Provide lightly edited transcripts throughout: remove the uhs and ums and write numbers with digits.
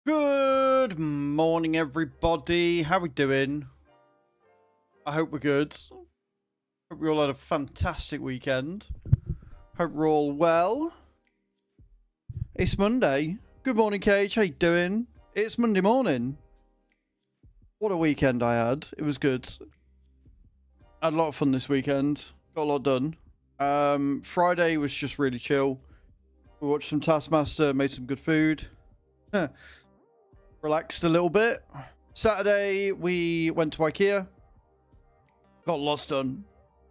Good morning, everybody. How we doing? I hope we're good. Hope we all had a fantastic weekend. Hope we're all well. It's Monday. Good morning, Cage. How you doing? It's Monday morning. What a weekend I had. It was good. I had a lot of fun this weekend. Got a lot done. Friday was just really chill. We watched some Taskmaster, made some good food. Relaxed a little bit. Saturday, we went to IKEA. Got lots done.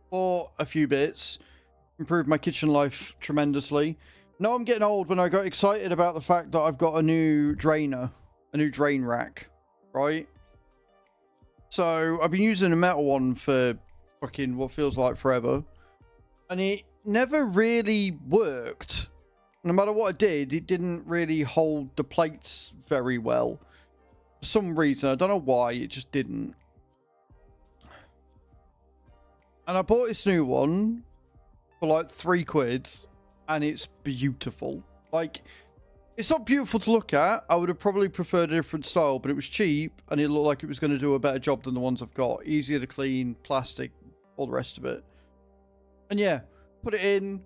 Bought a few bits. Improved my kitchen life tremendously. Now I'm getting old when I got excited about the fact that I've got a new drainer. A new drain rack. Right? So, I've been using a metal one for fucking what feels like forever. And it never really worked. No matter what I did, it didn't really hold the plates very well. For some reason, I don't know why, it just didn't. And I bought this new one for like £3, and it's beautiful. Like, it's not beautiful to look at. I would have probably preferred a different style, but it was cheap, and it looked like it was going to do a better job than the ones I've got. Easier to clean, plastic, all the rest of it. And yeah, put it in,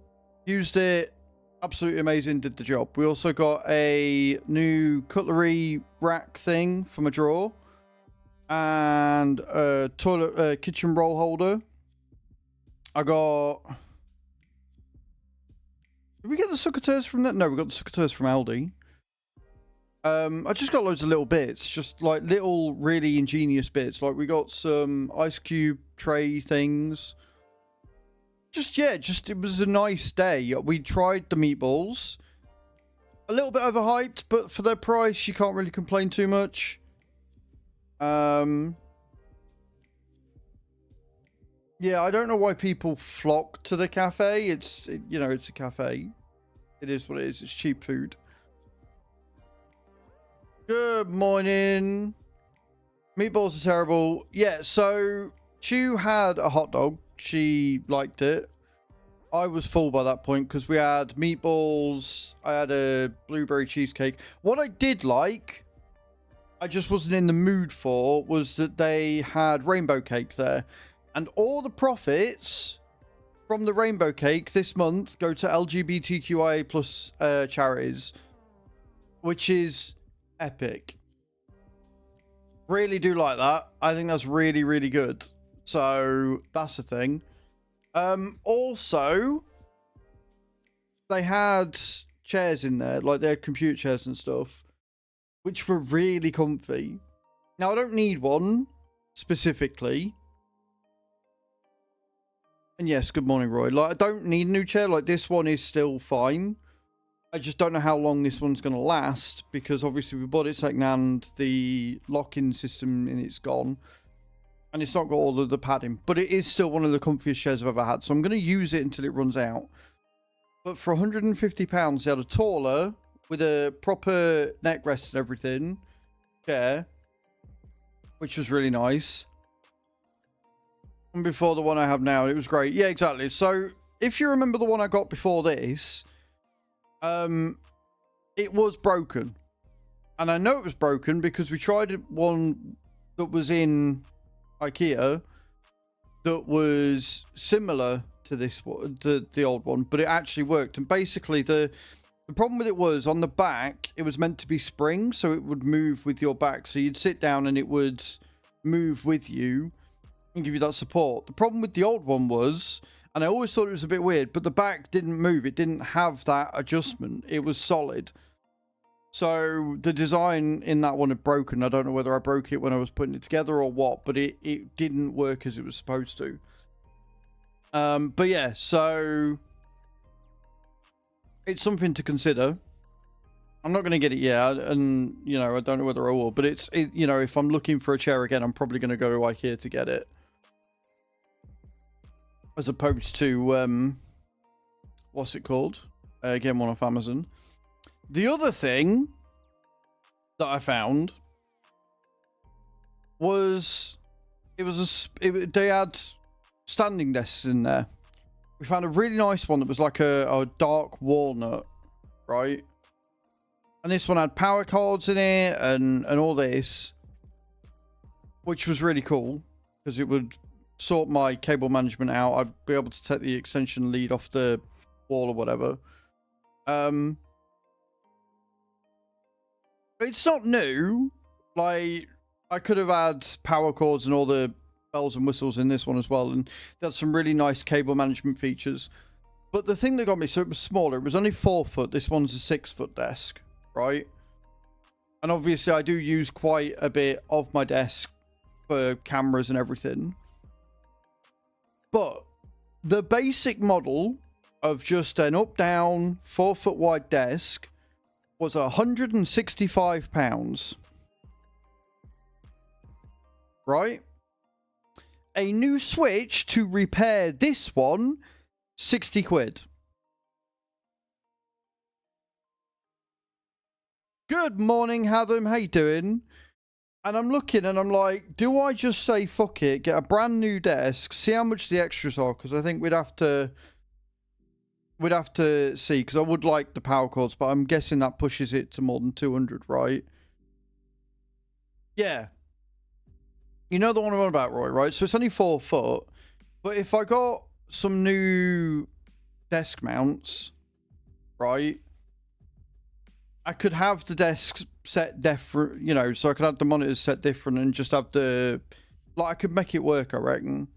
used it. Absolutely amazing, did the job. We also got a new cutlery rack thing from a drawer. And a kitchen roll holder. I got... Did we get the succotaurs from that? No, we got the succotaurs from Aldi. I just got loads of little bits. Just like little really ingenious bits. Like we got some ice cube tray things. Just it was a nice day. We tried the meatballs. A little bit overhyped, but for their price, you can't really complain too much. Yeah, I don't know why people flock to the cafe. It's a cafe. It is what it is. It's cheap food. Good morning. Meatballs are terrible. Yeah, so Chew had a hot dog. She liked it. I was full by that point because we had meatballs. I had a blueberry cheesecake. What I did like, I just wasn't in the mood for, was that they had rainbow cake there. And all the profits from the rainbow cake this month go to LGBTQIA plus charities, which is epic. Really do like that. I think that's really, really good. So that's the thing. Also, they had chairs in there, like they had computer chairs and stuff, which were really comfy. Now, I don't need one specifically. And yes, good morning, Roy. Like, I don't need a new chair. Like, this one is still fine. I just don't know how long this one's going to last, because obviously we bought it secondhand. The lock-in system in it's gone. And it's not got all of the padding. But it is still one of the comfiest chairs I've ever had. So I'm going to use it until it runs out. But for £150, they had a taller, with a proper neck rest and everything, chair. Which was really nice. And before the one I have now, it was great. Yeah, exactly. So, if you remember the one I got before this, it was broken. And I know it was broken because we tried one that was in IKEA that was similar to this one, the old one, but it actually worked. And basically the problem with it was on the back, it was meant to be spring, so it would move with your back. So you'd sit down and it would move with you and give you that support. The problem with the old one was, and I always thought it was a bit weird, but the back didn't move. It didn't have that adjustment. It was solid. So the design in that one had broken. I don't know whether I broke it when I was putting it together or what, but it didn't work as it was supposed to. But yeah, so it's something to consider. I'm not going to get it yet, and I don't know whether I will, but if I'm looking for a chair again, I'm probably going to go to IKEA to get it. As opposed to, what's it called? Again, one off Amazon. The other thing that I found was they had standing desks in there. We found a really nice one that was like a dark walnut, right? And this one had power cords in it and all this, which was really cool because it would sort my cable management out. I'd be able to take the extension lead off the wall or whatever. It's not new. Like, I could have had power cords and all the bells and whistles in this one as well, and that's some really nice cable management features. But the thing that got me, so it was smaller. It was only 4 foot. This one's a 6 foot desk, right? And obviously I do use quite a bit of my desk for cameras and everything. But the basic model of just an up-down 4 foot wide desk was £165. Right? A new switch to repair this one, 60 quid. Good morning, Hatham. How you doing? And I'm looking and I'm like, do I just say fuck it, get a brand new desk, see how much the extras are? Because I think we'd have to see, because I would like the power cords, but I'm guessing that pushes it to more than 200, right? Yeah. You know the one I'm on about, Roy, right? So it's only 4 foot, but if I got some new desk mounts, right, I could have the desks set different, you know, so I could have the monitors set different and just have the, like, I could make it work, I reckon.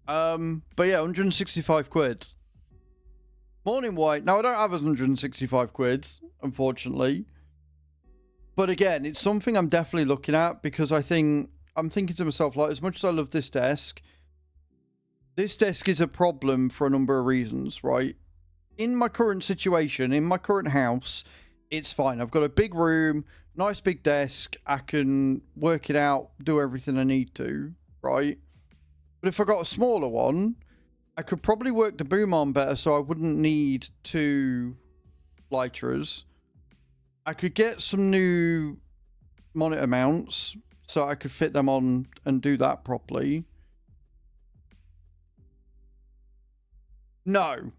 But yeah, 165 quid. Morning, White. Now, I don't have 165 quid, unfortunately. But again, it's something I'm definitely looking at, because I'm thinking to myself, like, as much as I love this desk is a problem for a number of reasons, right? In my current situation, in my current house, it's fine. I've got a big room, nice big desk. I can work it out, do everything I need to, right? But if I got a smaller one, I could probably work the boom arm better, so I wouldn't need 2 Lytras. I could get some new monitor mounts, so I could fit them on and do that properly. No.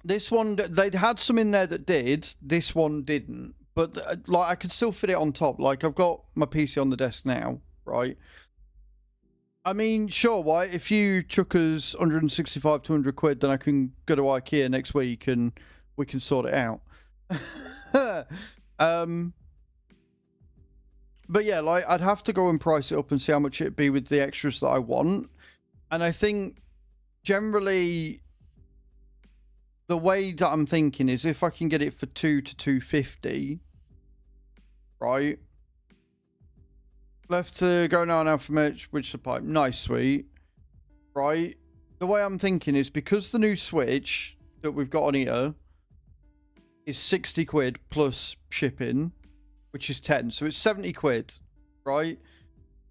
This one, they had some in there that did. This one didn't. But, like, I could still fit it on top. Like, I've got my PC on the desk now, right? I mean, sure, why? If you chuck us 165 to 100 quid, then I can go to IKEA next week and we can sort it out. But yeah, like, I'd have to go and price it up and see how much it'd be with the extras that I want. And I think generally the way that I'm thinking is if I can get it for 2 to 250, right? Left to go now for merch, which the pipe. Nice, sweet. Right? The way I'm thinking is because the new Switch that we've got on here is 60 quid plus shipping, which is 10. So it's 70 quid, right?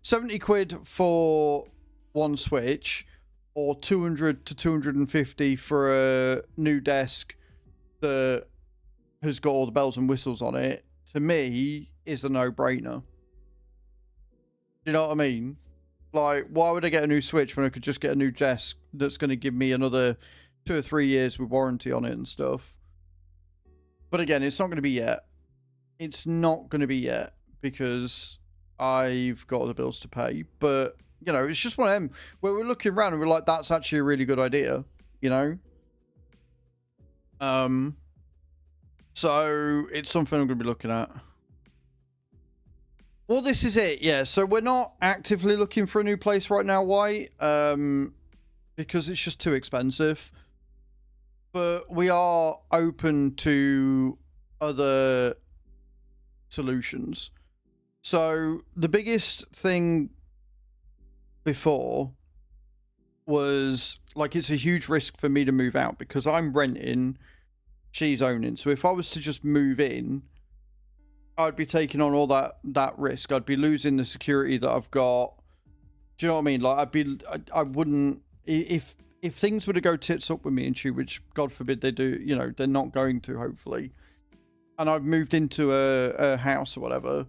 70 quid for one Switch, or 200 to 250 for a new desk that has got all the bells and whistles on it, to me, is a no-brainer. You know what I mean? Like, why would I get a new Switch when I could just get a new desk that's going to give me another 2 or 3 years with warranty on it and stuff? But again, it's not going to be yet. It's not going to be yet because I've got the bills to pay. But, you know, it's just one of them where we're looking around and we're like, that's actually a really good idea, you know? So it's something I'm going to be looking at. Well, this is it, yeah. So we're not actively looking for a new place right now, White, because it's just too expensive. But we are open to other solutions. So the biggest thing before was, like, it's a huge risk for me to move out because I'm renting, she's owning. So if I was to just move in, I'd be taking on all that risk. I'd be losing the security that I've got. Do you know what I mean? Like, I wouldn't, if things were to go tits up with me and she, which God forbid they do, you know, they're not going to, hopefully, and I've moved into a house or whatever,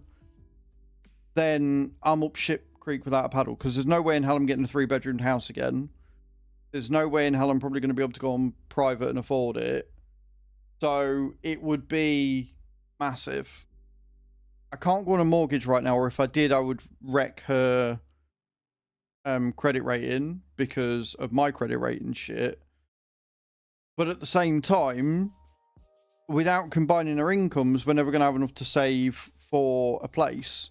then I'm up shit creek without a paddle, because there's no way in hell I'm getting a 3-bedroom house again. There's no way in hell I'm probably going to be able to go on private and afford it. So it would be massive. I can't go on a mortgage right now, or if I did, I would wreck her credit rating because of my credit rating shit. But at the same time, without combining our incomes, we're never going to have enough to save for a place.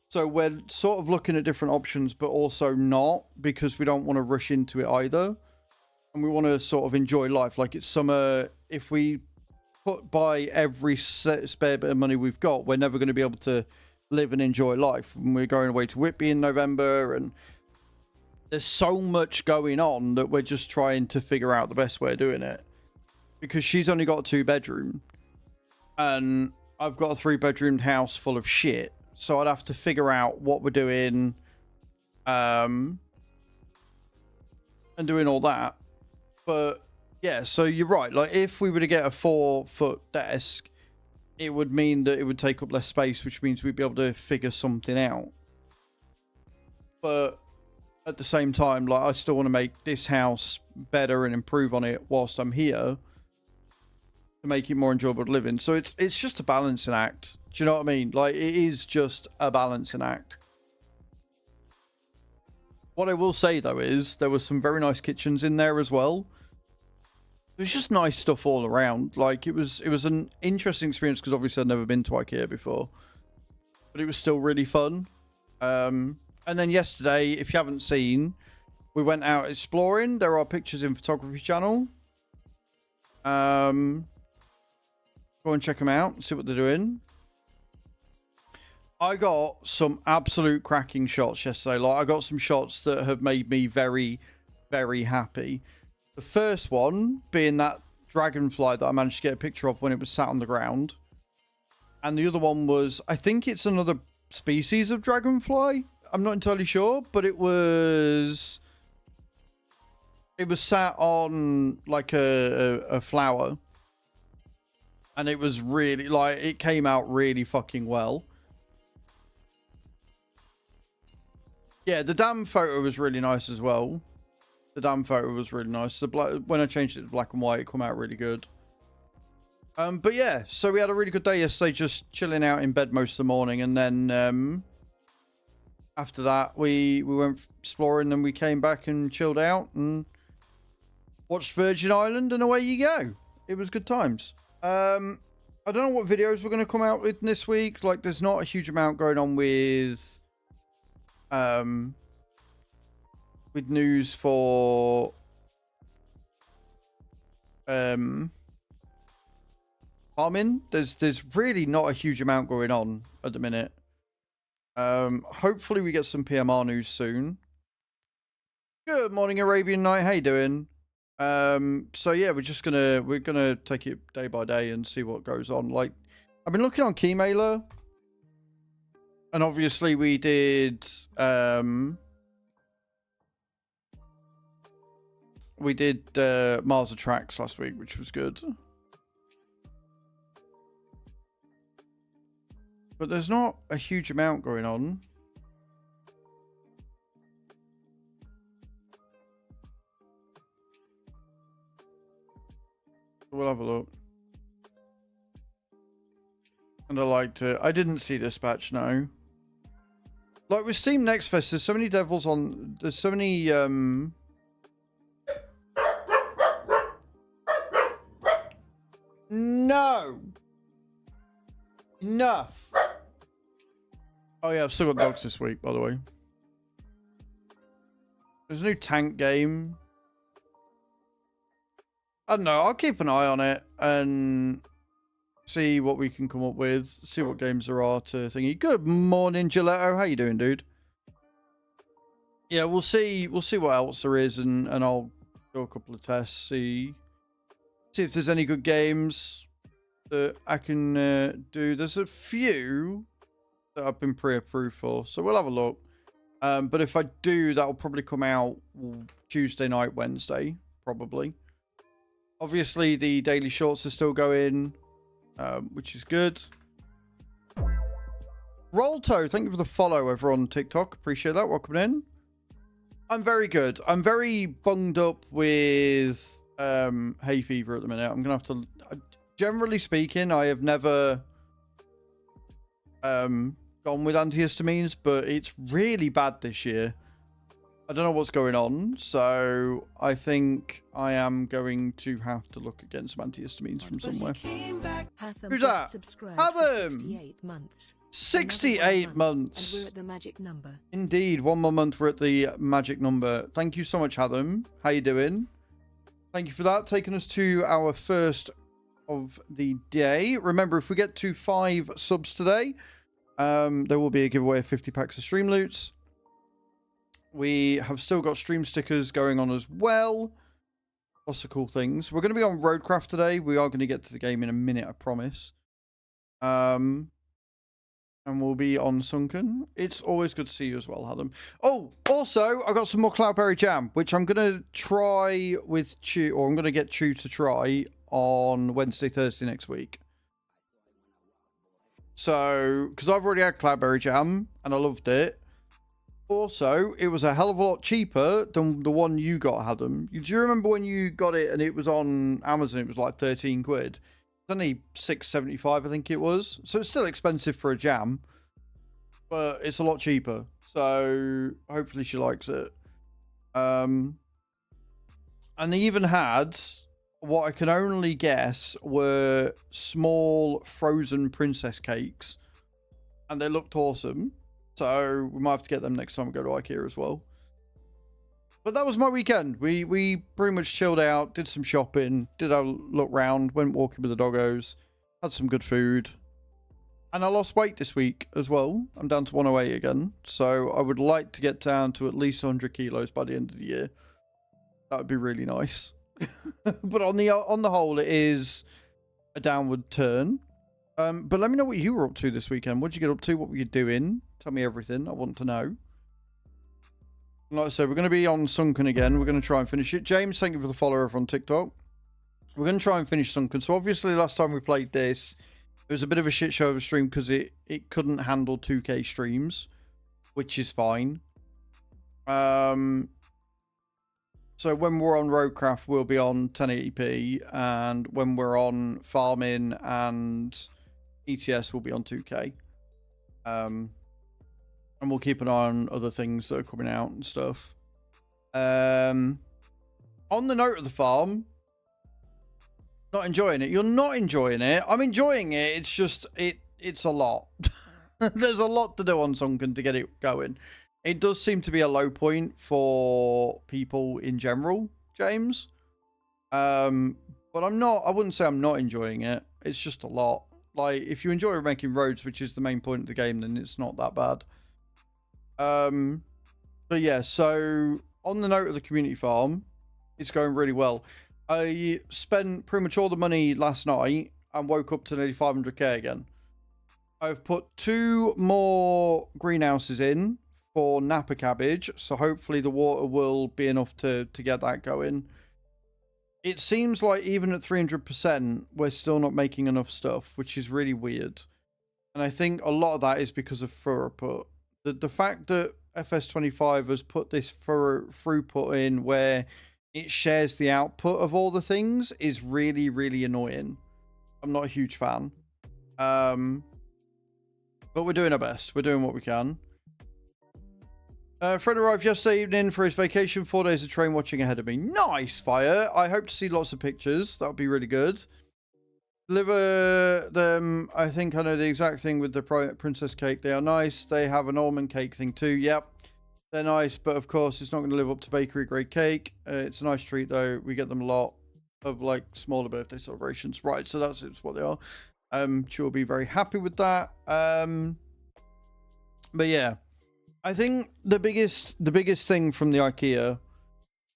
So we're sort of looking at different options, but also not, because we don't want to rush into it either. And we want to sort of enjoy life. Like, it's summer. If we buy every spare bit of money we've got, we're never going to be able to live and enjoy life. And we're going away to Whitby in November, and there's so much going on that we're just trying to figure out the best way of doing it. Because she's only got a 2-bedroom, and I've got a 3-bedroomed house full of shit. So I'd have to figure out what we're doing, and doing all that. But yeah, so you're right. Like, if we were to get a 4-foot desk, it would mean that it would take up less space, which means we'd be able to figure something out. But at the same time, like, I still want to make this house better and improve on it whilst I'm here, to make it more enjoyable to live in. So it's just a balancing act. Do you know what I mean? Like, it is just a balancing act. What I will say, though, is there was some very nice kitchens in there as well. It was just nice stuff all around. Like, it was an interesting experience, because obviously I'd never been to IKEA before. But it was still really fun. And then yesterday, if you haven't seen, we went out exploring. There are pictures in photography channel. Go and check them out, see what they're doing. I got some absolute cracking shots yesterday. Like, I got some shots that have made me very, very happy. The first one being that dragonfly that I managed to get a picture of when it was sat on the ground. And the other one was, I think it's another species of dragonfly. I'm not entirely sure, but it was sat on like a flower. And it was really, like, it came out really fucking well. Yeah, the damn photo was really nice as well. The damn photo was really nice. When I changed it to black and white, it came out really good. But yeah, so we had a really good day yesterday, just chilling out in bed most of the morning. And then after that, we went exploring, and we came back and chilled out and watched Virgin Island, and away you go. It was good times. I don't know what videos we're going to come out with this week. Like, there's not a huge amount going on with news for farming. There's really not a huge amount going on at the minute. Hopefully we get some PMR news soon. Good morning, Arabian Night. How you doing? So yeah, we're gonna take it day by day and see what goes on. Like, I've been looking on Keymailer, and obviously we did Mars Attacks last week, which was good. But there's not a huge amount going on. We'll have a look. And I liked it. I didn't see Dispatch, no. Like, with Steam Next Fest, there's so many devils on... There's so many, No! Enough! Oh yeah, I've still got dogs this week, by the way. There's a new tank game. I don't know, I'll keep an eye on it and see what we can come up with. See what games there are to thingy. Good morning, Gilletto. How you doing, dude? Yeah, we'll see what else there is, and I'll do a couple of tests, see if there's any good games that I can do. There's a few that I've been pre-approved for, so we'll have a look. But if I do, that'll probably come out Tuesday night, Wednesday, probably. Obviously, the daily shorts are still going, which is good. Rolto, thank you for the follow over on TikTok. Appreciate that. Welcome in. I'm very good. I'm very bunged up with hay fever at the minute. I'm going to have to... Generally speaking, I have never gone with antihistamines, but it's really bad this year. I don't know what's going on, so I think I am going to have to look at getting some antihistamines from somewhere. Who's that? Hatham! 68 months. 68 months. And we're at the magic number. Indeed, 1 more month, we're at the magic number. Thank you so much, Hatham. How you doing? Thank you for that. Taking us to our first of the day. Remember, if we get to 5 subs today, there will be a giveaway of 50 packs of stream loots. We have still got stream stickers going on as well. Lots of cool things. We're going to be on Roadcraft today. We are going to get to the game in a minute, I promise. And we'll be on Sunken. It's always good to see you as well, Hatham. Oh, also, I got some more Cloudberry Jam, which I'm going to try with Chew, or I'm going to get Chew to try on Wednesday, Thursday next week. So, because I've already had Cloudberry Jam, and I loved it. Also, it was a hell of a lot cheaper than the one you got, Hatham. Do you remember when you got it and it was on Amazon? It was like 13 quid. It's only $6.75, I think it was. So it's still expensive for a jam, but it's a lot cheaper. So hopefully she likes it. And they even had what I can only guess were small frozen princess cakes, and they looked awesome. So we might have to get them next time we go to IKEA as well. But that was my weekend. We pretty much chilled out, did some shopping, did a look round, went walking with the doggos, had some good food. And I lost weight this week as well. I'm down to 108 again. So I would like to get down to at least 100 kilos by the end of the year. That would be really nice. But on the whole, it is a downward turn. But let me know what you were up to this weekend. What did you get up to? What were you doing? Tell me everything. I want to know. Like I said, we're going to be on Sunken again. We're going to try and finish it. James, thank you for the follow over on TikTok. We're going to try and finish Sunken. So obviously last time we played this, it was a bit of a shit show of a stream because it couldn't handle 2K streams, which is fine. So when we're on Roadcraft, we'll be on 1080p. And when we're on Farming and ETS, we'll be on 2K. And we'll keep an eye on other things that are coming out and stuff. On the note of the farm, not enjoying it. You're not enjoying it. I'm enjoying it. It's just, it's a lot. There's a lot to do on Sunken to get it going. It does seem to be a low point for people in general, James. But I wouldn't say I'm not enjoying it. It's just a lot. Like, if you enjoy making roads, which is the main point of the game, then it's not that bad. But yeah, so on the note of the community farm, it's going really well. I spent pretty much all the money last night and woke up to nearly 500k again. I've put 2 more greenhouses in for Napa cabbage, so hopefully the water will be enough to get that going. It seems like even at 300%, we're still not making enough stuff, which is really weird. And I think a lot of that is because of throughput. The fact that FS25 has put this throughput in where it shares the output of all the things is really, really annoying. I'm not a huge fan. But we're doing our best. We're doing what we can. Fred arrived yesterday evening for his vacation. 4 days of train watching ahead of me. Nice, Fire. I hope to see lots of pictures. That would be really good. Deliver them. I think I know the exact thing with the princess cake. They are nice. They have an almond cake thing too. Yep. They're nice, but of course it's not going to live up to bakery grade cake. It's a nice treat though. We get them a lot of like smaller birthday celebrations. Right, so that's what they are. She'll be very happy with that. But yeah. I think the biggest thing from the IKEA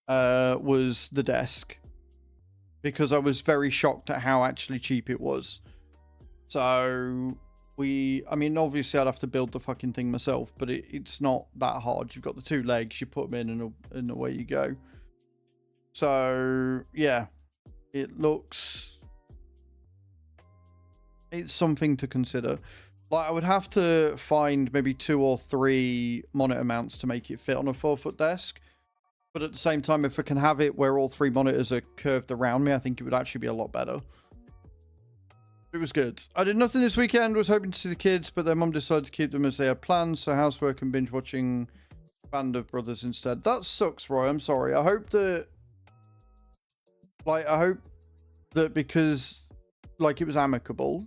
was the desk, because I was very shocked at how actually cheap it was. So I mean, obviously I'd have to build the fucking thing myself, but it's not that hard. You've got the 2 legs, you put them in and away you go. So yeah, it's something to consider. Like, I would have to find maybe 2 or 3 monitor mounts to make it fit on a 4-foot desk. But at the same time, if I can have it where all 3 monitors are curved around me, I think it would actually be a lot better. It was good. I did nothing this weekend. Was hoping to see the kids, but their mum decided to keep them as they had planned. So housework and binge watching Band of Brothers instead. That sucks, Roy. I'm sorry. I hope that, because, like, it was amicable.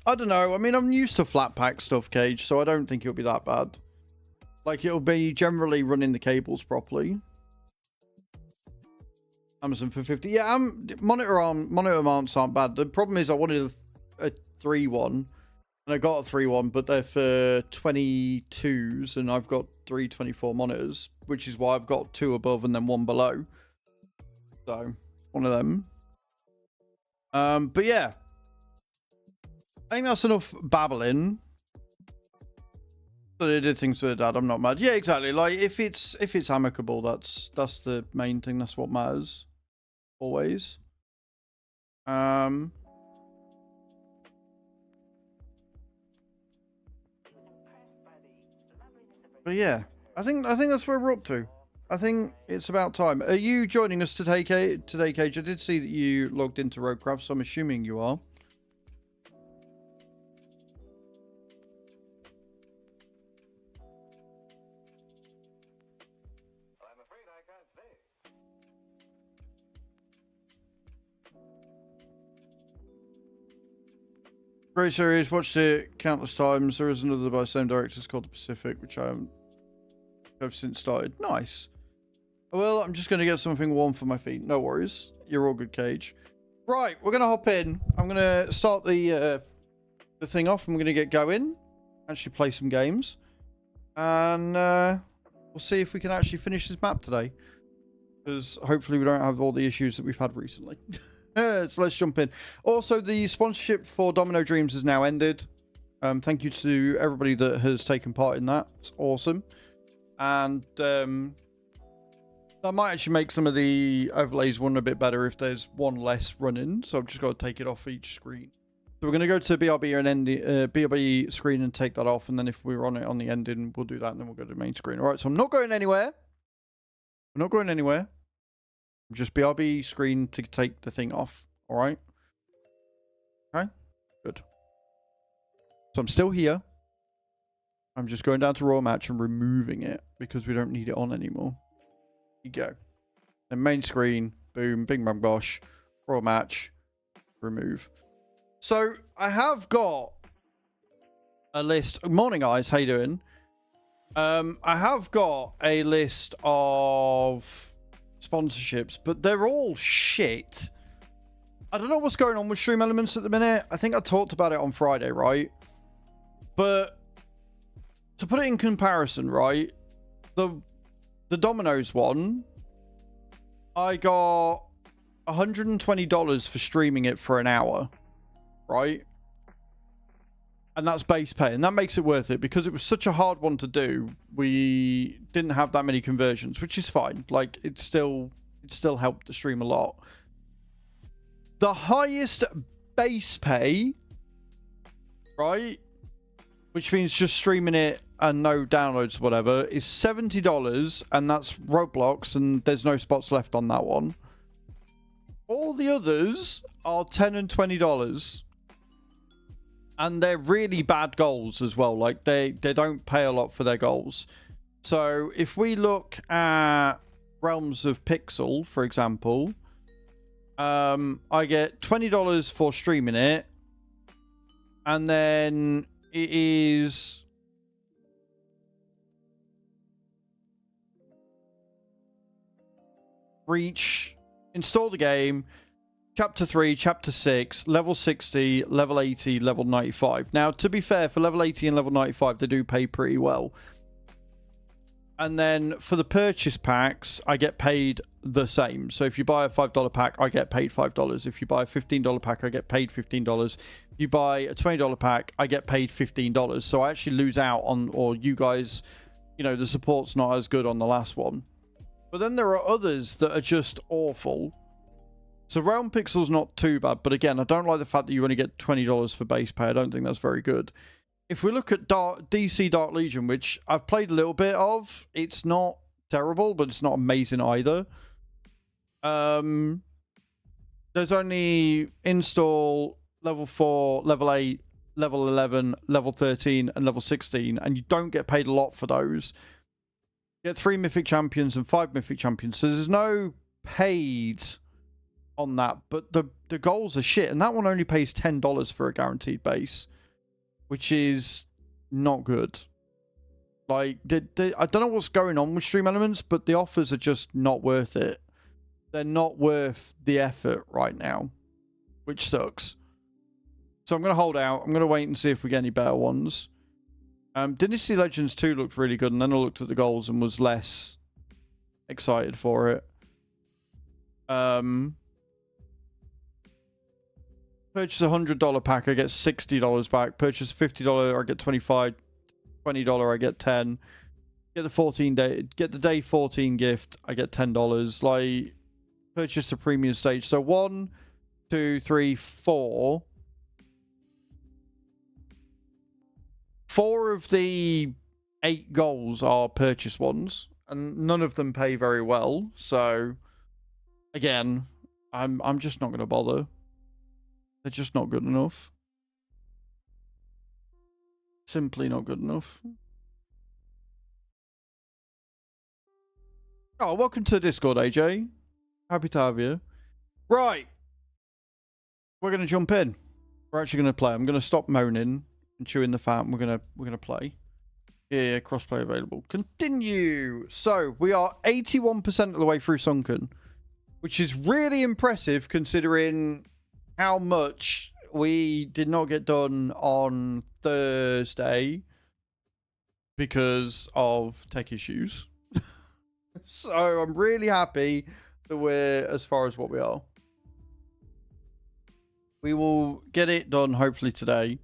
I don't know. I mean, I'm used to flat pack stuff, Cage, so I don't think it'll be that bad. Like, it'll be generally running the cables properly. Amazon for 50. Yeah, monitor mounts aren't bad. The problem is I wanted a 3-1, and I got a 3-1, but they're for 22s, and I've got 324 monitors, which is why I've got 2 above and then 1 below. So, one of them. But yeah. I think that's enough babbling. So they did things with Dad. I'm not mad. Yeah, exactly. Like, if it's amicable, that's the main thing. That's what matters. Always. But yeah, I think that's where we're up to. I think it's about time. Are you joining us today, Cage? I did see that you logged into Roadcraft, so I'm assuming you are. Great series, watched it countless times. There is another by the same directors called The Pacific, which I have since started. Nice. Well, I'm just going to get something warm for my feet. No worries. You're all good, Cage. Right, we're going to hop in. I'm going to start the thing off. I'm going to get going. Actually play some games. And we'll see if we can actually finish this map today. Because hopefully we don't have all the issues that we've had recently. So let's jump in. Also, the sponsorship for Domino Dreams has now ended. Thank you to everybody that has taken part in that. It's awesome. And that might actually make some of the overlays run a bit better if there's one less running. So I've just got to take it off each screen. So we're going to go to BRB and BRB screen and take that off. And then if we're on it on the ending, we'll do that. And then we'll go to the main screen. All right, so I'm not going anywhere. I'm not going anywhere. Just BRB screen to take the thing off. All right. Okay. Good. So I'm still here. I'm just going down to raw match and removing it because we don't need it on anymore. Here you go. Then main screen. Boom. Bing bang bosh. Raw match. Remove. So I have got a list. Morning, guys. How you doing? I have got a list of sponsorships, but they're all shit. I don't know what's going on with Stream Elements at the minute. I think I talked about it on Friday, right? But to put it in comparison, right? The Domino's one, I got $120 for streaming it for an hour, right? And that's base pay, and that makes it worth it because it was such a hard one to do. We didn't have that many conversions, which is fine. Like, it still helped the stream a lot. The highest base pay, right, which means just streaming it and no downloads or whatever, is $70, and that's Roblox, and there's no spots left on that one. All the others are $10 and $20. And they're really bad goals as well. Like, they don't pay a lot for their goals. So if we look at Realms of Pixel, for example, I get $20 for streaming it. And then it is reach, install the game, Chapter 3, Chapter 6, Level 60, Level 80, Level 95. Now, to be fair, for Level 80 and Level 95, they do pay pretty well. And then for the purchase packs, I get paid the same. So if you buy a $5 pack, I get paid $5. If you buy a $15 pack, I get paid $15. If you buy a $20 pack, I get paid $15. So I actually lose out on, or you guys, you know, the support's not as good on the last one. But then there are others that are just awful. So Realm Pixel's not too bad, but again, I don't like the fact that you only get $20 for base pay. I don't think that's very good. If we look at DC Dark Legion, which I've played a little bit of, it's not terrible, but it's not amazing either. They're there's only install level 4, level 8, level 11, level 13, and level 16, and you don't get paid a lot for those. You get 3 mythic champions and 5 mythic champions, so there's no paid on that, but the goals are shit, and that one only pays $10 for a guaranteed base, which is not good. Like, I don't know what's going on with Stream Elements, but the offers are just not worth it. They're not worth the effort right now, which sucks. So I'm going to hold out. I'm going to wait and see if we get any better ones. Dynasty Legends 2 looked really good, and then I looked at the goals and was less excited for it. Purchase a $100 pack, I get $60 back. Purchase a $50, I get $25. $20, I get 10. Get the day 14 gift, I get $10. Like, purchase the premium stage. So 1, 2, 3, 4. 4 of the 8 goals are purchase ones, and none of them pay very well. So again, I'm just not going to bother. They're just not good enough. Simply not good enough. Oh, welcome to Discord, AJ. Happy to have you. Right. We're going to jump in. We're actually going to play. I'm going to stop moaning and chewing the fat. We're going to play. Yeah, crossplay available. Continue. So, we are 81% of the way through Sunken, which is really impressive considering how much we did not get done on Thursday because of tech issues. So I'm really happy that we're as far as what we are. We will get it done hopefully today.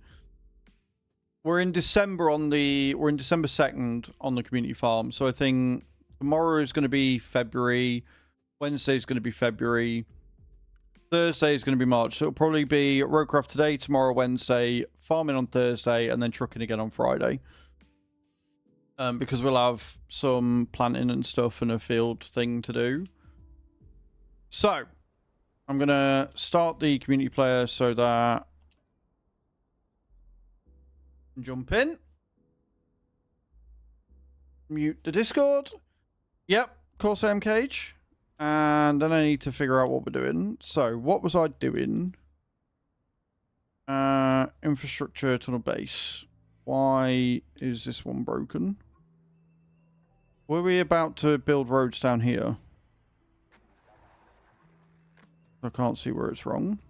We're in December 2nd on the community farm. So I think tomorrow is going to be February. Wednesday is going to be February. Thursday is going to be March. So it'll probably be Roadcraft today, tomorrow, Wednesday, farming on Thursday, and then trucking again on Friday. Because we'll have some planting and stuff and a field thing to do. So, I'm going to start the community player so that jump in. Mute the Discord. Yep, of course I am, Cage. And then I need to figure out what we're doing. So, what was I doing? Infrastructure tunnel base. Why is this one broken? Were we about to build roads down here? I can't see where it's wrong.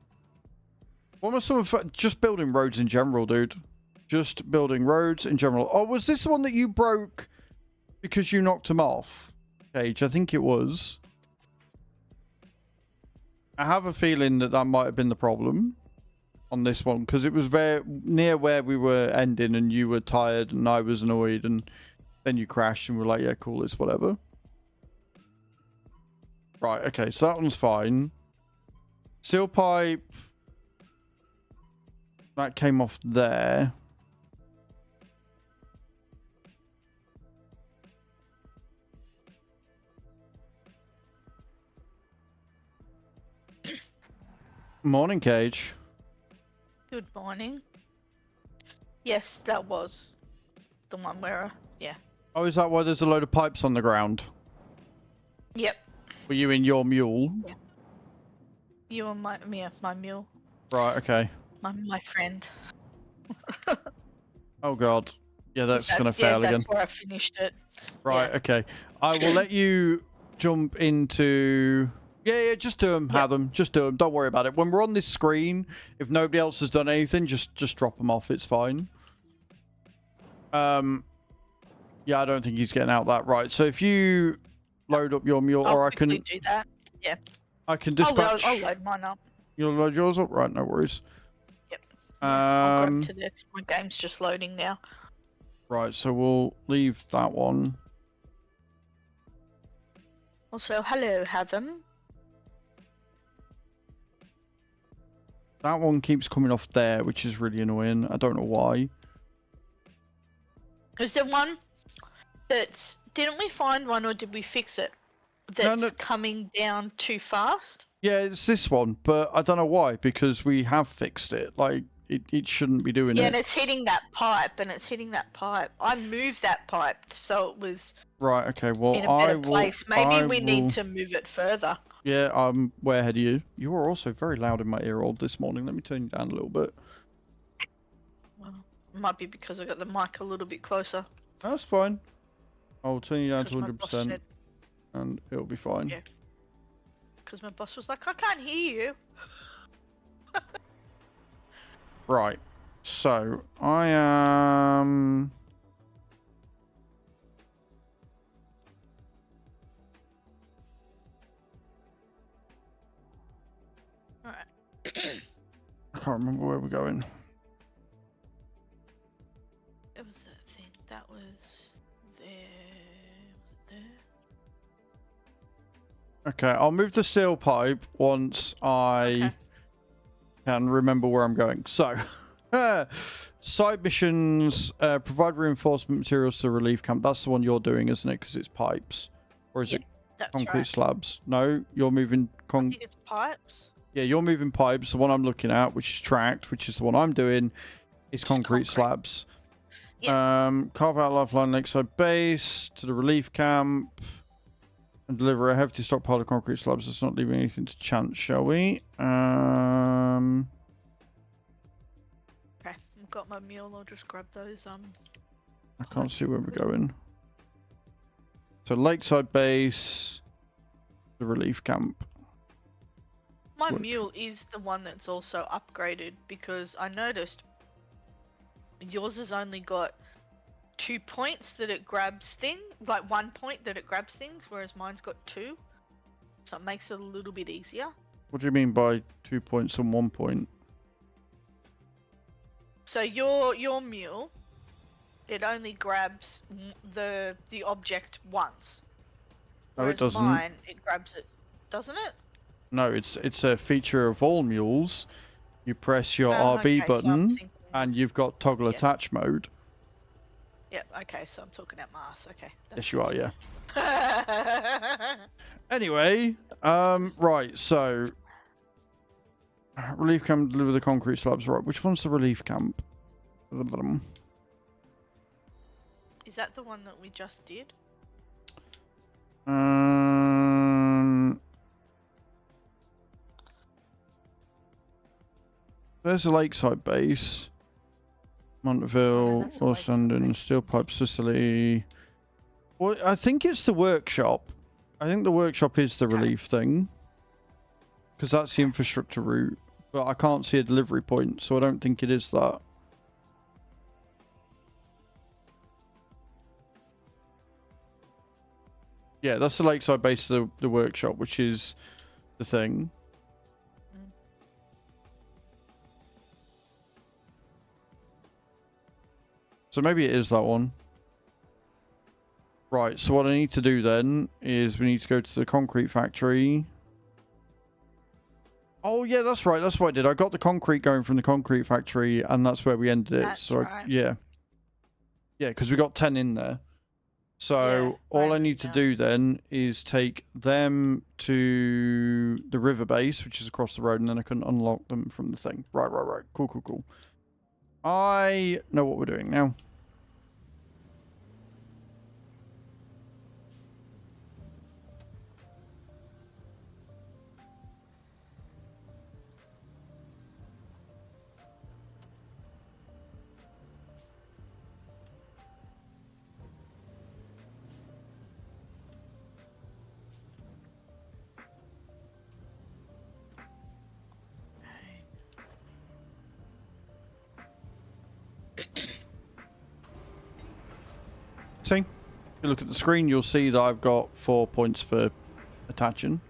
What was some of just building roads in general, dude? Just building roads in general. Oh, was this the one that you broke because you knocked him off? Cage, I think it was. I have a feeling that that might have been the problem on this one, because it was very near where we were ending and you were tired and I was annoyed, and then you crashed and we're like, yeah, cool, it's whatever. Right, okay, so that one's fine. Steel pipe. That came off there. Morning, Cage. Good morning. Yes, that was the one where, yeah. Oh, is that why there's a load of pipes on the ground? Yep. Were you in your mule? Yeah. You and my mule. Right, okay. My friend. Oh, God. Yeah, that's going to fail again. That's where I finished it. Right, yeah. Okay. I will let you jump into... Yeah, just do them, have them. Just do them. Don't worry about it. When we're on this screen, if nobody else has done anything, just drop them off. It's fine. Yeah, I don't think he's getting out that right. So if you load up your mule, or I can do that. Yeah. I can dispatch. I'll load mine up. You'll load yours up, right? No worries. Yep. I'll grab to this. My game's just loading now. Right, so we'll leave that one. Also, hello, Hatham. That one keeps coming off there, which is really annoying. I don't know why. Is there one that's... Didn't we find one, or did we fix it? That's coming down too fast? Yeah, it's this one, but I don't know why, because we have fixed it. Like, it shouldn't be doing Yeah, it. and it's hitting that pipe, and it's hitting that pipe. I moved that pipe so it was Right, okay, well, in a better place. Maybe we need to move it further. Yeah, I'm way ahead of you. You are also very loud in my ear hole this morning. Let me turn you down a little bit. Well, it might be because I got the mic a little bit closer. That's fine. I'll turn you down to Because my boss 100%, said- and it'll be fine. Yeah. Because my boss was like, I can't hear you. Right. So, I am... Alright. I can't remember where we're going. It was that thing. That was there. Was it there? Okay, I'll move the steel pipe once I Okay. can remember where I'm going. So, side missions, provide reinforcement materials to the relief camp. That's the one you're doing, isn't it? Because it's pipes. Or is Yeah, it That's concrete right. slabs? No, you're moving... I think it's pipes. Yeah, you're moving pipes. The one I'm looking at, which is tracked, which is the one I'm doing, is concrete slabs. Carve out lifeline lakeside base to the relief camp and deliver a hefty stockpile of concrete slabs. Let's not leave anything to chance, shall we? Okay, I've got my mule. I'll just grab those. I can't see where we're going. So lakeside base, the relief camp. My Work. mule is the one that's also upgraded because I noticed yours has only got 2 points that it grabs things, like 1 point that it grabs things, whereas mine's got 2. So it makes it a little bit easier. What do you mean by 2 points and 1 point? So your mule, it only grabs the object once. No, it Whereas doesn't. mine, it grabs it, doesn't it? No, it's a feature of all mules. You press your Oh, RB okay, so I'm button thinking- and you've got toggle Yeah. attach mode. Yep, okay, so I'm talking at Mars, okay. Yes, you are, yeah. Yeah. Anyway, right, so relief camp, deliver the concrete slabs. Right, which one's the relief camp? Is that the one that we just did? There's a lakeside base. Montville, that's a or lakeside Sunken, base. Steel Pipe, Sicily. Well, I think it's the workshop. I think the workshop is the Okay. relief thing. Because that's the infrastructure route. But I can't see a delivery point, so I don't think it is that. Yeah, that's the lakeside base of the workshop, which is the thing. Mm. So maybe it is that one. Right, so what I need to do then is we need to go to the concrete factory. Oh, yeah, that's right. That's what I did. I got the concrete going from the concrete factory, and that's where we ended it. That's so, right. yeah. Yeah, because we got 10 in there. So, Yeah, all I right, need to yeah. do then is take them to the river base, which is across the road, and then I can unlock them from the thing. Right. Cool, cool, cool. I know what we're doing now. See? If you look at the screen, you'll see that I've got 4 points for attaching.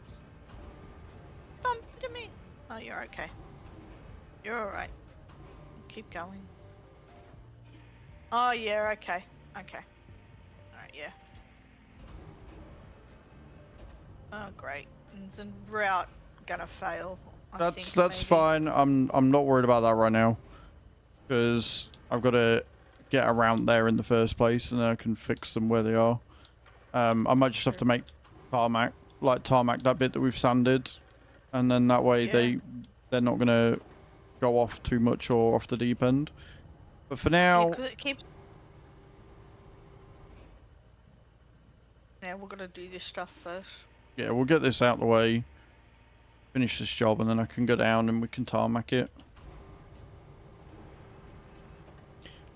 Bump to me. Oh, you're okay. You're alright. Keep going. Oh, yeah, okay. Okay. Alright, yeah. Oh, great. Is the route gonna fail? I think, That's maybe. fine. I'm not worried about that right now. Because I've got to get around there in the first place, and then I can fix them where they are. I might just have to make tarmac that bit that we've sanded. and then that way Yeah. they're not gonna go off too much or off the deep end. But for now, Because it keeps. Yeah, we're gonna do this stuff first. yeah, we'll get this out of the way, finish this job, and then I can go down and we can tarmac it.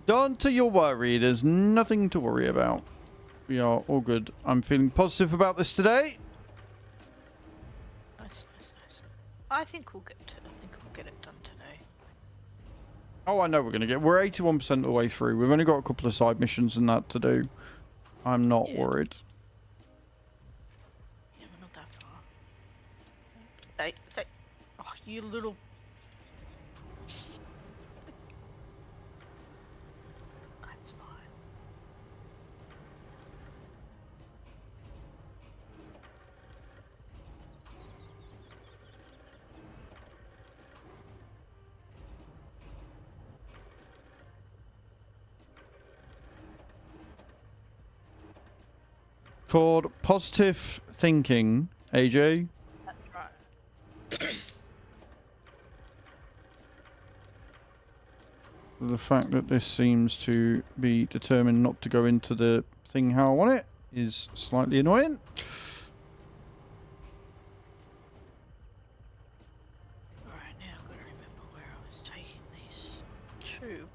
Don't you worry, there's nothing to worry about. We are all good. I'm feeling positive about this today. Nice. I think we'll get it done today. Oh, I know we're we're 81% of the way through. We've only got a couple of side missions and that to do. I'm not worried. Yeah, we're not that far. Stay. Oh, you little. That's fine. Called positive thinking, AJ. That's right. The fact that this seems to be determined not to go into the thing how I want it is slightly annoying. Alright, now I've got to remember where I was taking these to.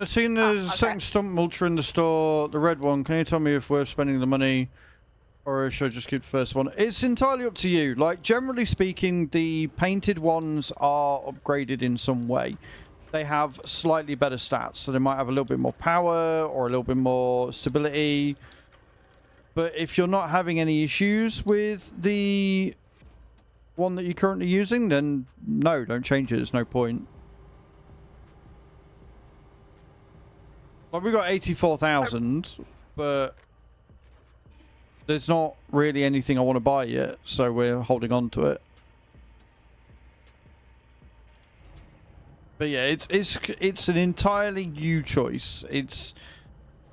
I've seen the okay. second stump mulcher in the store, the red one. Can you tell me if worth spending the money or should I just keep the first one? It's entirely up to you. Like, generally speaking, the painted ones are upgraded in some way. They have slightly better stats, so they might have a little bit more power or a little bit more stability. But if you're not having any issues with the one that you're currently using, then no, don't change it. There's no point. Like, we got 84,000, but there's not really anything I want to buy yet, so we're holding on to it. But yeah, it's an entirely you choice. It's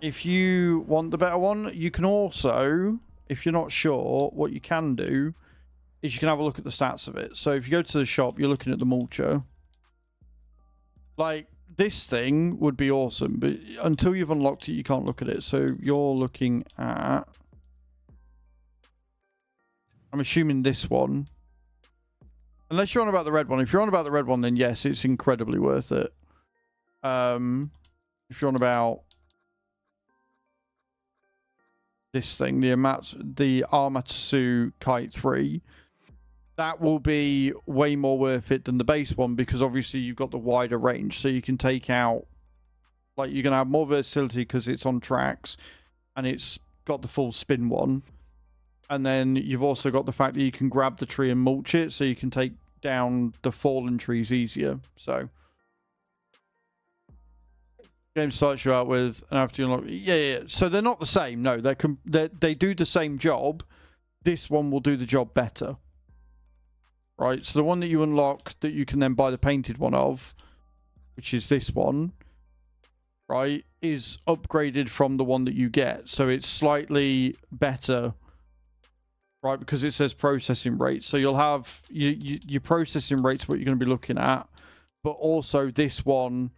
if you want the better one, you can also, if you're not sure, what you can do is you can have a look at the stats of it. So if you go to the shop, you're looking at the mulcher. Like, this thing would be awesome, but until you've unlocked it, you can't look at it. So you're looking at, I'm assuming this one. Unless you're on about the red one. If you're on about the red one, then yes, it's incredibly worth it. If you're on about this thing, the Amatsu Kite 3, that will be way more worth it than the base one because obviously you've got the wider range, so you can take out, like, you're going to have more versatility because it's on tracks and it's got the full spin one. And then you've also got the fact that you can grab the tree and mulch it, so you can take down the fallen trees easier. So game starts you out with, and after you unlock, yeah. So they're not the same. No, they do the same job. This one will do the job better. Right, so the one that you unlock that you can then buy the painted one of, which is this one, right, is upgraded from the one that you get. So it's slightly better, right, because it says processing rates. So you'll have your processing rates, what you're going to be looking at, but also this one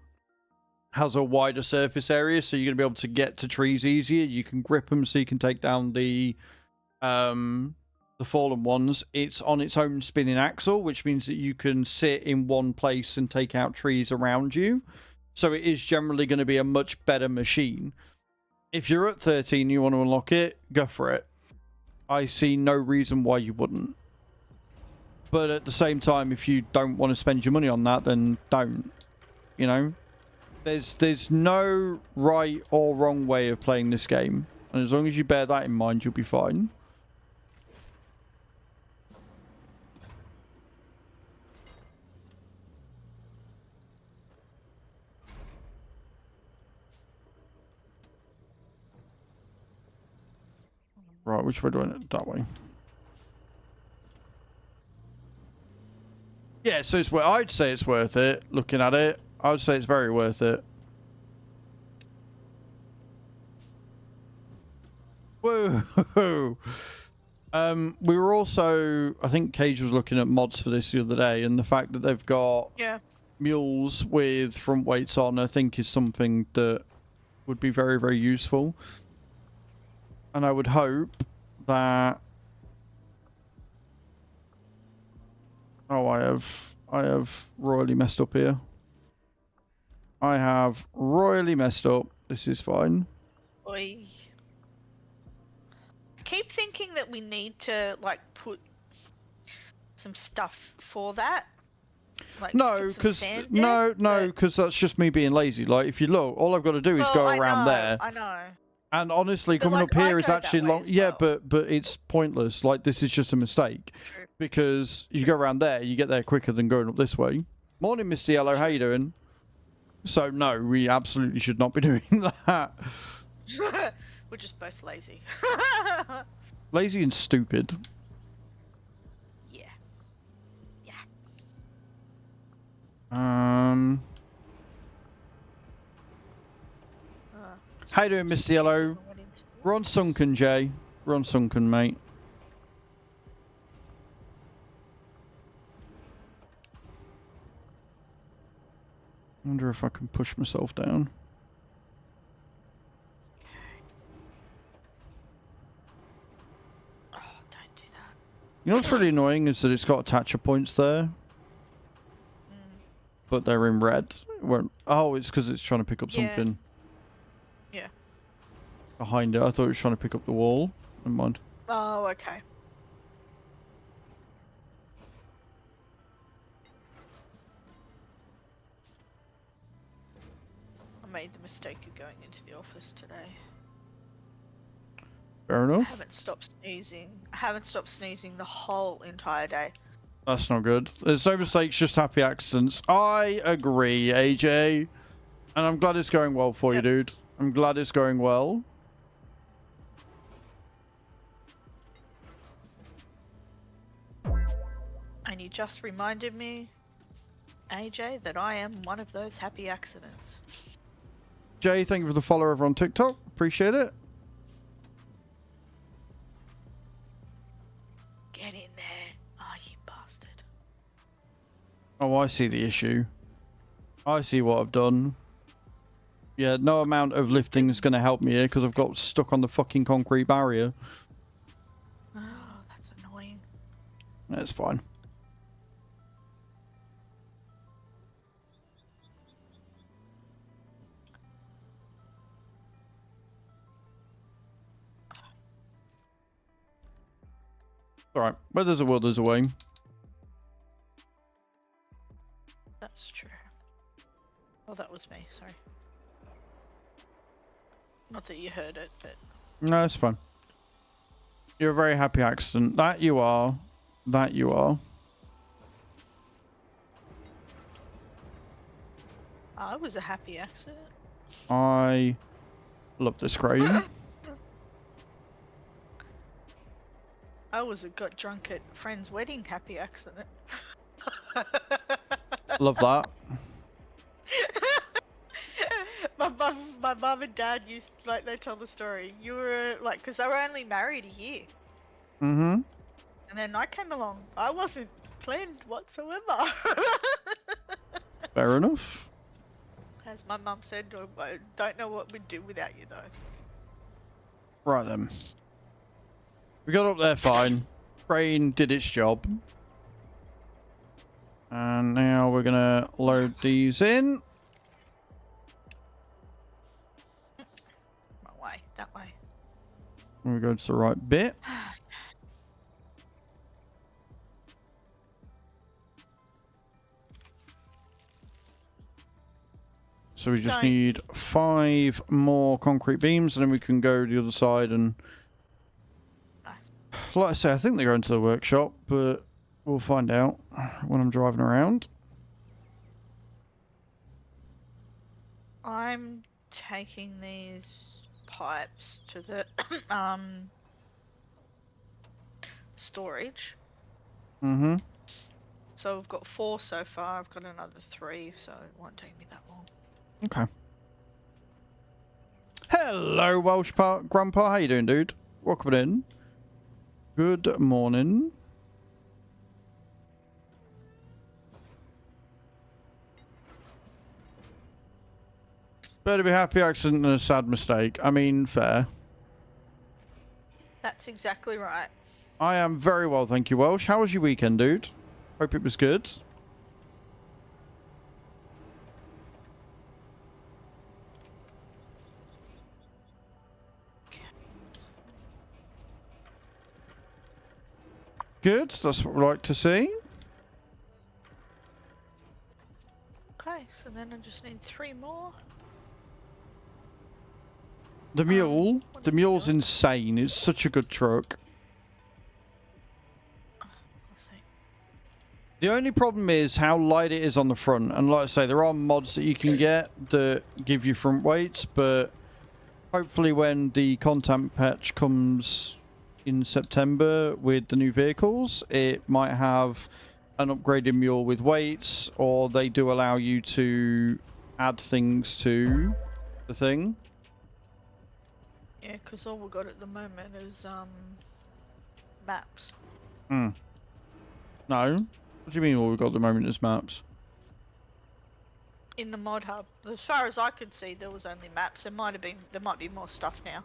has a wider surface area, so you're going to be able to get to trees easier. You can grip them so you can take down the fallen ones. It's on its own spinning axle, which means that you can sit in one place and take out trees around you. So it is generally going to be a much better machine. If you're at 13 and you want to unlock it, go for it. I see no reason why you wouldn't. But at the same time, if you don't want to spend your money on that, then don't. You know? There's no right or wrong way of playing this game. And as long as you bear that in mind, you'll be fine. Right, which way do I do it? That way. Yeah, Yeah, so it's. I'd say it's worth it. Looking at it, I'd say it's very worth it. Whoa. We were also, I think Cage was looking at mods for this the other day, and the fact that they've got mules with front weights on, I think is something that would be very, very useful. And I would hope that... Oh, I have royally messed up here. I have royally messed up. This is fine. Oi. I keep thinking that we need to, like, put some stuff for that. Like, no, because that's just me being lazy. Like, if you look, all I've got to do is go around there. I know. And honestly, coming up here is actually long. Yeah, but it's pointless. Like, this is just a mistake. True. Because you go around there, you get there quicker than going up this way. Morning, Mr. Yellow. How you doing? So no, we absolutely should not be doing that. We're just both lazy. Lazy and stupid. Yeah. Yeah. How you doing, Mr. Yellow? We're on Sunken, Jay. We're on Sunken, mate. I wonder if I can push myself down. Oh, don't do that. You know what's really annoying is that it's got attacher points there. But they're in red. Oh, it's because it's trying to pick up something. Yeah. Behind it. I thought it was trying to pick up the wall. Never mind. Oh, okay. I made the mistake of going into the office today. Fair enough. I haven't stopped sneezing the whole entire day. That's not good. There's no mistakes, just happy accidents. I agree, AJ. And I'm glad it's going well for you, dude. I'm glad it's going well. And you just reminded me, AJ, that I am one of those happy accidents. Jay, thank you for the follow over on TikTok. Appreciate it. Get in there. Oh, you bastard. Oh, I see the issue. I see what I've done. Yeah, no amount of lifting is going to help me here because I've got stuck on the fucking concrete barrier. Oh, that's annoying. That's fine. Alright, where there's a will, there's a way. That's true. Oh, that was me, sorry. Not that you heard it, but... No, it's fine. You're a very happy accident. That you are. That you are. I was a happy accident. I love this crane. I was a got drunk at friend's wedding happy accident. Love that. my mum and dad used, like, they tell the story. You were, like, because they were only married a year. Mm-hmm. And then I came along. I wasn't planned whatsoever. Fair enough. As my mum said, I don't know what we'd do without you, though. Right then. We got up there fine. Crane did its job. And now we're gonna load these in. Wrong way, that way. We go to the right bit. So we just need 5 more concrete beams, and then we can go to the other side. And like I say, I think they're going to the workshop, but we'll find out when I'm driving around. I'm taking these pipes to the storage. Mm-hmm. So we've got 4 so far. I've got another 3, so it won't take me that long. Okay. Hello, Welsh Grandpa. How you doing, dude? Welcome in. Good morning. Better be a happy accident than a sad mistake. I mean, fair. That's exactly right. I am very well, thank you, Welsh. How was your weekend, dude? Hope it was good. Good, that's what we like to see. Okay, so then I just need 3 more. The mule, what the is it mule's doing? insane. It's such a good truck. Let's see. The only problem is how light it is on the front. And like I say, there are mods that you can get that give you front weights, but hopefully when the content patch comes in September with the new vehicles, it might have an upgraded mule with weights, or they do allow you to add things to the thing. Yeah, because all we got at the moment is maps. Hmm. No. What do you mean all we've got at the moment is maps? In the mod hub. As far as I could see, there was only maps. There might be more stuff now.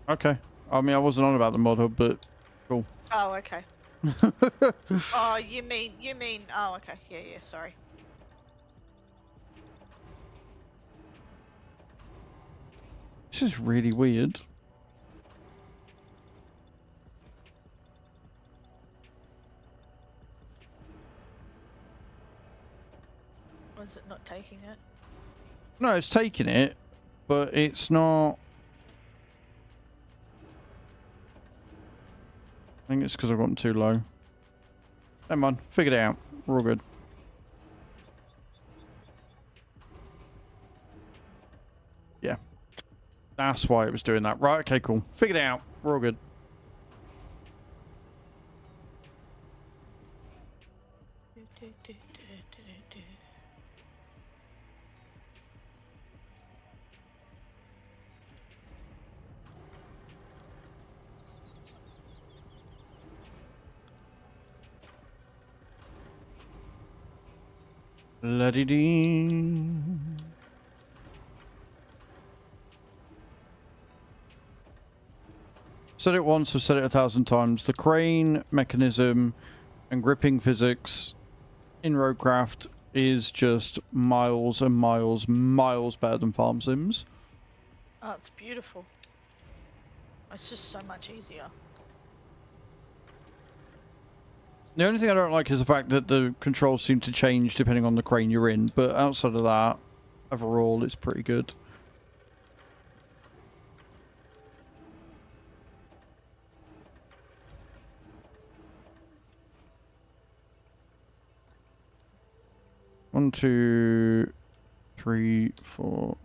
Okay. I mean, I wasn't on about the mod hub, but cool. Oh, okay. Oh, you mean, oh, okay. Yeah, sorry. This is really weird. Was it not taking it? No, it's taking it, but it's not. I think it's because I've gotten too low. Never mind. Figured it out. We're all good. Yeah. That's why it was doing that. Right, okay, cool. Figured it out. We're all good. La-dee-dee. Said it once, I've said it 1,000 times. The crane mechanism and gripping physics in Roadcraft is just miles and miles better than Farm Sims. Oh, it's beautiful. It's just so much easier. The only thing I don't like is the fact that the controls seem to change depending on the crane you're in, but outside of that, overall, it's pretty good. One, 2, 3, 4.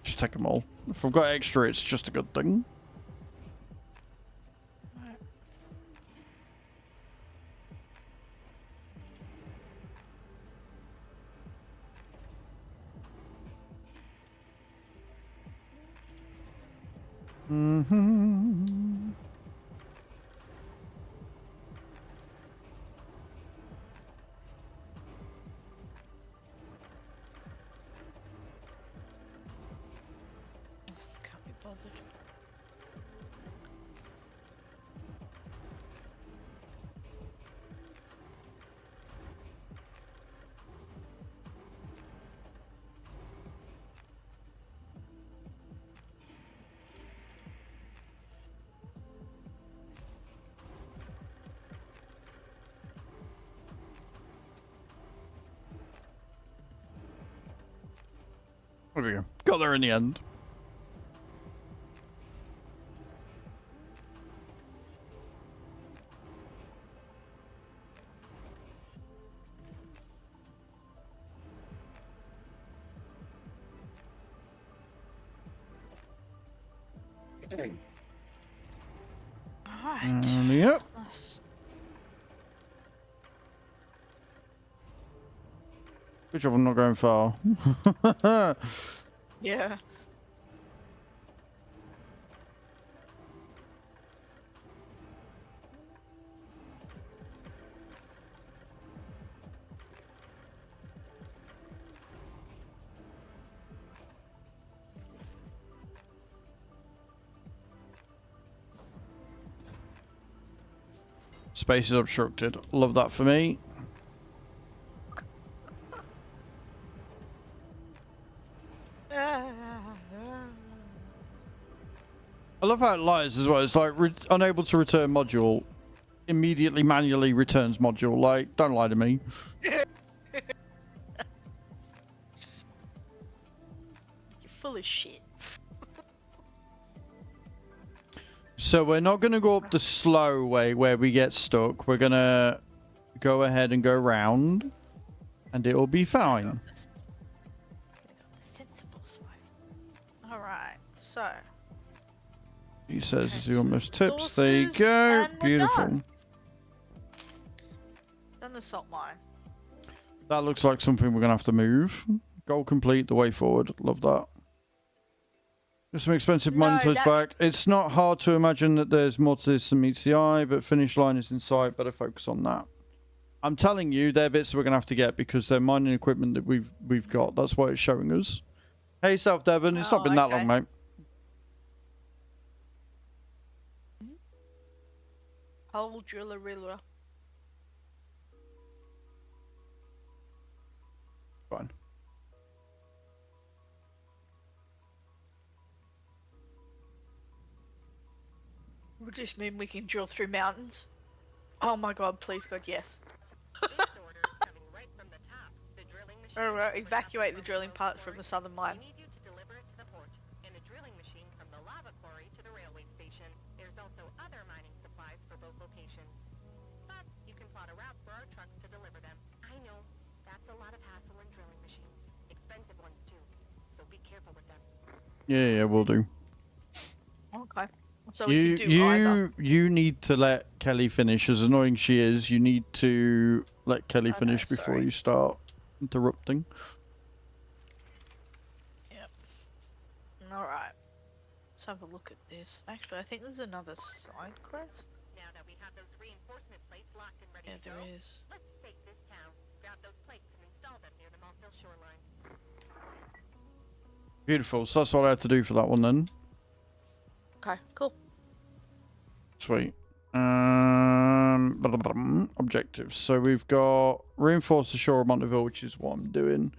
Just take them all. If I've got extra, it's just a good thing. Right. Mm-hmm. Can't be bothered. There we go. Got there in the end. Alright. Yep. Nice. Good job I'm not going far. Yeah. Space is obstructed. Love that for me. I love how it lies as well. It's like unable to return module. Immediately manually returns module. Like, don't lie to me. You're full of shit. So we're not going to go up the slow way where we get stuck. We're going to go ahead and go around. And it'll be fine. Alright, so. He says he almost tips. Sources, There you go. and we're Beautiful. Done the salt mine. That looks like something we're going to have to move. Goal complete, the way forward. Love that. Just some expensive monitors back. It's not hard to imagine that there's more to this than meets the eye, but finish line is in sight. Better focus on that. I'm telling you, they're bits we're going to have to get because they're mining equipment that we've got. That's why it's showing us. Hey, South Devon. It's not been that long, mate. Whole driller riller. Fine. Would this mean we can drill through mountains? Oh my god, please god, yes. Alright, evacuate the drilling part from the southern mine. Yeah, we'll do. Okay. So we can do either. You need to let Kelly finish. As annoying she is, you need to let Kelly finish before you start interrupting. Yep. Alright. Let's have a look at this. Actually, I think there's another side quest. Now that we have those reinforcement plates locked and ready Yeah, there is. let's take this town, grab those plates and install them near the Montville shoreline. Beautiful. So that's what I had to do for that one then. Okay, cool. Sweet. Objectives. So we've got reinforce the shore of Montville, which is what I'm doing.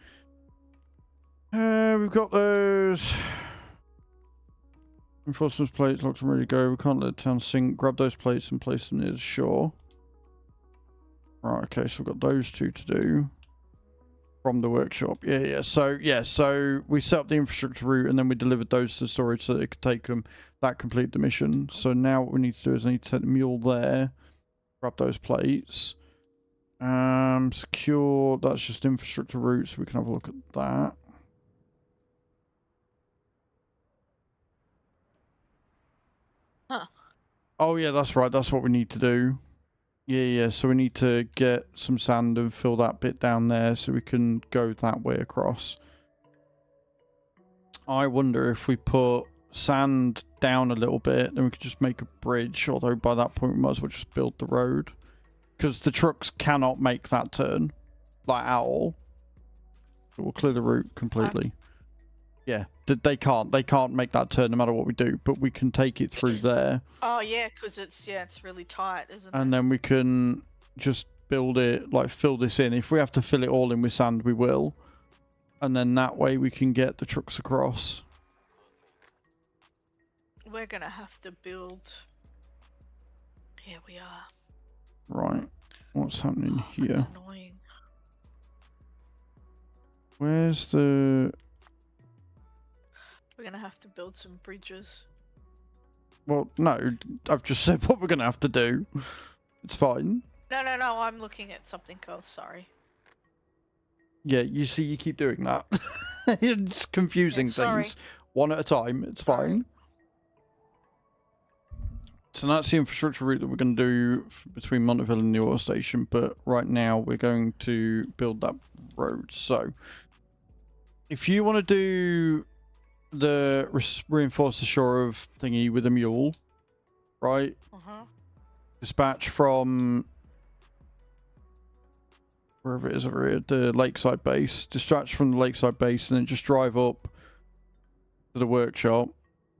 We've got those reinforcement plates locked and ready to go. We can't let the town sink. Grab those plates and place them near the shore. Right. Okay. So we've got those two to do. From the workshop. So we set up the infrastructure route and then we delivered those to the storage so that it could take them. That complete the mission. So now what we need to do is I need to set the mule there. Grab those plates. Secure. That's just infrastructure route, so we can have a look at that. Huh. Oh yeah, that's right. That's what we need to do. Yeah. So we need to get some sand and fill that bit down there so we can go that way across. I wonder if we put sand down a little bit, then we could just make a bridge. Although by that point we might as well just build the road. Because the trucks cannot make that turn. Like at all. So we'll clear the route completely. Yeah, they can't make that turn no matter what we do, but we can take it through there. Oh yeah, because it's really tight, isn't it? And then we can just build it, like fill this in. If we have to fill it all in with sand, we will. And then that way we can get the trucks across. We're gonna have to build. Here we are. Right. What's happening here? That's annoying. Where's the... We're gonna have to build some bridges. Well, no. I've just said what we're going to have to do. It's fine. No, I'm looking at something else, sorry. Yeah, you see, you keep doing that. It's confusing things. One at a time. It's fine. So that's the infrastructure route that we're going to do between Montville and the auto station. But right now we're going to build that roads. So if you want to do the reinforce the shore of thingy with a mule, right? Dispatch from wherever it is over here, the lakeside base. Dispatch from the lakeside base, and then just drive up to the workshop.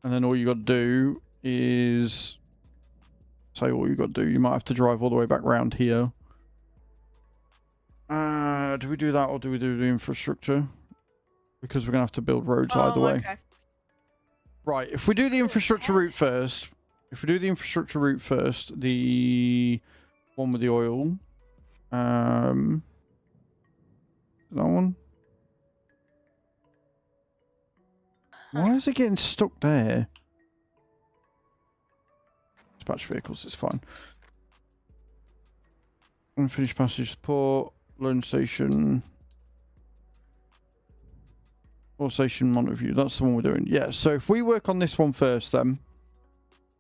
And then all you got to do is say all you got to do. You might have to drive all the way back round here. Do we do that or do we do the infrastructure? Because we're gonna have to build roads either way. Okay. Right. If we do the infrastructure route first, the one with the oil, that one. Why is it getting stuck there? Dispatch vehicles is fine. Unfinished passage support, loan station. Or station Montview. That's the one we're doing. Yeah, so if we work on this one first then,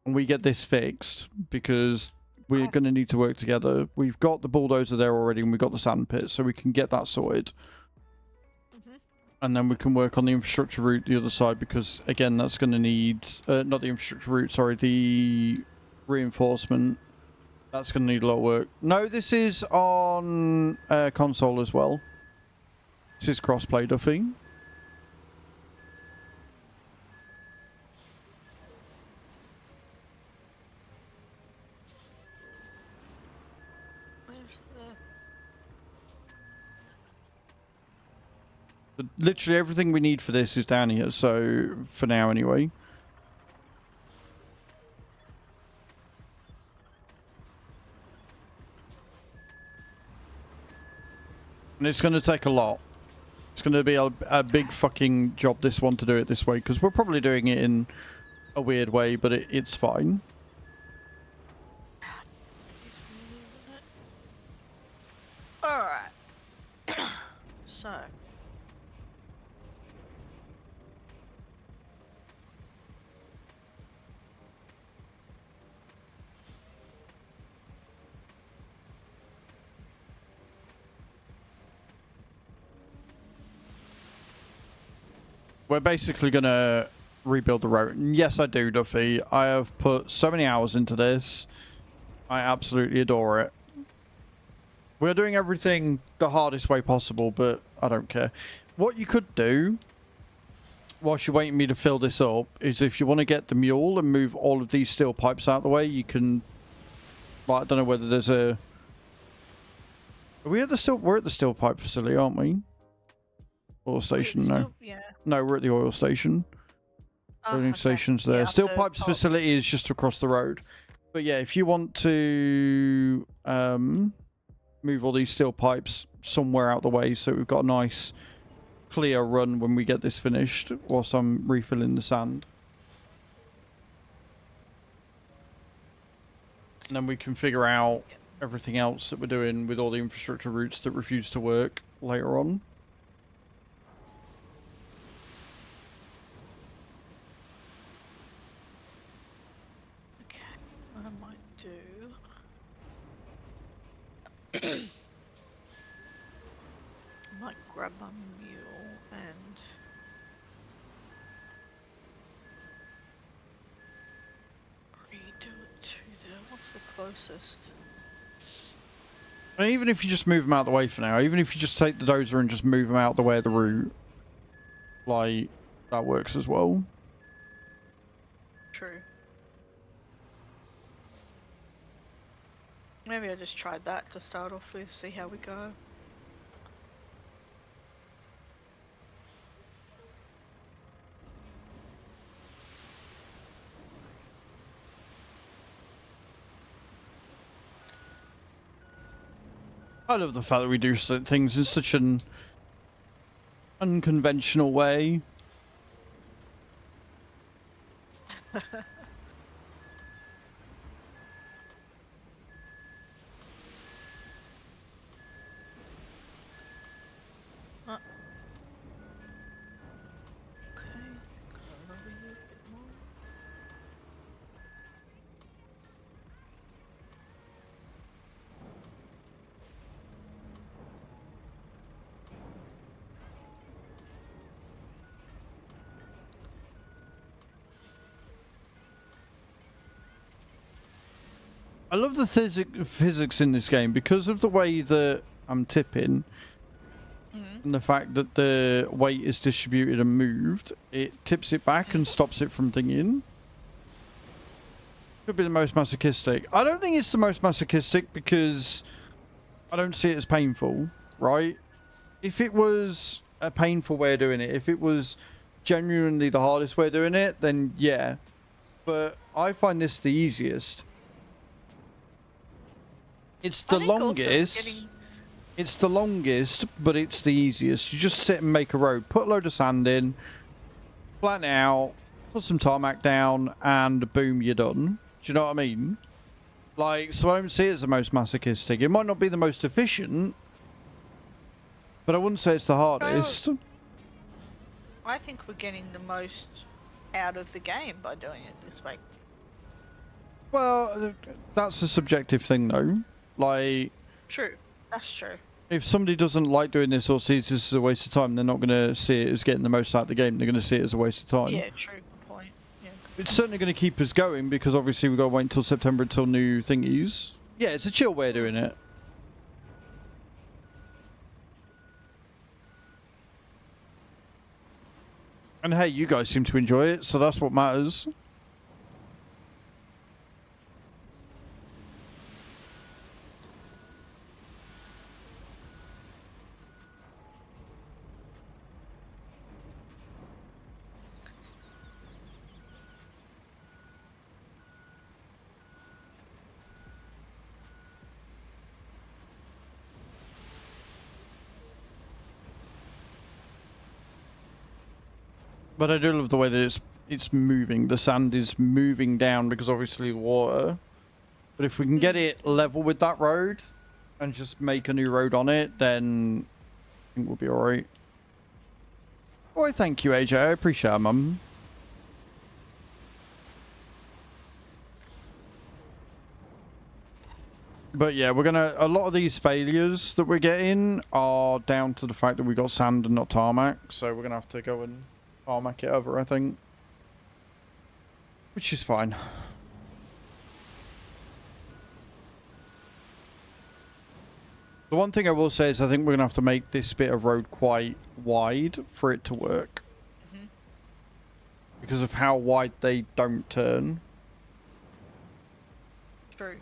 and we get this fixed, because we're going to need to work together. We've got the bulldozer there already, and we've got the sand pit, so we can get that sorted. And then we can work on the infrastructure route the other side, because, again, that's going to need... not the infrastructure route, sorry, the reinforcement. That's going to need a lot of work. No, this is on console as well. This is crossplay, Duffy. But literally everything we need for this is down here, so for now anyway. And it's going to take a lot. It's going to be a big fucking job, this one, to do it this way, because we're probably doing it in a weird way, but it's fine. Alright. So. We're basically going to rebuild the road. And yes, I do, Duffy. I have put so many hours into this. I absolutely adore it. We're doing everything the hardest way possible, but I don't care. What you could do, whilst you're waiting me to fill this up, is if you want to get the mule and move all of these steel pipes out of the way, you can... Like, I don't know whether there's a... We're at the steel pipe facility, aren't we? Oil station, no. Yeah. No, we're at the oil station. Loading station's there. Yeah, Steel so pipes facility is just across the road. But yeah, if you want to move all these steel pipes somewhere out the way so we've got a nice clear run when we get this finished whilst I'm refilling the sand. And then we can figure out everything else that we're doing with all the infrastructure routes that refuse to work later on. I might grab my mule and redo it to there. What's the closest? And even if you just move them out of the way for now, even if you just take the dozer and just move them out of the way of the route, like, that works as well. True. Maybe I just tried that to start off with, see how we go. I love the fact that we do things in such an unconventional way. I love the physics in this game because of the way that I'm tipping and the fact that the weight is distributed and moved. It tips it back and stops it from dinging. Could be the most masochistic. I don't think it's the most masochistic because I don't see it as painful, right? If it was a painful way of doing it, if it was genuinely the hardest way of doing it, then yeah. But I find this the easiest. It's the longest. It's the longest, but it's the easiest. You just sit and make a road, put a load of sand in, flatten it out, put some tarmac down, and boom, you're done. Do you know what I mean? Like, so I don't see it as the most masochistic. It might not be the most efficient, but I wouldn't say it's the hardest. I think we're getting the most out of the game by doing it this way. Well, that's a subjective thing, though. Like, True. That's true. if somebody doesn't like doing this or sees this as a waste of time, they're not going to see it as getting the most out of the game. They're going to see it as a waste of time. Yeah, true. Good point. Yeah, good It's certainly going to keep us going because obviously we've got to wait until September until new thingies. Yeah, it's a chill way of doing it. And hey, you guys seem to enjoy it, so that's what matters. But I do love the way that it's moving. The sand is moving down because obviously water. But if we can get it level with that road and just make a new road on it, then I think we'll be alright. Oh, thank you, AJ. I appreciate it, mum. But yeah, we're gonna. A lot of these failures that we're getting are down to the fact that we got sand and not tarmac. So we're gonna have to go and tarmac it over, I think. Which is fine. The one thing I will say is I think we're gonna have to make this bit of road quite wide for it to work. Because of how wide they don't turn. True.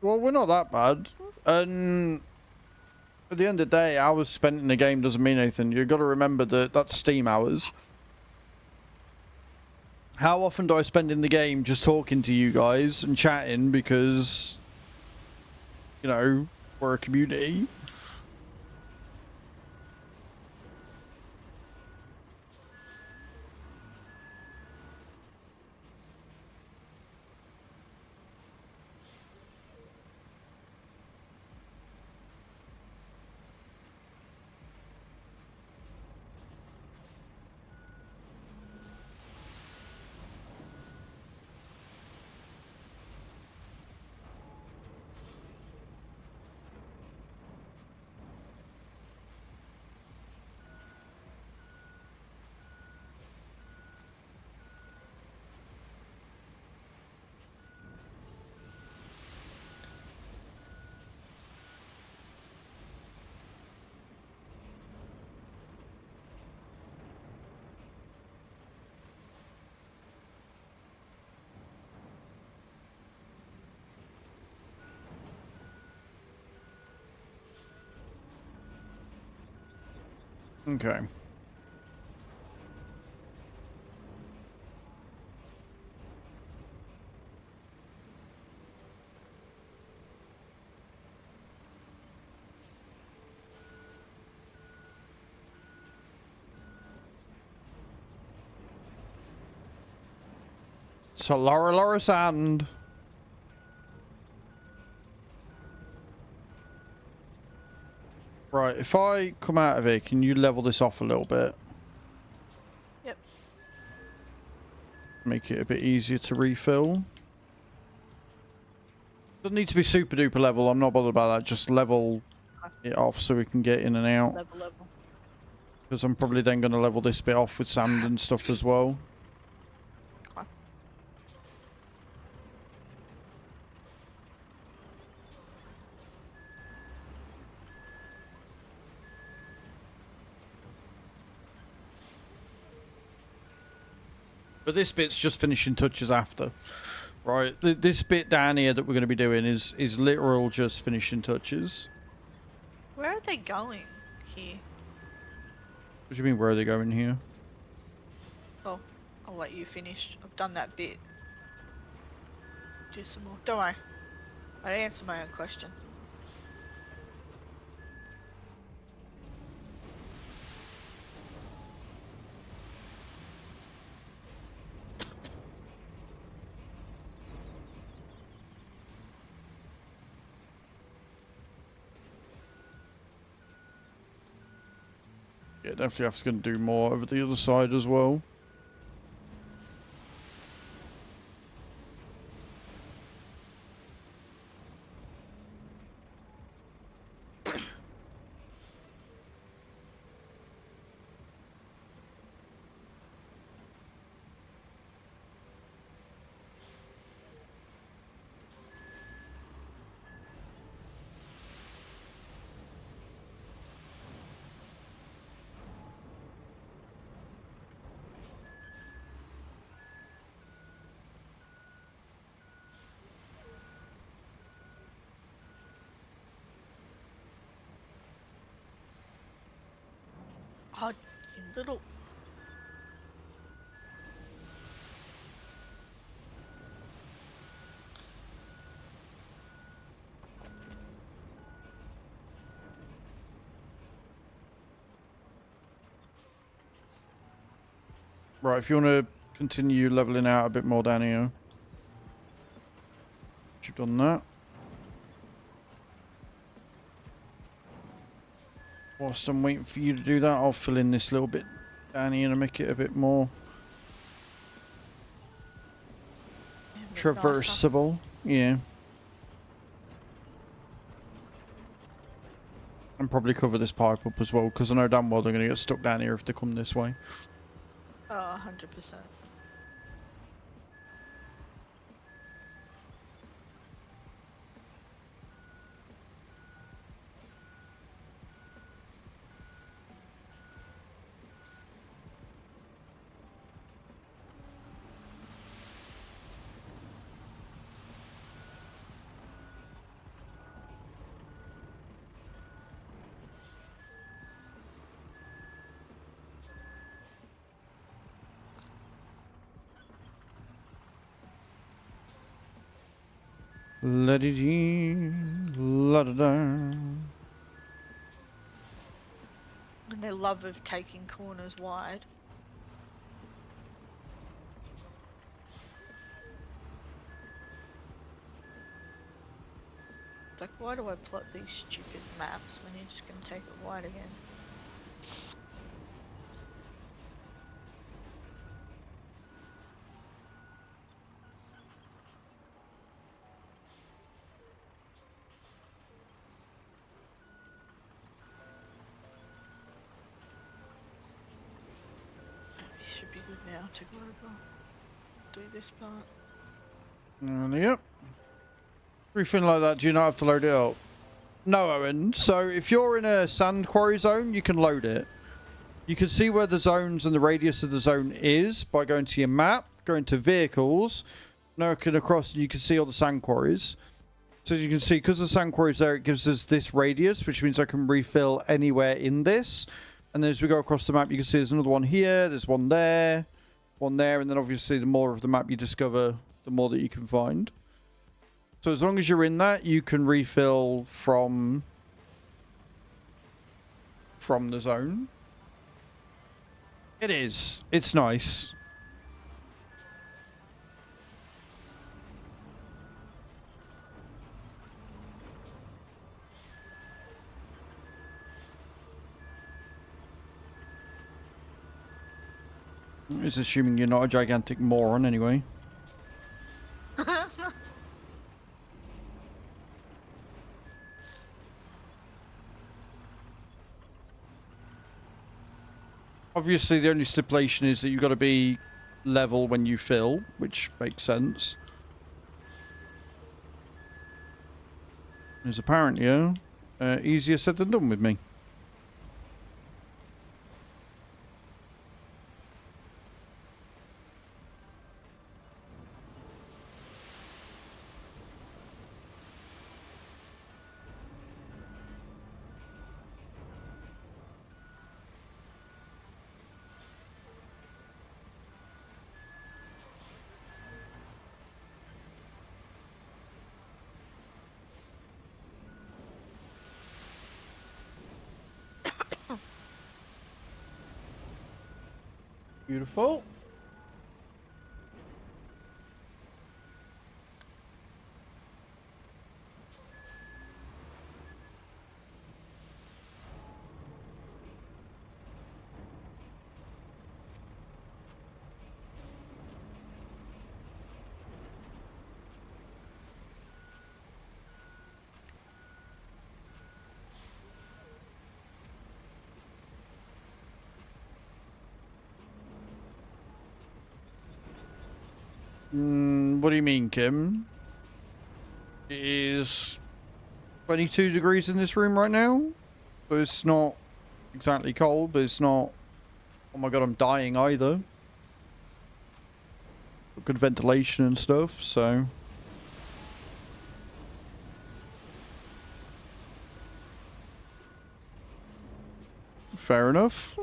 Well, we're not that bad. And at the end of the day, hours spent in the game doesn't mean anything. You've got to remember that that's Steam hours. How often do I spend in the game just talking to you guys and chatting because, you know, we're a community? Okay. So Laura Sand. Right, if I come out of it, can you level this off a little bit? Yep. Make it a bit easier to refill. Doesn't need to be super duper level. I'm not bothered about that. Just level it off so we can get in and out. Level. Because I'm probably then going to level this bit off with sand and stuff as well. Okay. But this bit's just finishing touches after. Right, this bit down here that we're going to be doing is literal just finishing touches. Where are they going here? What do you mean, where are they going here? Oh, I'll let you finish. I've done that bit. Do some more. Don't worry. I answered my own question. Yeah, definitely have to do more over the other side as well. Oh, you little. Right, if you want to continue leveling out a bit more down here. You've done that. Whilst I'm waiting for you to do that, I'll fill in this little bit down here and make it a bit more traversable. Yeah. And probably cover this pipe up as well, because I know damn well they're going to get stuck down here if they come this way. Oh, 100%. La-dee-dee, la-da-da. And their love of taking corners wide. It's like, why do I plot these stupid maps when you're just going to take it wide again? Should be good now to go over. Do this part. And yep. Everything like that, do you not have to load it up? No, Owen. So if you're in a sand quarry zone, you can load it. You can see where the zones and the radius of the zone is by going to your map, going to vehicles, looking across, and you can see all the sand quarries. So you can see, because the sand quarries there, it gives us this radius, which means I can refill anywhere in this. And then as we go across the map, you can see there's another one here, there's one there, and then obviously the more of the map you discover, the more that you can find. So as long as you're in that, you can refill from the zone. It is. It's nice. It's assuming you're not a gigantic moron anyway. Obviously, the only stipulation is that you've got to be level when you fill, which makes sense. It's apparently easier said than done with me. Beautiful. What do you mean, Kim? It is 22 degrees in this room right now. So it's not exactly cold, but it's not, oh my god, I'm dying either. Good ventilation and stuff, so. Fair enough.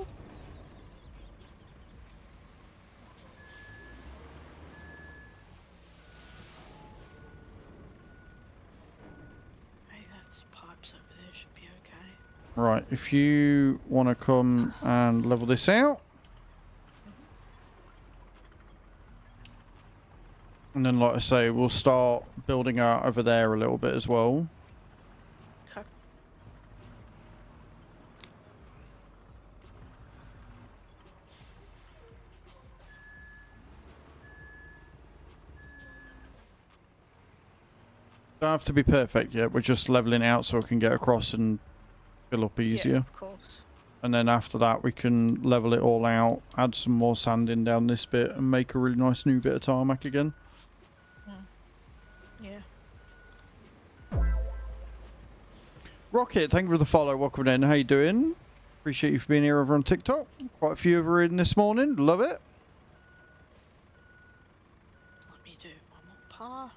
Right, if you want to come and level this out. And then, like I say, we'll start building out over there a little bit as well. Okay. Don't have to be perfect yet. We're just leveling out so we can get across and fill up easier. Yeah, of course. And then after that, we can level it all out, add some more sand in down this bit, and make a really nice new bit of tarmac again. Yeah. Rocket, thank you for the follow. Welcome in. How you doing? Appreciate you for being here over on TikTok. Quite a few over in this morning. Love it. Let me do one more pass.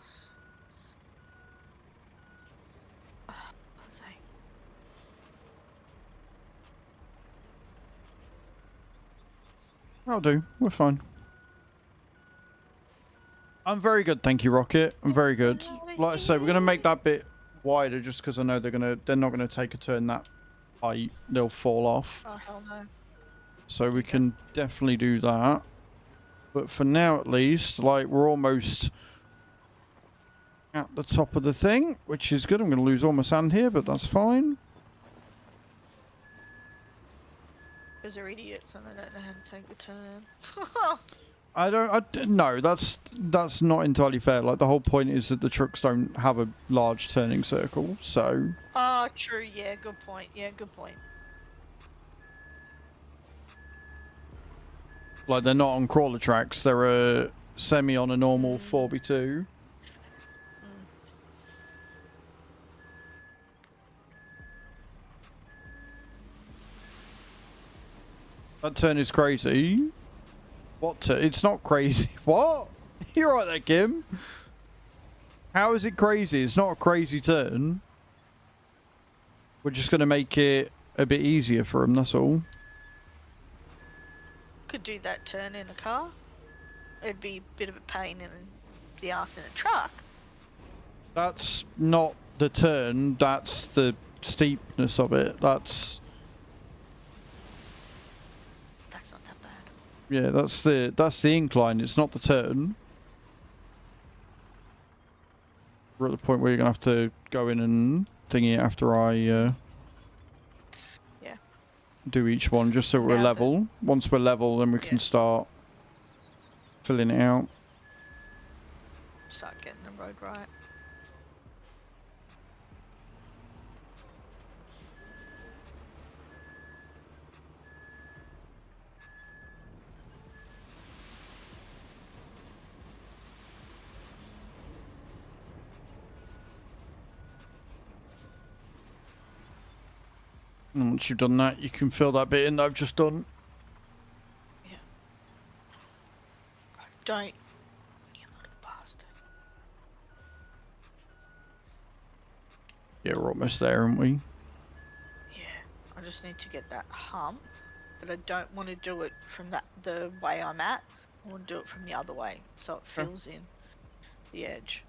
Let's see. I'll do. We're fine. I'm very good, thank you, Rocket. I'm very good. Like I say, we're gonna make that bit wider just because I know they're not gonna take a turn that high. They'll fall off. Oh hell no. So we can definitely do that. But for now, at least, like we're almost at the top of the thing, which is good. I'm gonna lose all my sand here, but that's fine. Because they're idiots and they don't know how to take a turn. No, that's not entirely fair. Like the whole point is that the trucks don't have a large turning circle, so. Oh, true. Yeah, good point. Yeah, good point. Like they're not on crawler tracks. They're a semi on a normal 4x2. That turn is crazy. What turn? It's not crazy. What? You're right there, Kim. How is it crazy? It's not a crazy turn. We're just going to make it a bit easier for him, that's all. Could do that turn in a car. It'd be a bit of a pain in the arse in a truck. That's not the turn. That's the steepness of it. That's not that bad. Yeah, that's the incline. It's not the turn. We're at the point where you're gonna have to go in and thingy it after I Yeah. do each one, just so we're Now level. Once we're level, then we can Yeah. start filling it out. Start getting the road right. And once you've done that, you can fill that bit in that I've just done. Yeah. Don't, you little bastard. Yeah, we're almost there, aren't we? Yeah. I just need to get that hump, but I don't want to do it from the way I'm at. I want to do it from the other way, so it fills in the edge.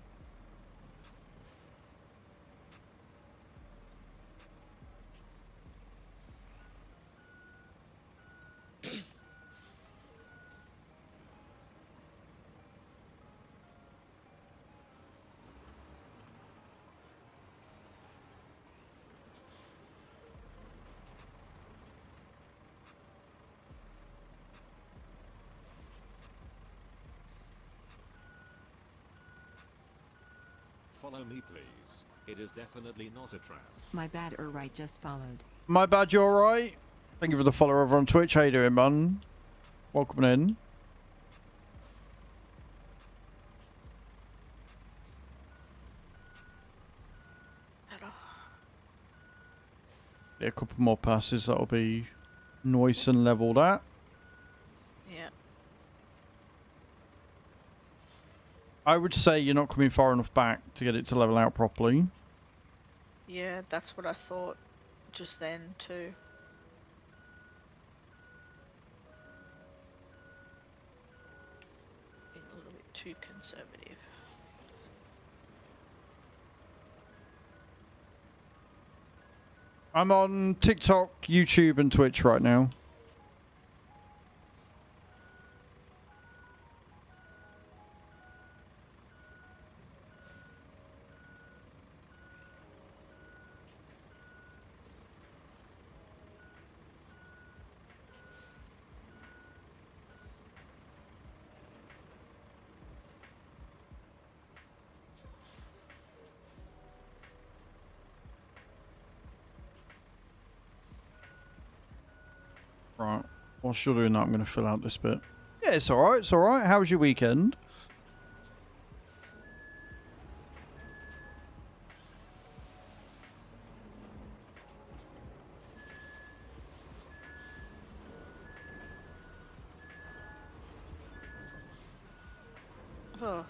Follow me, please. It is definitely not a trap. My bad, right just followed. My bad, you alright? Thank you for the follow over on Twitch. How you doing, man? Welcome in. Yeah, a couple more passes. That'll be nice and leveled at. Yeah. I would say you're not coming far enough back to get it to level out properly. Yeah, that's what I thought just then too. Being a little bit too conservative. I'm on TikTok, YouTube, and Twitch right now. Right. Whilst you're doing that, I'm going to fill out this bit. Yeah, it's alright. It's alright. How was your weekend? Oh.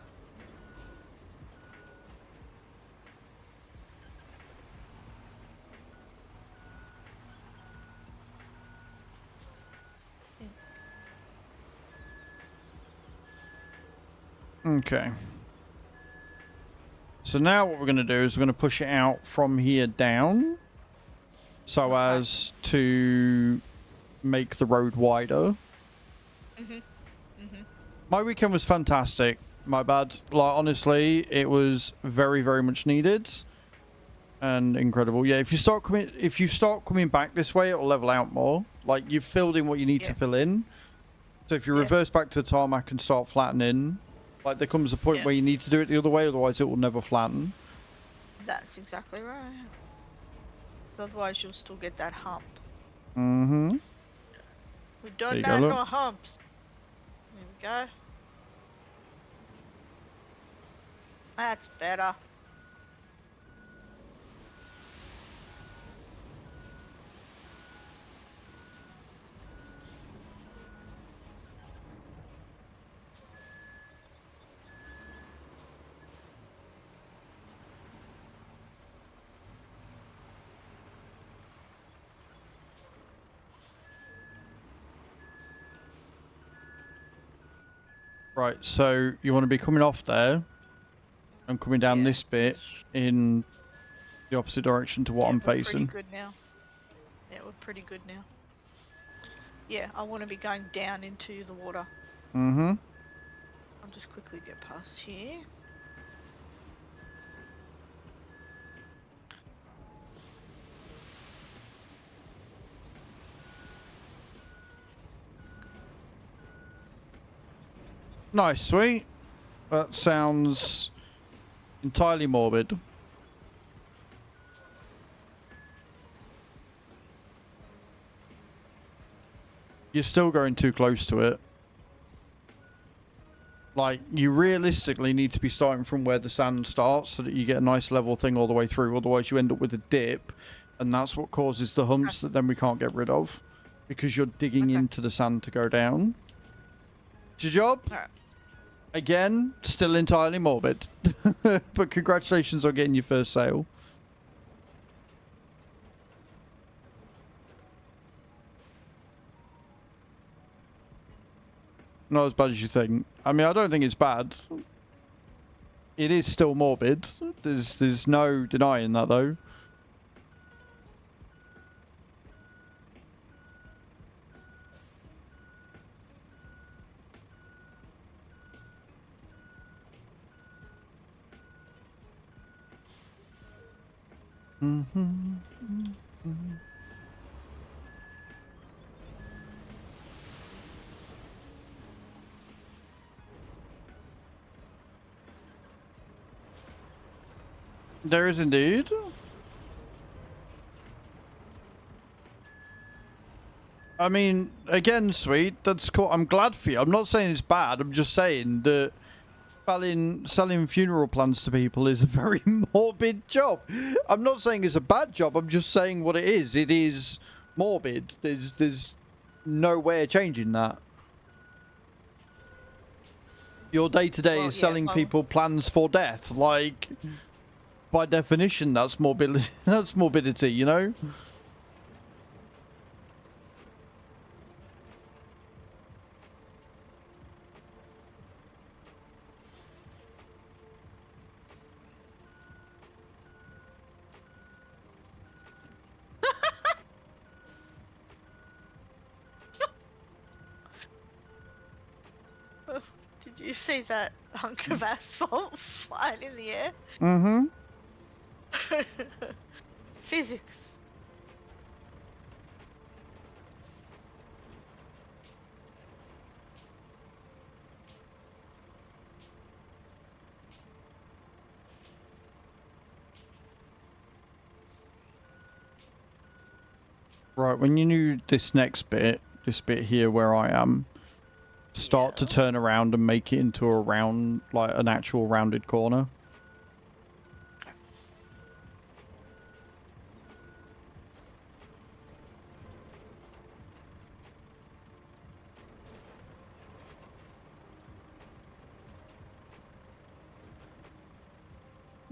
Okay. So now what we're going to do is we're going to push it out from here down so as to make the road wider. My weekend was fantastic. My bad. Like, honestly, it was very, very much needed and incredible. Yeah, if you start coming back this way, it'll level out more. Like, you've filled in what you need to fill in. So if you reverse back to the tarmac and start flattening, like, there comes a point where you need to do it the other way, otherwise it will never flatten. That's exactly right. 'Cause otherwise you'll still get that hump. Mm-hmm. We don't There you know go, no look. humps. There we go. That's better. Right, so you want to be coming off there and coming down this bit in the opposite direction to what I'm We're facing. pretty good now. Yeah, we're pretty good now. Yeah, I want to be going down into the water. Mm-hmm. I'll just quickly get past here. Nice, sweet. That sounds entirely morbid. You're still going too close to it. Like, you realistically need to be starting from where the sand starts so that you get a nice level thing all the way through. Otherwise, you end up with a dip, and that's what causes the humps that then we can't get rid of. Because you're digging into the sand to go down. It's your job. Alright. Again, still entirely morbid. But congratulations on getting your first sale. Not as bad as you think. I mean, I don't think it's bad. It is still morbid. There's no denying that, though. There is indeed. I mean, again, sweet. That's cool. I'm glad for you. I'm not saying it's bad. I'm just saying that selling funeral plans to people is a very morbid job. I'm not saying it's a bad job. I'm just saying what it is. It is morbid. There's no way of changing that. Your day-to-day is selling people plans for death. Like, by definition, that's morbidity. That's morbidity, you know? Did you see that hunk of asphalt flying in the air? Mm-hmm. Physics. Right, when you do this next bit, this bit here where I am, start to turn around and make it into a round, like an actual rounded corner.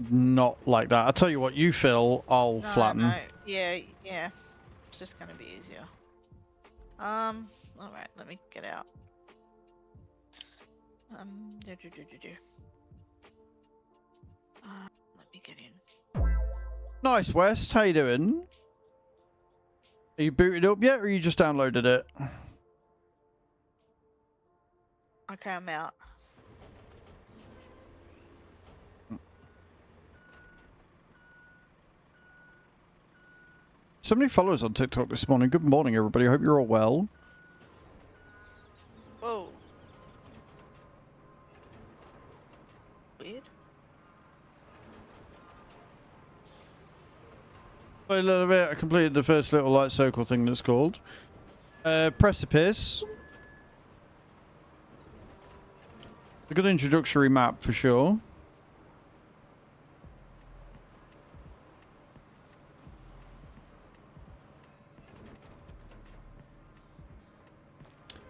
Not like that. I'll tell you what, you fill, I'll flatten. No. Yeah. It's just gonna be easier. Alright, let me get out. Let me get in. Nice, West. How you doing? Are you booted up yet, or you just downloaded it? Okay, I'm out. So many followers on TikTok this morning. Good morning, everybody. I hope you're all well. Whoa. Weird. A little bit. I completed the first little light circle thing that's called. Precipice. A good introductory map for sure.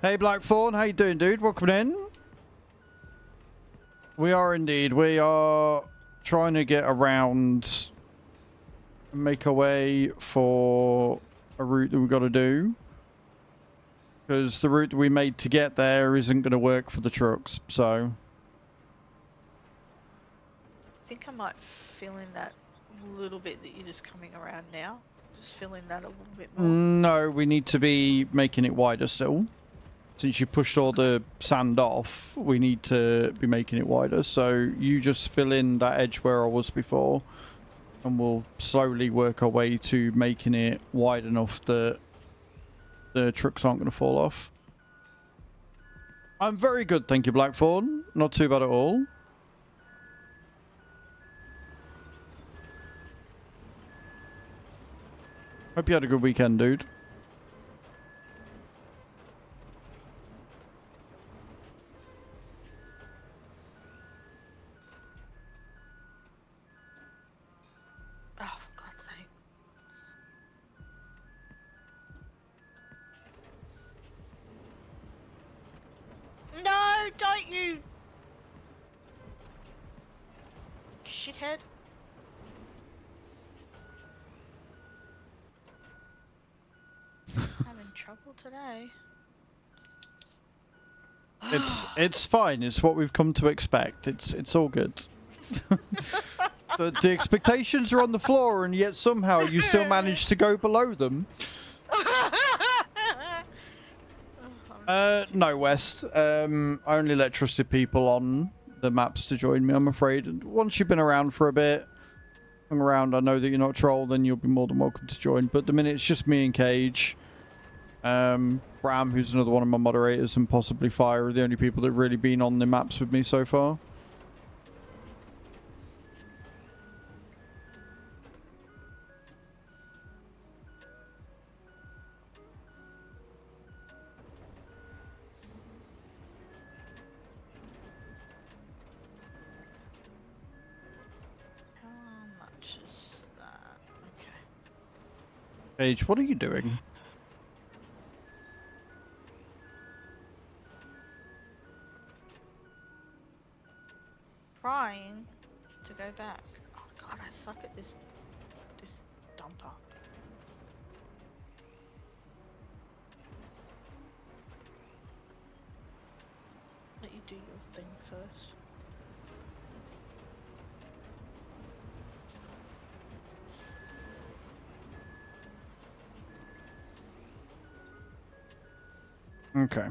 Hey Blackthorn, how you doing, dude? Welcome in. We are indeed. We are trying to get around and make a way for a route that we've got to do. Because the route that we made to get there isn't going to work for the trucks, so... I think I might fill in that little bit that you're just coming around now. Just fill in that a little bit more. No, we need to be making it wider still. Since you pushed all the sand off, we need to be making it wider. So you just fill in that edge where I was before, and we'll slowly work our way to making it wide enough that the trucks aren't going to fall off. I'm very good, thank you, Blackthorn. Not too bad at all. Hope you had a good weekend, dude. Oh, for God's sake. No, don't you! Shithead. Having trouble today. It's fine. It's what we've come to expect. It's all good. The expectations are on the floor, and yet somehow you still manage to go below them. No, West. I only let trusted people on the maps to join me, I'm afraid. And once you've been around for a bit, hung around, I know that you're not a troll, then you'll be more than welcome to join. But the minute it's just me and Cage, Bram, who's another one of my moderators, and possibly Fire are the only people that have really been on the maps with me so far. How much is that? Okay. Cage, what are you doing? Trying to go back. Oh God, I suck at this dumper. Let you do your thing first. Okay.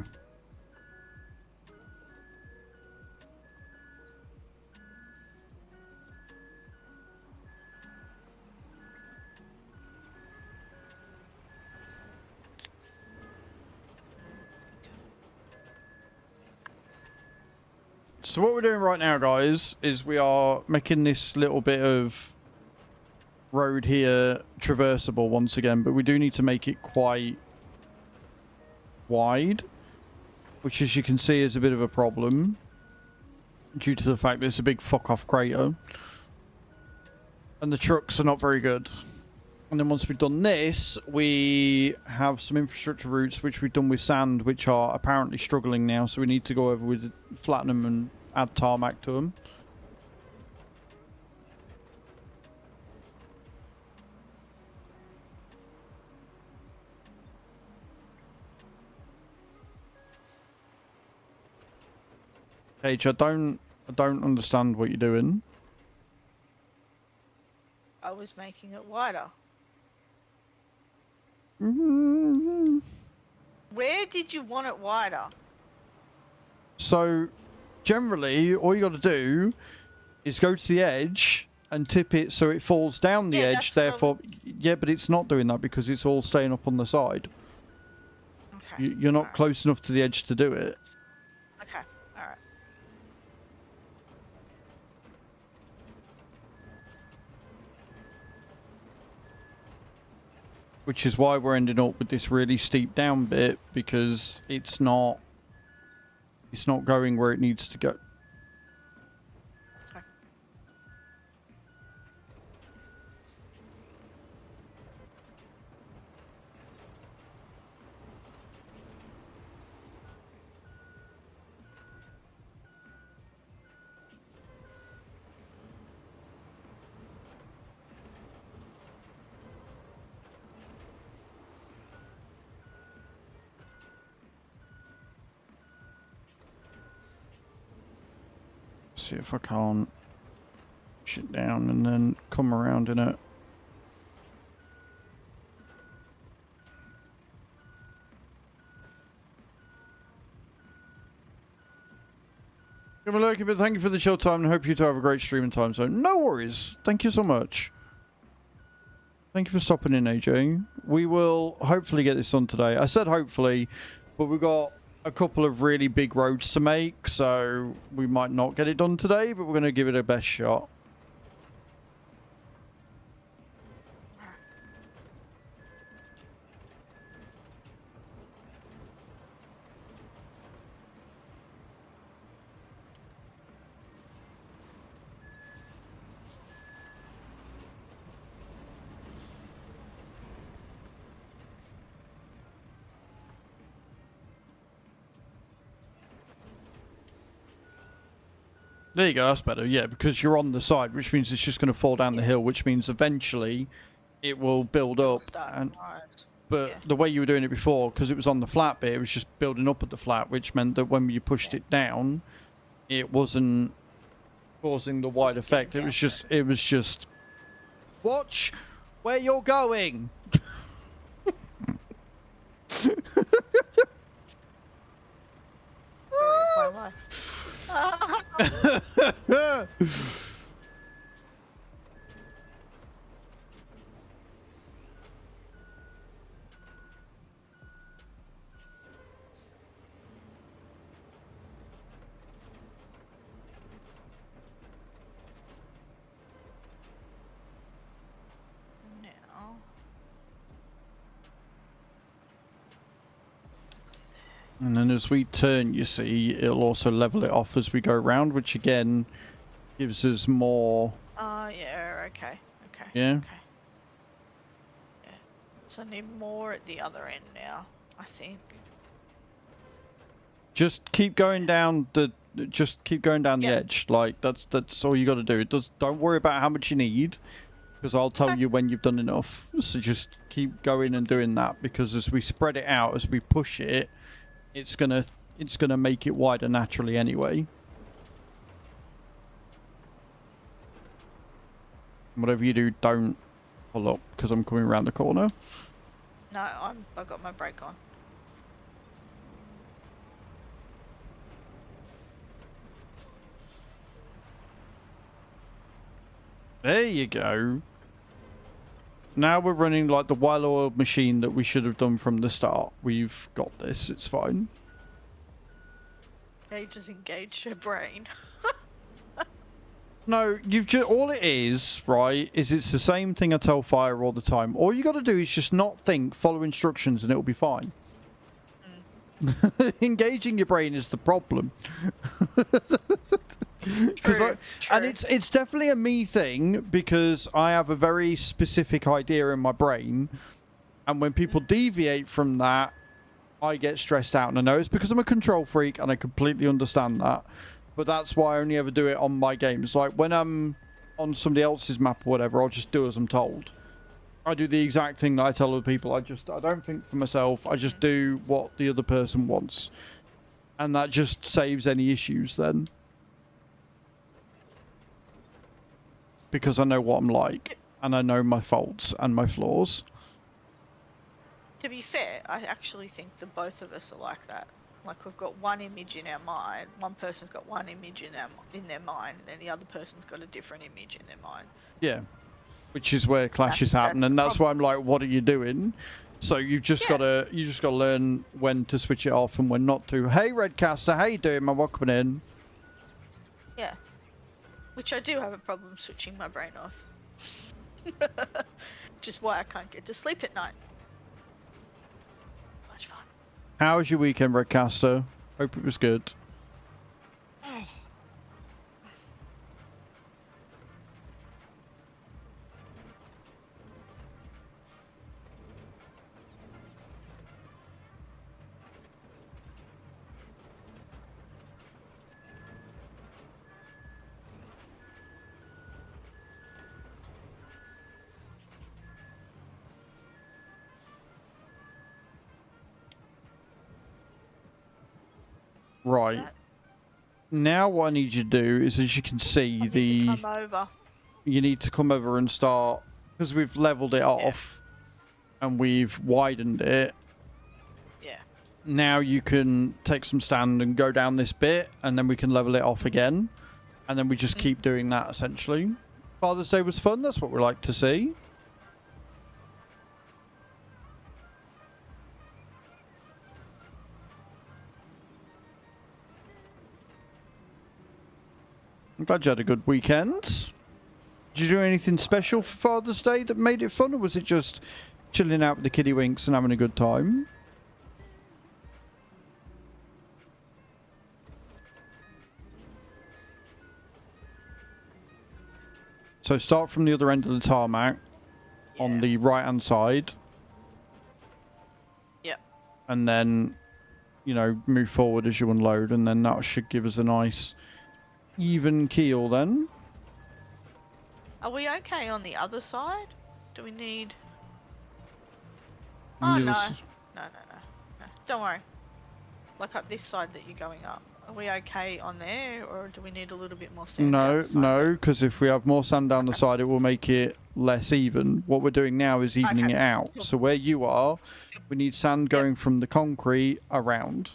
So what we're doing right now, guys, is we are making this little bit of road here traversable once again, but we do need to make it quite wide, which, as you can see, is a bit of a problem due to the fact that it's a big fuck-off crater. And the trucks are not very good. And then once we've done this, we have some infrastructure routes, which we've done with sand, which are apparently struggling now. So we need to go over with flatten them and add tarmac to them. Paige, I don't understand what you're doing. I was making it wider. Where did you want it wider? So, generally, all you got to do is go to the edge and tip it so it falls down the edge. Therefore, yeah, but it's not doing that because it's all staying up on the side. Okay. You're not close enough to the edge to do it. Okay. All right. Which is why we're ending up with this really steep down bit, because it's not going where it needs to go. Okay. See if I can't push it down and then come around in it. Good looking, but thank you for the chill time and hope you two have a great stream and time zone. No worries. Thank you so much. Thank you for stopping in, AJ. We will hopefully get this done today. I said hopefully, but we've got a couple of really big roads to make, so we might not get it done today, but we're going to give it a best shot. There you go, that's better. Yeah, because you're on the side, which means it's just going to fall down the hill, which means eventually it will build up. But the way you were doing it before, because it was on the flat bit, it was just building up at the flat, which meant that when you pushed it down, it wasn't causing the wide effect. It was just watch where you're going. Story of my life. Now. And then as we turn, you see, it'll also level it off as we go around, which again gives us more. Yeah, okay. Yeah. Okay. Yeah. So I need more at the other end now, I think. Just keep going down the Yeah. edge. Like that's all you got to do. Don't worry about how much you need, because I'll tell you when you've done enough. So just keep going and doing that, because as we spread it out, as we push it, it's gonna make it wider naturally anyway. Whatever you do, don't pull up, because I'm coming around the corner. No, I got my brake on. There you go. Now we're running like the well-oiled machine that we should have done from the start. We've got this. It's fine. Yeah, you just engaged your brain. No, you've just all it is, right? Is it's the same thing I tell Fire all the time. All you got to do is just not think, follow instructions, and it'll be fine. Engaging your brain is the problem. True. And it's definitely a me thing, because I have a very specific idea in my brain, and when people deviate from that, I get stressed out. And I know it's because I'm a control freak, and I completely understand that. But that's why I only ever do it on my games. Like when I'm on somebody else's map or whatever, I'll just do as I'm told. I do the exact thing that I tell other people. I don't think for myself. I just do what the other person wants. And that just saves any issues then. Because I know what I'm like. And I know my faults and my flaws. To be fair, I actually think that both of us are like that. Like, we've got one image in our mind, one person's got one image in their mind, and then the other person's got a different image in their mind. Yeah. Which is where clashes happen, and that's why I'm like, what are you doing? So you've just gotta learn when to switch it off and when not to. Hey Redcaster, how you doing, man? Welcome in. Yeah. Which I do have a problem switching my brain off. Which is why I can't get to sleep at night. Much fun. How was your weekend, Redcaster? Hope it was good. Right. Now what I need you to do is, as you can see, Come over. you need to come over and start, because we've leveled it off and we've widened it. Yeah. Now you can take some stand and go down this bit, and then we can level it off again. And then we just keep doing that, essentially. Father's Day was fun. That's what we like to see. I'm glad you had a good weekend. Did you do anything special for Father's Day that made it fun, or was it just chilling out with the kiddie winks and having a good time? So start from the other end of the tarmac on the right-hand side. Yep. And then, you know, move forward as you unload, and then that should give us a nice even keel then. Are we okay on the other side? Do we need... Oh, no. No. Don't worry. Like up this side that you're going up. Are we okay on there, or do we need a little bit more sand? No, because if we have more sand down the side, it will make it less even. What we're doing now is evening it out. So where you are, we need sand going from the concrete around.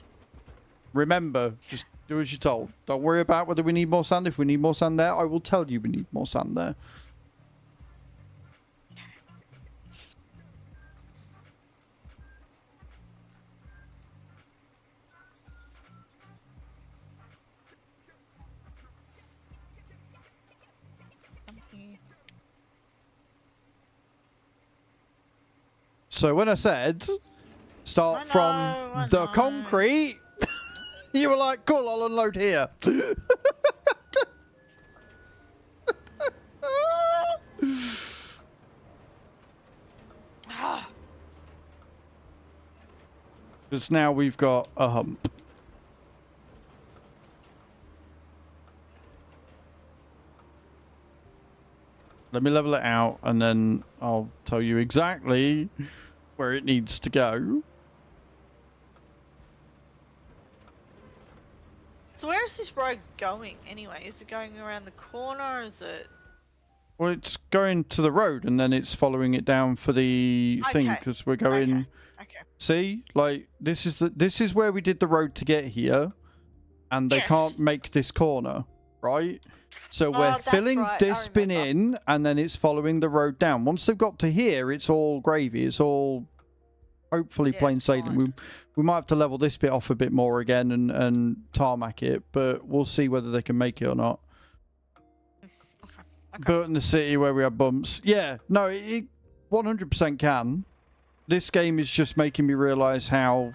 Remember, just do as you're told. Don't worry about whether we need more sand. If we need more sand there, I will tell you we need more sand there. So when I said start from the concrete, you were like, cool, I'll unload here. Because now we've got a hump. Let me level it out, and then I'll tell you exactly where it needs to go. So where is this road going anyway? Is it going around the corner? Is it... Well, it's going to the road, and then it's following it down for the thing, because we're going... Okay. See? Like, this is where we did the road to get here, and they can't make this corner, right? So we're filling this bin in, and then it's following the road down. Once they've got to here, it's all gravy. It's all hopefully plain sailing. We might have to level this bit off a bit more again and tarmac it, but we'll see whether they can make it or not. But in the city where we have bumps, yeah, no, it 100% can. This game is just making me realise how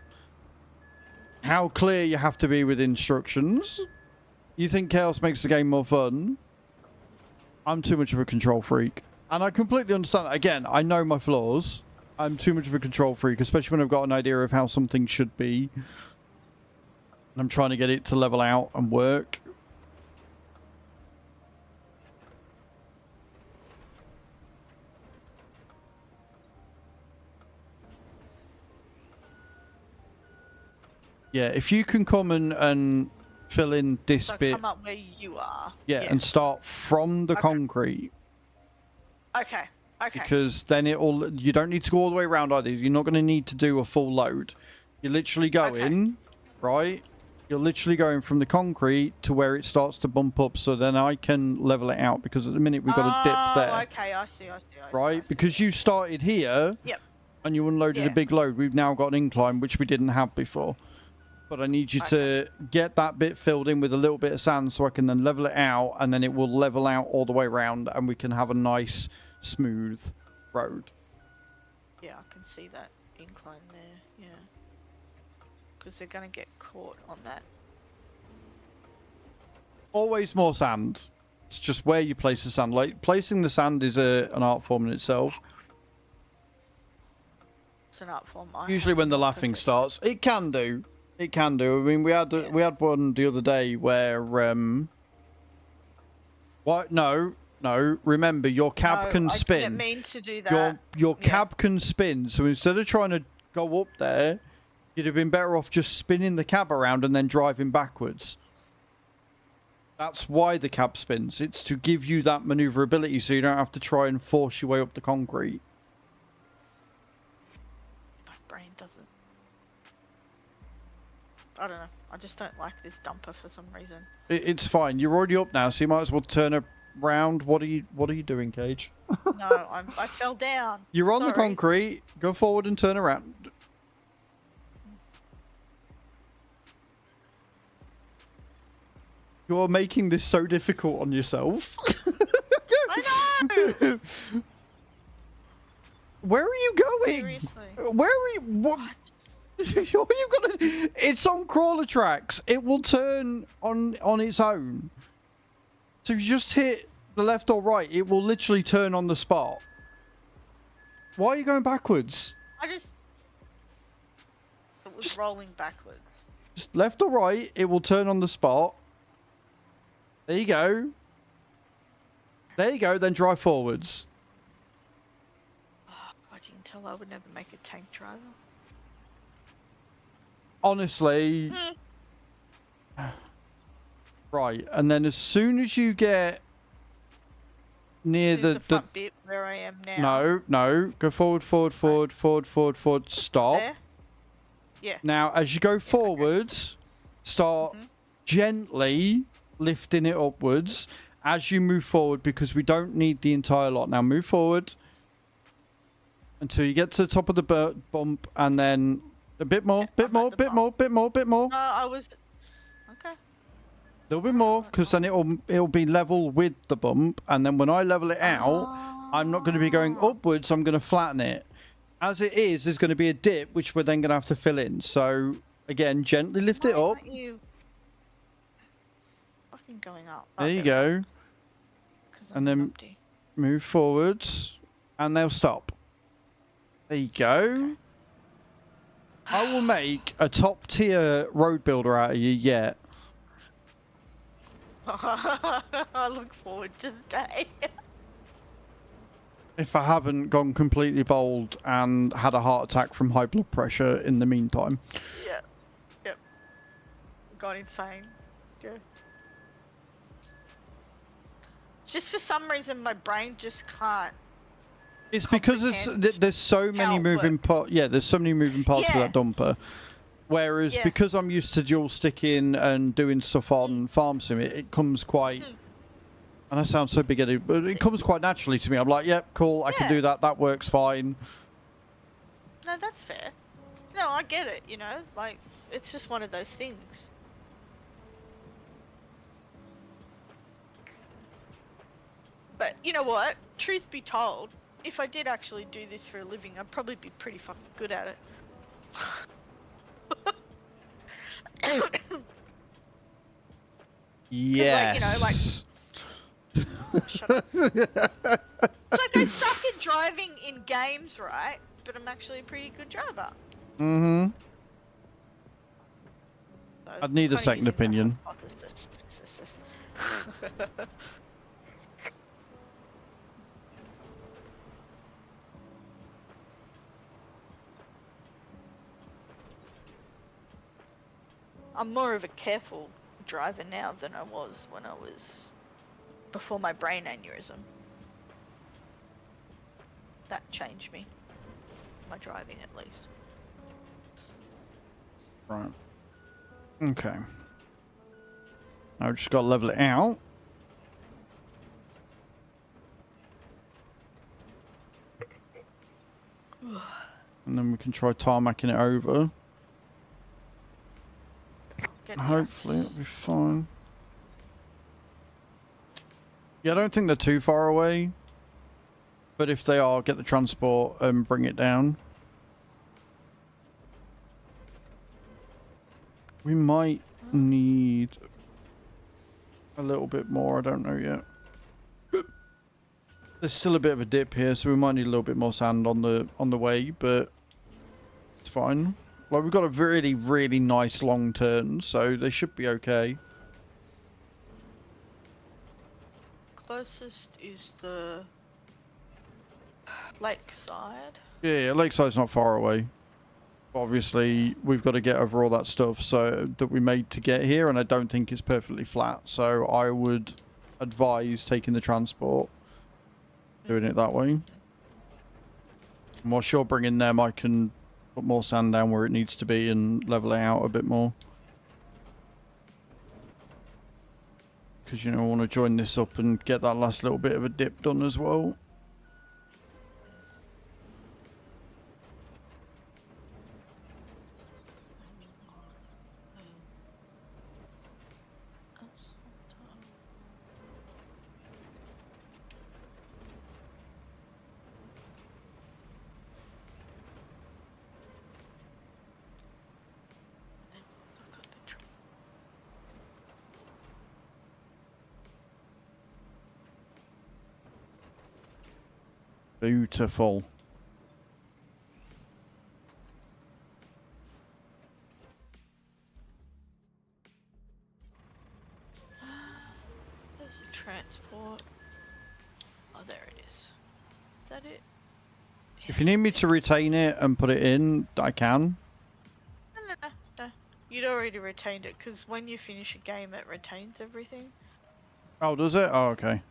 clear you have to be with instructions. You think chaos makes the game more fun? I'm too much of a control freak. And I completely understand that. Again, I know my flaws. I'm too much of a control freak, especially when I've got an idea of how something should be. And I'm trying to get it to level out and work. Yeah, if you can come and fill in this bit. Come up where you are. Yeah, and start from the concrete. Okay. Because then you don't need to go all the way around either. You're not going to need to do a full load. You're literally going, right? You're literally going from the concrete to where it starts to bump up, so then I can level it out, because at the minute we've got a dip there. Okay, I see. Right? Because you started here, and you unloaded a big load. We've now got an incline, which we didn't have before. But I need you to get that bit filled in with a little bit of sand, so I can then level it out, and then it will level out all the way around, and we can have a nice, smooth road. Yeah, I can see that incline there, yeah. Because they're going to get caught on that. Always more sand. It's just where you place the sand. Like, placing the sand is an art form in itself. It's an art form. Usually when the laughing starts, it can do. It can do. I mean, we had one the other day where what? No. Remember, your cab can spin. I didn't mean to do that. Your cab can spin. So instead of trying to go up there, you'd have been better off just spinning the cab around and then driving backwards. That's why the cab spins. It's to give you that maneuverability, so you don't have to try and force your way up the concrete. My brain doesn't. I don't know. I just don't like this dumper for some reason. It's fine. You're already up now, so you might as well turn around. What are you doing, Cage? No, I fell down. You're on the concrete. Go forward and turn around. You are making this so difficult on yourself. I know! Where are you going? Seriously. Where are you? What? You've got to, it's on crawler tracks. It will turn on its own. So if you just hit the left or right, it will literally turn on the spot. Why are you going backwards? It was rolling backwards. Just left or right, it will turn on the spot. There you go. There you go, then drive forwards. Oh, God, you can tell I would never make a tank driver. Honestly. Right, and then as soon as you get near This is the front bit where I am now. No. Go forward, forward. Stop. There? Yeah. Now, as you go forwards, start gently lifting it upwards as you move forward, because we don't need the entire lot. Now, move forward until you get to the top of the bump, and then a bit more, bit more. No, I was... Okay. A little bit more, because then it'll be level with the bump, and then when I level it out, I'm not going to be going upwards, I'm going to flatten it. As it is, there's going to be a dip, which we're then going to have to fill in. So, again, gently lift it up. You fucking going up. There you go. And then move forwards, and they'll stop. There you go. Okay. I will make a top tier road builder out of you yet. I look forward to the day. If I haven't gone completely bold and had a heart attack from high blood pressure in the meantime. Yeah. Yep. Gone insane. Yeah. Just for some reason, my brain just can't. It's because there's so many moving parts. Yeah, there's so many moving parts for that dumper. Whereas because I'm used to dual sticking and doing stuff on Farm Sim, it comes quite... And I sound so big-headed, but it comes quite naturally to me. I'm like, yep, cool, I can do that. That works fine. No, that's fair. No, I get it, you know? Like, it's just one of those things. But, you know what? Truth be told, if I did actually do this for a living, I'd probably be pretty fucking good at it. Yes. Shut up. Like, I suck at driving in games, right? But I'm actually a pretty good driver. Mm-hmm. So I'd need a second opinion. I'm more of a careful driver now than I was when I was before my brain aneurysm. That changed me. My driving, at least. Right. Okay. I've just got to level it out. And then we can try tarmacking it over. Hopefully it'll be fine. Yeah, I don't think they're too far away. But if they are, get the transport and bring it down. We might need a little bit more, I don't know yet. There's still a bit of a dip here, so we might need a little bit more sand on the way, but it's fine. Like, we've got a really, really nice long turn, so they should be okay. Closest is the lakeside. Yeah, Lakeside's not far away. Obviously, we've got to get over all that stuff that we made to get here, and I don't think it's perfectly flat, so I would advise taking the transport, doing it that way. And whilst you're bringing them, I can put more sand down where it needs to be and level it out a bit more. Because, you know, I want to join this up and get that last little bit of a dip done as well. Beautiful. There's a transport. Oh, there it is. Is that it? If you need me to retain it and put it in, I can. No. You'd already retained it because when you finish a game, it retains everything. Oh, does it? Oh, okay.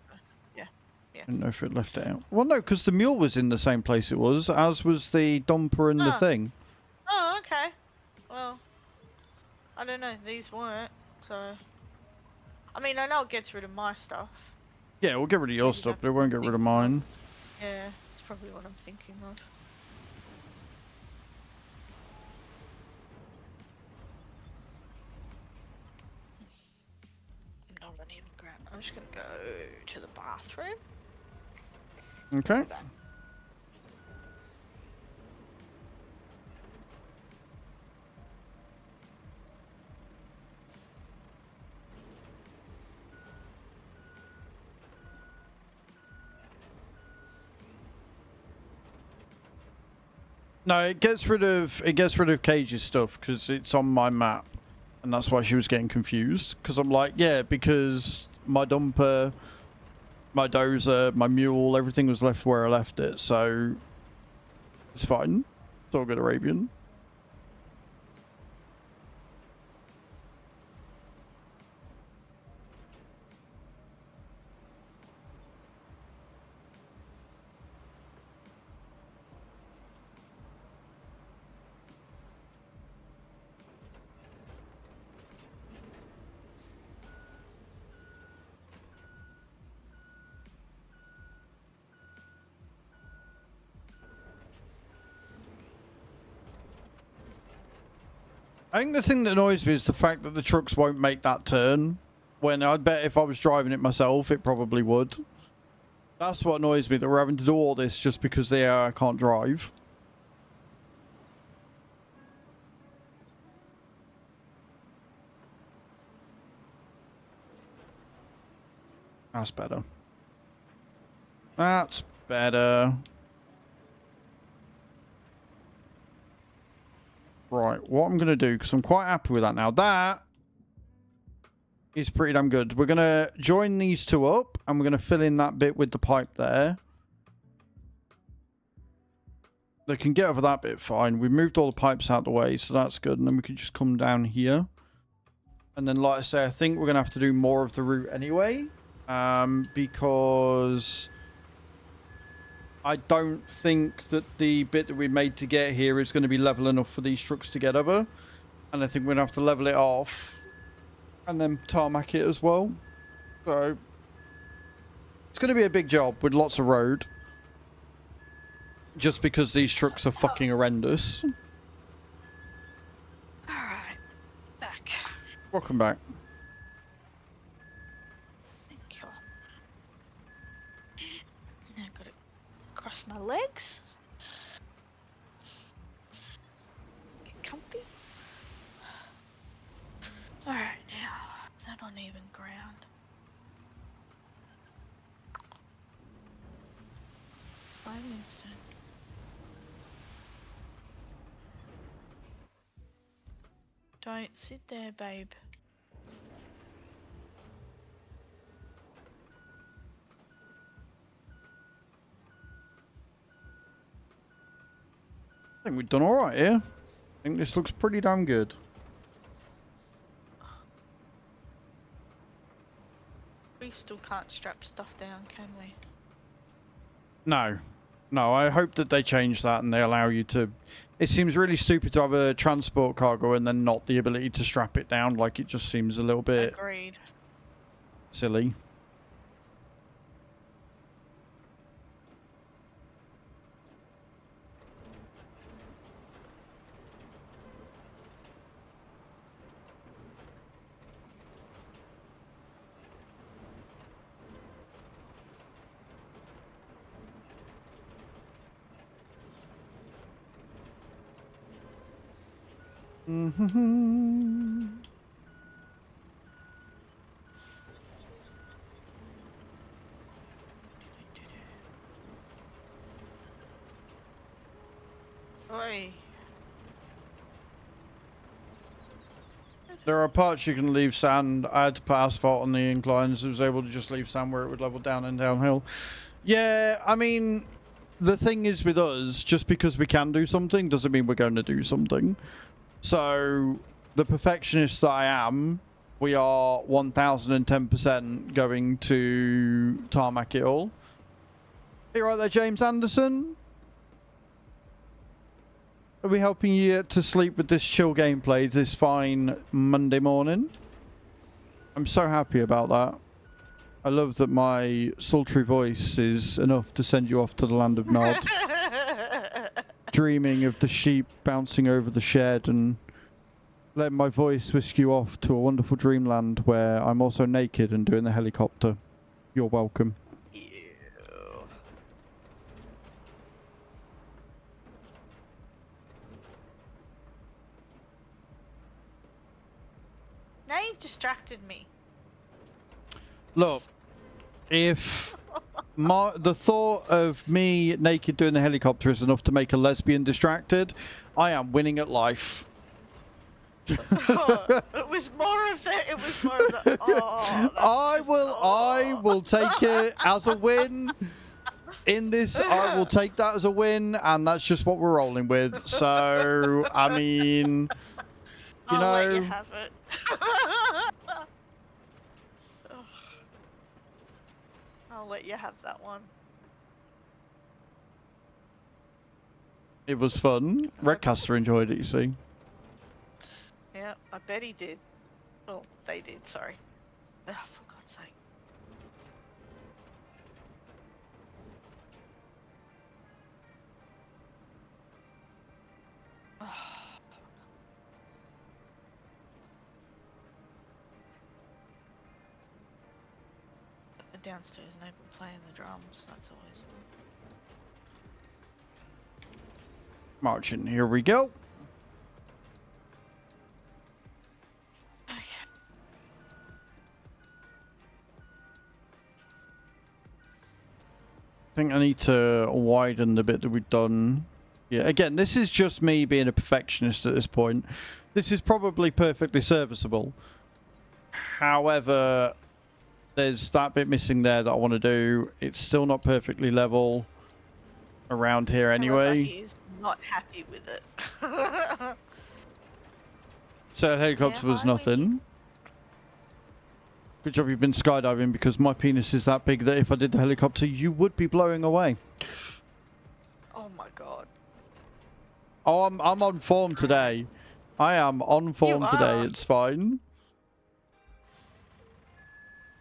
Yeah. I didn't know if it left it out. Well, no, because the mule was in the same place it was, as was the dumper and the Ah. thing. Oh, okay. Well, I don't know. These weren't. So, I mean, I know it gets rid of my stuff. Yeah, we'll get rid of your Maybe stuff, that's but it what won't I'm get rid of thinking of. mine. Yeah, that's probably what I'm thinking of. Not even ground. I'm just gonna go to the bathroom. Okay. Back. No, it gets rid of Cage's stuff because it's on my map, and that's why she was getting confused. Because I'm like, yeah, because my dumper, my dozer, my mule, everything was left where I left it, so it's fine. It's all good, Arabian. I think the thing that annoys me is the fact that the trucks won't make that turn. When I bet if I was driving it myself, it probably would. That's what annoys me, that we're having to do all this just because I can't drive. That's better. That's better. Right, what I'm going to do, because I'm quite happy with that now. That is pretty damn good. We're going to join these two up, and we're going to fill in that bit with the pipe there. They can get over that bit fine. We've moved all the pipes out of the way, so that's good. And then we can just come down here. And then, like I say, I think we're going to have to do more of the route anyway. Because I don't think that the bit that we made to get here is going to be level enough for these trucks to get over. And I think we're going to have to level it off and then tarmac it as well. So it's going to be a big job with lots of road. Just because these trucks are fucking horrendous. Alright. Back. Welcome back. Thank you. Now I've got to cross my legs. Get comfy. Alright, now. Is that on even ground? Fine instant. Don't sit there, babe. I think we've done alright here. I think this looks pretty damn good. We still can't strap stuff down, can we? No. No, I hope that they change that and they allow you to... It seems really stupid to have a transport cargo and then not the ability to strap it down. Like, it just seems a little bit Agreed. silly. Mm-hmm. Oi. There are parts you can leave sand. I had to put asphalt on the inclines. I was able to just leave sand where it would level down and downhill. Yeah, I mean, the thing is with us, just because we can do something doesn't mean we're going to do something. So, the perfectionist that I am, we are 1010% going to tarmac it all. You right there, James Anderson? Are we helping you get to sleep with this chill gameplay this fine Monday morning? I'm so happy about that. I love that my sultry voice is enough to send you off to the land of Nod. Dreaming of the sheep bouncing over the shed and letting my voice whisk you off to a wonderful dreamland where I'm also naked and doing the helicopter. You're welcome. Ew. Now you've distracted me. Look, if the thought of me naked doing the helicopter is enough to make a lesbian distracted, I am winning at life. Oh, it was more of the. It was more of the. Oh, I will take it as a win. In this, I will take that as a win, and that's just what we're rolling with. So, I mean, I'll let you have it. I'll let you have that one. it was fun. Redcaster enjoyed it, you see. Yeah, I bet he did. Oh, they did. Sorry. Oh, for God's sake. Downstairs and they've been playing the drums. That's always fun. Marching, here we go. Okay. I think I need to widen the bit that we've done. Yeah, again, this is just me being a perfectionist at this point. This is probably perfectly serviceable. However, there's that bit missing there that I want to do. It's still not perfectly level around here anyway. He's not happy with it. So the helicopter was nothing. Good job you've been skydiving, because my penis is that big that if I did the helicopter, you would be blowing away. Oh my God. Oh, I'm on form today. I am on form today. are. It's fine.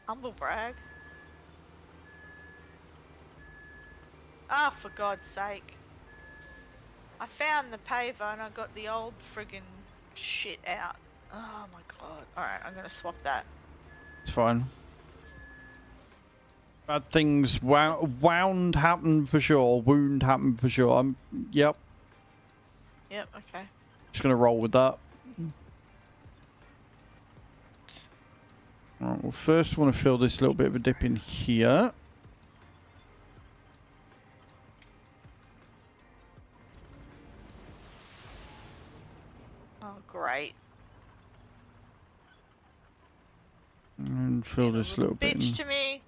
Humble brag. Ah, for God's sake. I found the paver and I got the old friggin' shit out. Oh my God. Alright, I'm gonna swap that. It's fine. Bad things wound happen for sure. Wound happen for sure. Yep. Yep, okay. Just gonna roll with that. Alright, well, first I want to fill this little bit of a dip in here. Oh, great. And fill this little bit in. Bitch to me.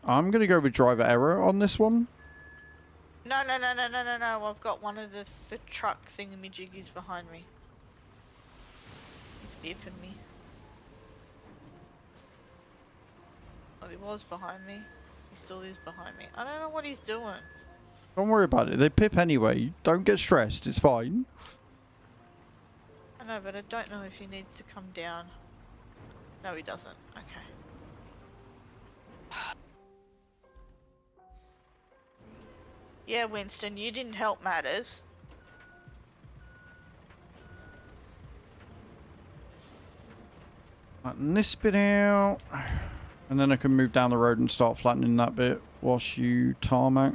I'm gonna go with driver error on this one. No. I've got one of the truck thingamajiggies behind me. He's beeping me. Well, he was behind me. He still is behind me. I don't know what he's doing. Don't worry about it. They pip anyway. Don't get stressed. It's fine. I know, but I don't know if he needs to come down. No, he doesn't. Okay. Yeah, Winston, you didn't help matters. Flatten this bit out. And then I can move down the road and start flattening that bit whilst you tarmac.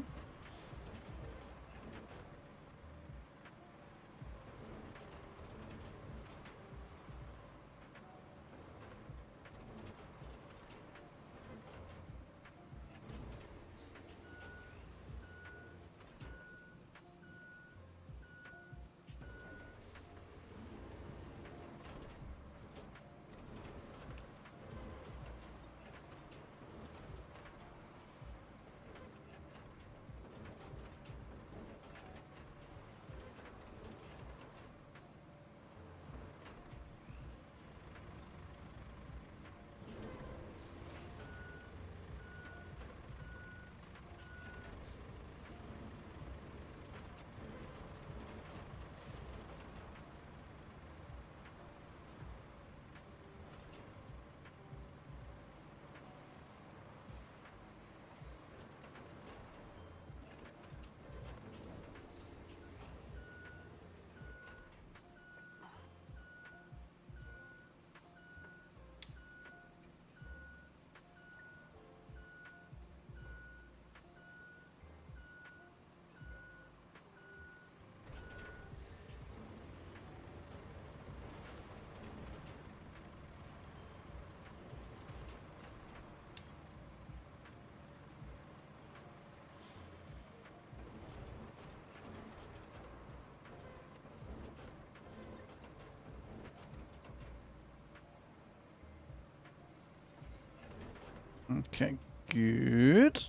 Okay, good.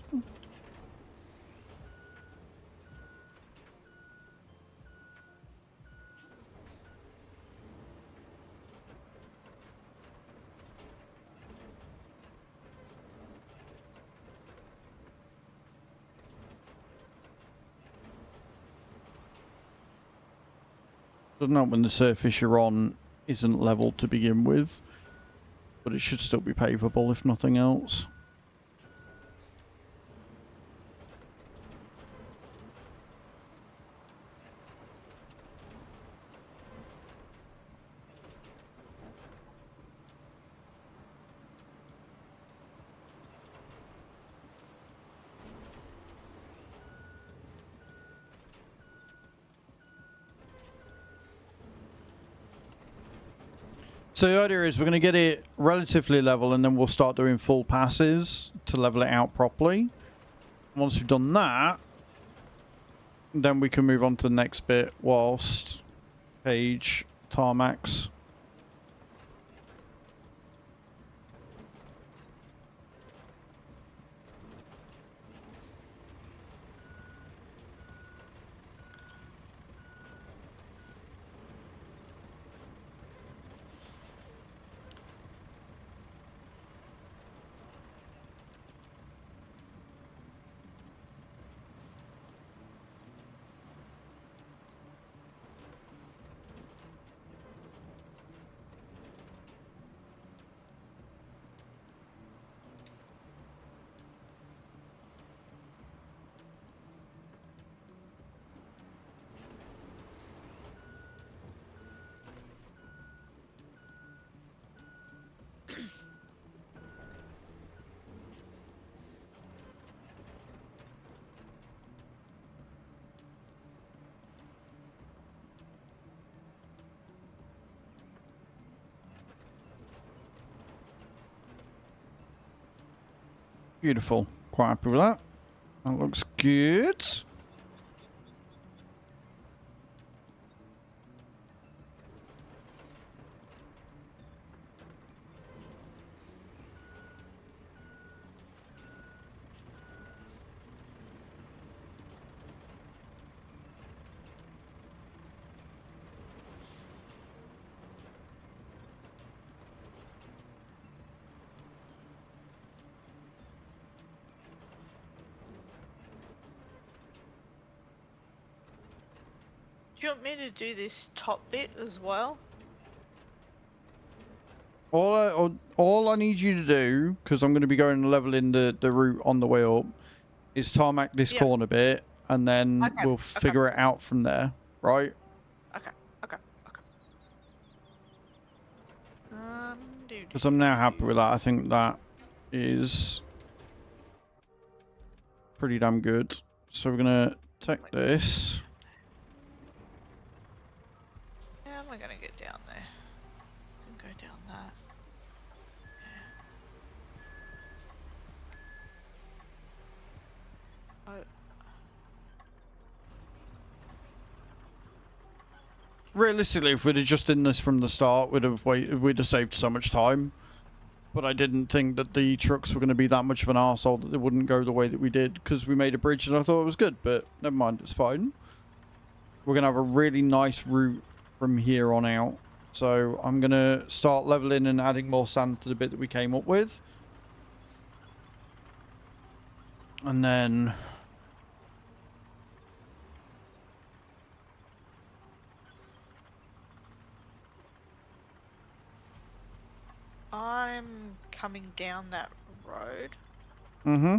Doesn't help when the surface you're on isn't leveled to begin with, but it should still be pavable if nothing else. So the idea is we're going to get it relatively level and then we'll start doing full passes to level it out properly. Once we've done that, then we can move on to the next bit whilst Page tarmacs. Beautiful. Quite happy with that. That looks good. Do you want me to do this top bit as well? All I need you to do, because I'm going to be going and leveling the route on the way up, is tarmac this Yep. corner bit, and then Okay, we'll okay. figure it out from there, right? Okay, okay, okay. Because I'm now happy with that. I think that is pretty damn good. So we're going to take this. How am I gonna get down there? Go down that. Yeah. Oh. Realistically, if we'd have just done this from the start, we'd have saved so much time. But I didn't think that the trucks were going to be that much of an arsehole that they wouldn't go the way that we did, because we made a bridge and I thought it was good, but never mind, it's fine. We're going to have a really nice route from here on out. So I'm going to start leveling and adding more sand to the bit that we came up with. And then... I'm coming down that road. Mm-hmm.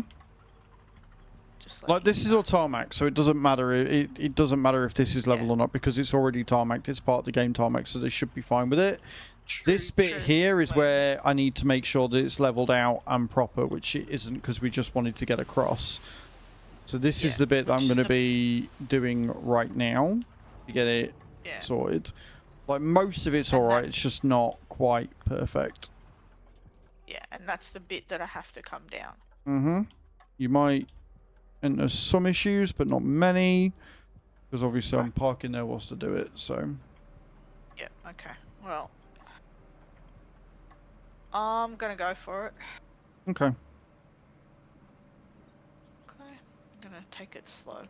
Just Like, this is all tarmac, so it doesn't matter. It doesn't matter if this is level or not, because it's already tarmac. It's part of the game tarmac, so they should be fine with it. This bit here is where I need to make sure that it's leveled out and proper, which it isn't, because we just wanted to get across. So this is the bit that I'm going to be doing right now to get it sorted. Like, most of it's alright, it's just not quite perfect. Yeah, and that's the bit that I have to come down. Mm-hmm. You might enter some issues, but not many. Because obviously I'm parking there whilst to do it, so... Yeah, okay. Well... I'm gonna go for it. Okay. gonna take it slow.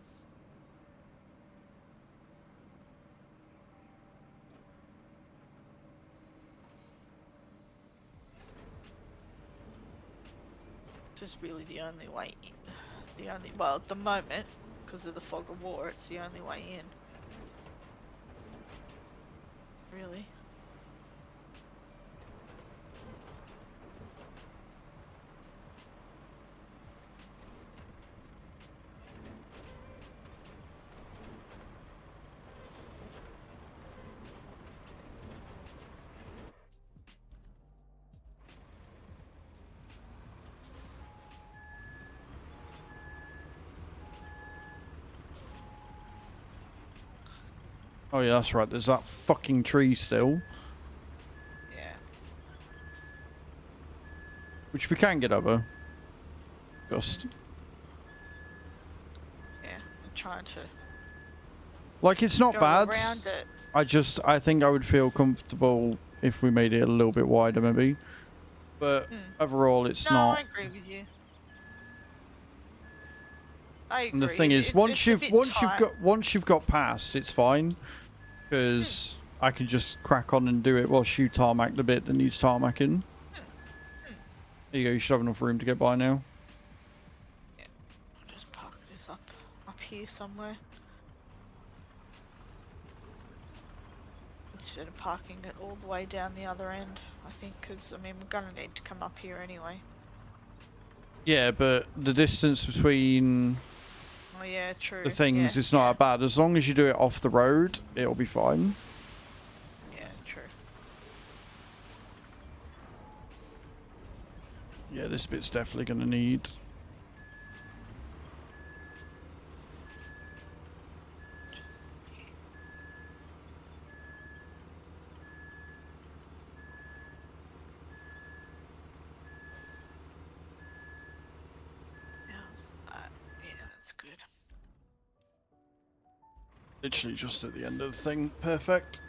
Which is really the only way in. Well, at the moment, because of the fog of war, it's the only way in. Really? Oh yeah, that's right. There's that fucking tree still, Yeah. which we can get over. Just Yeah. I'm trying to like it's not go bad. around it. I think I would feel comfortable if we made it a little bit wider, maybe. But overall, it's No, not. I agree with you. I agree. And the thing is, It's once a bit tight. you've got past, it's fine, because I can just crack on and do it whilst you tarmac the bit that needs tarmacking. There you go. You should have enough room to get by now. Yeah. I'll just park this up here somewhere. Instead of parking it all the way down the other end, I think, because I mean we're gonna need to come up here anyway. Yeah, but the distance between Oh yeah, true. the things yeah, is not that bad. As long as you do it off the road, it'll be fine. Yeah, true. Yeah, this bit's definitely going to need. How's that? Yeah, that's good. Literally just at the end of the thing. Perfect.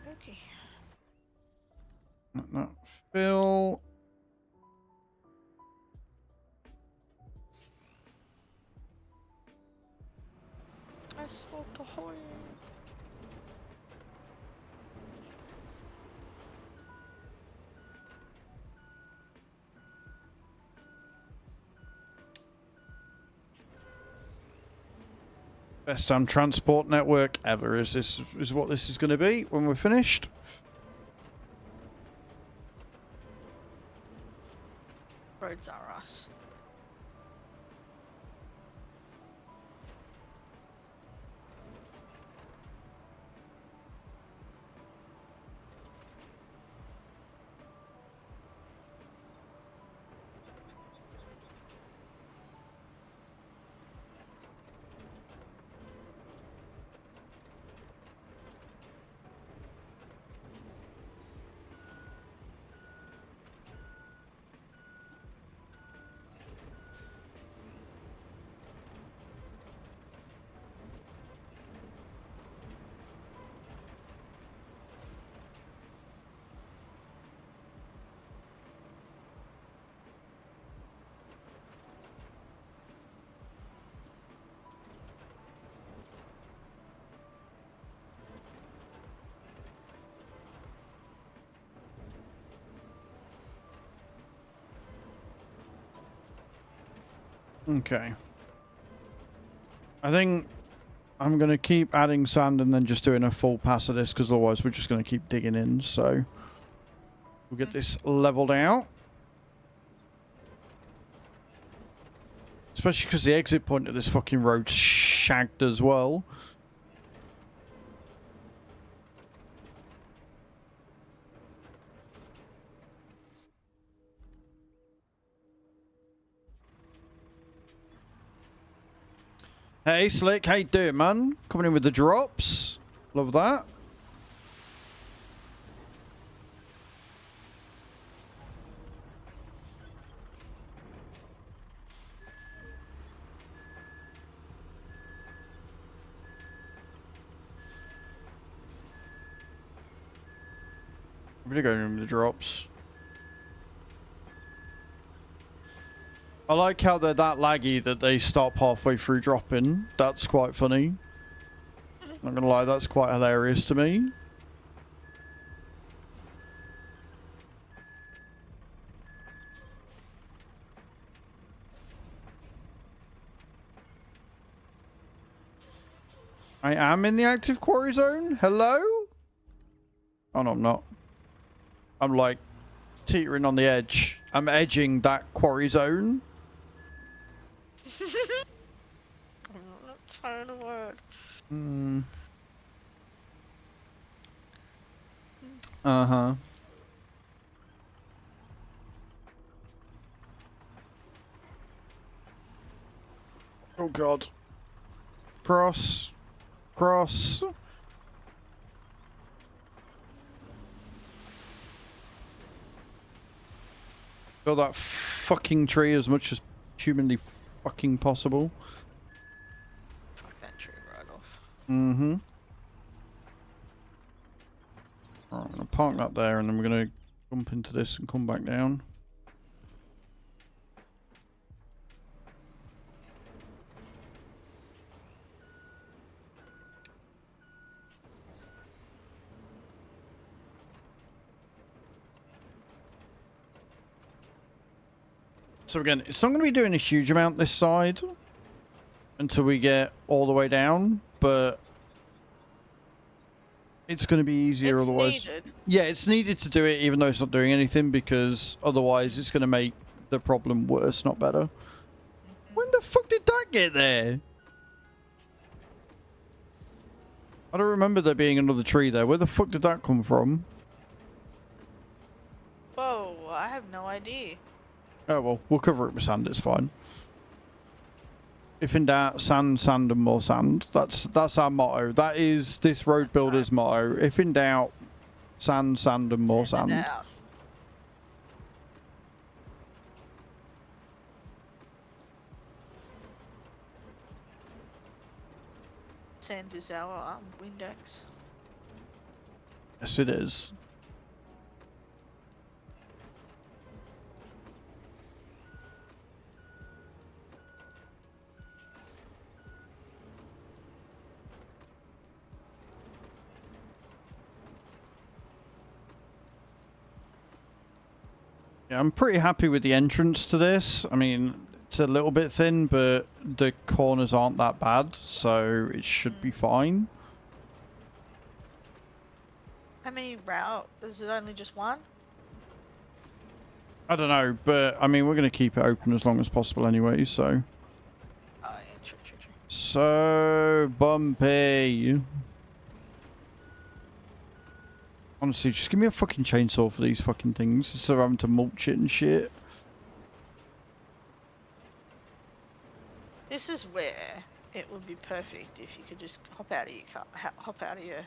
Okay. No, Phil. Asphalt ahoy! Best damn transport network ever. Is what this is going to be when we're finished? Roads are us. Okay. I think I'm going to keep adding sand and then just doing a full pass of this, because otherwise we're just going to keep digging in. So we'll get this leveled out. Especially because the exit point of this fucking road's shagged as well. Hey, Slick, how you doing, man? Coming in with the drops. Love that. I'm gonna go in the drops. I like how they're that laggy that they stop halfway through dropping. That's quite funny. Not gonna lie, that's quite hilarious to me. I am in the active quarry zone. Hello? Oh no, I'm not. I'm like teetering on the edge. I'm edging that quarry zone. I'm not saying a word. Hmm. Uh-huh. Oh god. Cross. Cross. Kill that fucking tree as much as humanly fucking possible. Fuck that tree right off. Mm-hmm. Alright, I'm gonna park that there and then we're gonna jump into this and come back down. So again, it's not going to be doing a huge amount this side until we get all the way down, but it's going to be easier It's otherwise. needed. Yeah, it's needed to do it even though it's not doing anything because otherwise it's going to make the problem worse, not better. When the fuck did that get there? I don't remember there being another tree there. Where the fuck did that come from? Whoa, I have no idea. Oh well, we'll cover it with sand, it's fine. If in doubt, sand, sand and more sand. That's our motto. That is this road builder's motto. If in doubt, sand, sand and more Send it sand. out. Sand is our Windex. Yes, it is. Yeah, I'm pretty happy with the entrance to this. I mean, it's a little bit thin, but the corners aren't that bad, so it should be fine. How many route? Is it only just one? I don't know, but I mean, we're going to keep it open as long as possible anyway, so. Oh, yeah, true, true, true. So bumpy. Honestly, just give me a fucking chainsaw for these fucking things instead of having to mulch it and shit. This is where it would be perfect if you could just hop out of your car, hop out of your.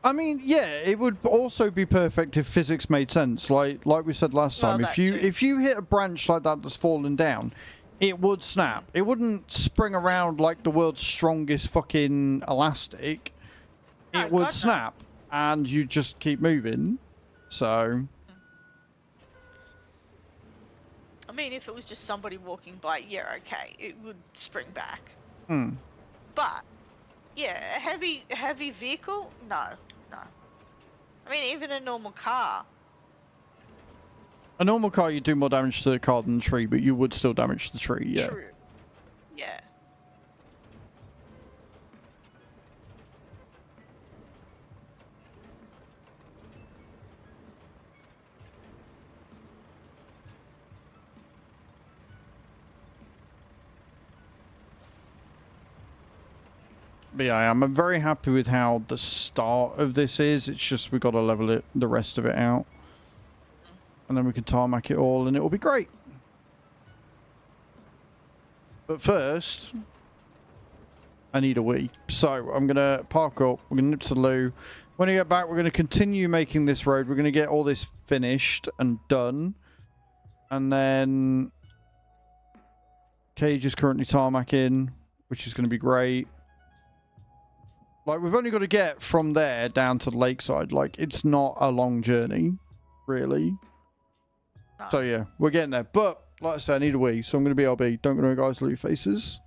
I mean, yeah, it would also be perfect if physics made sense. Like we said last Well, time, that too. if you hit a branch like that that's fallen down, it would snap. It wouldn't spring around like the world's strongest fucking elastic. No, It would God, no. snap, and you just keep moving. So. I mean, if it was just somebody walking by, yeah, okay, it would spring back. Hmm. But yeah, a heavy vehicle, no. I mean, even a normal car. A normal car, you do more damage to the car than the tree, but you would still damage the tree, yeah. True. Yeah. But yeah, I'm very happy with how the start of this is. It's just we've got to level it, the rest of it out. And then we can tarmac it all and it will be great. But first, I need a wee. So I'm going to park up. We're going to nip to the loo. When we get back, we're going to continue making this road. We're going to get all this finished and done. And then Cage is currently tarmacking, which is going to be great. Like, we've only got to get from there down to the lakeside. Like, it's not a long journey, really. No. So, yeah, we're getting there. But, like I said, I need a wee, so I'm going to BRB. Don't go to guys, loot your faces.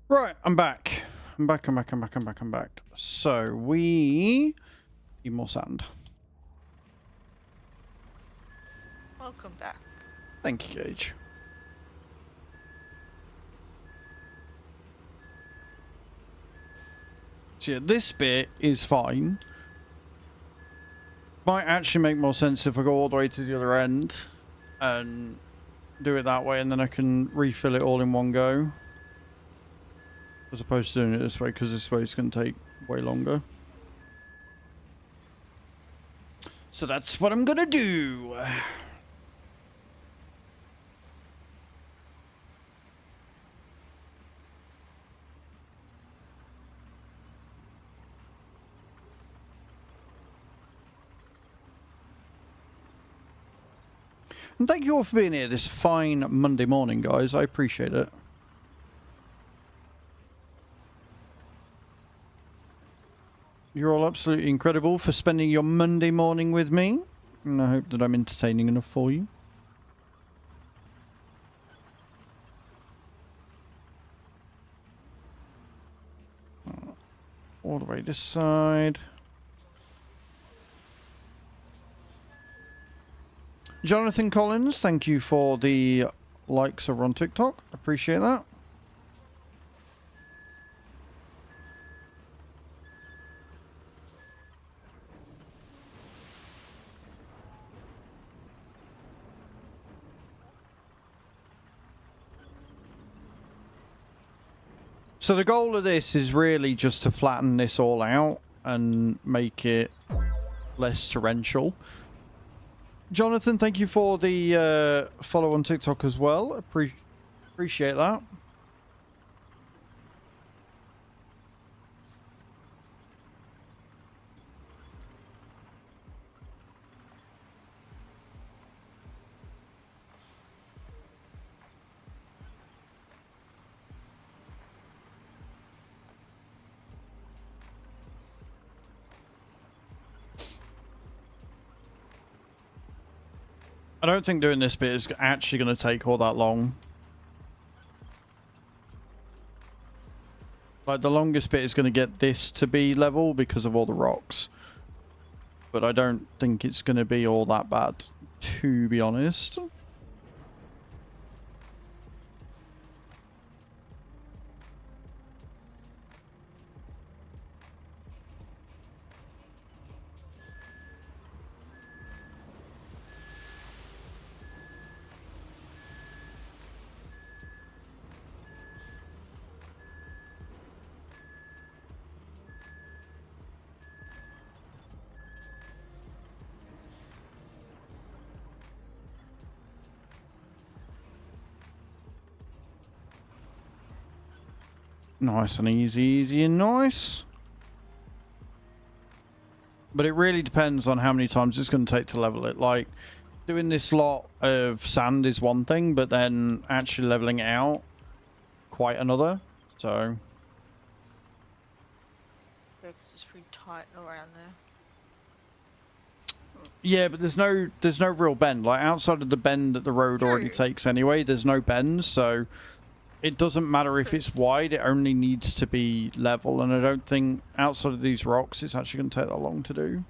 Right, I'm back. I'm back. So, we need more sand. Welcome back. Thank you, Gage. So yeah, this bit is fine. Might actually make more sense if I go all the way to the other end. and do it that way, and then I can refill it all in one go. As opposed to doing it this way, because this way is going to take way longer. So that's what I'm going to do. And thank you all for being here this fine Monday morning, guys. I appreciate it. You're all absolutely incredible for spending your Monday morning with me. And I hope that I'm entertaining enough for you. All the way this side. Jonathan Collins, thank you for the likes over on TikTok. Appreciate that. So the goal of this is really just to flatten this all out and make it less torrential. Jonathan, thank you for the follow on TikTok as well. Appreciate that. I don't think doing this bit is actually going to take all that long. Like, the longest bit is going to get this to be level because of all the rocks. But I don't think it's going to be all that bad, to be honest. Nice and easy, easy and nice. But it really depends on how many times it's going to take to level it. Like, doing this lot of sand is one thing, but then actually leveling it out, quite another. So... Because it's pretty tight around there. Yeah, but there's no real bend. Like, outside of the bend that the road already takes anyway, there's no bend, so... It doesn't matter if it's wide, it only needs to be level, and I don't think outside of these rocks it's actually going to take that long to do.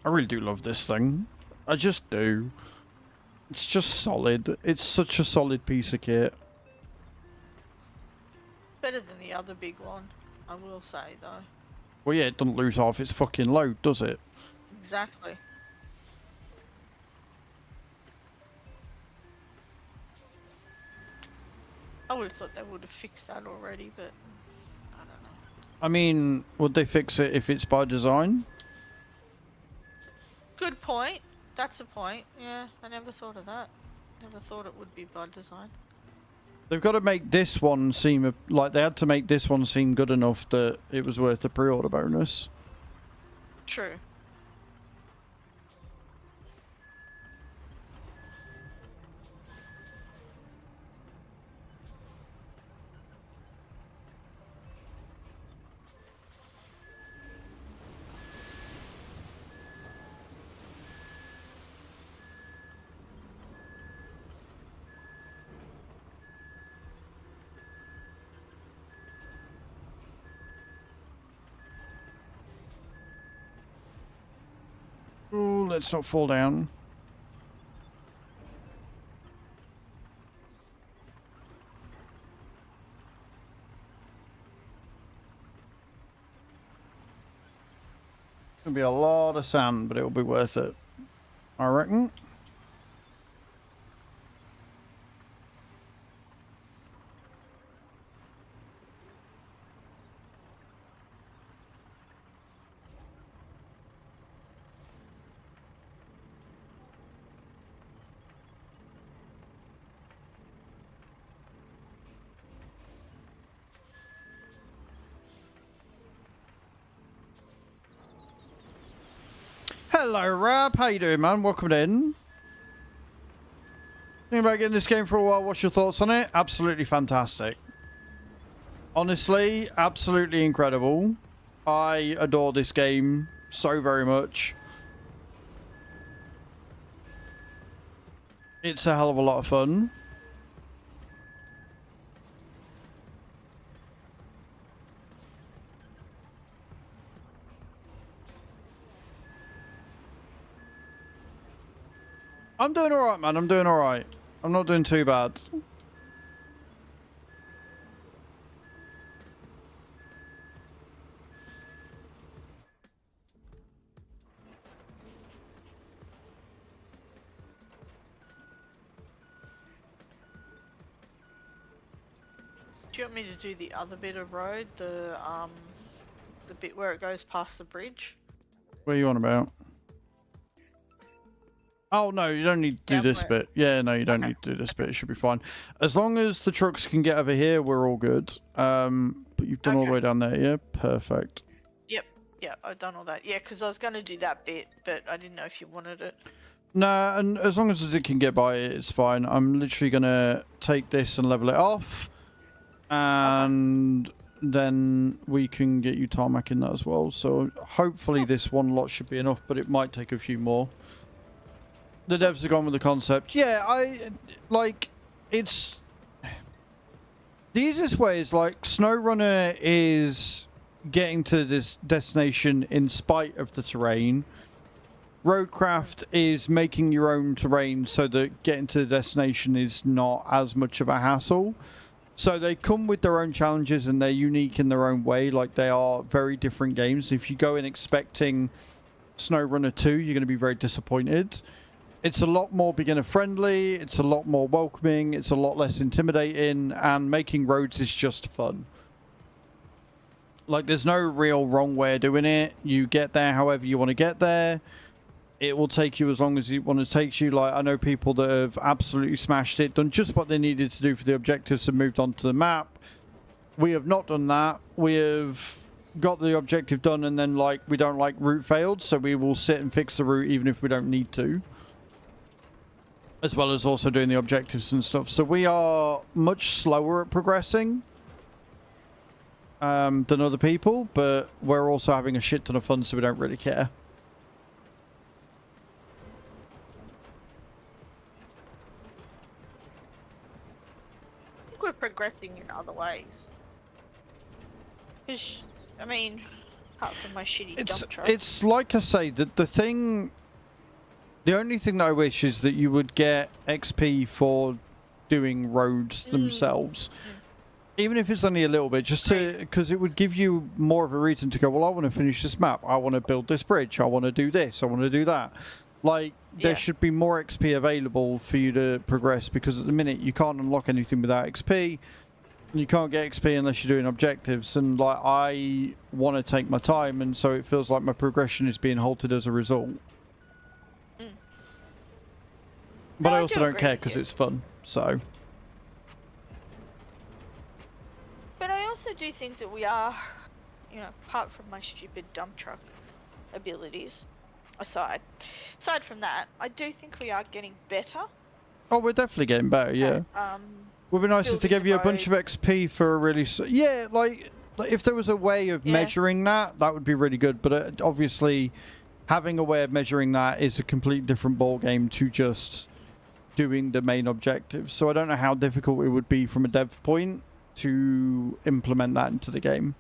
I really do love this thing. I just do. It's just solid. It's such a solid piece of kit. Better than the other big one, I will say, though. Well, yeah, it doesn't lose half its fucking load, does it? Exactly. I would have thought they would have fixed that already, but I don't know. I mean, would they fix it if it's by design? Good point. That's a point. Yeah, I never thought of that. Never thought it would be by design. They've got to make this one seem... Like, they had to make this one seem good enough that it was worth the pre-order bonus. True. Oh, let's not fall down. It'll be a lot of sand, but it'll be worth it, I reckon. Hello, Rab. How you doing, man? Welcome in. Thinking about getting this game for a while. What's your thoughts on it? Absolutely fantastic. Honestly, absolutely incredible. I adore this game so very much. It's a hell of a lot of fun. I'm doing alright, man. I'm doing alright. I'm not doing too bad. Do you want me to do the other bit of road, the bit where it goes past the bridge? What are you on about? Oh, no, you don't need to do this bit. Yeah, no, you don't need to do this bit. It should be fine. As long as the trucks can get over here, we're all good. But you've done all the way down there, yeah? Perfect. Yep, yeah, I've done all that. Yeah, because I was going to do that bit, but I didn't know if you wanted it. Nah, and as long as it can get by it, it's fine. I'm literally going to take this and level it off. And then we can get you tarmacking that as well. So hopefully this one lot should be enough, but it might take a few more. The devs have gone with the concept. Yeah, it's... The easiest way is, like, SnowRunner is getting to this destination in spite of the terrain. Roadcraft is making your own terrain so that getting to the destination is not as much of a hassle. So they come with their own challenges and they're unique in their own way. Like, they are very different games. If you go in expecting SnowRunner 2, you're going to be very disappointed. It's a lot more beginner friendly, it's a lot more welcoming, it's a lot less intimidating, and making roads is just fun. Like, there's no real wrong way of doing it. You get there however you want to get there. It will take you as long as you want to take you. Like, I know people that have absolutely smashed it, done just what they needed to do for the objectives and moved on to the map. We have not done that. We have got the objective done and then, like, we don't like route failed, so we will sit and fix the route even if we don't need to. As well as also doing the objectives and stuff. So we are much slower at progressing than other people, but we're also having a shit ton of fun, so we don't really care. I think we're progressing in other ways. Because, I mean, apart from my shitty dump truck. It's like I say, the thing... The only thing that I wish is that you would get XP for doing roads themselves. Even if it's only a little bit, just to... Because it would give you more of a reason to go, well, I want to finish this map. I want to build this bridge. I want to do this. I want to do that. Like, there should be more XP available for you to progress, because at the minute you can't unlock anything without XP. You can't get XP unless you're doing objectives. And, like, I want to take my time, and so it feels like my progression is being halted as a result. But I also don't care because it's fun, so. But I also do think that we are, you know, apart from my stupid dump truck abilities, aside from that, I do think we are getting better. Oh, we're definitely getting better, yeah. Would be nice if they gave you a bunch of XP for a really... Yeah, like if there was a way of measuring that, that would be really good. But obviously, having a way of measuring that is a completely different ballgame to just doing the main objectives. So I don't know how difficult it would be from a dev point to implement that into the game.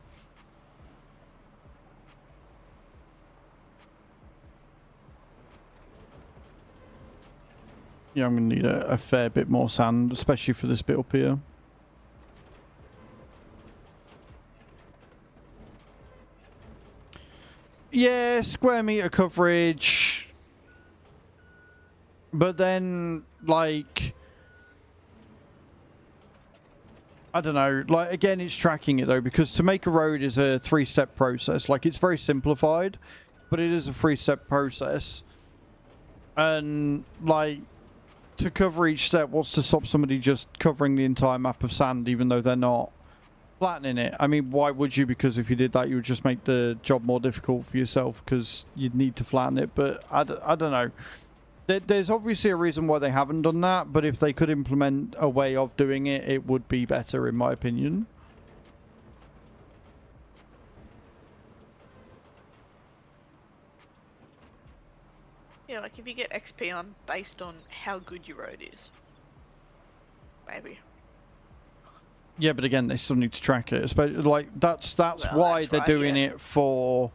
Yeah, I'm going to need a fair bit more sand, especially for this bit up here. Yeah, square meter coverage. But then, like... I don't know. Like, again, it's tracking it, though, because to make a road is a 3-step process. Like, it's very simplified, but it is a 3-step process. And, like... to cover each step, what's to stop somebody just covering the entire map of sand even though they're not flattening it? I mean, why would you? Because if you did that, you would just make the job more difficult for yourself because you'd need to flatten it. But I don't know. There's obviously a reason why they haven't done that, but if they could implement a way of doing it, it would be better in my opinion. Yeah, like if you get XP on based on how good your road is. Maybe. Yeah, but again, they still need to track it. Especially, like, that's Well, why that's they're right, doing yeah. it for,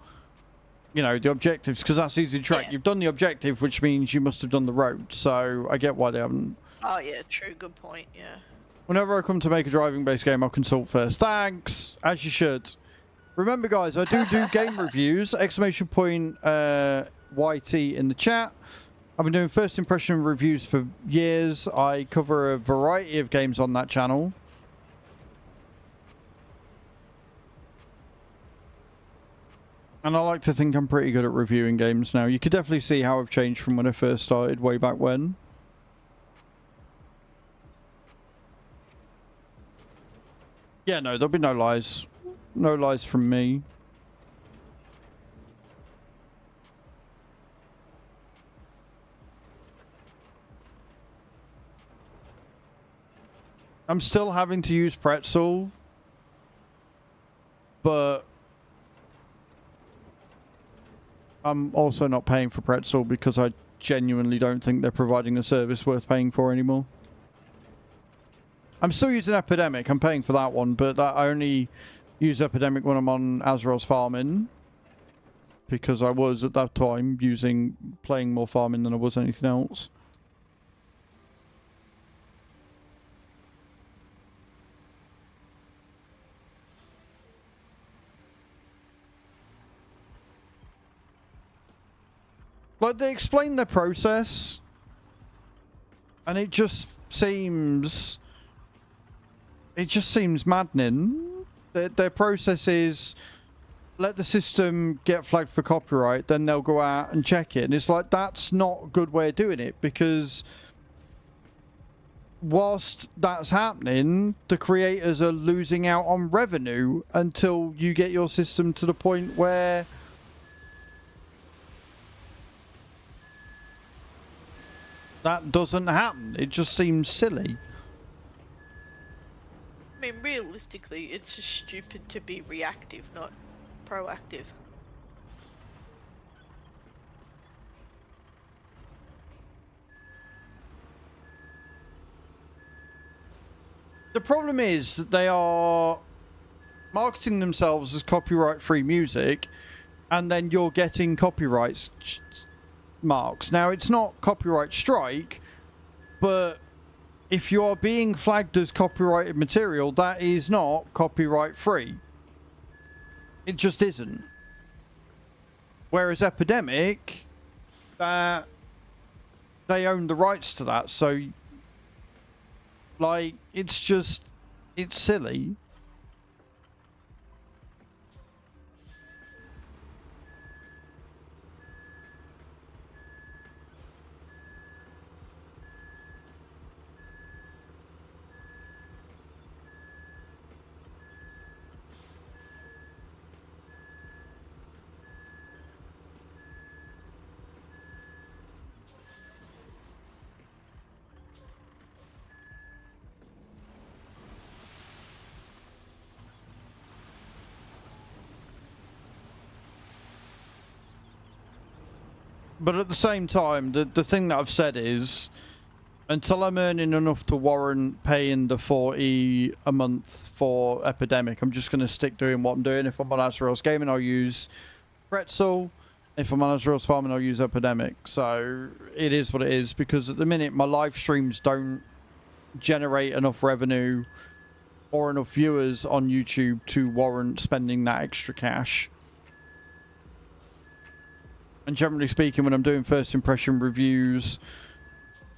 you know, the objectives, because that's easy to track. Yeah. You've done the objective, which means you must have done the road. So I get why they haven't. Oh yeah, true, good point, yeah. Whenever I come to make a driving-based game, I'll consult first. Thanks, as you should. Remember, guys, I do game reviews. Exclamation point YT in the chat. I've been doing first impression reviews for years. I cover a variety of games on that channel. And I like to think I'm pretty good at reviewing games now. You could definitely see how I've changed from when I first started way back when. Yeah, no, there'll be no lies. No lies from me. I'm still having to use Pretzel, but I'm also not paying for Pretzel because I genuinely don't think they're providing a service worth paying for anymore. I'm still using Epidemic. I'm paying for that one, but I only use Epidemic when I'm on Azraels farming, because I was at that time playing more farming than I was anything else. Like, they explain their process, and it just seems maddening. Their process is let the system get flagged for copyright, then they'll go out and check it. And it's like, that's not a good way of doing it, because whilst that's happening, the creators are losing out on revenue until you get your system to the point where that doesn't happen. It just seems silly. I mean, realistically, it's just stupid to be reactive, not proactive. The problem is that they are marketing themselves as copyright-free music, and then you're getting copyright marks. Now, it's not copyright strike, but if you are being flagged as copyrighted material, that is not copyright-free. It just isn't. Whereas Epidemic, they own the rights to that, so like, it's silly. But at the same time, the thing that I've said is, until I'm earning enough to warrant paying the 40 a month for Epidemic, I'm just going to stick doing what I'm doing. If I'm on Azraels Gaming, I'll use Pretzel. If I'm on Azraels farming, I'll use Epidemic. So it is what it is, because at the minute my live streams don't generate enough revenue or enough viewers on YouTube to warrant spending that extra cash. And generally speaking, when I'm doing first impression reviews,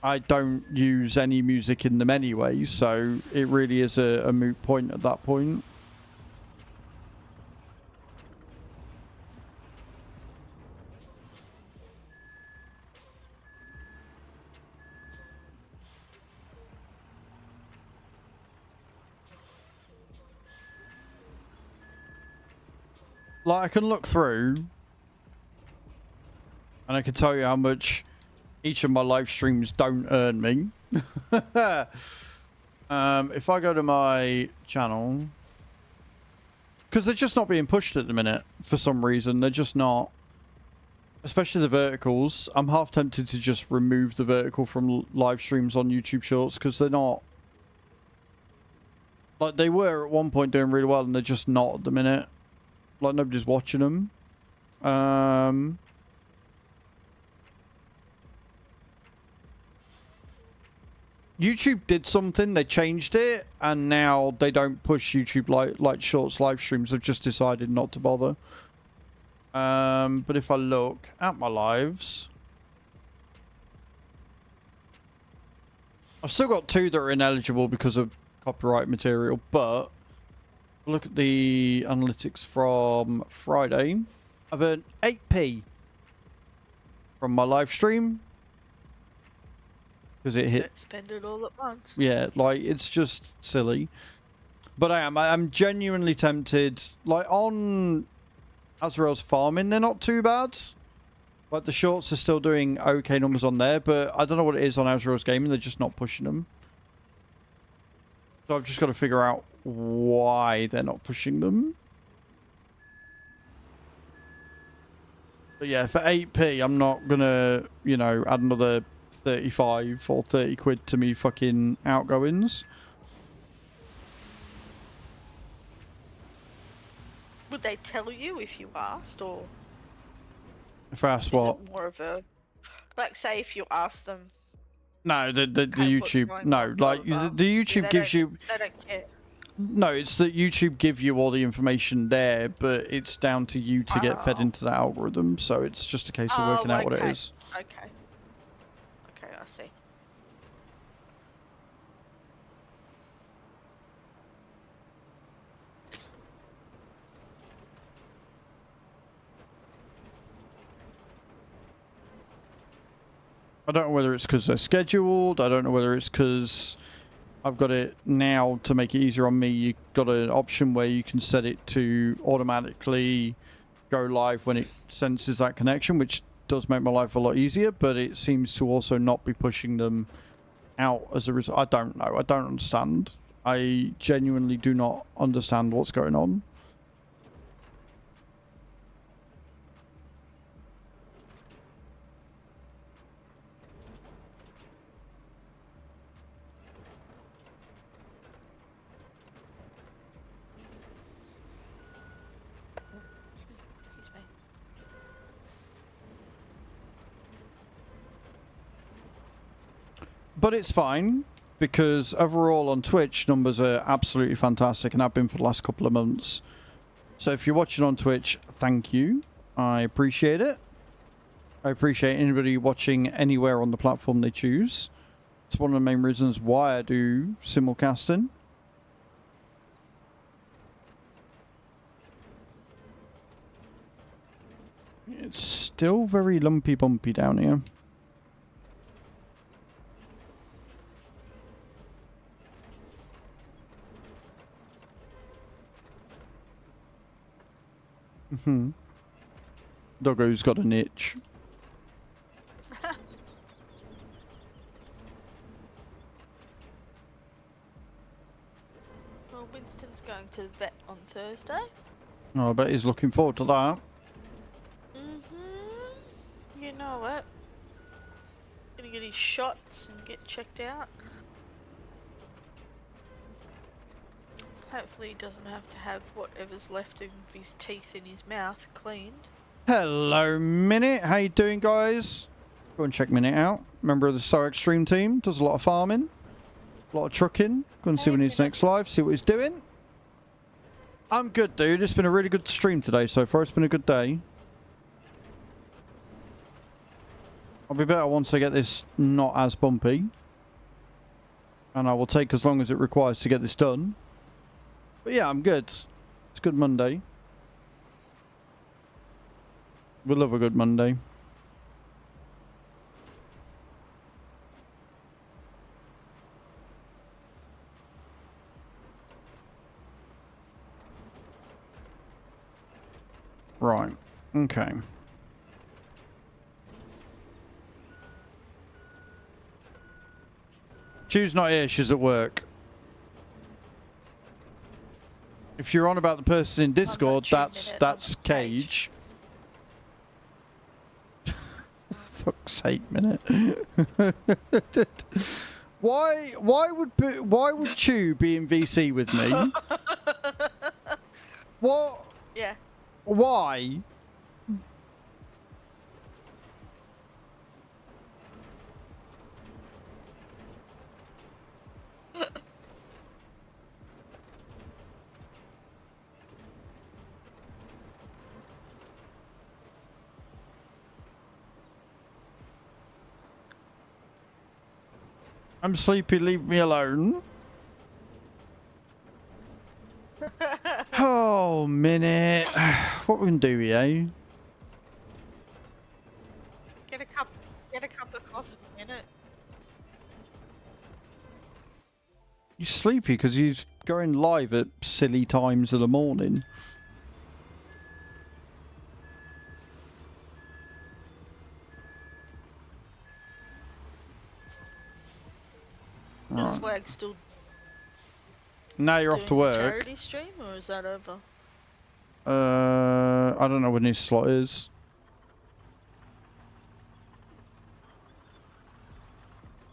I don't use any music in them anyway, so it really is a moot point at that point. Like, I can look through and I can tell you how much each of my live streams don't earn me. If I go to my channel, because they're just not being pushed at the minute for some reason. They're just not, especially the verticals. I'm half tempted to just remove the vertical from live streams on YouTube Shorts, because they're not, like, they were at one point doing really well and they're just not at the minute. Like, nobody's watching them. YouTube did something, they changed it, and now they don't push YouTube like Shorts live streams. They've just decided not to bother. But if I look at my lives, I've still got 2 that are ineligible because of copyright material, but look at the analytics from Friday. I've earned 8p from my live stream because it hit. Don't spend it all at once. Yeah, like, it's just silly. But I'm genuinely tempted. Like, on Azraels farming, they're not too bad. Like, the shorts are still doing okay numbers on there, but I don't know what it is on Azraels gaming. They're just not pushing them. So I've just got to figure out why they're not pushing them. But yeah, for 8p, I'm not gonna, you know, add another 35 or 30 quid to me fucking outgoings. Would they tell you if you asked, or If I ask is what? it more of a, like, say if you ask them? No, the Kind of what's YouTube. going No, on, blah, like, blah, the YouTube they gives don't- you. They don't care. No, it's that YouTube give you all the information there, but it's down to you to get fed Oh. into the algorithm. So it's just a case of working out what it okay. is. Okay. Okay, I see. I don't know whether it's because they're scheduled. I don't know whether it's because I've got it now to make it easier on me. You've got an option where you can set it to automatically go live when it senses that connection, which does make my life a lot easier, but it seems to also not be pushing them out as a result. I don't know. I don't understand. I genuinely do not understand what's going on. Excuse me. But it's fine, because overall on Twitch, numbers are absolutely fantastic and have been for the last couple of months. So if you're watching on Twitch, thank you. I appreciate it. I appreciate anybody watching anywhere on the platform they choose. It's one of the main reasons why I do simulcasting. It's still very lumpy bumpy down here. Doggo's got an itch. Well, Winston's going to the vet on Thursday. Oh, I bet he's looking forward to that. You know it. Gonna get his shots and get checked out. Hopefully he doesn't have to have whatever's left of his teeth in his mouth cleaned. Hello, Minute. How you doing, guys? Go and check Minute out. Member of the So Extreme team. Does a lot of farming. A lot of trucking. Go and see when he's next live. See what he's doing. I'm good, dude. It's been a really good stream today so far. It's been a good day. I'll be better once I get this not as bumpy. And I will take as long as it requires to get this done. But yeah, I'm good. It's a good Monday. We love a good Monday. Right. Okay. Chu's not here. She's at work. If you're on about the person in Discord, that's Cage. Fuck's sake, Minute. Why would Chu be in VC with me? What? Yeah. Why? I'm sleepy, leave me alone. Oh, Minute. What we can do here? Get a cup of coffee in it. You sleepy because you're going live at silly times of the morning. Is Flag still Now you're off to doing the work. charity stream, or is that over? I don't know when his slot is.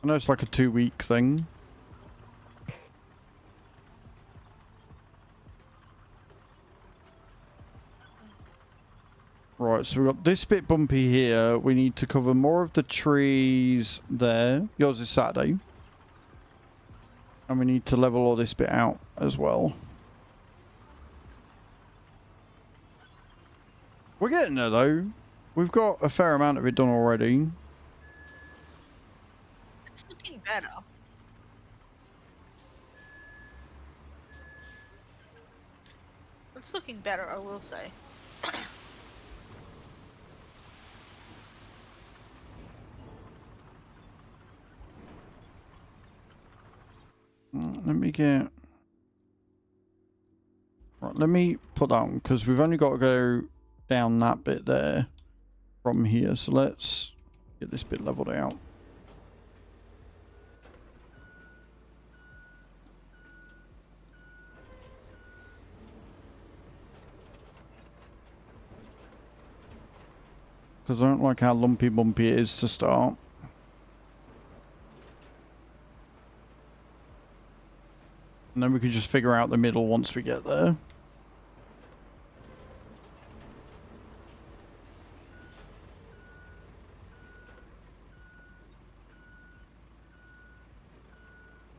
I know it's like a 2-week thing. Right, so we've got this bit bumpy here. We need to cover more of the trees there. Yours is Saturday. And we need to level all this bit out as well. We're getting there though. We've got a fair amount of it done already. It's looking better. It's looking better, I will say. Let me get... Right, let me put that on, because we've only got to go down that bit there from here. So let's get this bit leveled out. Because I don't like how lumpy bumpy it is to start. And then we can just figure out the middle once we get there.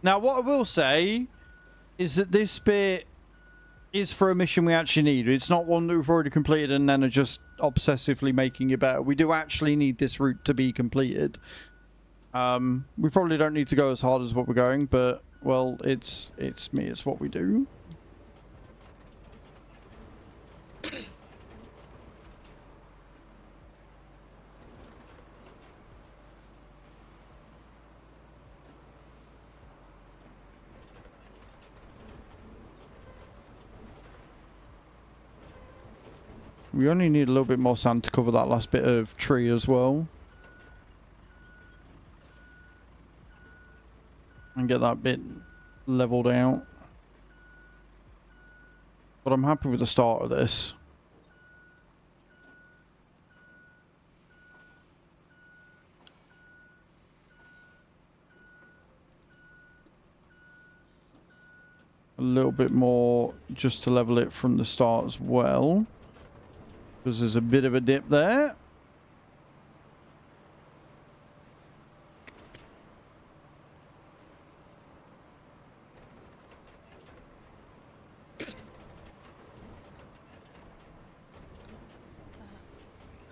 Now, what I will say is that this bit is for a mission we actually need. It's not one that we've already completed and then are just obsessively making it better. We do actually need this route to be completed. We probably don't need to go as hard as what we're going, but... Well, it's me, it's what we do. We only need a little bit more sand to cover that last bit of tree as well. And get that bit leveled out. But I'm happy with the start of this. A little bit more just to level it from the start as well. Because there's a bit of a dip there.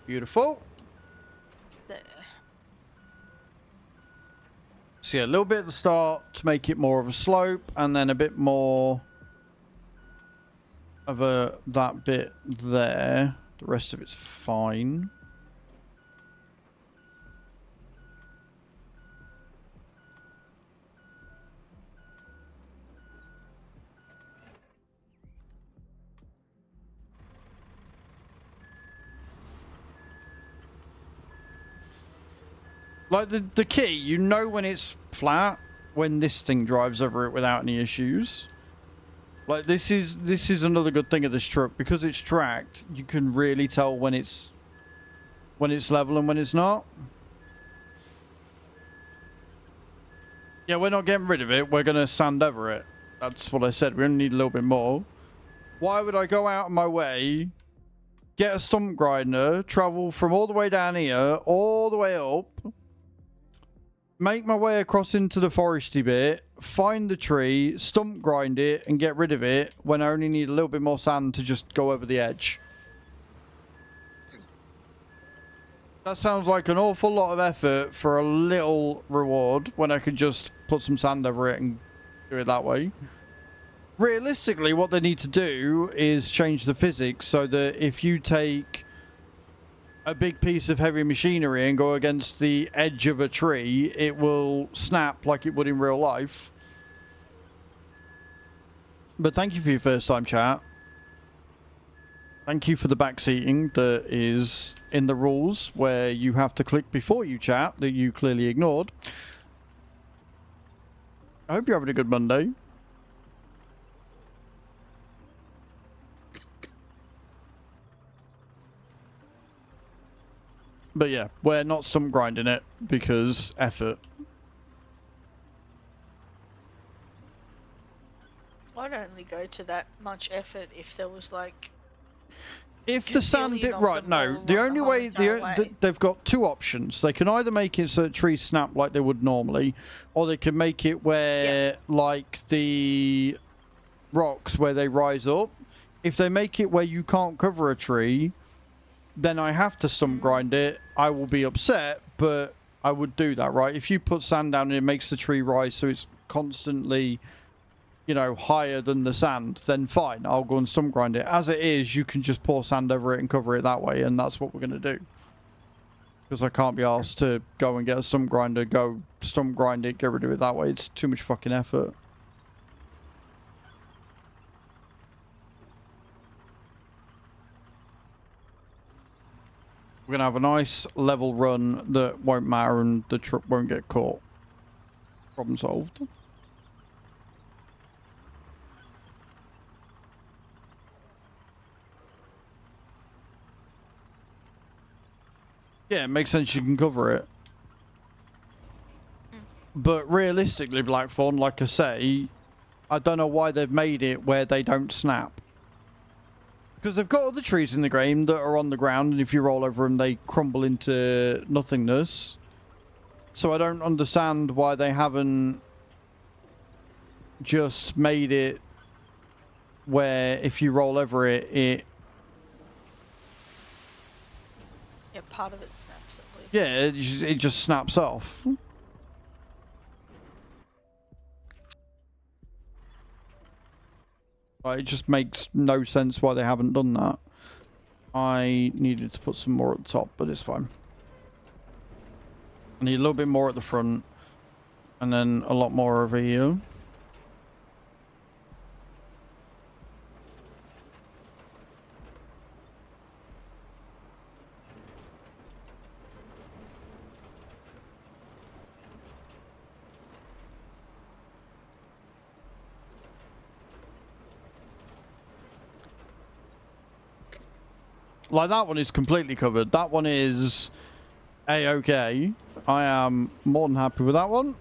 Beautiful. There. So yeah, a little bit at the start to make it more of a slope, and then a bit more of that bit there. The rest of it's fine. Like the key, you know when it's flat when this thing drives over it without any issues. Like this is another good thing of this truck, because it's tracked. You can really tell when it's level and when it's not. Yeah, we're not getting rid of it. We're gonna sand over it. That's what I said. We only need a little bit more. Why would I go out of my way, get a stump grinder, travel from all the way down here, all the way up, make my way across into the foresty bit, find the tree, stump grind it, and get rid of it when I only need a little bit more sand to just go over the edge? That sounds like an awful lot of effort for a little reward when I could just put some sand over it and do it that way. Realistically, what they need to do is change the physics so that if you take a big piece of heavy machinery and go against the edge of a tree, it will snap like it would in real life. But thank you for your first time chat. Thank you for the backseating that is in the rules where you have to click before you chat that you clearly ignored. I hope you're having a good Monday. But yeah, we're not stump grinding it because effort. I'd only go to that much effort if there was like. If the sand dip, right, no, the only way, they've got two options. They can either make it so that trees snap like they would normally, or they can make it where, like the rocks where they rise up. If they make it where you can't cover a tree, then I have to stump grind it. I will be upset, but I would do that, right? If you put sand down and it makes the tree rise so it's constantly, you know, higher than the sand, then fine, I'll go and stump grind it. As it is, you can just pour sand over it and cover it that way, and that's what we're going to do. Because I can't be asked to go and get a stump grinder, go stump grind it, get rid of it that way. It's too much fucking effort. We're going to have a nice level run that won't matter and the truck won't get caught. Problem solved. Yeah, it makes sense you can cover it. But realistically, Blackthorn, like I say, I don't know why they've made it where they don't snap. Because they've got other trees in the game that are on the ground, and if you roll over them, they crumble into nothingness. So I don't understand why they haven't just made it where if you roll over it, Yeah, part of it snaps at least. yeah, it just snaps off. It just makes no sense why they haven't done that. I needed to put some more at the top, but it's fine. I need a little bit more at the front, and then a lot more over here. Like, that one is completely covered. That one is A-okay. I am more than happy with that one.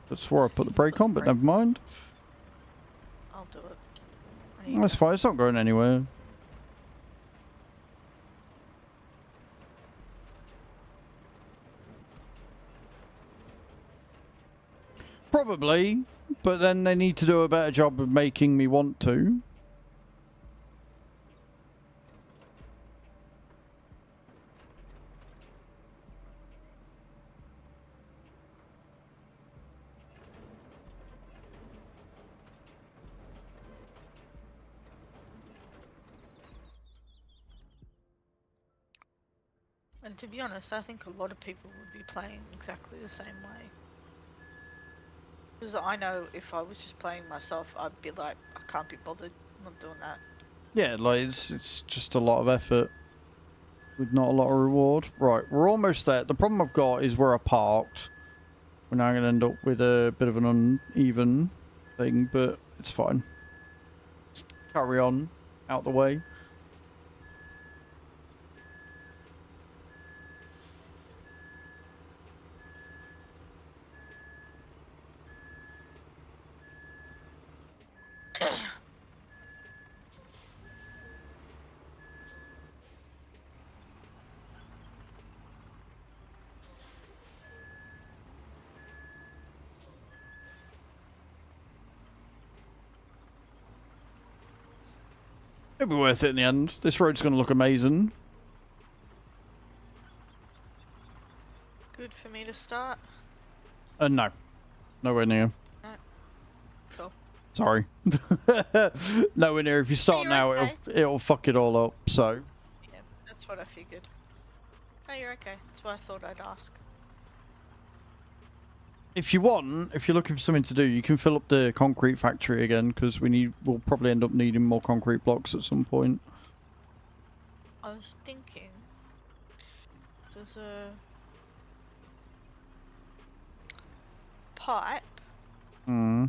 I swore I put the brake on, but never mind. I'll do it. There you That's go. fine. It's not going anywhere. Probably, but then they need to do a better job of making me want to. And to be honest, I think a lot of people would be playing exactly the same way. Because I know if I was just playing myself, I'd be like, I can't be bothered. I'm not doing that. Yeah, like it's just a lot of effort with not a lot of reward. Right, we're almost there. The problem I've got is where I parked. We're now going to end up with a bit of an uneven thing, but it's fine. Just carry on out the way. It'll be worth it in the end. This road's going to look amazing. Good for me to start. No. Nowhere near. Cool. Sorry. Nowhere near. If you start you're now, okay. it'll fuck it all up, so... Yeah, that's what I figured. Oh, you're okay. That's why I thought I'd ask. If you want, if you're looking for something to do, you can fill up the concrete factory again, because we'll probably end up needing more concrete blocks at some point. I was thinking there's a pipe. Hmm.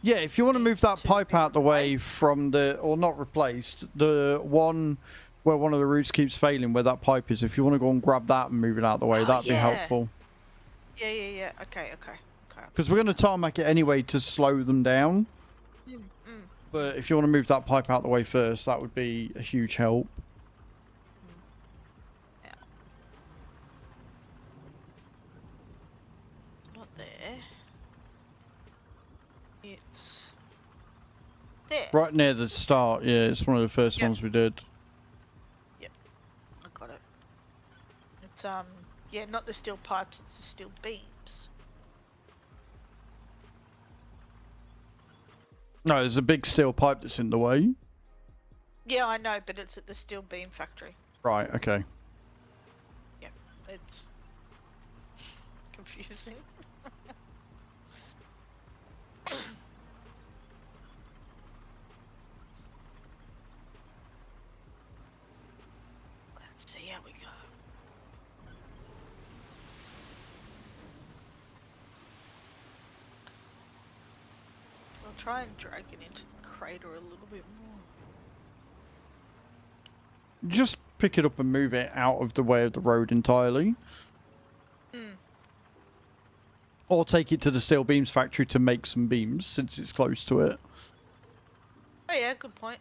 Yeah, if you want to move that To pipe be out the way replaced. from the... Or not replaced. The one where one of the routes keeps failing, where that pipe is. If you want to go and grab that and move it out the way, Oh, that'd be yeah. helpful. Yeah. Okay. Because we're going to tarmac it anyway to slow them down. Mm. But if you want to move that pipe out the way first, that would be a huge help. Yeah. Not there. It's there. Right near the start, yeah, it's one of the first Yeah. ones we did. I got it. It's yeah, not the steel pipes, it's the steel beams. No, there's a big steel pipe that's in the way. Yeah, I know, but it's at the steel beam factory. Right, okay. It's confusing. Let's see how we go. I'll try and drag it into the crater a little bit more. Just pick it up and move it out of the way of the road entirely. Hmm. Or take it to the steel beams factory to make some beams, since it's close to it. Oh yeah, good point.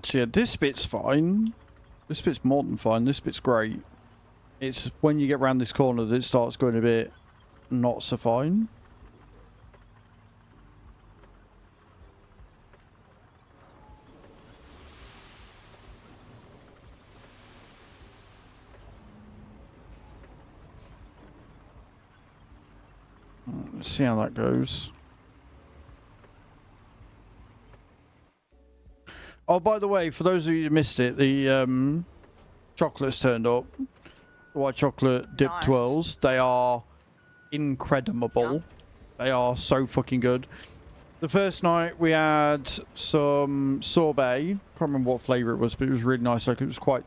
So yeah, this bit's fine. This bit's more than fine. This bit's great. It's when you get around this corner that it starts going a bit not so fine. Let's see how that goes. Oh, by the way, for those of you who missed it, the chocolates turned up. The white chocolate dip Nice. twirls. They are incredible. Yeah. They are so fucking good. The first night we had some sorbet. Can't remember what flavour it was, but it was really nice. Like it was quite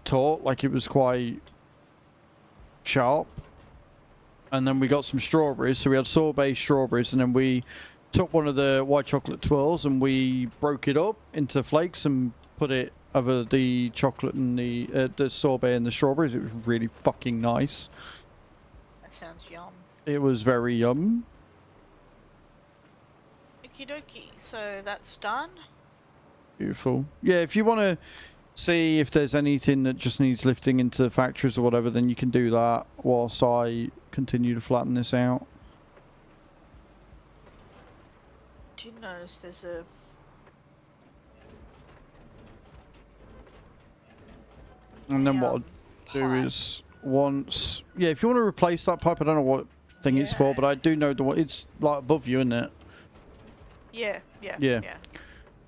taut. Like it was quite sharp. And then we got some strawberries. So we had sorbet strawberries, and then we took one of the white chocolate twirls and we broke it up into flakes and put it over the chocolate and the sorbet and the strawberries. It was really fucking nice. That sounds yum. It was very yum. Okie dokie. So that's done. Beautiful. Yeah, if you want to see if there's anything that just needs lifting into factories or whatever, then you can do that whilst I continue to flatten this out. Do you notice there's a... And then what I'll do pipe? is once... Yeah, if you want to replace that pipe, I don't know what thing it's for, but I do know the one. It's like above you, isn't it? Yeah. Yeah.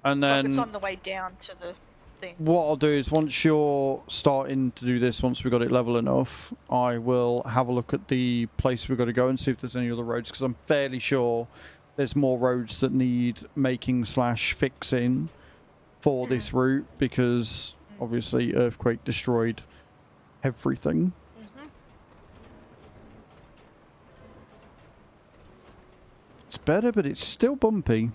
And Like then... it's on the way down to the thing. What I'll do is once you're starting to do this, once we've got it level enough, I will have a look at the place we've got to go and see if there's any other roads, because I'm fairly sure there's more roads that need making / fixing for this route, because obviously earthquake destroyed everything. It's better, but it's still bumpy.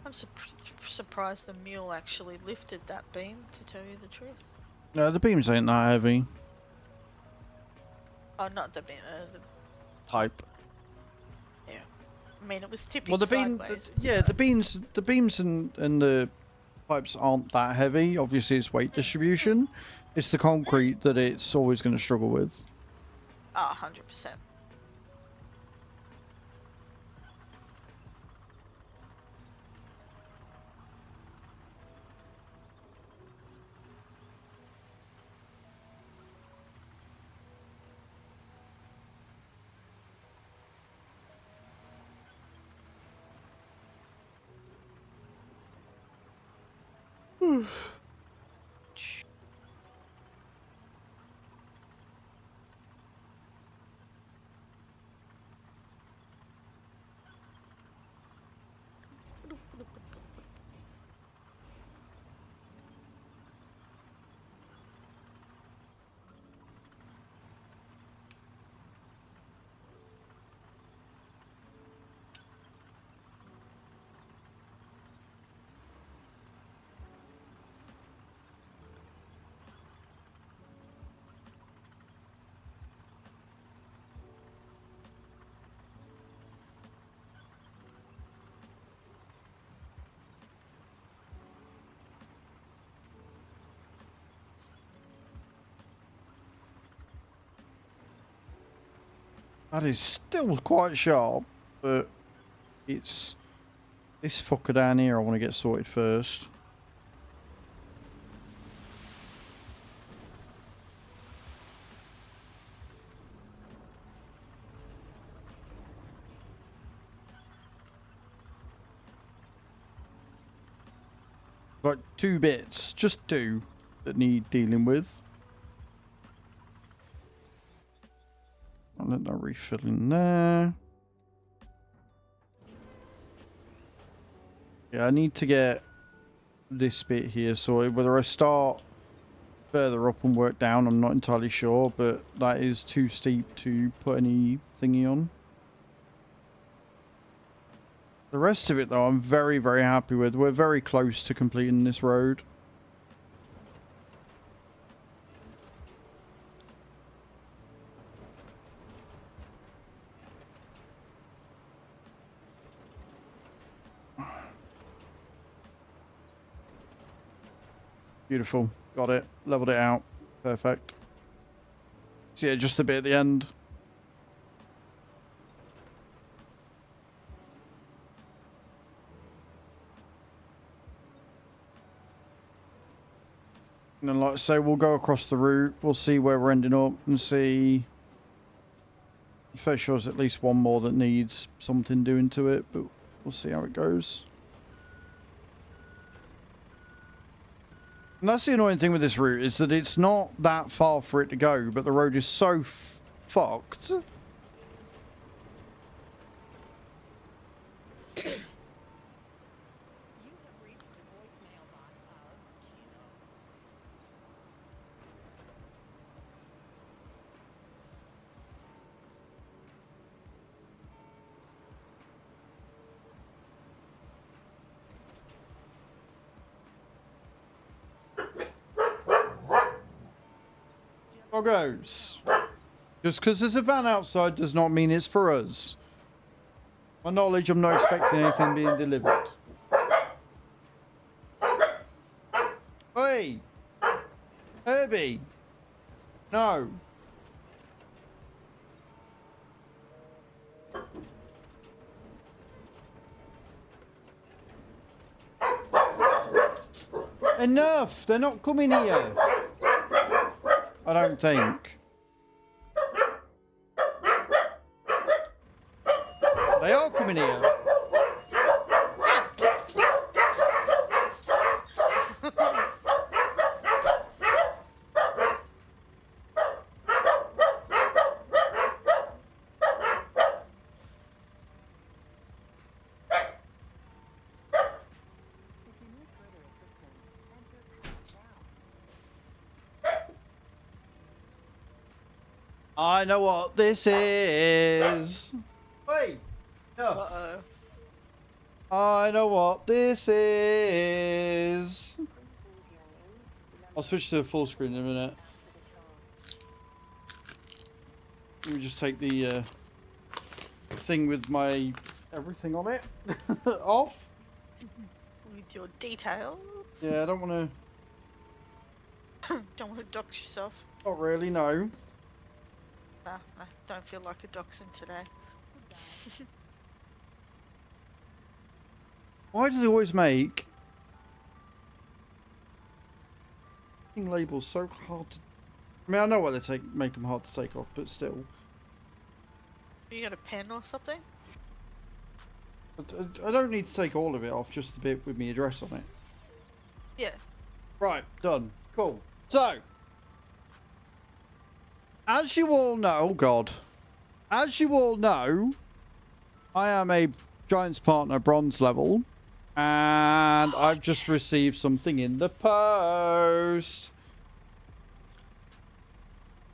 I'm surprised the mule actually lifted that beam, to tell you the truth. No, the beams ain't that heavy. Oh, not the beam, the... Pipe. Yeah. I mean, it was tipping Well, the sideways. the beams and the pipes aren't that heavy. Obviously, it's weight distribution. It's the concrete that it's always going to struggle with. Ah, 100%. That is still quite sharp, but it's this fucker down here I want to get sorted first. Got 2 bits, just 2, that need dealing with. I'll let that refill in there. Yeah, I need to get this bit here sorted. Whether I start further up and work down, I'm not entirely sure, but that is too steep to put any thingy on. The rest of it, though, I'm very, very happy with. We're very close to completing this road. Beautiful. Got it. Leveled it out. Perfect. So yeah, just a bit at the end. And then, like I say, we'll go across the route. We'll see where we're ending up and see. I'm fairly sure there's at least one more that needs something doing to it, but we'll see how it goes. And that's the annoying thing with this route, is that it's not that far for it to go, but the road is so fucked. Goes. Just because there's a van outside does not mean it's for us. My knowledge, I'm not expecting anything being delivered. Hey! Herbie! No! Enough! They're not coming here! I don't think. They are coming here. I know what this is. Wait. No. Uh-oh. I know what this is. I'll switch to full screen in a minute. Let me just take the thing with my everything on it off. With your details. Yeah, I don't want to. Don't want to dox yourself. Not really, no. Nah, I don't feel like a doxing today. Why do they always make labels so hard to... I mean, I know why they make them hard to take off, but still. You got a pen or something? I don't need to take all of it off, just the bit with my address on it. Yeah. Right, done. Cool. So, as you all know, oh God, as you all know, I am a Giants Partner bronze level, and I've just received something in the post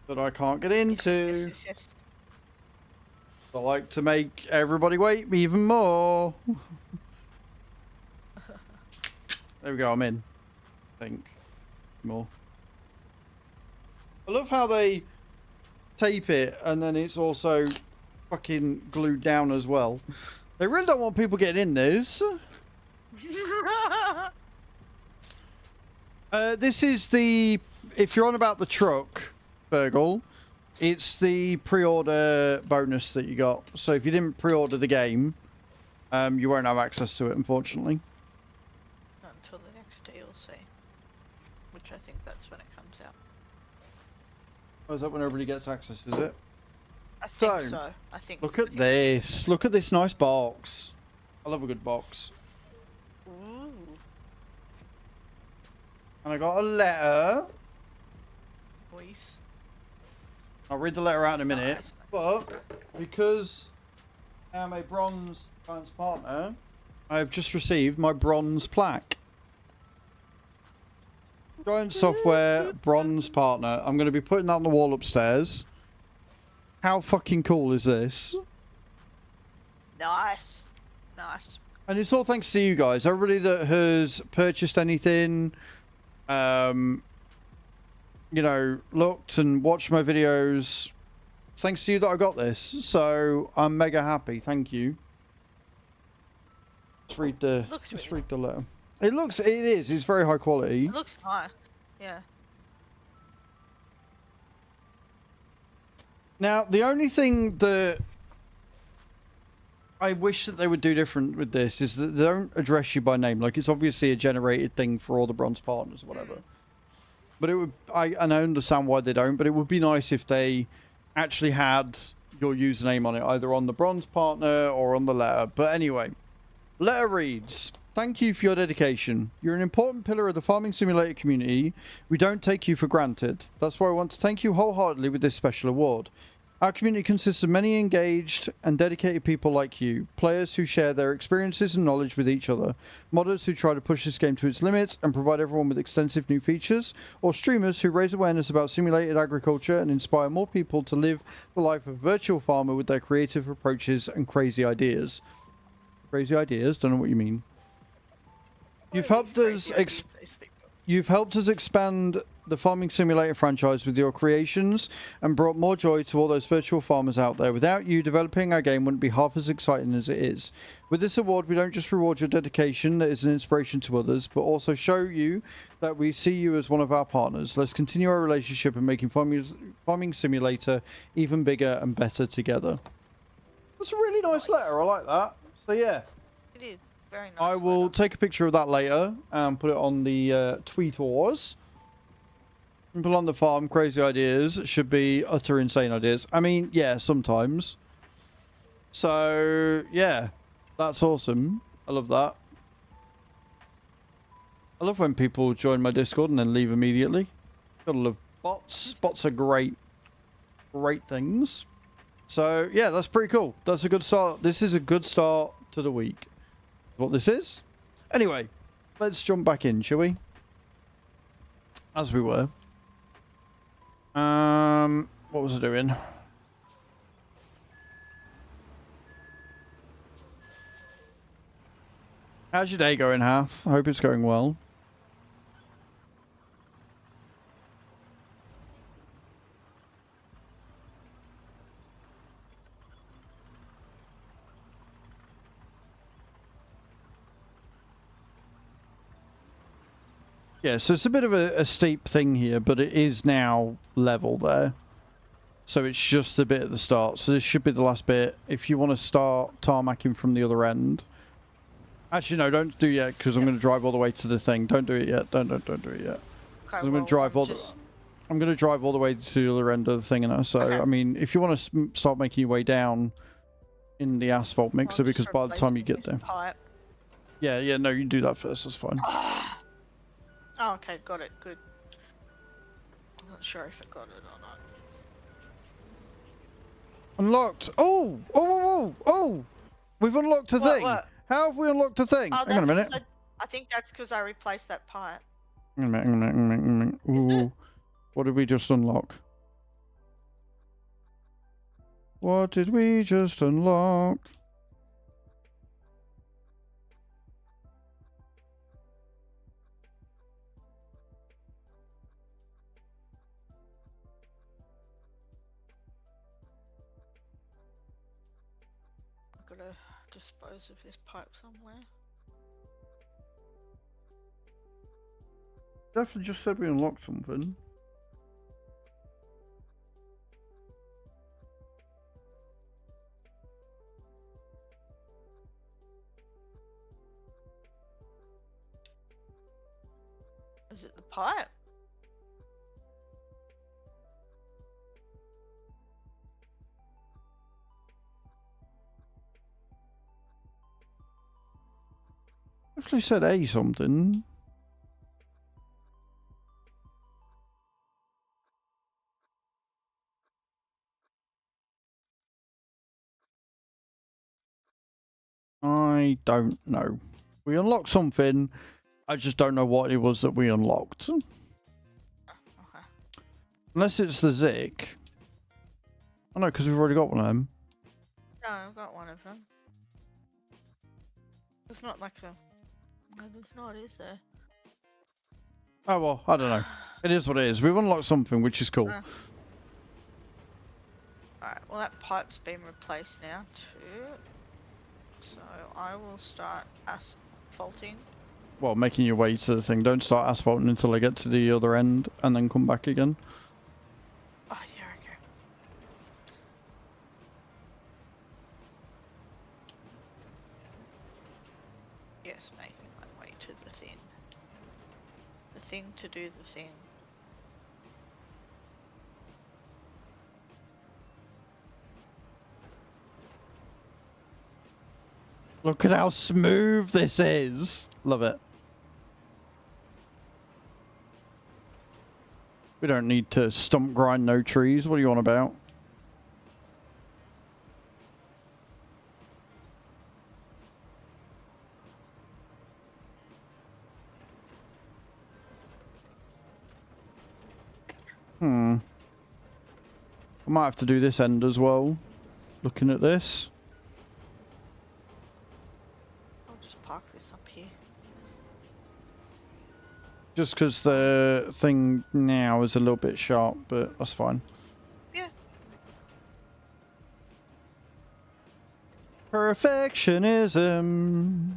that I can't get into. Yes. I like to make everybody wait even more. There we go, I'm in. I think. More. I love how they tape it and then it's also fucking glued down as well. They really don't want people getting in this. This is the... If you're on about the truck, Burgle, it's the pre-order bonus that you got. So if you didn't pre-order the game, you won't have access to it, unfortunately. Not until the next DLC, which I think that's when it comes out. Oh, is that when everybody gets access, is it? I think so. I think. Look at this. Look at this nice box. I love a good box. Ooh. And I got a letter. Voice. I'll read the letter out in a minute. Nice. But because I am a bronze Giants Partner, I've just received my bronze plaque. Giant Software bronze partner. I'm going to be putting that on the wall upstairs. How fucking cool is this? Nice. Nice. And it's all thanks to you guys. Everybody that has purchased anything, you know, looked and watched my videos. Thanks to you that I got this. So I'm mega happy. Thank you. Let's read the letter. It is. It's very high quality. It looks nice. Yeah. Now, the only thing that I wish that they would do different with this is that they don't address you by name. Like, it's obviously a generated thing for all the bronze partners or whatever. But it would, and I understand why they don't, but it would be nice if they actually had your username on it, either on the bronze partner or on the letter. But anyway, letter reads, thank you for your dedication. You're an important pillar of the Farming Simulator community. We don't take you for granted. That's why I want to thank you wholeheartedly with this special award. Our community consists of many engaged and dedicated people like you, players who share their experiences and knowledge with each other, modders who try to push this game to its limits and provide everyone with extensive new features, or streamers who raise awareness about simulated agriculture and inspire more people to live the life of a virtual farmer with their creative approaches and crazy ideas. Crazy ideas? Don't know what you mean. You've helped us expand the Farming Simulator franchise with your creations and brought more joy to all those virtual farmers out there. Without you, developing our game wouldn't be half as exciting as it is. With this award, we don't just reward your dedication that is an inspiration to others, but also show you that we see you as one of our partners. Let's continue our relationship and making Farming Simulator even bigger and better together. That's a really nice letter. I like that. So yeah. It is very nice. I will take a picture of that later and put it on the tweeters. People on the farm, crazy ideas should be utter insane ideas. I mean, yeah, sometimes. So, yeah, that's awesome. I love that. I love when people join my Discord and then leave immediately. Gotta love bots. Bots are great. Great things. So, yeah, that's pretty cool. That's a good start. This is a good start to the week. What this is. Anyway, let's jump back in, shall we? As we were. What was I doing? How's your day going, Hath? I hope it's going well. Yeah, so it's a bit of a steep thing here, but it is now level there. So it's just a bit at the start. So this should be the last bit. If you want to start tarmacking from the other end. Actually, no, don't do it yet, because I'm going to drive all the way to the thing. Don't do it yet. Don't do it yet. Okay, I'm going to drive all I'm going to drive all the way to the other end of the thing. So, okay. I mean, if you want to start making your way down in the asphalt mixer, because by the time you get there. Pipe. Yeah, no, you do that first. That's fine. Oh, okay, got it. Good. I'm not sure if I got it or not. Unlocked. Oh! We've unlocked a thing. What? How have we unlocked a thing? Oh, Hang on a minute. I think that's because I replaced that pipe. Hang on a minute. Ooh. What did we just unlock? What did we just unlock? I've got to dispose of this pipe somewhere. Definitely just said we unlocked something. Is it the pipe? Definitely said A something. I don't know. We unlocked something. I just don't know what it was that we unlocked. Okay. Unless it's the Zik. Oh no, because we've already got one of them. No, I've got one of them. It's not like a... No, there's not, is there? Oh well, I don't know. It is what it is. We've unlocked something, which is cool. Alright, well that pipe's been replaced now too. So I will start asphalting. Well, making your way to the thing. Don't start asphalting until I get to the other end and then come back again. Oh yeah, okay. Yes, making my way to the thing. The thing to do the thing. Look at how smooth this is. Love it. We don't need to stump grind no trees. What are you on about? I might have to do this end as well. Looking at this. I'll just park this up here. Just because the thing now is a little bit sharp, but that's fine. Yeah. Perfectionism.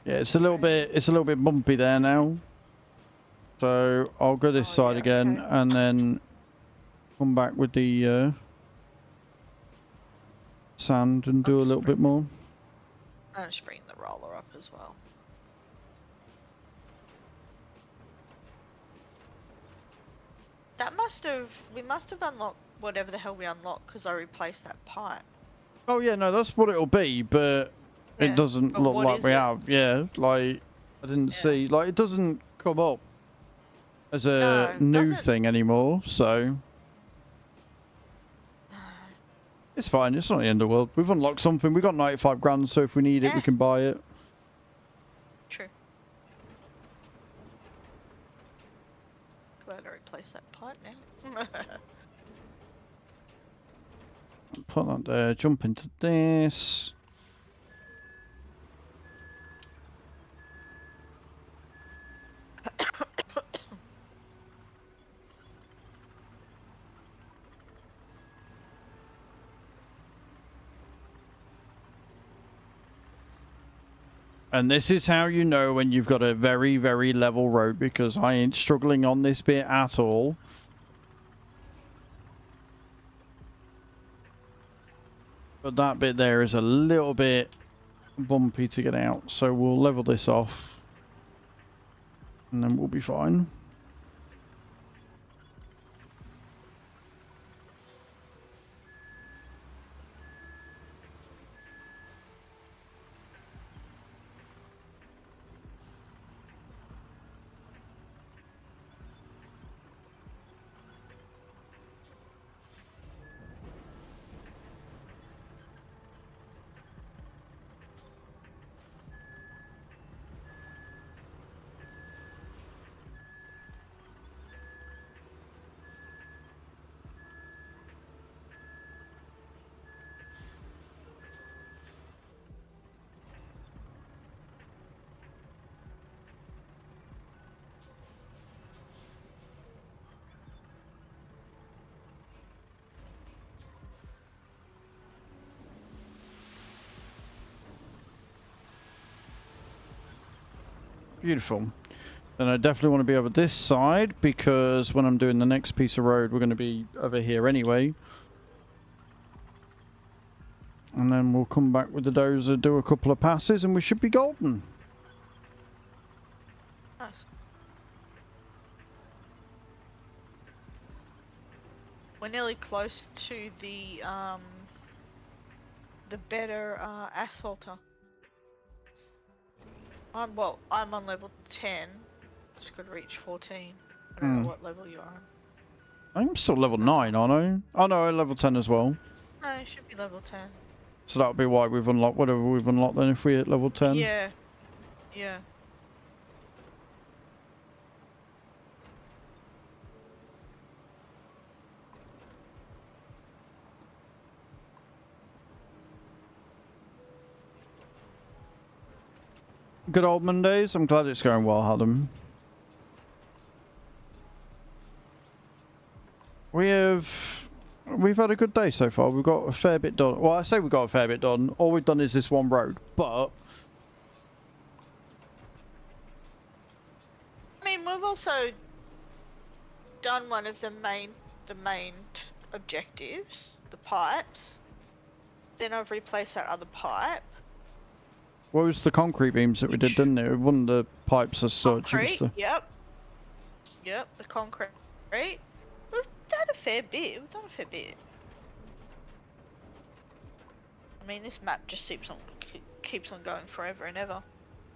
Yeah, it's a little bit bumpy there now. So I'll go this side again, okay. and then come back with the sand and do a little bit more. I'll just bring the roller up as well. That we must have unlocked whatever the hell we unlocked because I replaced that pipe. Oh yeah, no, that's what it'll be, but Yeah, it doesn't but look what like is we it? have. Yeah, like I didn't see, like it doesn't come up as a No, new doesn't. thing anymore, so it's fine. It's not the end of the world. We've unlocked something. We got 95 grand, so if we need it, we can buy it. True. Glad I replaced that pipe now. Put that there. Jump into this. And this is how you know when you've got a very, very level road, because I ain't struggling on this bit at all. But that bit there is a little bit bumpy to get out, so we'll level this off. And then we'll be fine. Beautiful. Then I definitely want to be over this side, because when I'm doing the next piece of road, we're going to be over here anyway. And then we'll come back with the dozer, do a couple of passes, and we should be golden. Nice. We're nearly close to the better asphalter. I'm on level 10. Just got to reach 14. I don't know what level you are on. I'm still level 9, aren't I? Oh no, I'm level 10 as well. No, you should be level 10. So that'll be why we've unlocked whatever we've unlocked then if we're at level 10. Yeah. Yeah. Good old Mondays. I'm glad it's going well, Adam. We've had a good day so far. We've got a fair bit done. Well, I say we've got a fair bit done. All we've done is this one road, but I mean, we've also done one of the main objectives, the pipes. Then I've replaced that other pipe. what was the concrete beams that we did, didn't it? It wasn't the pipes as such. It was Concrete, the... Yep, the concrete. We've done a fair bit. I mean, this map just keeps on going forever and ever.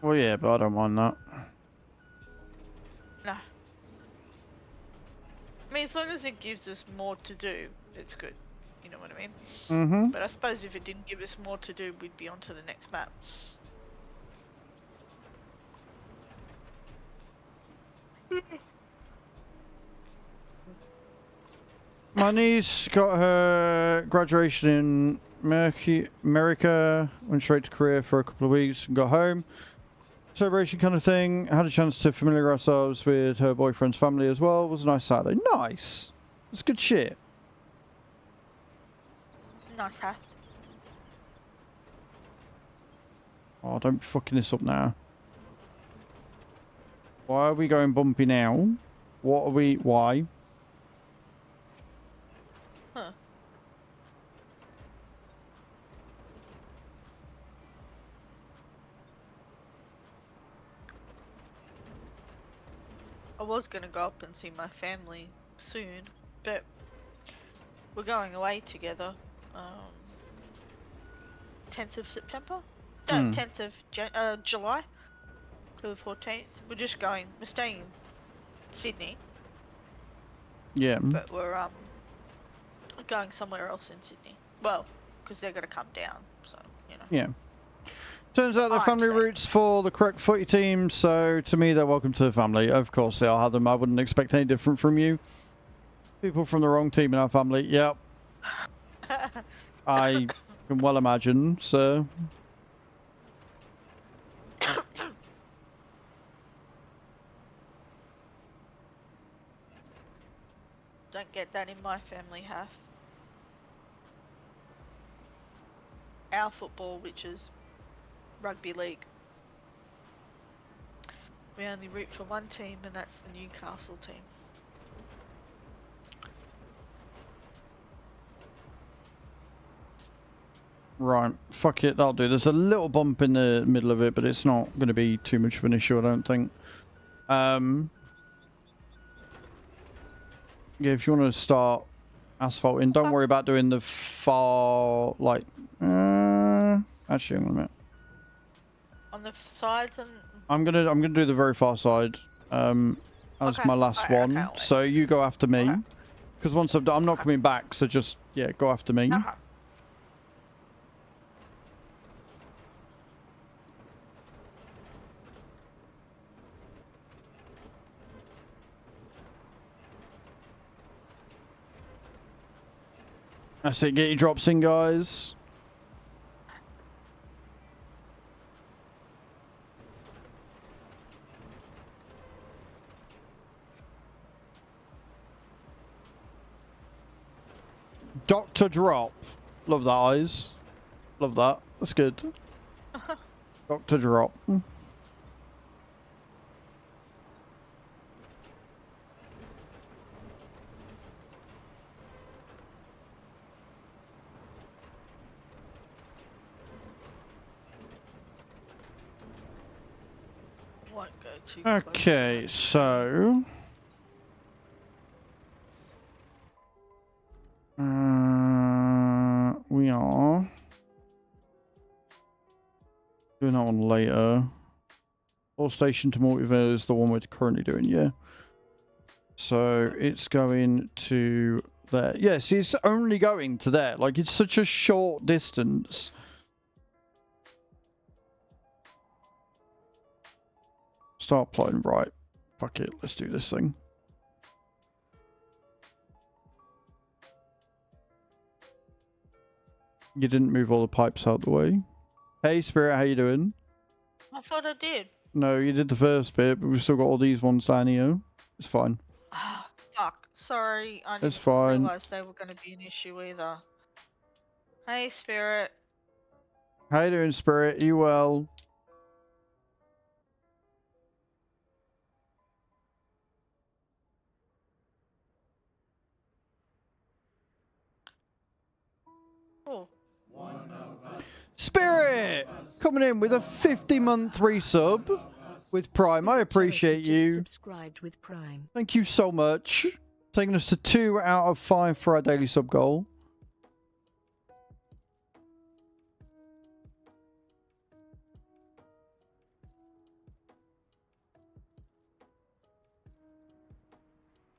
Well, yeah, but I don't mind that. No. I mean, as long as it gives us more to do, it's good. You know what I mean? Mm-hmm. But I suppose if it didn't give us more to do, we'd be on to the next map. My niece got her graduation in America, went straight to Korea for a couple of weeks and got home. Celebration kind of thing. Had a chance to familiarize ourselves with her boyfriend's family as well. It was a nice Saturday. Nice. That's good shit. Nice, huh? Oh, don't be fucking this up now. Why are we going bumpy now? What are we... Why? Huh. I was gonna go up and see my family soon, but we're going away together. 10th of September? No, 10th of July to the 14th. We're staying in Sydney, Yeah. but we're going somewhere else in Sydney. Well, because they're gonna come down, so, you know. Yeah. Turns out they're family roots for the correct footy team, so to me they're welcome to the family. Of course they are, Adam. I wouldn't expect any different from you. People from the wrong team in our family, yep. I can well imagine, so... Don't get that in my family, half. Our football, which is rugby league, we only root for one team, and that's the Newcastle team. Right, fuck it, that'll do. There's a little bump in the middle of it, but it's not going to be too much of an issue, I don't think. Yeah, if you want to start asphalting, don't worry about doing the far, like, actually, hang on a minute. On the sides and... I'm gonna do the very far side, as Okay. my last Alright, one. okay, So you go after me, Okay. because once I've done, I'm not coming back. So just go after me. Okay. That's it. Get your drops in, guys. Dr. Drop. Love that, eyes. Love that. That's good. Dr. Drop. Won't go too close. Okay, so... we are... doing that one later. All station to Multiverse is the one we're currently doing, yeah. So it's going to there. Yes, it's only going to there. Like, it's such a short distance. Start plotting, right. Fuck it, let's do this thing. You didn't move all the pipes out the way. Hey, Spirit, how you doing? I thought I did. No, you did the first bit, but we've still got all these ones down here. It's fine. Ah, fuck. Sorry, I It's didn't fine. realise they were going to be an issue either. Hey, Spirit. How you doing, Spirit? You well? Oh, Spirit! Coming in with a 50-month resub with Prime. I appreciate Just you. subscribed with Prime. Thank you so much. Taking us to 2 out of 5 for our daily sub goal.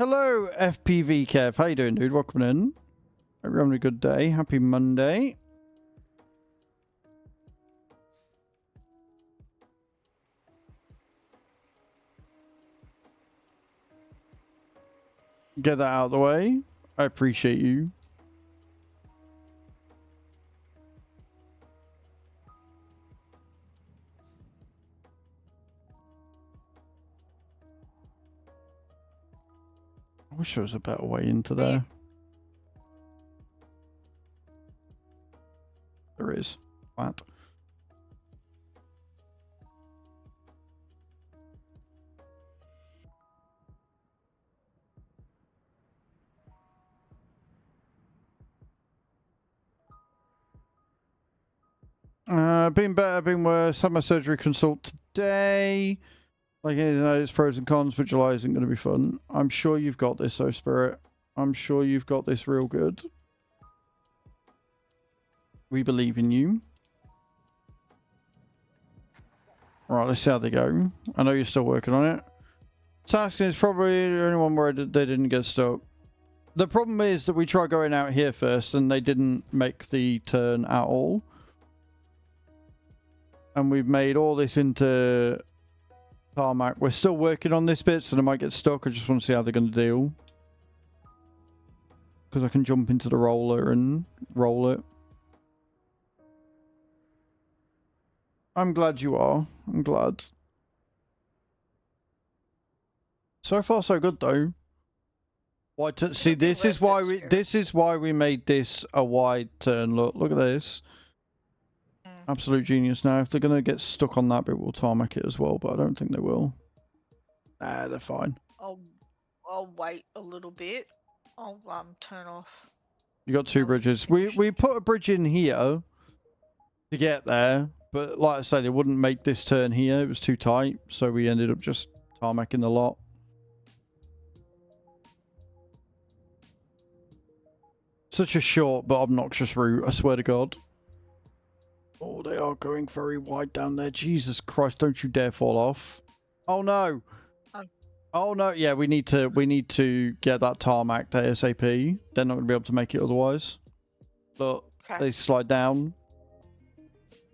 Hello, FPV Kev. How you doing, dude? Welcome in. Hope you're having a good day. Happy Monday. Get that out of the way. I appreciate you. I wish there was a better way into there. There is. What? Been better, been worse. Had my surgery consult today. Like anything, it's pros and cons, but July isn't going to be fun. I'm sure you've got this, though, Spirit. I'm sure you've got this real good. We believe in you. Right, let's see how they go. I know you're still working on it. Tasking is probably the only one where they didn't get stuck. The problem is that we tried going out here first, and they didn't make the turn at all. And we've made all this into tarmac. We're still working on this bit, so they might get stuck. I just want to see how they're going to deal. Because I can jump into the roller and roll it. I'm glad you are. I'm glad. So far, so good, though. Why? See, this is why we made this a wide turn. Look at this. Absolute genius. Now, if they're going to get stuck on that bit, we'll tarmac it as well, but I don't think they will. Nah, they're fine. I'll wait a little bit. I'll turn off. You got two bridges. We put a bridge in here to get there, but like I said, it wouldn't make this turn here. It was too tight, so we ended up just tarmacking the lot. Such a short but obnoxious route, I swear to God. Oh, they are going very wide down there. Jesus Christ, don't you dare fall off. Oh no. Oh no, yeah, we need to get that tarmac to ASAP. They're not going to be able to make it otherwise. Look, they slide down.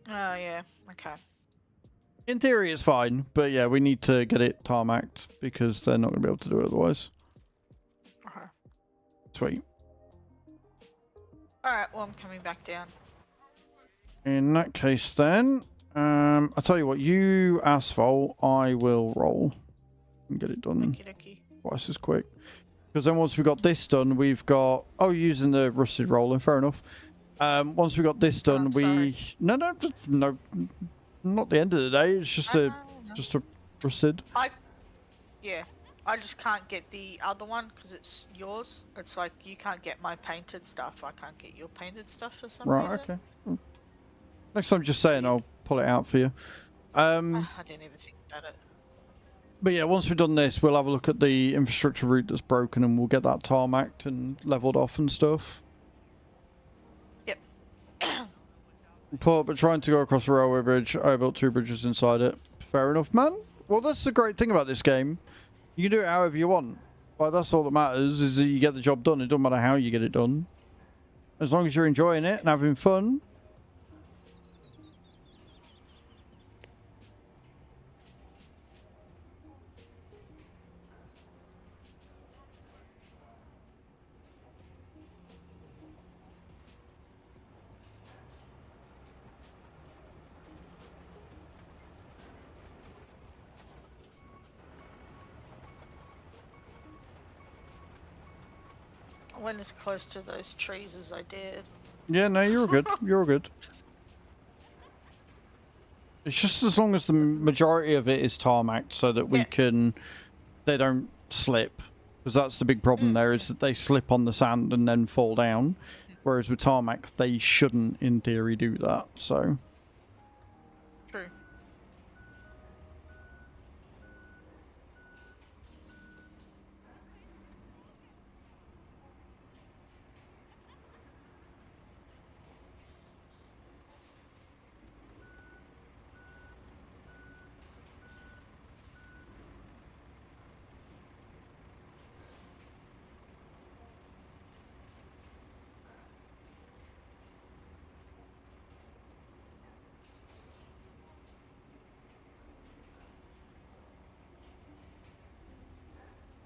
Oh yeah, okay. In theory it's fine, but yeah, we need to get it tarmacked because they're not going to be able to do it otherwise. Okay. Sweet. Alright, well I'm coming back down. In that case then, I'll tell you what, you asphalt, I will roll and get it done twice as quick. Because then once we got this done, we've got... Oh, using the rusted roller, fair enough. Once we got this done, No, not the end of the day, it's just a rusted. Yeah, I just can't get the other one because it's yours. It's like you can't get my painted stuff. I can't get your painted stuff for some reason. Right, okay. Next time, just saying, I'll pull it out for you. I didn't even think about it. But yeah, once we've done this, we'll have a look at the infrastructure route that's broken and we'll get that tarmacked and leveled off and stuff. Yep. But trying to go across a railway bridge, I built two bridges inside it. Fair enough, man. Well, that's the great thing about this game. You can do it however you want. Like, that's all that matters, is that you get the job done. It doesn't matter how you get it done. As long as you're enjoying it and having fun. I went as close to those trees as I dared. Yeah, no, you're all good. You're all good. It's just as long as the majority of it is tarmacked so that we can... They don't slip. Because that's the big problem there, is that they slip on the sand and then fall down. Whereas with tarmac, they shouldn't, in theory, do that. So... True.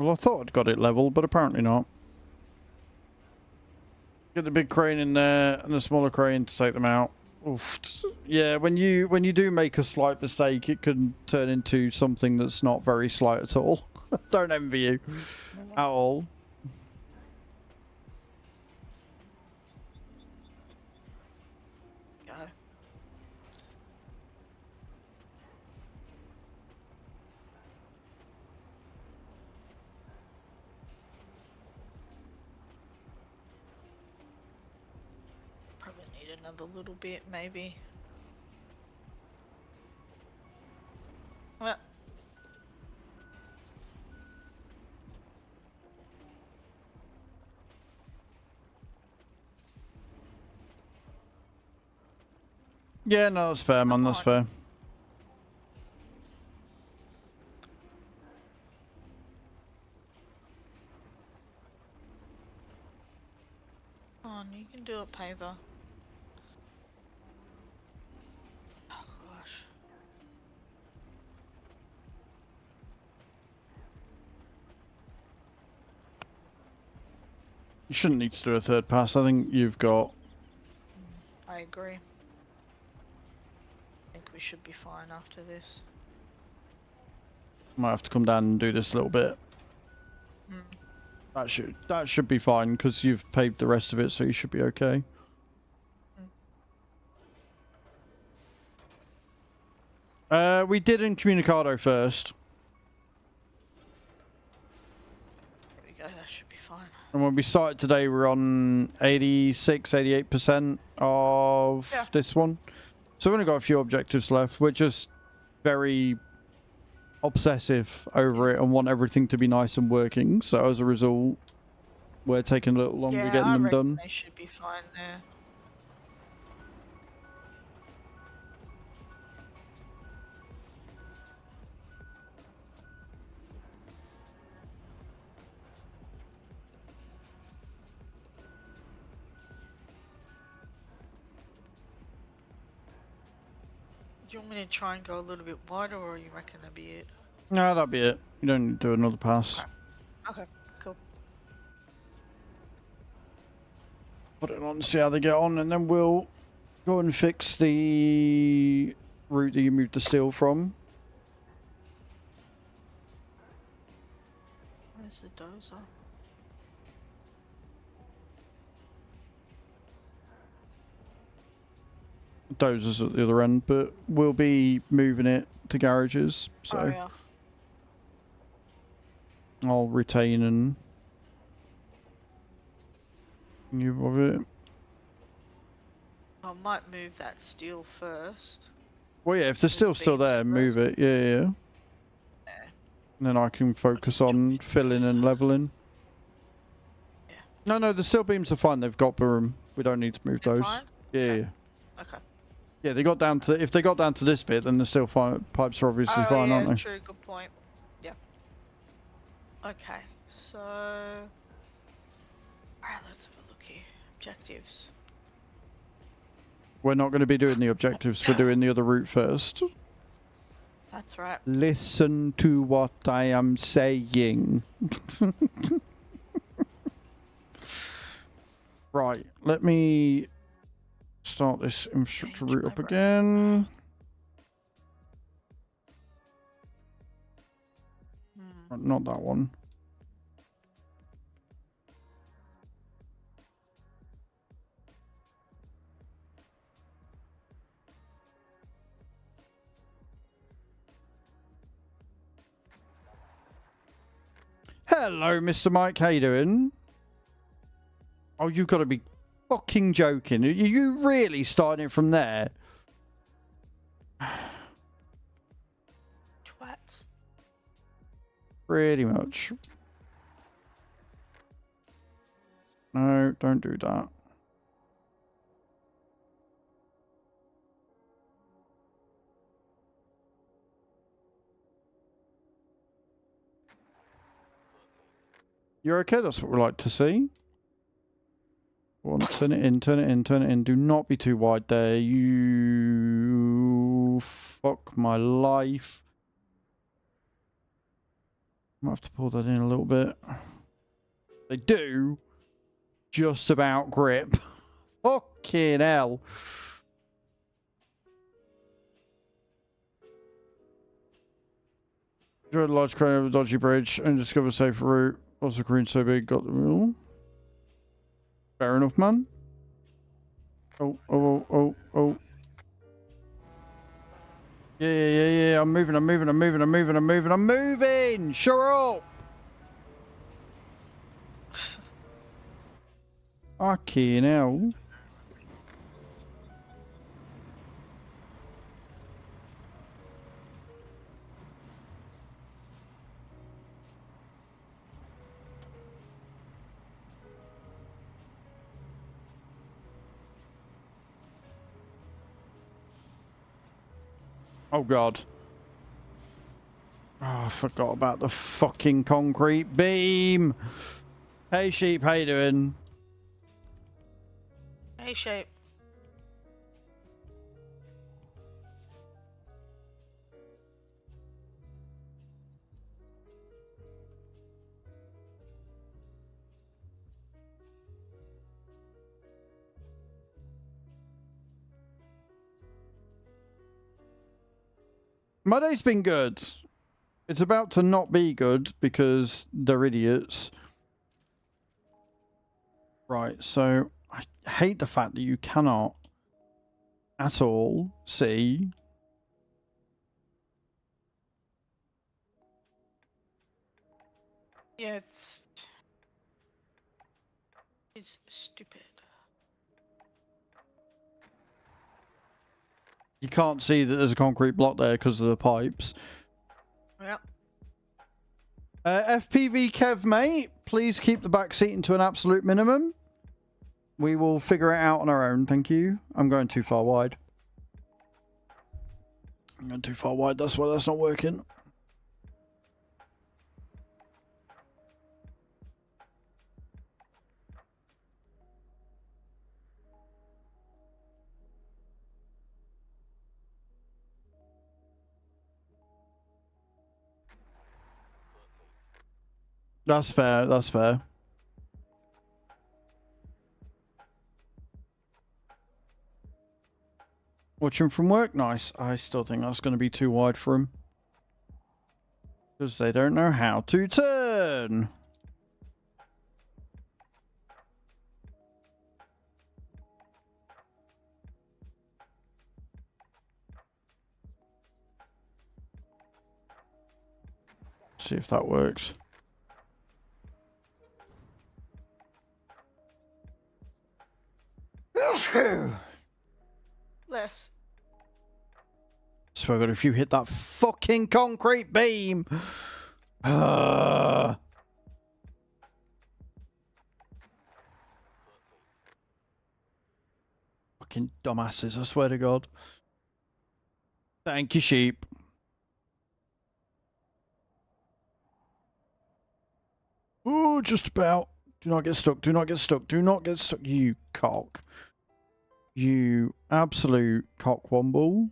Well, I thought I'd got it level, but apparently not. Get the big crane in there and the smaller crane to take them out. Oof. Yeah, when you do make a slight mistake, it can turn into something that's not very slight at all. Don't envy you at all. Go. Probably need another little bit, maybe. Well. Yeah, no, that's fair, man. That's fair. Come on, you can do it, Paver. Oh gosh. You shouldn't need to do a third pass. I think you've got... I agree. I think we should be fine after this. Might have to come down and do this a little bit. Hmm. That should be fine because you've paved the rest of it, so you should be okay. We did Incommunicado first. There we go, that should be fine. And when we started today, we're on 86, 88% of this one. So we've only got a few objectives left. We're just very obsessive over it and want everything to be nice and working. So as a result, we're taking a little longer getting I them reckon done. They should be fine there. Do you want me to try and go a little bit wider, or you reckon that'd be it? No, that'll be it. You don't need to do another pass. Okay, cool. Put it on, see how they get on, and then we'll go and fix the route that you moved the steel from. Where's the dozer? Dozers at the other end, but we'll be moving it to garages, so Oh, yeah. I'll retain and you of it. I might move that steel first. Well, yeah, if the steel's still there, move it. Yeah, yeah. Yeah. And then I can focus on filling and leveling. Yeah. No, the steel beams are fine. They've got room. We don't need to move They're those. fine? Yeah, Okay. yeah. Okay. Yeah, they got down to... If they got down to this bit, then the steel pipes are obviously fine, yeah, aren't they? True, good point. Yeah. Okay, so... Alright, let's have a look here. Objectives. We're not going to be doing the objectives. We're doing the other route first. That's right. Listen to what I am saying. Right, let me start this infrastructure route up again. Not that one. Hello, Mr. Mike. How you doing? Oh, you've got to be fucking joking. Are you really starting it from there? Twats. Pretty much. No, don't do that. You're okay? That's what we like to see. Go on, turn it in, turn it in, turn it in. Do not be too wide there. You... Fuck my life. Might have to pull that in a little bit. They do just about grip. Fucking hell. Drill a large crane over a dodgy bridge and discover a safer route. What's the green so big? Got the wheel. Fair enough, man. Oh. Yeah. I'm moving. Shut up. Fucking hell. Oh god. Oh, I forgot about the fucking concrete beam. Hey sheep, how you doing? Hey, shape. My day's been good. It's about to not be good because they're idiots. Right, so I hate the fact that you cannot at all see. Yeah, it's stupid. You can't see that there's a concrete block there because of the pipes. Yep. FPV Kev, mate, please keep the back seat into an absolute minimum. We will figure it out on our own, thank you. I'm going too far wide. That's why that's not working. That's fair. Watch him from work, nice. I still think that's going to be too wide for him. Because they don't know how to turn. See if that works. Less. Swear God, if you hit that fucking concrete beam. Fucking dumbasses, I swear to God. Thank you, sheep. Oh, just about. Do not get stuck. Do not get stuck. Do not get stuck. You cock. You absolute cockwomble.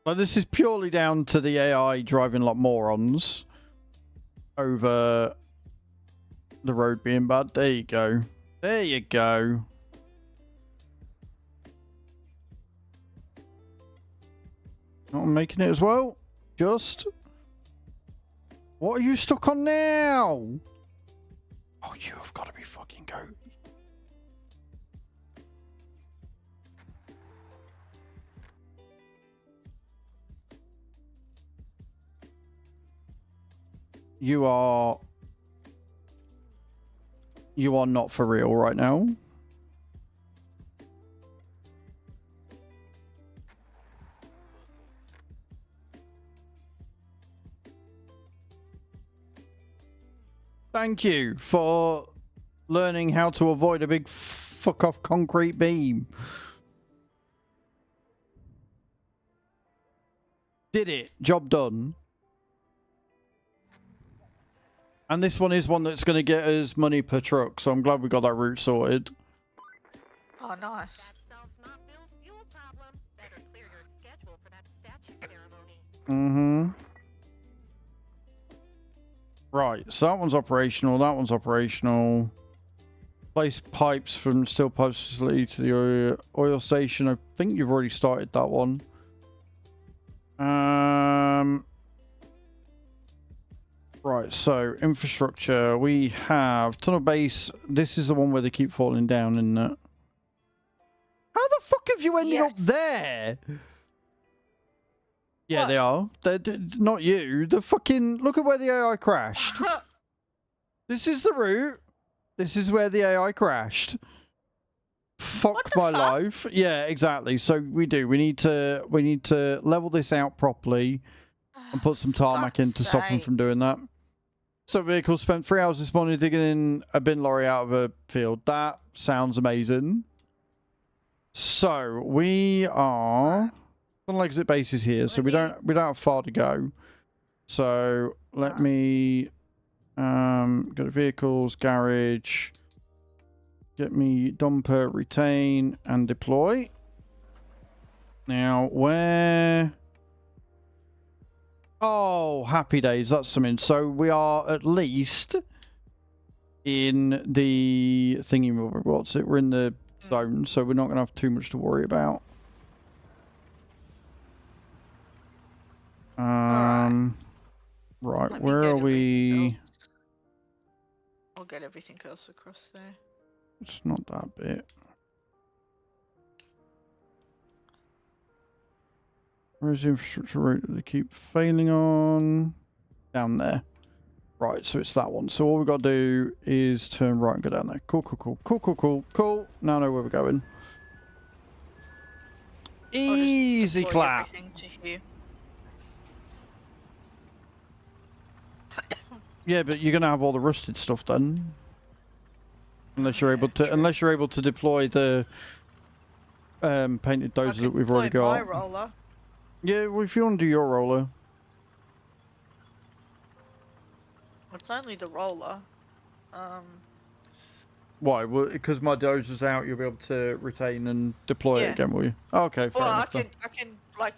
Like, this is purely down to the AI driving like morons over the road being bad. There you go. There you go. Not making it as well. Just. What are you stuck on now? Oh, you have got to be fucking goat. You are not for real right now. Thank you for learning how to avoid a big fuck off concrete beam. Did it. Job done. And this one is one that's going to get us money per truck, so I'm glad we got that route sorted. Oh, nice. That solves Mont Bill's fuel problem. Better clear your schedule for that statue ceremony. Mm-hmm. Right, so that one's operational, that one's operational. Place pipes from steel pipes facility to the oil station. I think you've already started that one. Right, so infrastructure. We have tunnel base. This is the one where they keep falling down, isn't it? How the fuck have you ended up Yes. there? Yeah, What? they are. They're not you. The fucking look at where the AI crashed. This is the route. This is where the AI crashed. Fuck my life. Yeah, exactly. So we do. We need to level this out properly and put some tarmac in to stop them from doing that. So vehicle spent 3 hours this morning digging in a bin lorry out of a field. That sounds amazing. So we are on exit bases here, so we don't have far to go. So let me go to vehicles, garage, get me dumper, retain, and deploy. Now where? Oh, happy days. That's something. So we are at least in the thingy. What's it? We're in the zone, so we're not going to have too much to worry about. Right, where are we? I'll get everything else across there. It's not that bit. Where's the infrastructure route that they keep failing on? Down there. Right, so it's that one. So all we've got to do is turn right and go down there. Cool. Now I know where we're going. Easy Deploy clap. everything to here. Yeah, but you're gonna have all the rusted stuff done. Unless you're able to deploy the painted dozer that we've already got. My roller. Yeah, well, if you want to do your roller. It's only the roller. Why? Well, because my dozer's out, you'll be able to retain and deploy it again, will you? Okay, fair Well, enough. I can like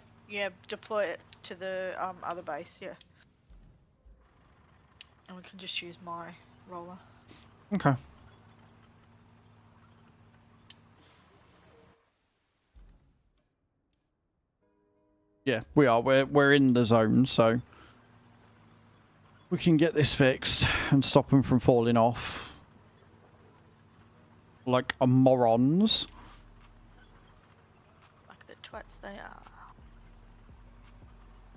deploy it to the other base, yeah. And we can just use my roller. Okay. Yeah, we are. We're in the zone, so we can get this fixed and stop them from falling off like a morons. Like the twats they are.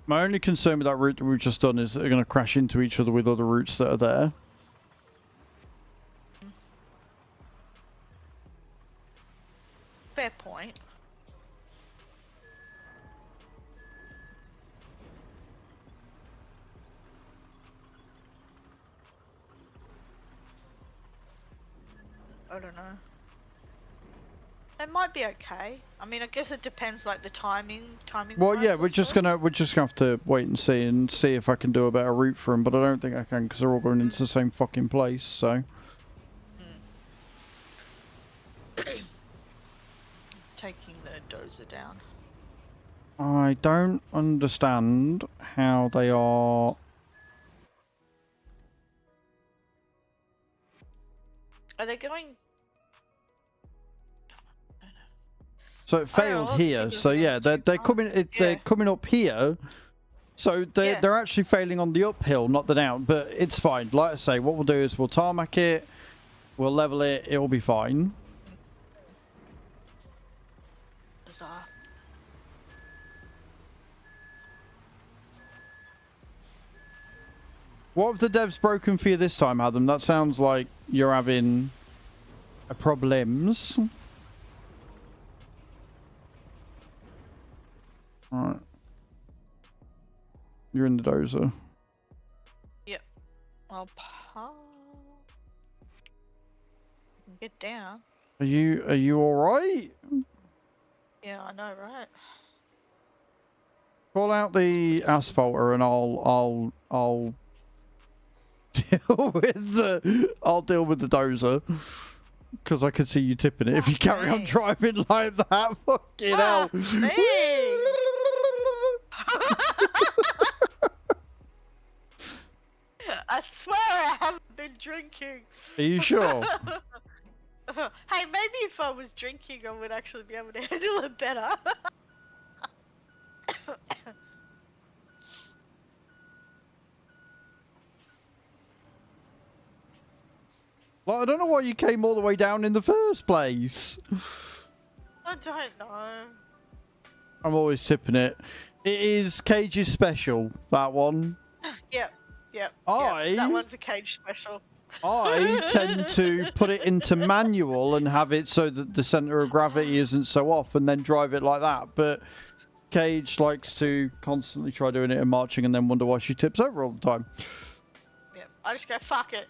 My only concern with that route that we've just done is that they're going to crash into each other with other routes that are there. Fair point. I don't know. It might be okay. I mean, I guess it depends, like the timing. Well, wise yeah, and we're just stuff. gonna have to wait and see if I can do a better route for them. But I don't think I can because they're all going into the same fucking place. So. Taking the dozer down. I don't understand how they are. Are they going? So it failed well, here. it's So yeah, they're too coming. far. They're Yeah. coming up here. So they're actually failing on the uphill, not the down. But it's fine. Like I say, what we'll do is we'll tarmac it, we'll level it. It'll be fine. Bizarre. What have the devs broken for you this time, Adam? That sounds like you're having a problems. Alright. You're in the dozer. Yep. I'll get down. Are you alright? Yeah, I know, right? Call out the asphalter and I'll I'll deal with the dozer. Because I can see you tipping it if you carry on driving like that. Fucking hell. Me. I swear I haven't been drinking. Are you sure? Hey, maybe if I was drinking, I would actually be able to handle it better. Well, I don't know why you came all the way down in the first place. I don't know. I'm always tipping it. It is Cage's special, that one. Yep. That one's a Cage special. I tend to put it into manual and have it so that the center of gravity isn't so off and then drive it like that. But Cage likes to constantly try doing it in marching and then wonder why she tips over all the time. Yep. I just go, fuck it.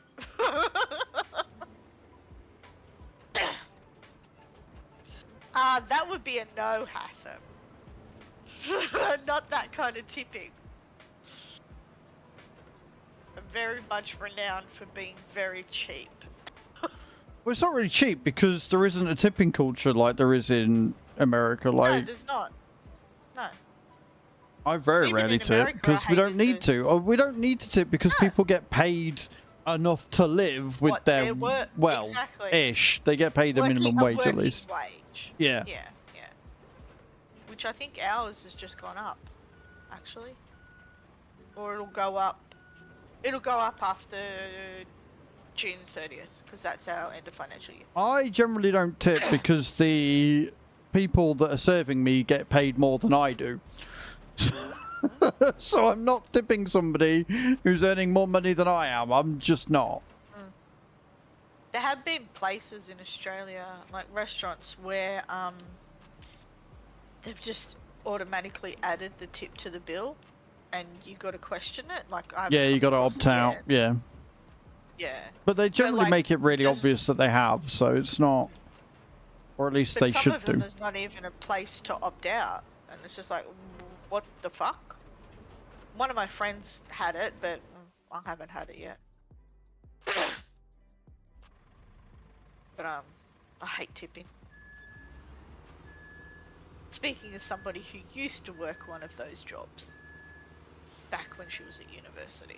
That would be a no, Hatham. Not that kind of tipping. I'm very much renowned for being very cheap. Well, it's not really cheap because there isn't a tipping culture like there is in America. Like, No, there's not. No. I very Even rarely in tip America, because I we don't hated need it. to. Or we don't need to tip because No. people get paid enough to live with What, their their work- well exactly. ish. They get paid a minimum A wage at working least. Wage. Yeah. Yeah. Which I think ours has just gone up, actually. Or it'll go up. It'll go up after June 30th, because that's our end of financial year. I generally don't tip because the people that are serving me get paid more than I do. So I'm not tipping somebody who's earning more money than I am. I'm just not. There have been places in Australia, like restaurants, where they've just automatically added the tip to the bill, and you got to question it. Like, Yeah, you got to opt out. Yeah. Yeah. But they generally like, make it really just- obvious that they have, so it's not... Or at least But they some should of them, do. there's not even a place to opt out, and it's just like, what the fuck? One of my friends had it, but I haven't had it yet. But I hate tipping. Speaking as somebody who used to work one of those jobs back when she was at university.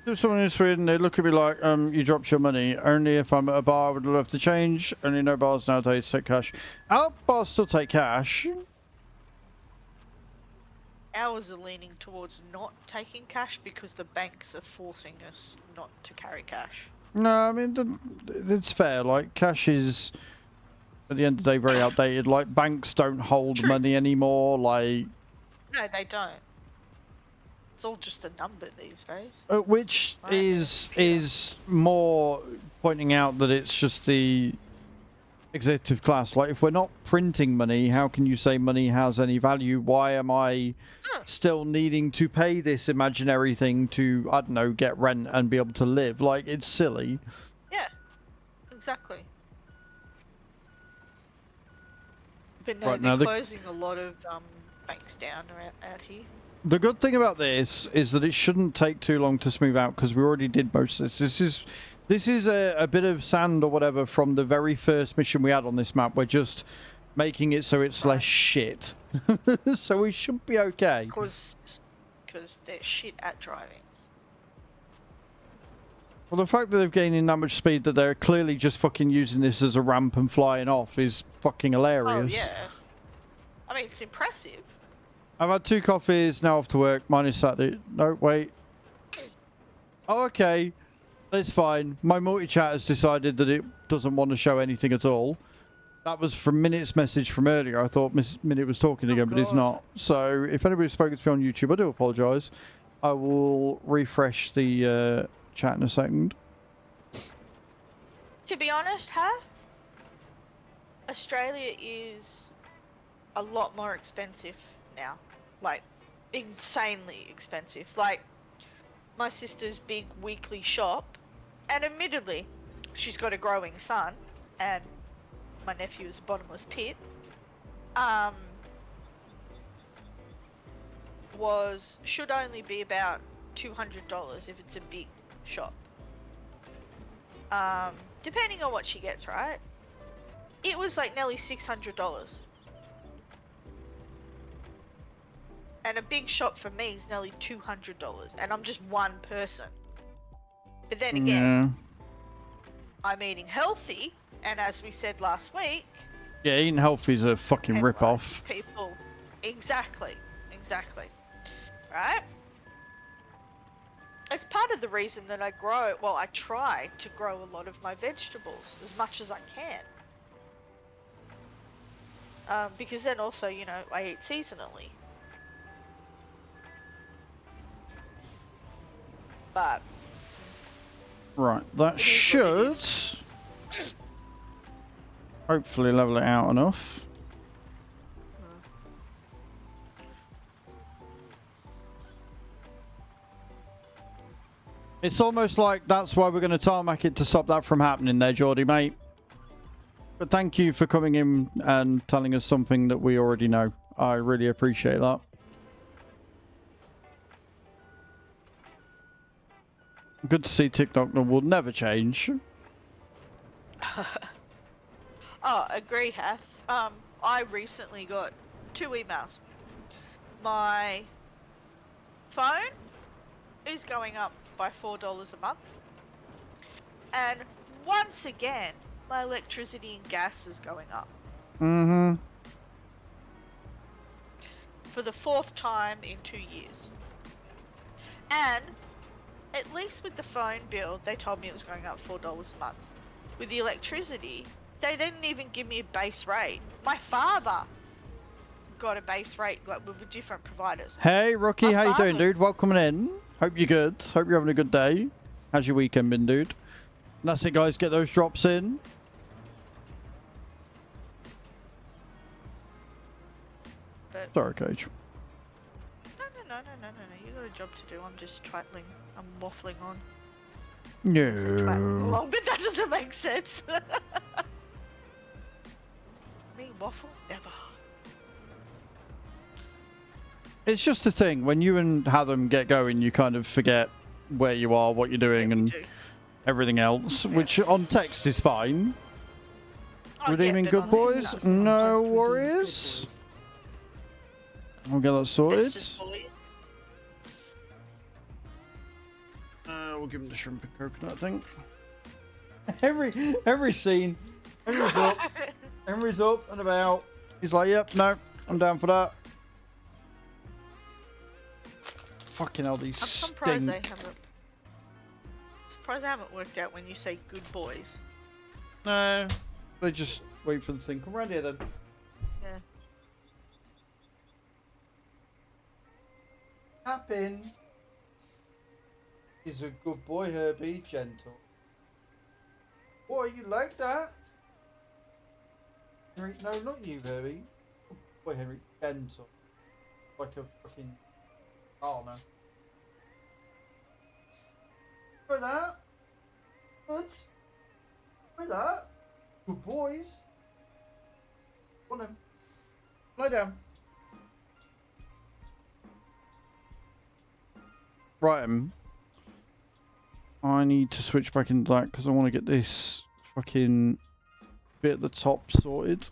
If someone in Sweden, they look at me like, you dropped your money. Only if I'm at a bar, I would love to change. Only no bars nowadays take cash. Our bars still take cash. Ours are leaning towards not taking cash because the banks are forcing us not to carry cash. No, I mean, it's fair. Like, cash is, at the end of the day, very outdated. Like, banks don't hold True. money anymore. Like, No, they don't. It's all just a number these days. which Right. is more pointing out that it's just the executive class. Like, if we're not printing money, how can you say money has any value? Why am I still needing to pay this imaginary thing to, I don't know, get rent and be able to live? Like, it's silly. Yeah, exactly. But no, Right, they're now closing a lot of banks down out here. The good thing about this is that it shouldn't take too long to smooth out because we already did most of this. This is a bit of sand or whatever from the very first mission we had on this map. We're just making it so it's less shit. So we should be okay. Because they're shit at driving. Well, the fact that they've gained in that much speed that they're clearly just fucking using this as a ramp and flying off is fucking hilarious. Oh, yeah. I mean, it's impressive. I've had 2 coffees, now off to work. Mine is Saturday. No, wait. Oh, okay. That's fine. My multi-chat has decided that it doesn't want to show anything at all. That was from Minute's message from earlier. I thought Miss Minute was talking again, but it's not. So if anybody's spoken to me on YouTube, I do apologise. I will refresh the chat in a second. To be honest, Australia is a lot more expensive now. Like, insanely expensive. Like, my sister's big weekly shop, and admittedly, she's got a growing son, and my nephew is a bottomless pit, should only be about $200 if it's a big shop. Depending on what she gets, right? It was like nearly $600. And a big shop for me is nearly $200, and I'm just one person. But then again, Yeah. I'm eating healthy, and as we said last week, Yeah, eating healthy is a fucking rip-off. people, exactly, right? It's part of the reason that I grow. Well, I try to grow a lot of my vegetables as much as I can. Because then also, you know, I eat seasonally. But Right, that It is should what it hopefully level it out enough. It's almost like that's why we're going to tarmac it to stop that from happening there, Geordie, mate. But thank you for coming in and telling us something that we already know. I really appreciate that. Good to see TikTok will never change. oh, agree, Hath. I recently got 2 emails. My phone is going up by $4 a month, and once again, my electricity and gas is going up Mm-hmm. for the 4th time in 2 years. And at least with the phone bill, they told me it was going up $4 a month. With the electricity, they didn't even give me a base rate. My father got a base rate, like with different providers. Hey, Rookie, My how you doing, father- dude? Welcome in. Hope you're good. Hope you're having a good day. How's your weekend been, dude? And that's it, guys. Get those drops in. But Sorry, Cage. no. You got a job to do. I'm just titling. I'm waffling on. No. Long, but that doesn't make sense. Me waffle? Never. It's just a thing. When you and Hatham get going, you kind of forget where you are, what you're doing, Yeah, we and do. everything else, which on text is fine. Oh, Redeeming yeah, good but on boys? this- No worries. We'll get that it's sorted. just boys. We'll give him the shrimp and coconut, I think. Every scene, Henry's up and about. He's like, yep, no, I'm down for that. Fucking hell, these I'm surprised they stink. haven't. Surprised they haven't worked out when you say good boys. No, they just wait for the thing. Come round here then. Yeah. Tap in. He's a good boy, Herbie. Gentle. Boy, you like that? Henry, no, not you, Herbie. Good boy, Henry. Gentle. Like a fucking... Oh, no. Like that. Good. Like that. Good boys. Go on then. Lie down. Right, I need to switch back into that because I want to get this fucking bit at the top sorted.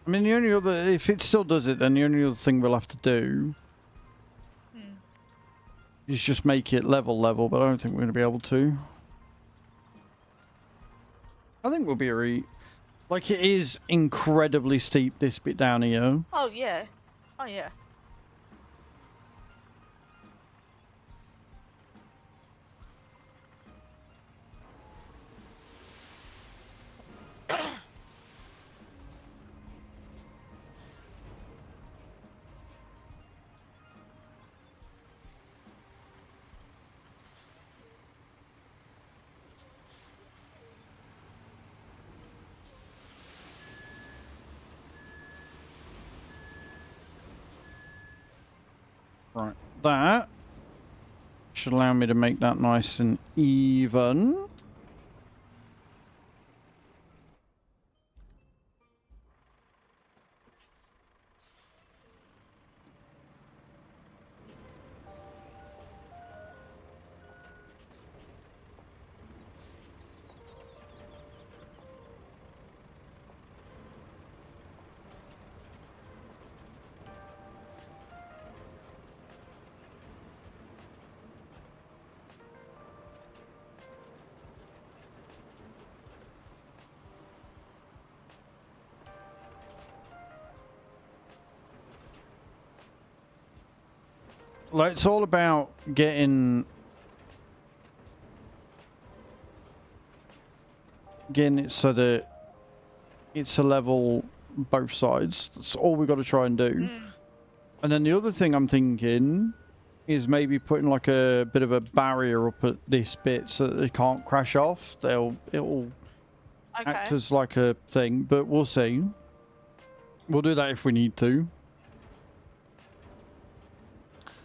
I mean, the only other, if it still does it, then the only other thing we'll have to do is just make it level, but I don't think we're going to be able to. I think we'll be alright. Like, it is incredibly steep, this bit down here. Oh yeah. Oh yeah. Right, that should allow me to make that nice and even. like it's all about getting it so that it's a level both sides. That's all we got to try and do. And then the other thing I'm thinking is maybe putting like a bit of a barrier up at this bit so that they can't crash off. It'll act as like a thing, but we'll see. We'll do that if we need to.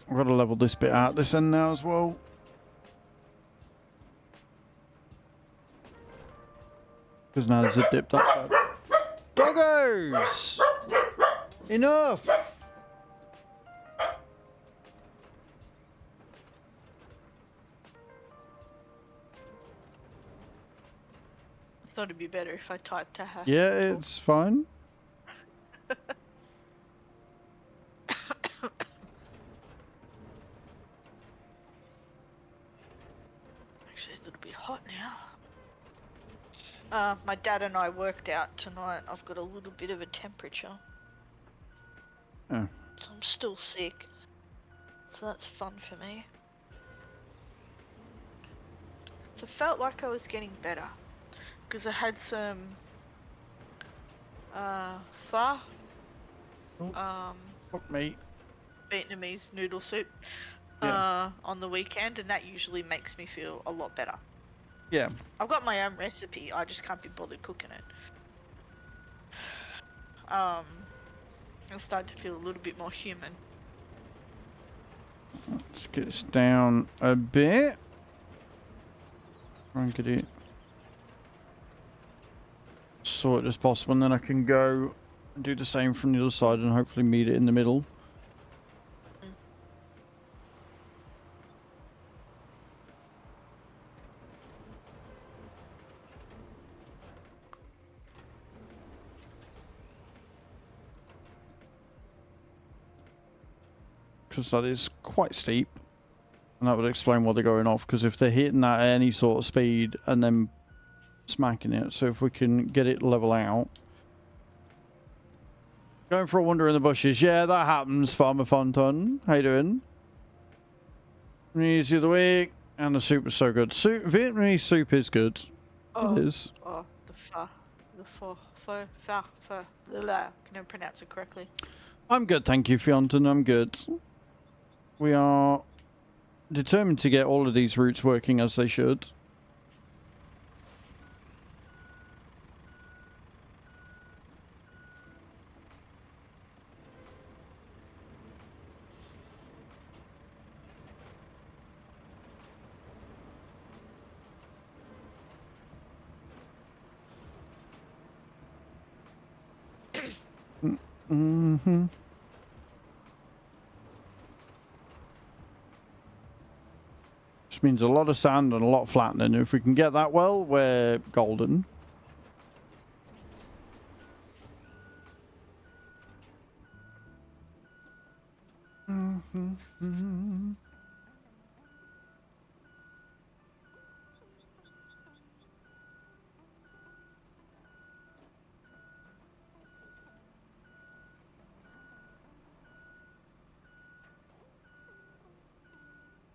I've got to level this bit out this end now as well. Because now there's a dip that side. Doggos! Enough! I thought it'd be better if I typed to her. Yeah, it's fine. Actually, a little bit hot now. My dad and I worked out tonight. I've got a little bit of a temperature. Oh. So I'm still sick. So that's fun for me. So it felt like I was getting better. Because I had some pho, Fuck me. Vietnamese noodle soup on the weekend, and that usually makes me feel a lot better. Yeah. I've got my own recipe, I just can't be bothered cooking it. I'm starting to feel a little bit more human. Let's get this down a bit. Try and get it sorted as possible, and then I can go and do the same from the other side and hopefully meet it in the middle. Because that is quite steep, and that would explain why they're going off, because if they're hitting that at any sort of speed and then smacking it, so if we can get it level out. Going for a wander in the bushes. Yeah, that happens, Farmer Fonton. How you doing? Easy of the week, and the soup was so good. Vietnamese soup is good. Oh, it is. Oh, I can never pronounce it correctly. I'm good, thank you, Fionton. I'm good. We are determined to get all of these routes working as they should. Mm-hmm. Which means a lot of sand and a lot of flattening. If we can get that well, we're golden. Mm-hmm.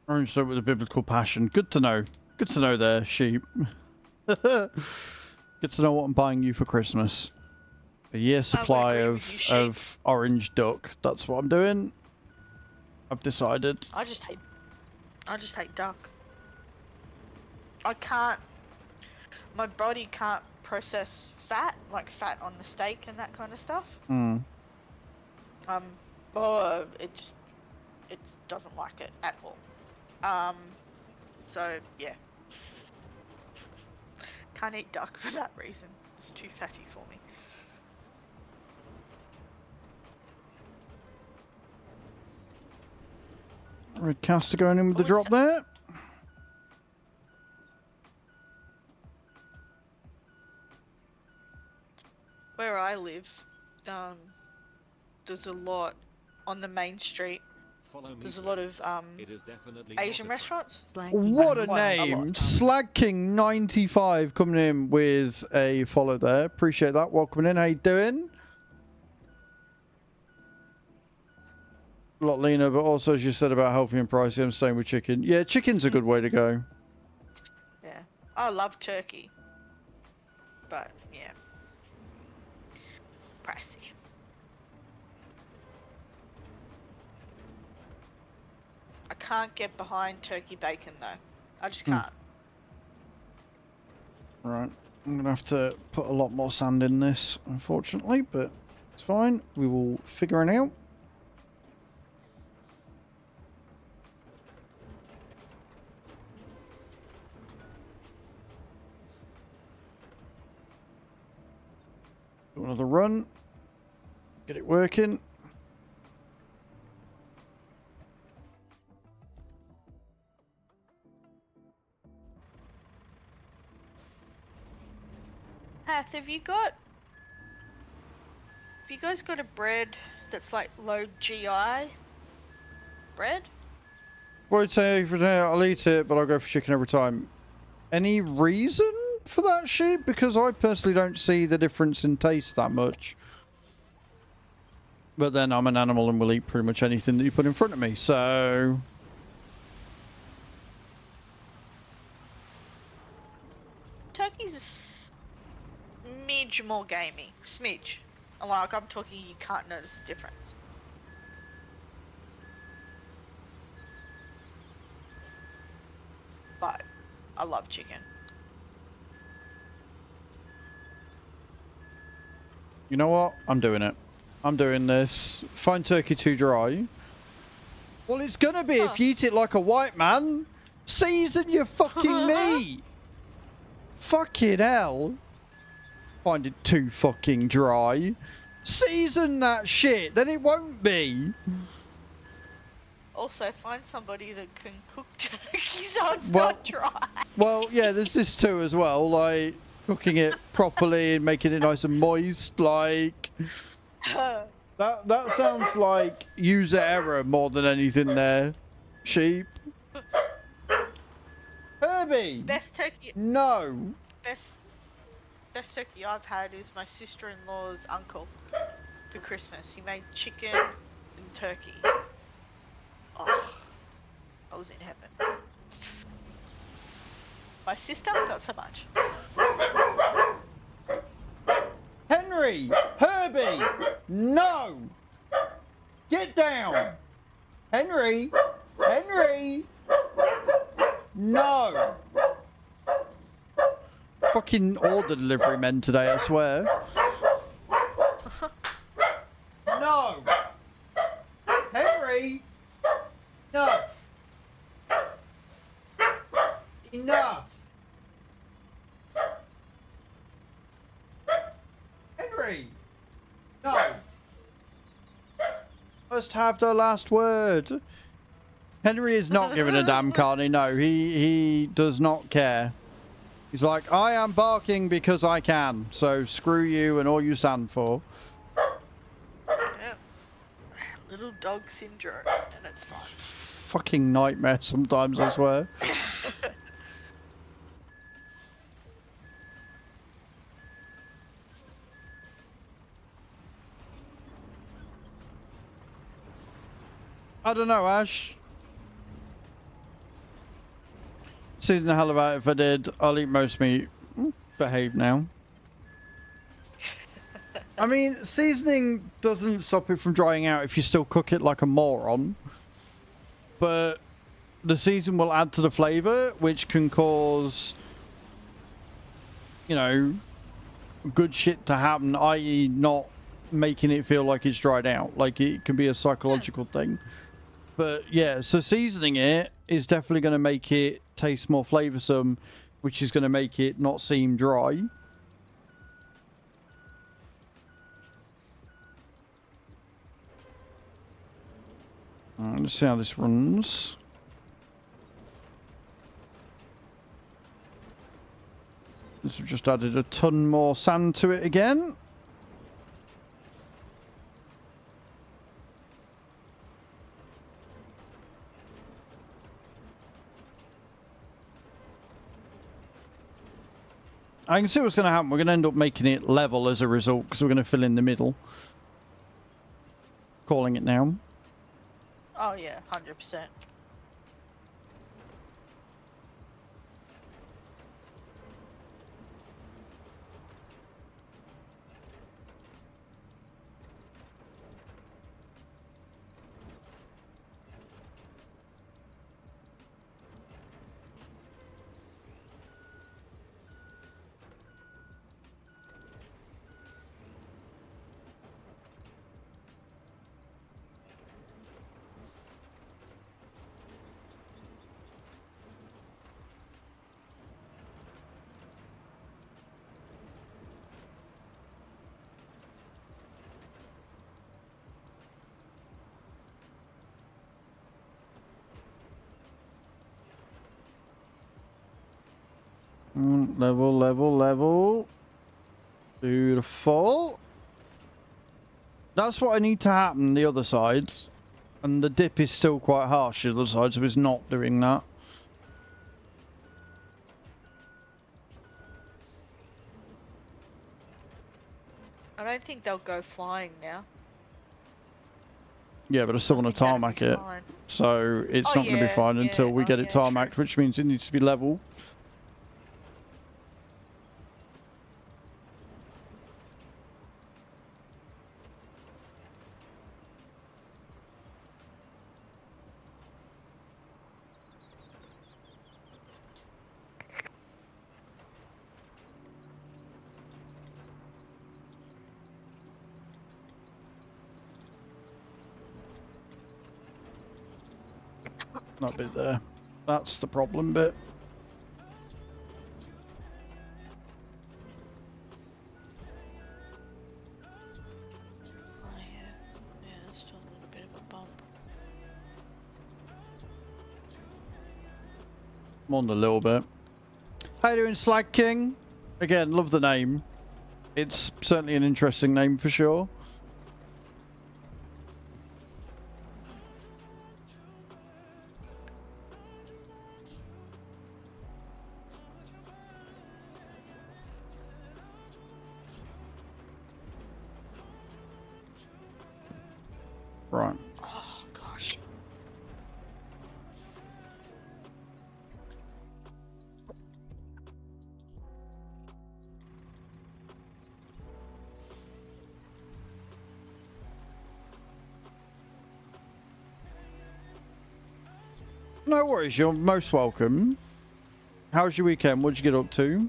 Orange soap with a biblical passion. Good to know. Good to know there, sheep. Good to know what I'm buying you for Christmas. A year supply of orange duck. That's what I'm doing. I've decided. I just hate duck. I can't. My body can't process fat, like fat on the steak and that kind of stuff. Mm. It doesn't like it at all. So yeah. Can't eat duck for that reason. It's too fatty for me. Red caster going in with the drop there. Where I live, there's a lot on the main street. There's a lot of Asian restaurants. What a name! Slag King 95 coming in with a follow there. Appreciate that. Welcome in. How you doing? a lot leaner, but also, as you said about healthy and pricey, I'm staying with chicken. Yeah, chicken's a good way to go. Yeah. I love turkey. But, yeah. Pricey. I can't get behind turkey bacon, though. I just can't. Right. I'm going to have to put a lot more sand in this, unfortunately, but it's fine. We will figure it out. Do another run. Get it working. Hath, have you guys got a bread that's like low GI bread? I'd say for now, I'll eat it, but I'll go for chicken every time. Any reason for that shit? Because I personally don't see the difference in taste that much. But then I'm an animal and will eat pretty much anything that you put in front of me, so... Turkey's a smidge more gamey. Smidge. Like, I'm talking you can't notice the difference. But I love chicken. You know what? I'm doing it. I'm doing this. Find turkey too dry. Well, it's gonna be if you eat it like a white man. Season your fucking meat. Fucking hell. Find it too fucking dry. Season that shit, then it won't be. Also, find somebody that can cook turkey so it's Well- not dry. Well, yeah, there's this too as well. Like, cooking it properly and making it nice and moist. Like, that sounds like user error more than anything there. Sheep. Herbie! Best turkey. No. Best turkey I've had is my sister-in-law's uncle for Christmas. He made chicken and turkey. Oh, I was in heaven. My sister, not so much. Henry! Herbie! No! Get down! Henry! Henry! No! Fucking order delivery men today, I swear. No! Henry! No! Enough! Henry! No! Must have the last word. Henry is not giving a damn, Carney. No, he does not care. He's like, I am barking because I can. So screw you and all you stand for. Yeah. Little dog syndrome, and it's fine. Fucking nightmare sometimes, I swear. I don't know, Ash. Season the hell about it if I did. I'll eat most meat. Behave now. I mean, seasoning doesn't stop it from drying out if you still cook it like a moron. But the season will add to the flavour, which can cause, you know, good shit to happen, i.e. not making it feel like it's dried out. Like, it can be a psychological thing. But yeah, so seasoning it is definitely going to make it taste more flavoursome, which is going to make it not seem dry. Let's see how this runs. This have just added a ton more sand to it again. I can see what's going to happen. We're going to end up making it level as a result because we're going to fill in the middle. Calling it now. Oh yeah, 100%. Level, level, level. Beautiful. That's what I need to happen the other side. And the dip is still quite harsh the other side, so it's not doing that. I don't think they'll go flying now. Yeah, but I still I want to think that'd tarmac be it. fine. So it's Oh, not going to be yeah, fine yeah, until we oh, get it yeah, tarmacked, true. which means it needs to be level. That bit there. That's the problem bit. Oh yeah. Yeah, there's still a little bit of a bump. I'm on a little bit. How you doing, Slag King? Again, love the name. It's certainly an interesting name for sure. Right. Oh gosh. No worries, you're most welcome. How's your weekend? What'd you get up to?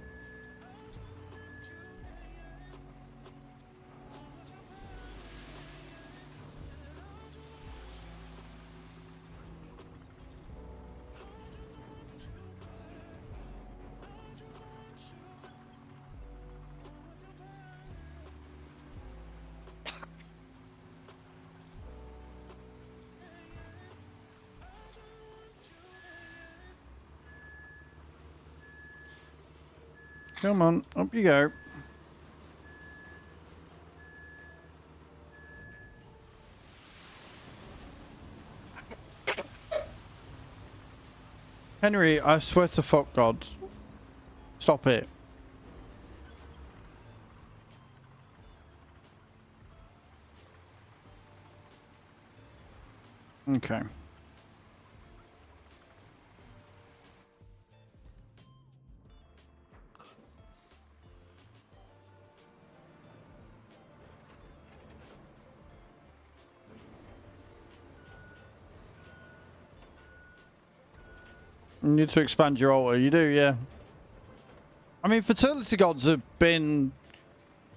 Come on, up you go. Henry, I swear to fuck God. Stop it. Okay. You need to expand your altar. You do, yeah. I mean, fertility gods have been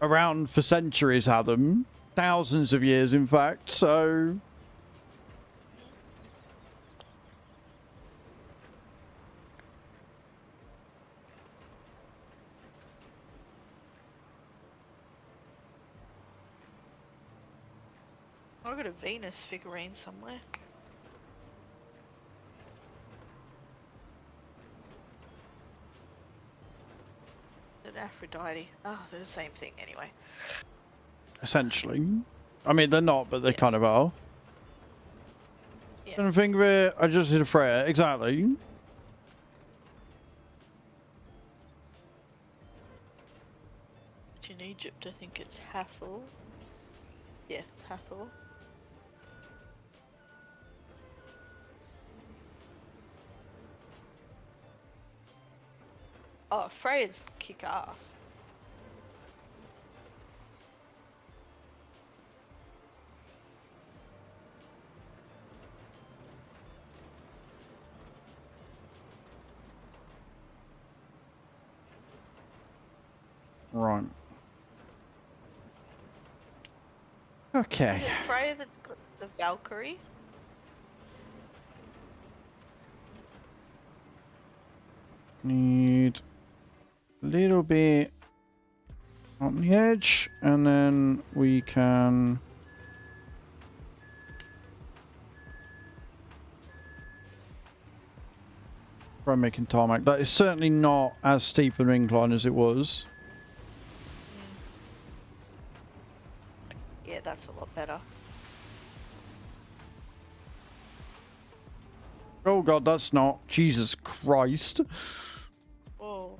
around for centuries, Adam. Thousands of years, in fact, so... I've got a Venus figurine somewhere. An Aphrodite. Oh, they're the same thing anyway. Essentially. I mean, they're not, but they Yeah. kind of are. Yeah. Don't think of it. I just did a Freya. Exactly. In Egypt, I think it's Hathor. Yeah, it's Hathor. Oh, Freya's kick ass. Right. Okay. Is it Freya that got the Valkyrie? Need a little bit on the edge, and then we can try making tarmac. That is certainly not as steep an incline as it was. Yeah, that's a lot better. Oh god, that's not. Jesus Christ. Oh.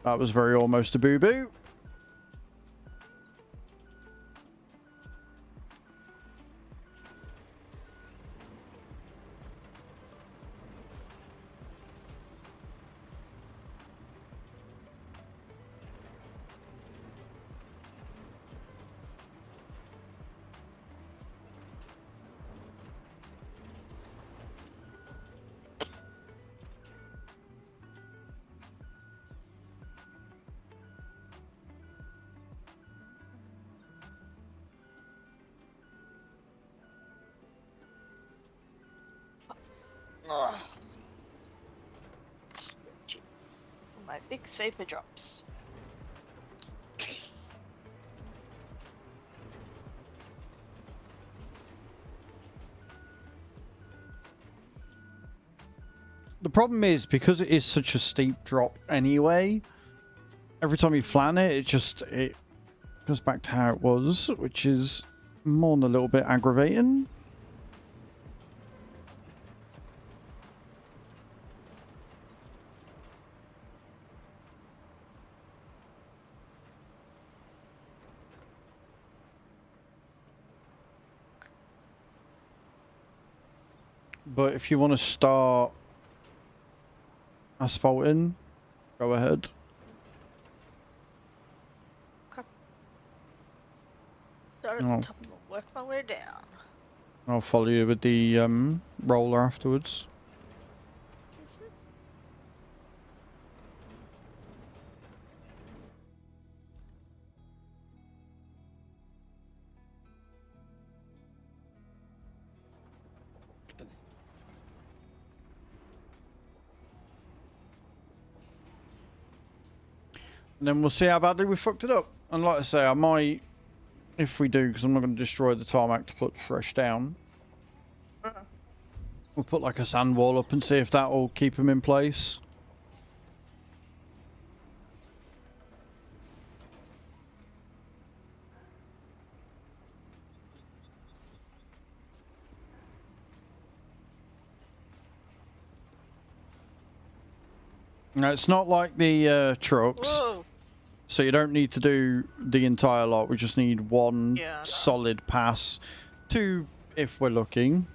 That was very almost a boo-boo. Ugh. My big vapor drops. The problem is, because it is such a steep drop anyway, every time you flan it goes back to how it was, which is more than a little bit aggravating. But if you want to start asphalting, go ahead. Okay. Start at Oh. the top and work my way down. I'll follow you with the roller afterwards. And then we'll see how badly we fucked it up. And like I say, I might, if we do, because I'm not going to destroy the tarmac to put fresh down. We'll put like a sand wall up and see if that will keep them in place. Now, it's not like the trucks. Whoa! So you don't need to do the entire lot. We just need one Yeah, I know. solid pass. Two, if we're looking.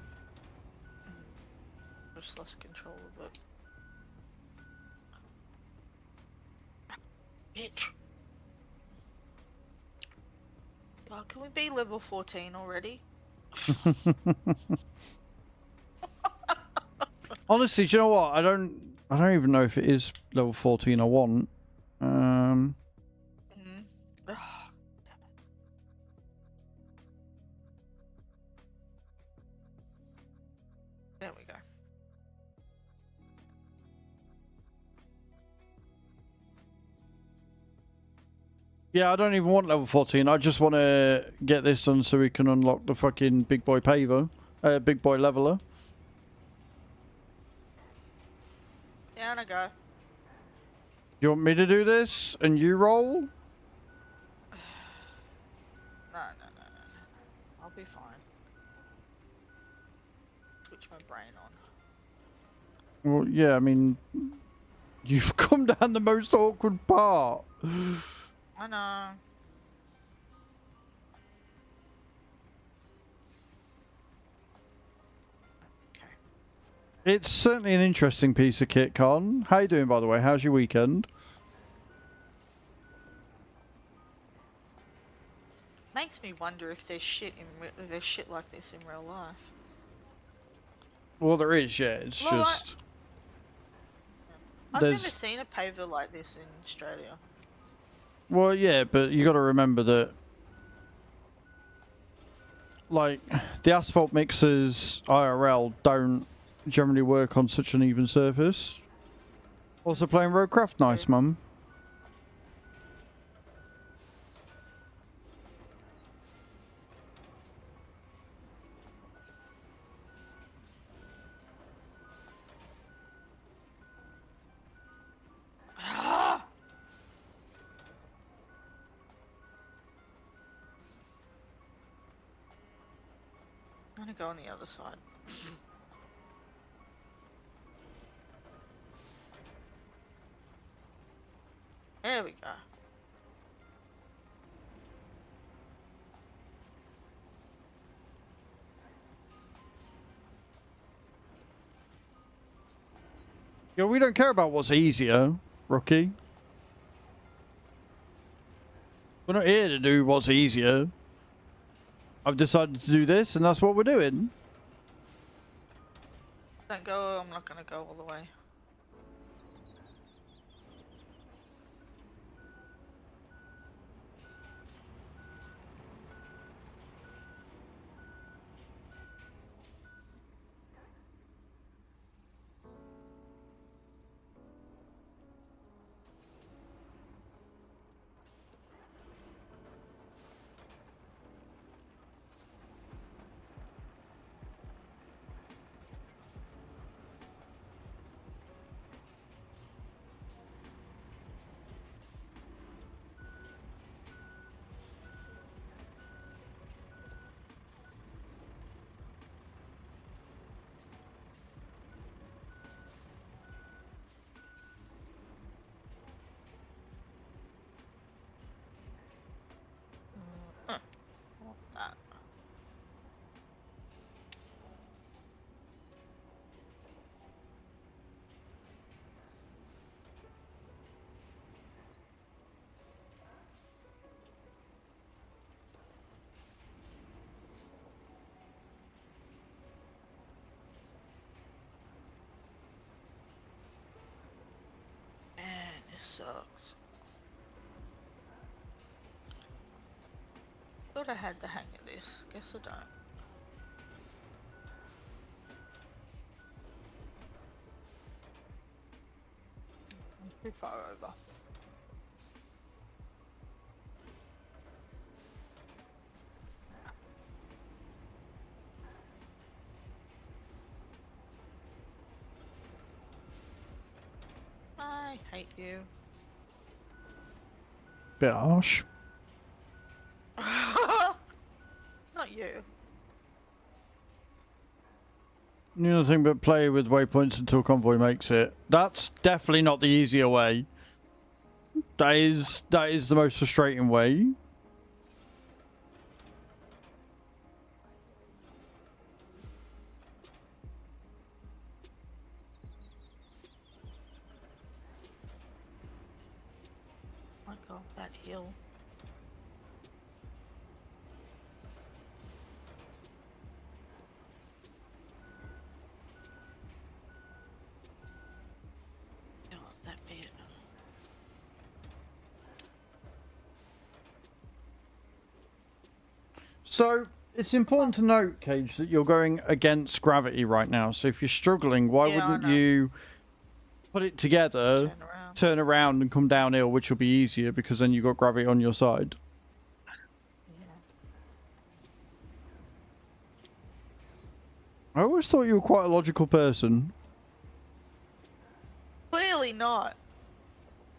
Just lost control of it. Bitch. God, can we be level 14 already? Honestly, do you know what? I don't even know if it is level 14 I want. Mm. Ugh, damn it. There we go. Yeah, I don't even want level 14. I just want to get this done so we can unlock the fucking big boy paver. Big boy leveler. Down I go. You want me to do this and you roll? No. I'll be fine. Switch my brain on. Well, yeah, I mean, you've come down the most awkward part. I know. Okay. It's certainly an interesting piece of kit, Con. How you doing, by the way? How's your weekend? Makes me wonder if there's there's shit like this in real life. Well, there is, yeah. It's Well, just... I've never there's... seen a paver like this in Australia. Well, yeah, but you got to remember that, like, the asphalt mixers IRL don't generally work on such an even surface. Also playing Roadcraft, nice, mum. I'm gonna go on the other side. There we go. Yeah, we don't care about what's easier, rookie. We're not here to do what's easier. I've decided to do this, and that's what we're doing. Don't go, I'm not gonna go all the way. What that? Man, this sucks. Thought I had the hang of this. Guess I don't. I'm too far over. I hate you. Bit harsh. Not you. Nothing but play with waypoints until convoy makes it. That's definitely not the easier way. That is the most frustrating way. My god, that hill. God, that bit. So it's important to note, Cage, that you're going against gravity right now. So if you're struggling, why Yeah, I wouldn't know. you put it together, turn around and come downhill, which will be easier because then you've got gravity on your side. Yeah. I always thought you were quite a logical person. Clearly not.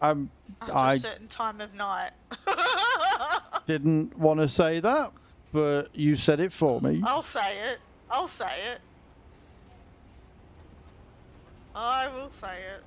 I After a certain time of night. didn't want to say that, but you said it for me. I'll say it. I'll say it. I will say it.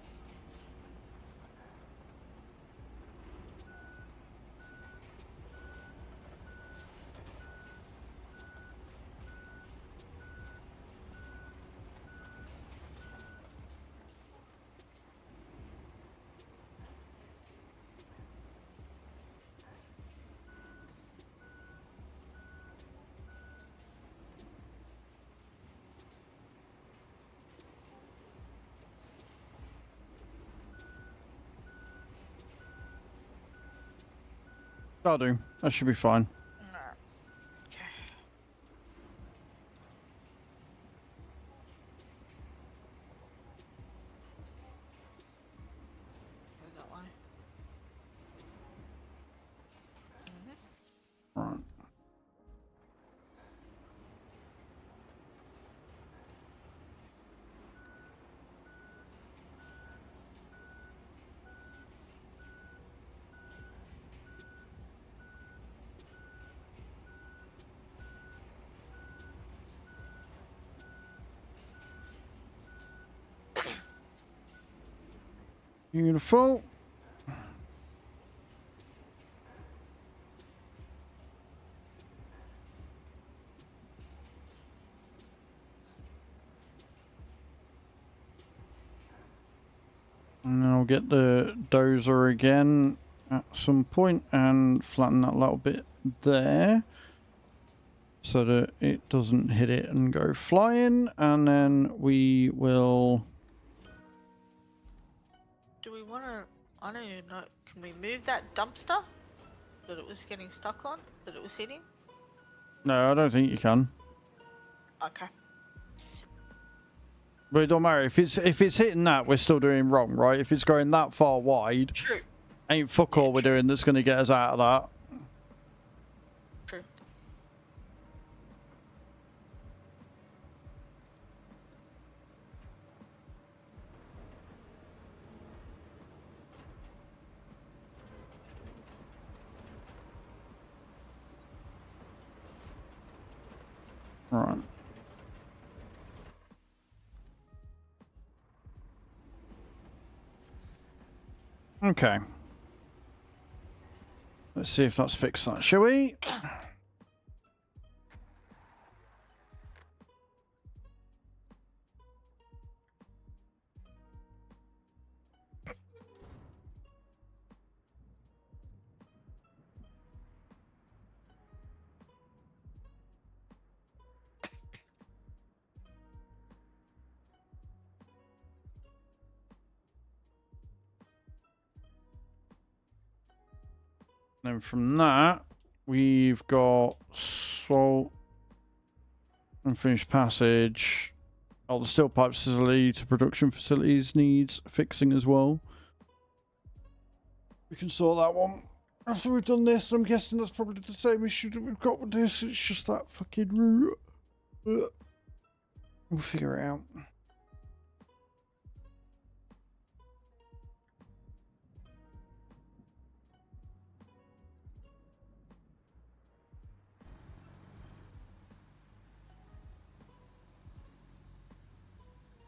That'll do. That should be fine. No. Okay. Go that way. Right. Beautiful. And then I'll get the dozer again at some point and flatten that little bit there so that it doesn't hit it and go flying. And then we will... Do we want to? I don't even know. Can we move that dumpster that it was getting stuck on? That it was hitting? No, I don't think you can. Okay. But it don't matter. If it's hitting that, we're still doing wrong, right? If it's going that far wide, True. ain't fuck all we're doing that's going to get us out of that. True. Right. Okay. Let's see if that's fixed that, shall we? Then from that, we've got salt, unfinished passage. Oh, the steel pipe facility to production facilities needs fixing as well. We can sort that one after we've done this. I'm guessing that's probably the same issue that we've got with this. It's just that fucking route. We'll figure it out.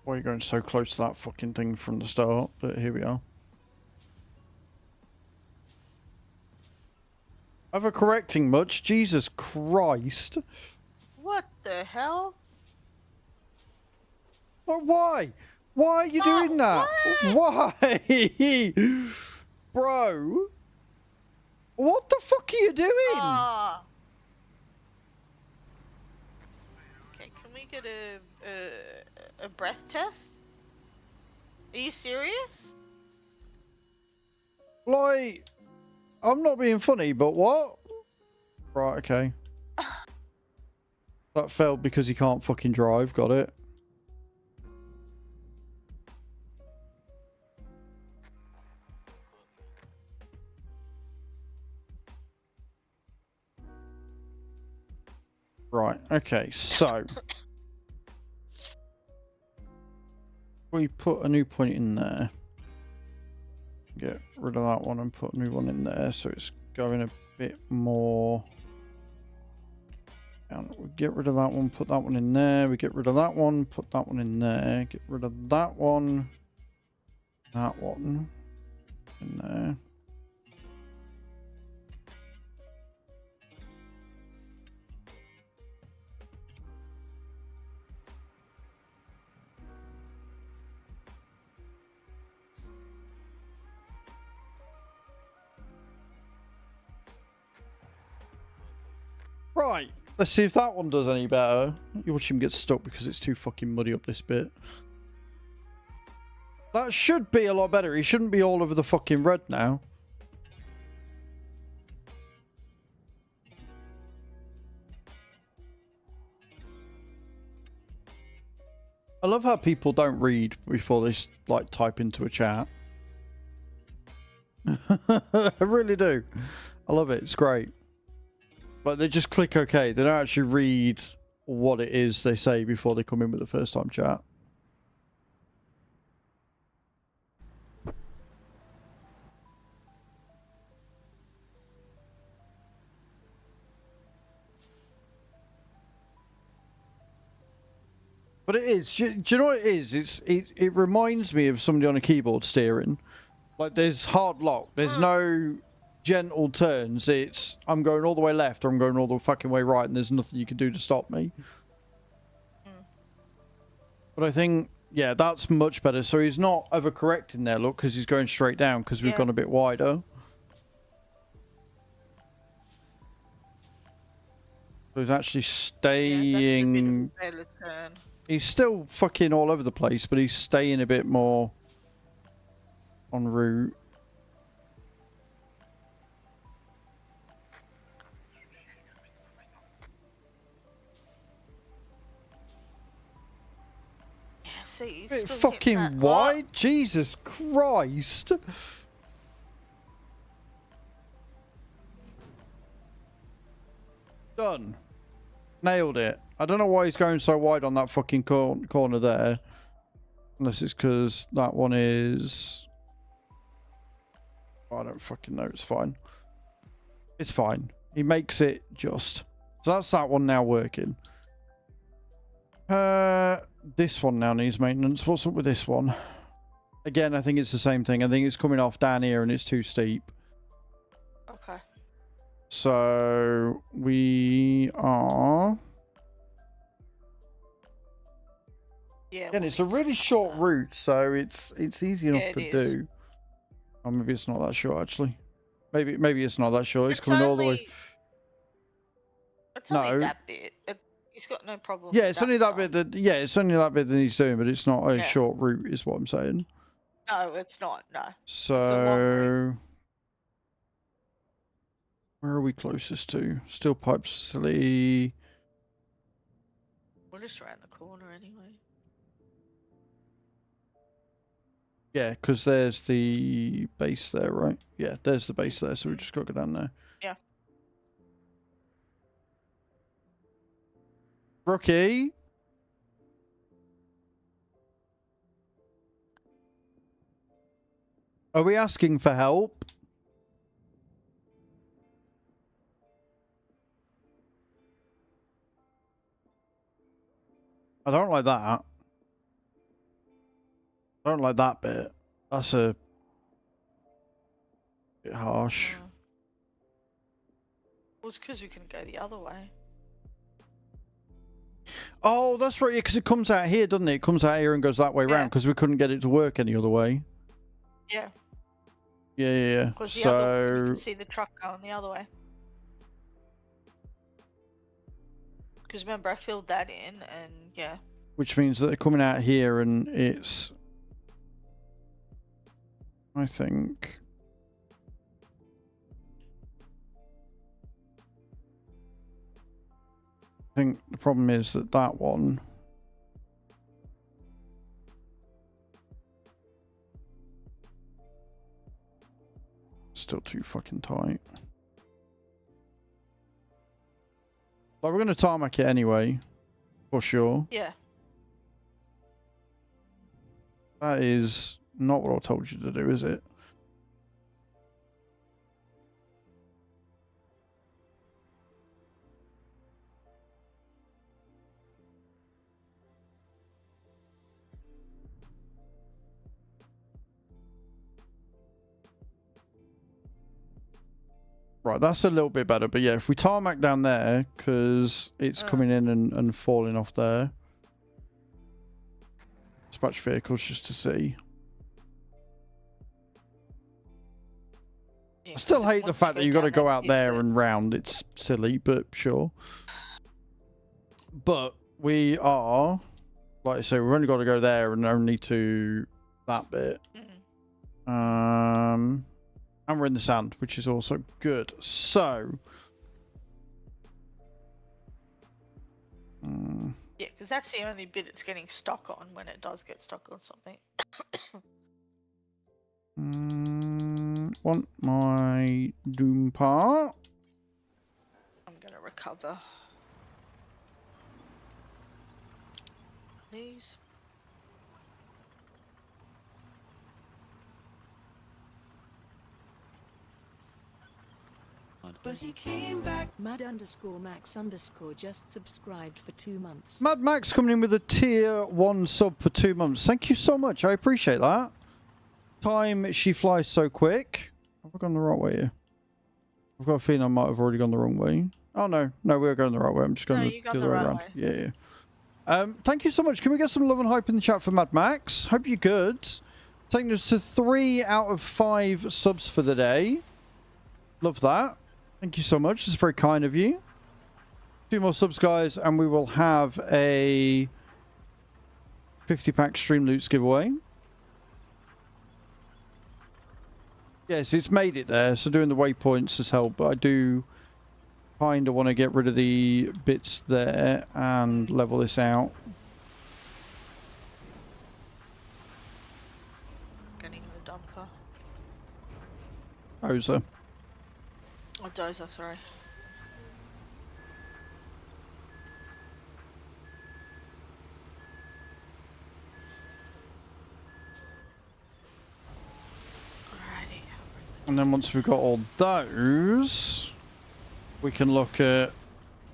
Why are you going so close to that fucking thing from the start? But here we are. Ever correcting much? Jesus Christ. What the hell? But why? Why are you doing that? Why? Bro. What the fuck are you doing? Ah. Okay, can we get a breath test? Are you serious? Like, I'm not being funny, but what? Right, okay. That failed because he can't fucking drive, got it. Right, okay, so we put a new point in there. Get rid of that one and put a new one in there so it's going a bit more. And we get rid of that one, put that one in there. We get rid of that one, put that one in there. Get rid of that one in there. Right, let's see if that one does any better. You watch him get stuck because it's too fucking muddy up this bit. That should be a lot better. He shouldn't be all over the fucking red now. I love how people don't read before they like type into a chat. I really do. I love it. It's great. Like they just click OK. They don't actually read what it is they say before they come in with the first time chat. But it is. Do you know what it is? It reminds me of somebody on a keyboard steering. Like there's hard lock. There's no gentle turns. It's I'm going all the way left or I'm going all the fucking way right, and there's nothing you can do to stop me. But I think yeah, that's much better. So he's not overcorrecting there, look, because he's going straight down because we've gone a bit wider. So he's actually staying. Yeah, that's a bit of a turn. He's still fucking all over the place, but he's staying a bit more en route. Yeah, see, Bit still fucking hitting that wide? Jesus Christ. Done. Nailed it. I don't know why he's going so wide on that fucking corner there. Unless it's because that one is... I don't fucking know. It's fine. It's fine. He makes it just. So that's that one now working. This one now needs maintenance. What's up with this one? Again, I think it's the same thing. I think it's coming off down here and it's too steep. Okay. So we are... Yeah. Again, we'll it's a need to really look at short that. route, so it's easy enough Yeah, to it is. do. Oh, maybe it's not that short actually. Maybe it's not that short. It's coming all the way. It's only No. that bit. He's got no problem. Yeah, with it's only that bit front. that. Yeah, it's only that bit that he's doing, but it's not a Yeah. short route, is what I'm saying. No, it's not. No. long So, where are we closest to? Steel pipes facility. We're just around the corner anyway. Yeah, because there's the base there, right? Yeah, there's the base there, so we just got to go down there. Yeah. Rookie. Are we asking for help? I don't like that. I don't like that bit. That's a bit harsh. Well, it's because we can go the other way. Oh, that's right. Yeah, because it comes out here, doesn't it? It comes out here and goes that way round because we couldn't get it to work any other way. Yeah. Yeah. Because the other, you So, can see the truck going the other way. Because remember, I filled that in, and yeah. which means that they're coming out here and it's, I think, the problem is that that one is still too fucking tight. Like, we're going to tarmac it anyway, for sure. Yeah. That is not what I told you to do, is it? Right, that's a little bit better. But yeah, if we tarmac down there, because it's coming in and falling off there. Dispatch vehicles just to see. Yeah, I still 'cause hate the once fact that you got to down go that out pit, there it- and round. It's silly, but sure. But we are, like I say, we've only got to go there and only to that bit. And we're in the sand, which is also good. So, Yeah, because that's the only bit it's getting stock on when it does get stock on something. Want my Doom part? I'm gonna recover these. Mad_Max_ just subscribed for 2 months. Mad Max coming in with a tier 1 sub for 2 months. Thank you so much. I appreciate that. Time she flies so quick. Have I gone the right way here? I've got a feeling I might have already gone the wrong way. Oh no, we're going the right way. I'm just going you the gone other the way right around. way. Yeah. Thank you so much. Can we get some love and hype in the chat for Mad Max? Hope you're good. Taking us to 3 out of 5 subs for the day. Love that. Thank you so much. It's very kind of you. 2 more subs, guys, and we will have a 50-pack Stream Loots giveaway. Yes, it's made it there, so doing the waypoints has helped, but I do kind of want to get rid of the bits there and level this out. Getting the dumper. Oza. Oh, dozer, sorry. Alrighty. And then once we've got all those, we can look at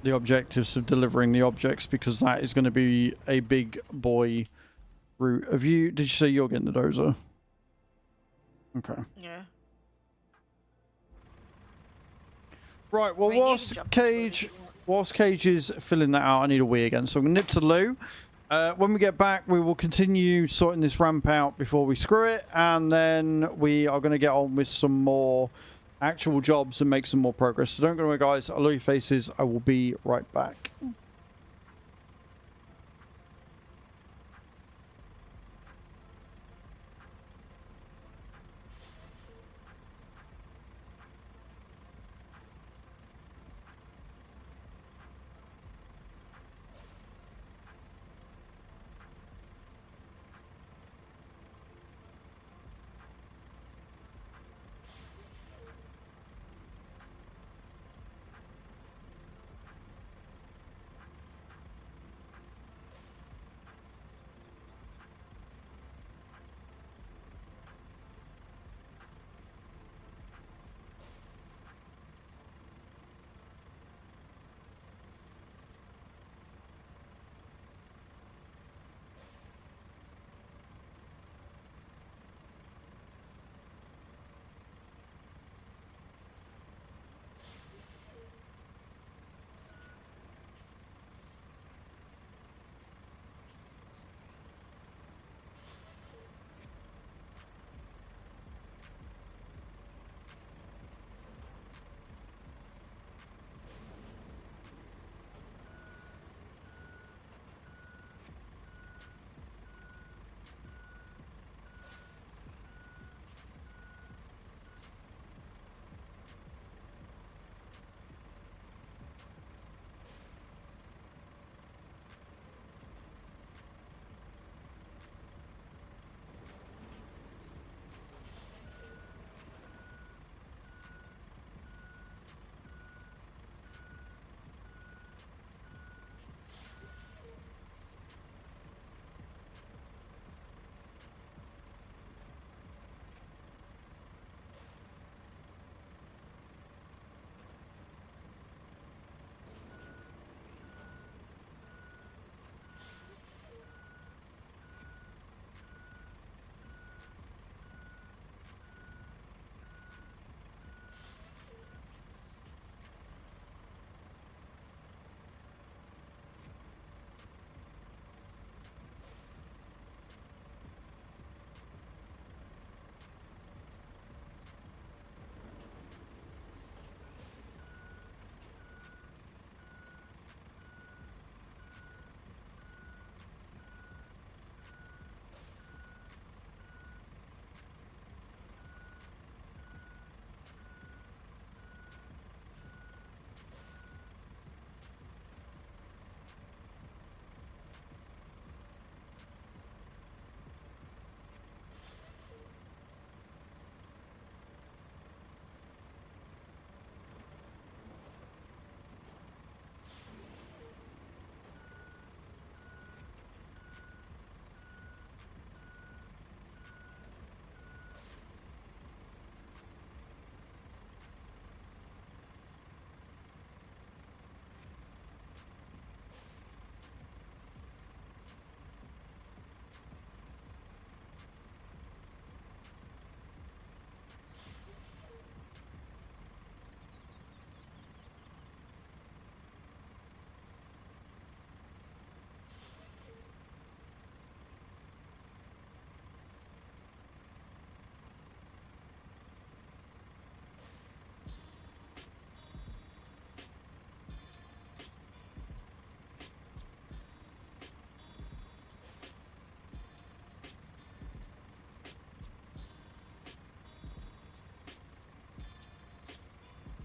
the objectives of delivering the objects, because that is going to be a big boy route. Did you say you're getting the dozer? Okay. Yeah. Right, well, I mean, you whilst can jump into it if you want. Cage is filling that out, I need a wee again, so I'm going to nip to the loo. When we get back, we will continue sorting this ramp out before we screw it, and then we are going to get on with some more actual jobs and make some more progress. So don't go away, guys. I love your faces. I will be right back.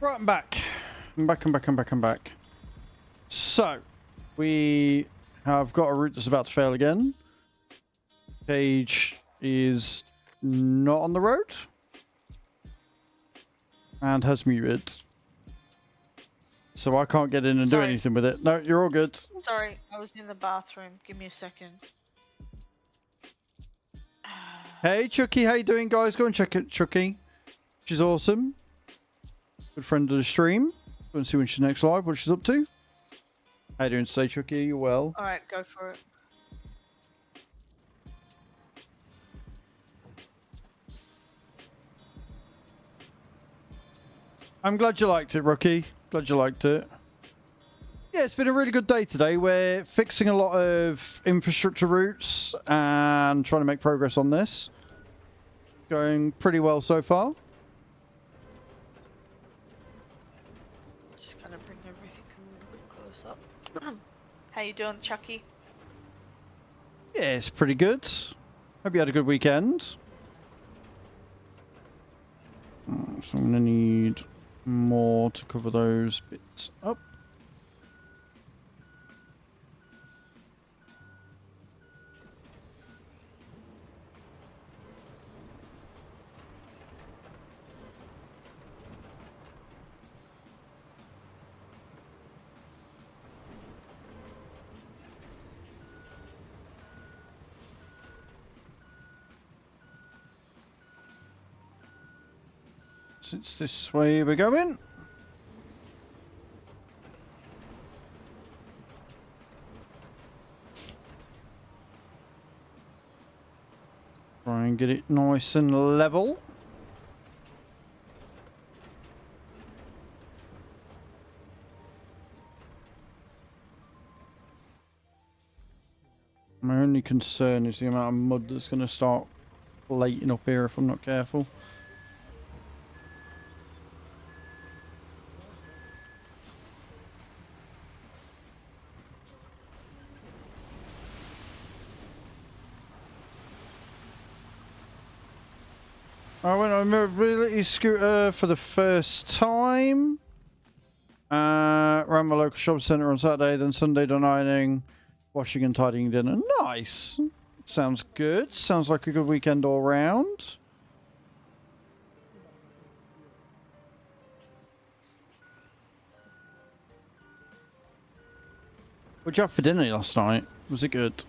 Right, I'm back. I'm back. So, we have got a route that's about to fail again. Page is not on the road. And has muted. So I can't get in and do Sorry. anything with it. No, you're all good. Sorry, I was in the bathroom. Give me a second. Hey, Chucky, how you doing, guys? Go and check it, Chucky. She's awesome. Good friend of the stream. Go and see when she's next live, what she's up to. How you doing today, Chucky? Are you well? Alright, go for it. I'm glad you liked it, Rookie. Glad you liked it. Yeah, it's been a really good day today. We're fixing a lot of infrastructure routes and trying to make progress on this. Going pretty well so far. Just gonna bring everything a little bit closer. How you doing, Chucky? Yeah, it's pretty good. Hope you had a good weekend. So I'm going to need more to cover those bits up. Since this way we're going. Try and get it nice and level. My only concern is the amount of mud that's going to start floating up here if I'm not careful. I went on a mobility scooter for the first time. Ran my local shopping centre on Saturday, then Sunday done ironing, washing and tidying dinner. Nice. Sounds good. Sounds like a good weekend all round. What'd you have for dinner last night? Was it good?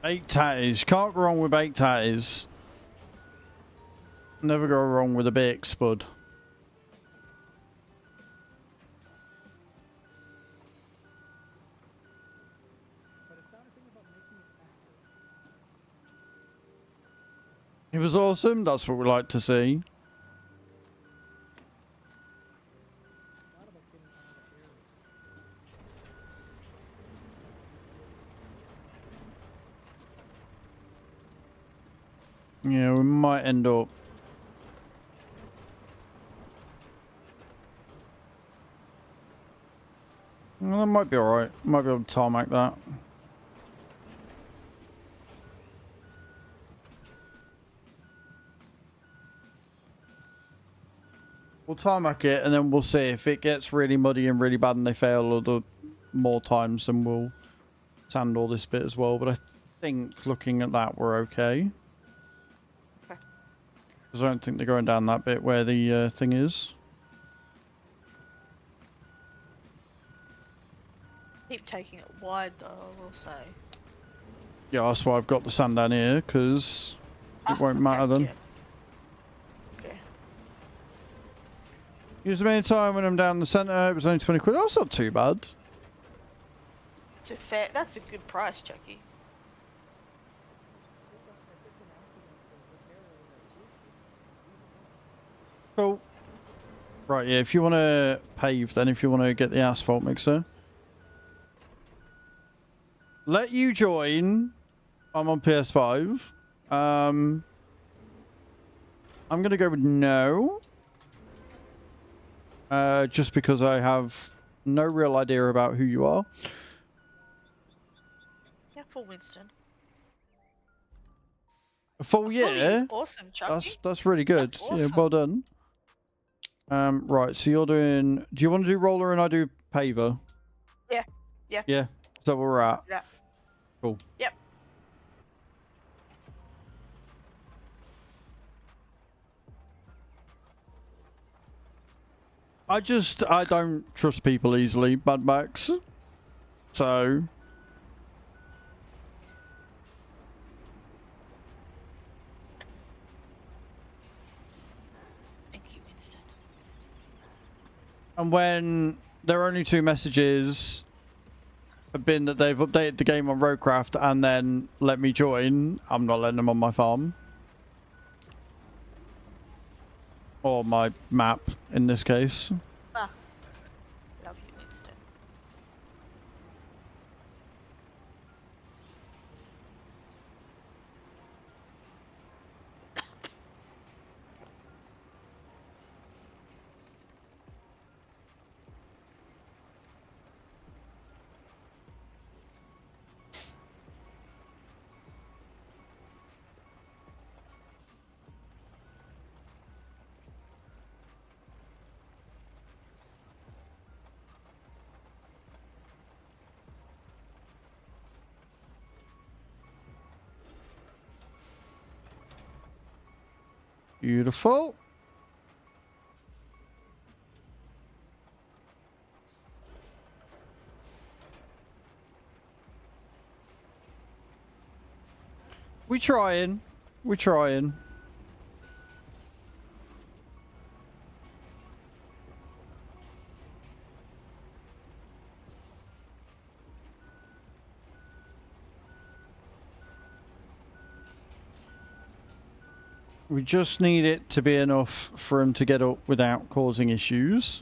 Baked tatties. Can't go wrong with baked tatties. Never go wrong with a baked spud. It was awesome. That's what we like to see. Yeah, we might end up. Well, that might be alright. Might be able to tarmac that. We'll tarmac it and then we'll see if it gets really muddy and really bad and they fail other more times, then we'll sand all this bit as well. But I think looking at that, we're okay. Because I don't think they're going down that bit where the thing is. Keep taking it wide though, I will say. Yeah, that's why I've got the sand down here, because it won't matter then. Yeah. Okay. Use the main time when I'm down the centre. It was only 20 quid. Oh, that's not too bad. It's a fair. That's a good price, Chucky. Cool. Right, yeah, if you want to pave, then if you want to get the asphalt mixer. Let you join. I'm on PS5. I'm going to go with no. just because I have no real idea about who you are. Yeah, for Winston. A full Oh, year? awesome, Chucky. That's really good. That's Yeah, awesome. well done. Right, so you're doing... Do you want to do roller and I do paver? Yeah. Yeah. Yeah, is that where we're at? Yeah. Cool. Yep. I don't trust people easily, Mad Max. So... Thank you, Winston. And when their only two messages have been that they've updated the game on Roadcraft and then let me join, I'm not letting them on my farm. Or my map, in this case. Ah. Love you, Winston. Beautiful. We're trying. We're trying. We just need it to be enough for him to get up without causing issues.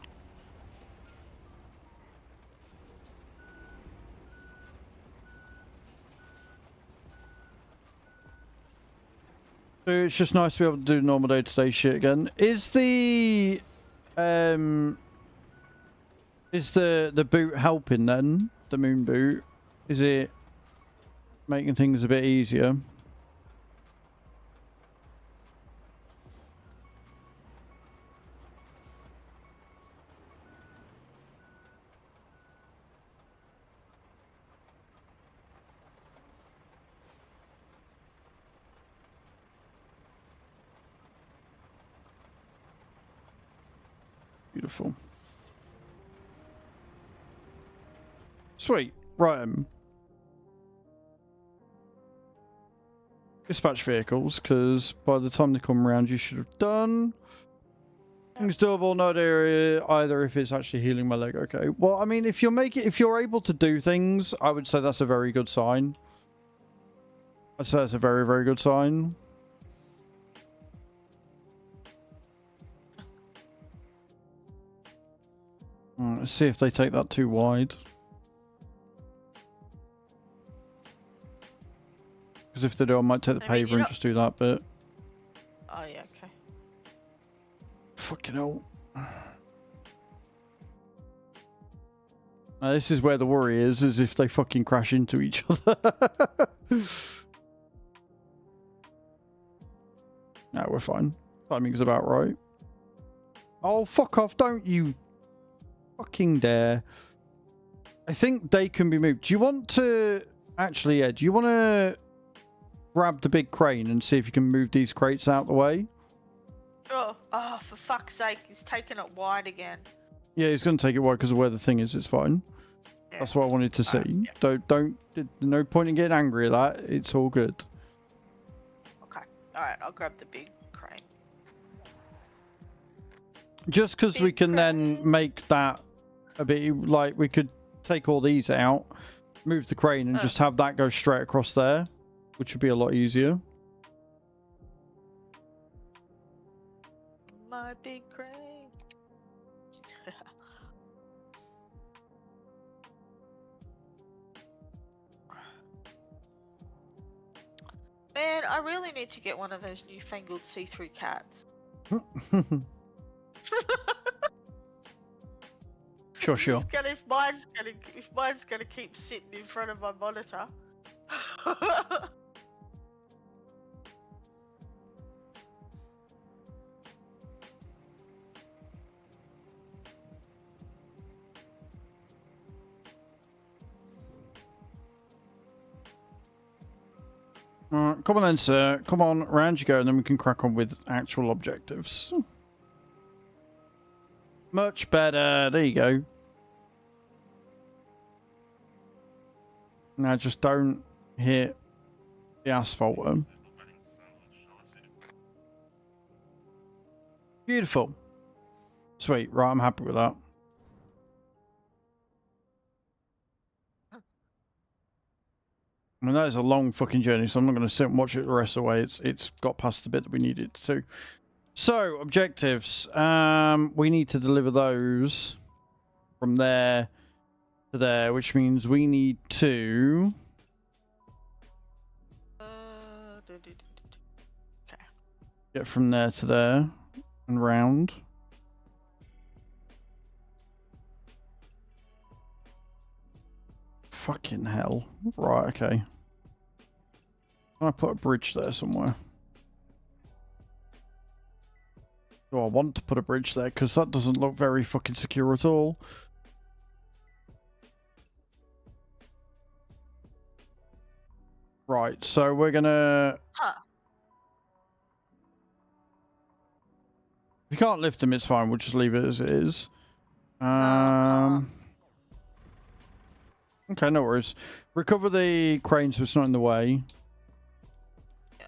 So it's just nice to be able to do normal day-to-day shit again. Is the boot helping then? The moon boot? Is it making things a bit easier? Beautiful. Sweet. Right. Dispatch vehicles, because by the time they come around, you should have done. Things doable, no area either if it's actually healing my leg. Okay. Well, I mean, if you're able to do things, I would say that's a very good sign. I'd say that's a very, very good sign. Let's see if they take that too wide. Because if they do, I might take the paver and just do that bit. Oh, yeah, okay. Fucking hell. Now, this is where the worry is if they fucking crash into each other. No, we're fine. Timing's about right. Oh, fuck off, don't you fucking dare. I think they can be moved. Do you want to... Actually, yeah, do you want to grab the big crane and see if you can move these crates out the way? Sure. Oh, for fuck's sake, he's taking it wide again. Yeah, he's going to take it wide because of where the thing is. It's fine. Yeah. That's what I wanted to see. Yeah. Don't... No point in getting angry at that. It's all good. Okay. Alright, I'll grab the big crane. Just because we can then make that a bit... Like, we could take all these out, move the crane, and just have that go straight across there, which would be a lot easier. My big crane. Man, I really need to get one of those newfangled see-through cats. Sure, sure. Just gonna, if mine's gonna keep sitting in front of my monitor. Alright, come on then, sir. Come on, round you go, and then we can crack on with actual objectives. Much better. There you go. Now just don't hit the asphalt one. Beautiful. Sweet. Right, I'm happy with that. I mean, that is a long fucking journey, so I'm not going to sit and watch it the rest of the way. It's got past the bit that we needed to. So, objectives. We need to deliver those from there to there, which means we need to... Okay. Get from there to there and round. Fucking hell. Right, okay. Can I put a bridge there somewhere? Do I want to put a bridge there? Because that doesn't look very fucking secure at all. Right, so we're gonna... Huh. If you can't lift them, it's fine. We'll just leave it as it is. Okay, no worries. Recover the crane so it's not in the way. Yeah.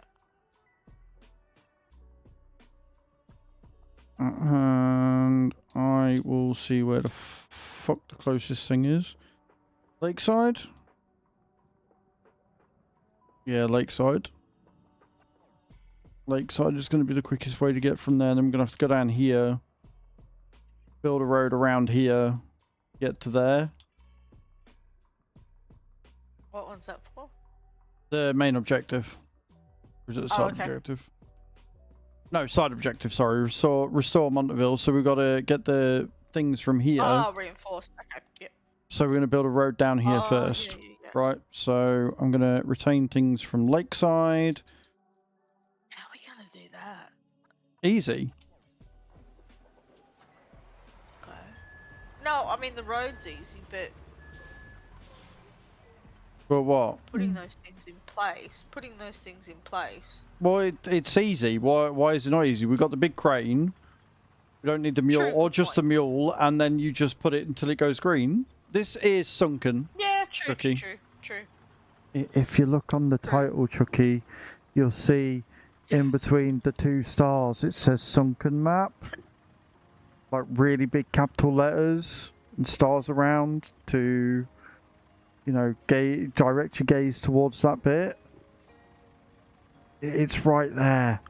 And I will see where the fuck the closest thing is. Lakeside? Yeah, Lakeside. Lakeside is going to be the quickest way to get from there. And then I'm going to have to go down here. Build a road around here. Get to there. What one's that for? The main objective. Or is it the side objective? No, side objective, sorry. Restore Monteville. So we've got to get the things from here. Oh, reinforced. Okay, yep. So we're going to build a road down here first. Yeah. Right, so I'm going to retain things from Lakeside. How are we going to do that? Easy. Okay. No, I mean the road's easy, but But what? putting those things in place. Well, it's easy. Why is it not easy? We've got the big crane. We don't need the mule, True, or good just the point. mule, and then you just put it until it goes green. This is Sunken. Yeah, true, Chucky. true. If you look on the title, Chucky, you'll see in between the two stars it says Sunken Map. Like really big capital letters and stars around to, you know, direct your gaze towards that bit. It's right there.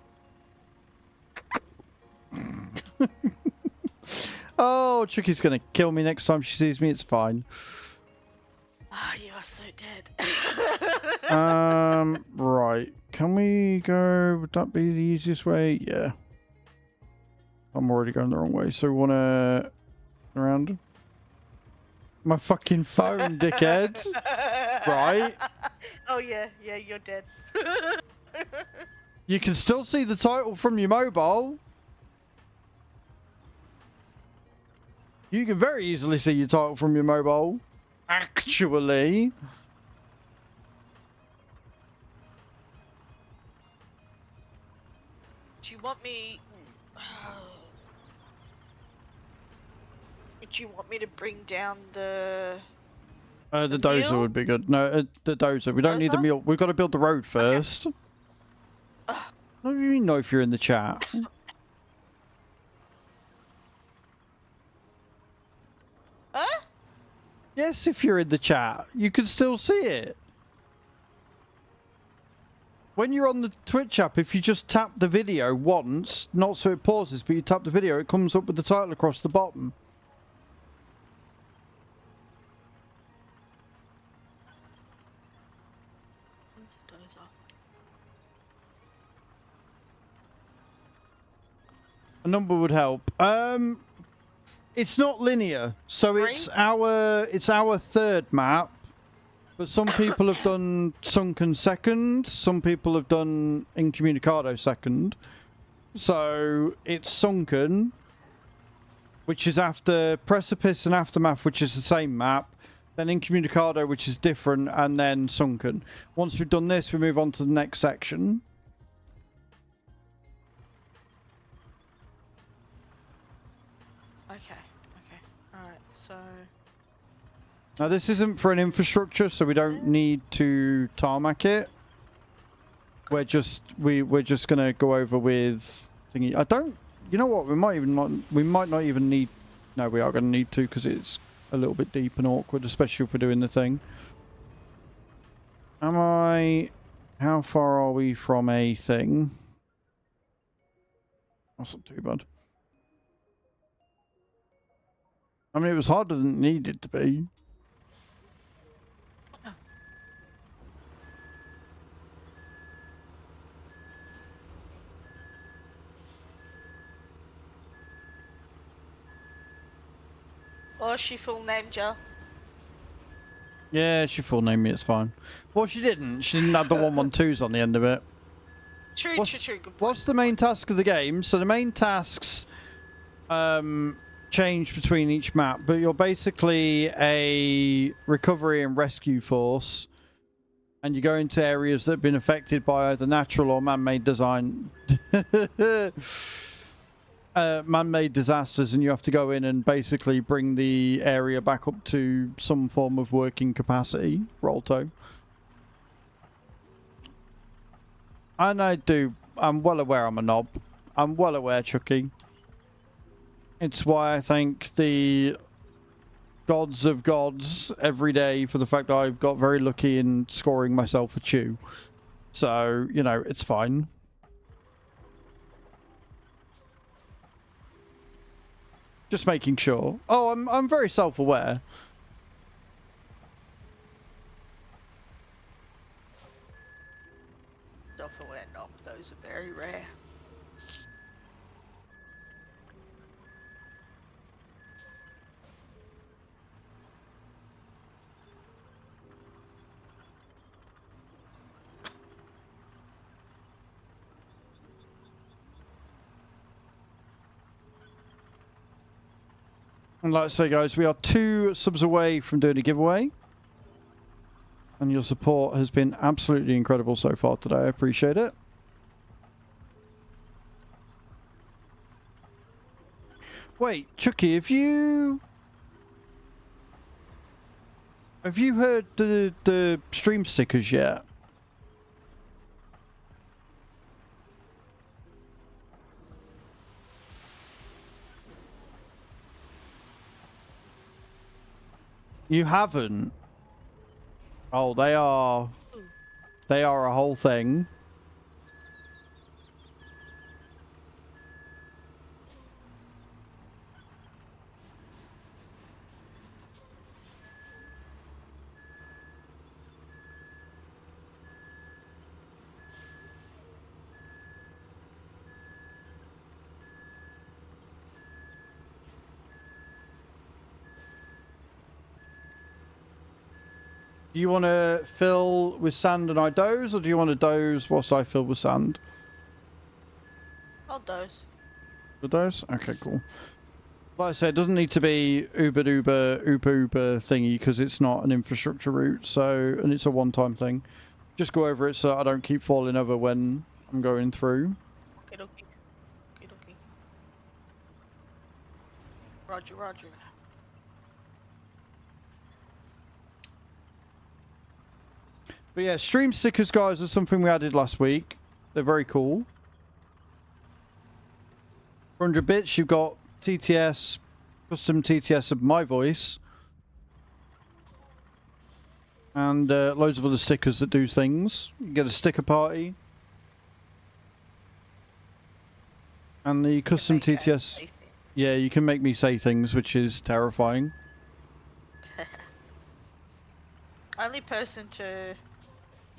Oh, Chucky's gonna kill me next time she sees me. It's fine. Ah, you are so dead. Right. Can we go? Would that be the easiest way? Yeah. I'm already going the wrong way, so we want to around. My fucking phone, dickhead. Right. Oh yeah, you're dead. You can still see the title from your mobile. You can very easily see your title from your mobile. Actually. Do you want me? Do you want me to bring down the? The dozer mule? would be good. No, the dozer. We don't need the Dozer? mule. We've got to build the road first. What do you mean know if you're in the chat? Huh? Yes, if you're in the chat. You can still see it. When you're on the Twitch app, if you just tap the video once, not so it pauses, but you tap the video, it comes up with the title across the bottom. Where's the dozer? A number would help. It's not linear, so Three? it's our third map. But some people have done Sunken second. Some people have done Incommunicado second. So it's Sunken, which is after Precipice and Aftermath, which is the same map. Then Incommunicado, which is different, and then Sunken. Once we've done this, we move on to the next section. Okay. Alright, so... Now this isn't for an infrastructure, so we don't need to tarmac it. We're just gonna go over with thingy. I don't. You know what? We might not even need. No, we are gonna need to because it's a little bit deep and awkward, especially if we're doing the thing. How far are we from a thing? That's not too bad. I mean, it was harder than it needed to be. Or she full named you. Yeah, she full named me, it's fine. Well, she didn't. She didn't have the 112s on the end of it. True, What's good point. the main task of the game? So the main tasks change between each map, but you're basically a recovery and rescue force, and you go into areas that have been affected by either natural or man-made design... man-made disasters, and you have to go in and basically bring the area back up to some form of working capacity. Rolto. And I'm well aware I'm a knob. I'm well aware, Chucky. It's why I thank the gods of gods every day for the fact that I've got very lucky in scoring myself a chew. So, you know, it's fine. Just making sure. Oh, I'm very self-aware. Self-aware knob, those are very rare. And like I say, guys, we are 2 subs away from doing a giveaway. And your support has been absolutely incredible so far today. I appreciate it. Wait, Chucky, have you heard the stream stickers yet? You haven't? Oh, they are a whole thing. Do you want to fill with sand and I doze, or do you want to doze whilst I fill with sand? I'll doze. You'll doze? Okay, cool. Like I said, it doesn't need to be uber thingy because it's not an infrastructure route, so, and it's a one-time thing. Just go over it so I don't keep falling over when I'm going through. Okay. Roger. But yeah, stream stickers, guys, are something we added last week. They're very cool. 100 bits, you've got TTS, custom TTS of my voice. And loads of other stickers that do things. You get a sticker party. And the custom TTS... Yeah, you can make me say things, which is terrifying. Only person to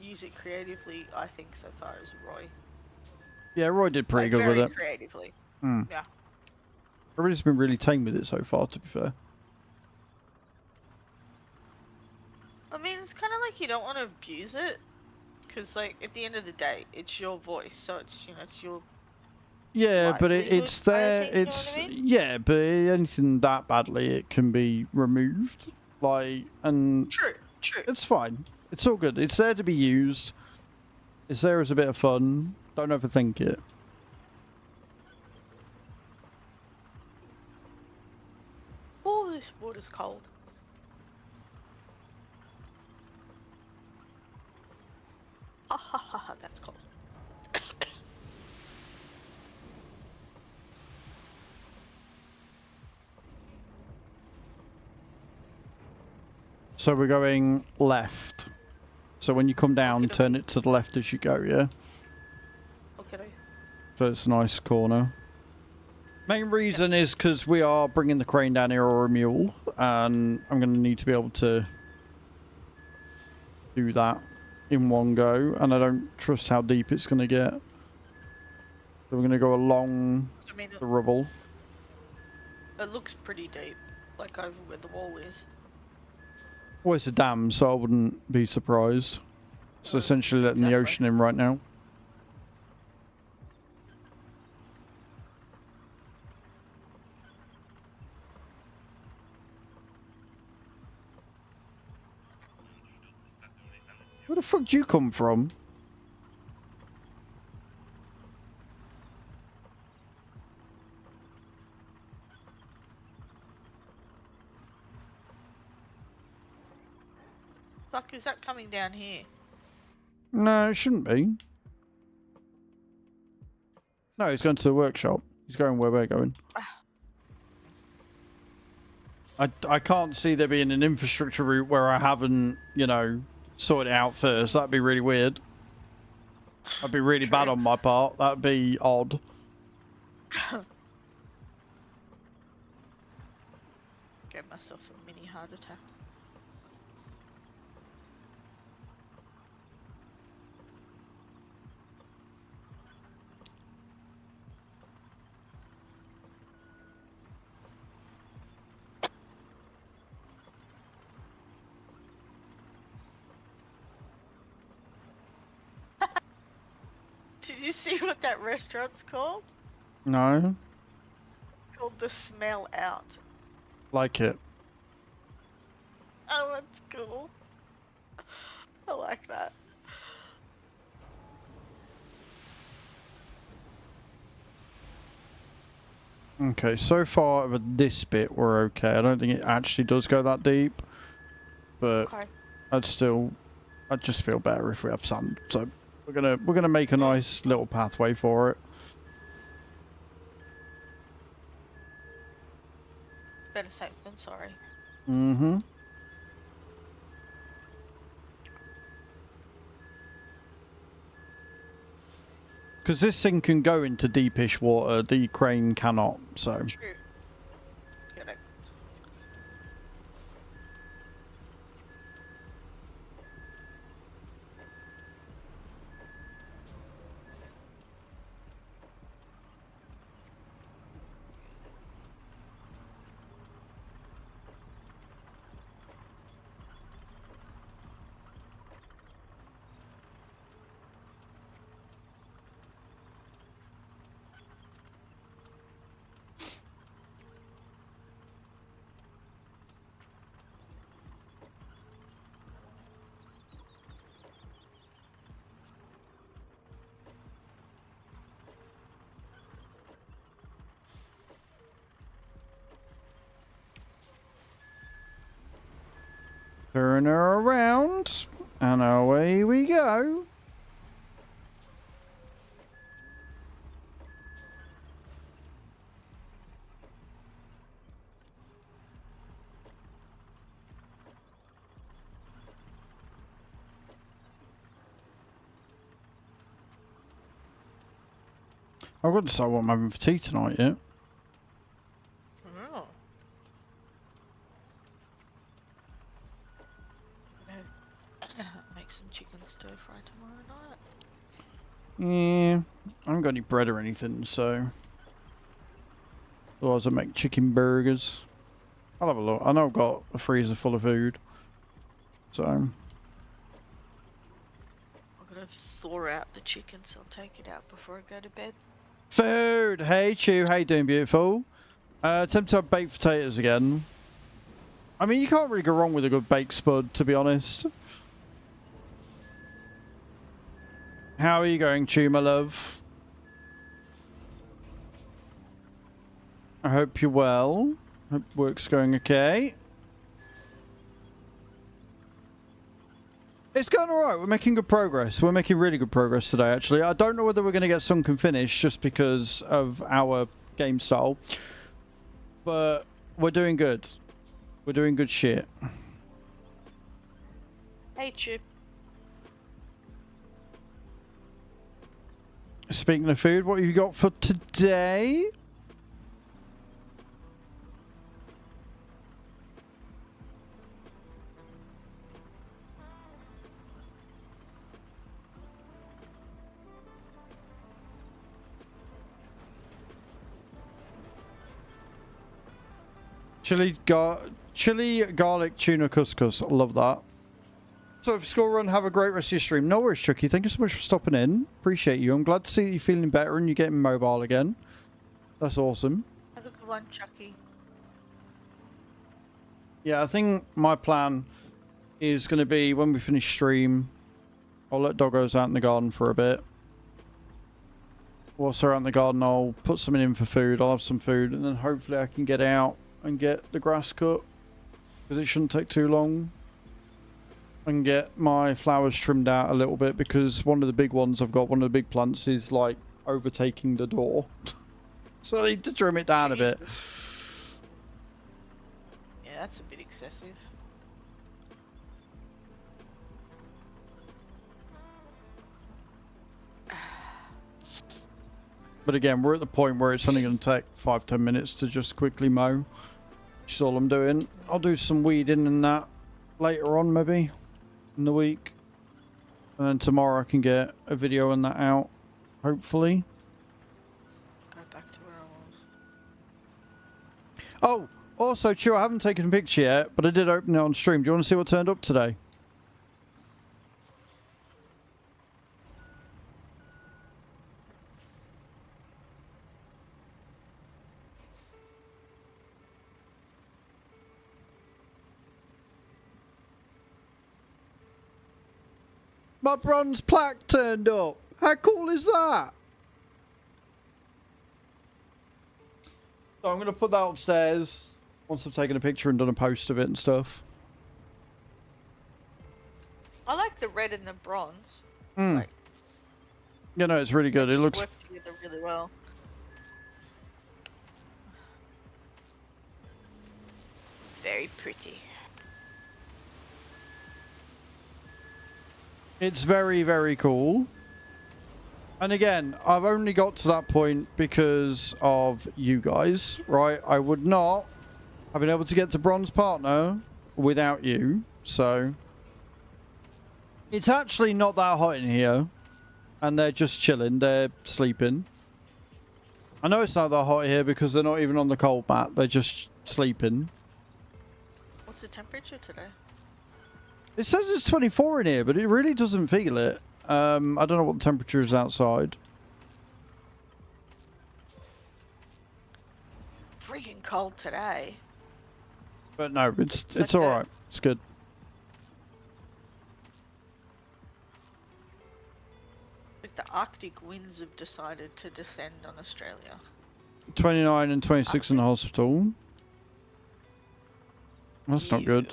use it creatively, I think, so far, is Roy. Yeah, Roy did pretty good with it. Yeah, Roy did pretty good with it. Very creatively. Yeah. Hmm. Yeah. Everybody's been really tame with it so far, to be fair. I mean, it's kind of like you don't want to abuse it, because like at the end of the day, it's your voice, so it's it's your Yeah, but livelihood it's kind of there. thing, you know It's what I mean? yeah, but anything that badly, it can be removed. Like, and True, true. it's fine. It's all good. It's there to be used. It's there as a bit of fun. Don't overthink it. Oh, this water's cold. Ha ha ha ha, that's cold. So we're going left. So when you come down, Okey-dokey. turn it to the left as you go, yeah? Okay. So it's a nice corner. Main reason is because we are bringing the crane down here or a mule, and I'm going to need to be able to do that in one go, and I don't trust how deep it's going to get. So we're going to go along I mean, the rubble. it looks pretty deep, like over where the wall is. Well, it's a dam, so I wouldn't be surprised. It's essentially letting the Exactly. ocean in right now. Where the fuck do you come from? Fuck, is that coming down here? No, it shouldn't be. No, he's going to the workshop. He's going where we're going. I can't see there being an infrastructure route where I haven't, you know, sorted it out first. That'd be really weird. That'd be really bad on my part. That'd be odd. Get myself a mini heart attack. Did you see what that restaurant's called? No? It's called The Smell Out. Like it. Oh, that's cool. I like that. Okay, so far with this bit we're okay. I don't think it actually does go that deep. But Okay. I'd just feel better if we have sand. So we're gonna make a nice little pathway for it. Better safe than sorry. Mm-hmm. Because this thing can go into deepish water, the crane cannot, so... True. Get it. Turn her around, and away we go. I've got to decide what I'm having for tea tonight yet. Oh. Make some chicken stir fry tomorrow night. Yeah, I haven't got any bread or anything, so... Otherwise I make chicken burgers. I'll have a look. I know I've got a freezer full of food. So... I'm gonna thaw out the chicken, so I'll take it out before I go to bed. Food! Hey Chew, how you doing, beautiful? Attempt to have baked potatoes again. I mean, you can't really go wrong with a good baked spud, to be honest. How are you going, Chew, my love? I hope you're well. Hope work's going okay. It's going alright. We're making good progress. We're making really good progress today, actually. I don't know whether we're going to get Sunken finished just because of our game style. But we're doing good. We're doing good shit. Hey, Chip. Speaking of food, what have you got for today? Chili garlic tuna couscous. Love that. So if school run, have a great rest of your stream. No worries, Chucky. Thank you so much for stopping in. Appreciate you. I'm glad to see that you're feeling better and you're getting mobile again. That's awesome. Have a good one, Chucky. Yeah, I think my plan is going to be when we finish stream, I'll let doggos out in the garden for a bit. Whilst they're out in the garden, I'll put something in for food. I'll have some food and then hopefully I can get out and get the grass cut because it shouldn't take too long. And get my flowers trimmed out a little bit because one of the big ones I've got, one of the big plants is like overtaking the door. So I need to trim it down a bit. Yeah, that's a bit excessive. But again, we're at the point where it's only going to take 5-10 minutes to just quickly mow. Which is all I'm doing. I'll do some weeding and that later on maybe in the week. And then tomorrow I can get a video on that out. Hopefully. Go back to where I was. Oh! Also, Chew, I haven't taken a picture yet, but I did open it on stream. Do you want to see what turned up today? My bronze plaque turned up. How cool is that? So I'm going to put that upstairs once I've taken a picture and done a post of it and stuff. I like the red and the bronze. Mm. Like, You know, it's really good. It looks... work together really well. Very pretty. It's very, very cool. And again, I've only got to that point because of you guys, right? I would not have been able to get to bronze partner without you. So it's actually not that hot in here. And they're just chilling. They're sleeping. I know it's not that hot here because they're not even on the cold mat. They're just sleeping. What's the temperature today? It says it's 24 in here, but it really doesn't feel it. I don't know what the temperature is outside. Freaking cold today. But no, it's like all right. It's good. Like the Arctic winds have decided to descend on Australia. 29 and 26 in the hospital. That's not good.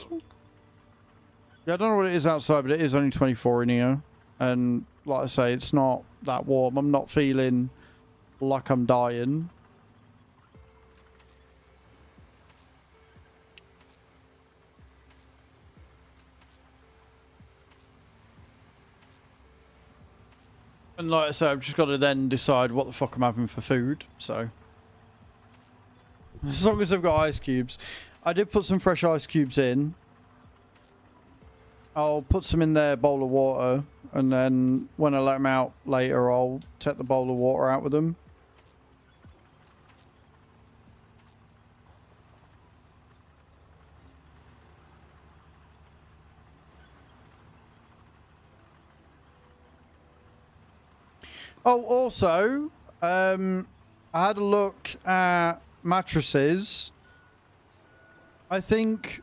Yeah, I don't know what it is outside, but it is only 24 in here. And like I say, it's not that warm. I'm not feeling like I'm dying. And like I say, I've just got to then decide what the fuck I'm having for food. So, as long as I've got ice cubes. I did put some fresh ice cubes in. I'll put some in their bowl of water, and then when I let them out later, I'll take the bowl of water out with them. Oh, also, I had a look at mattresses. I think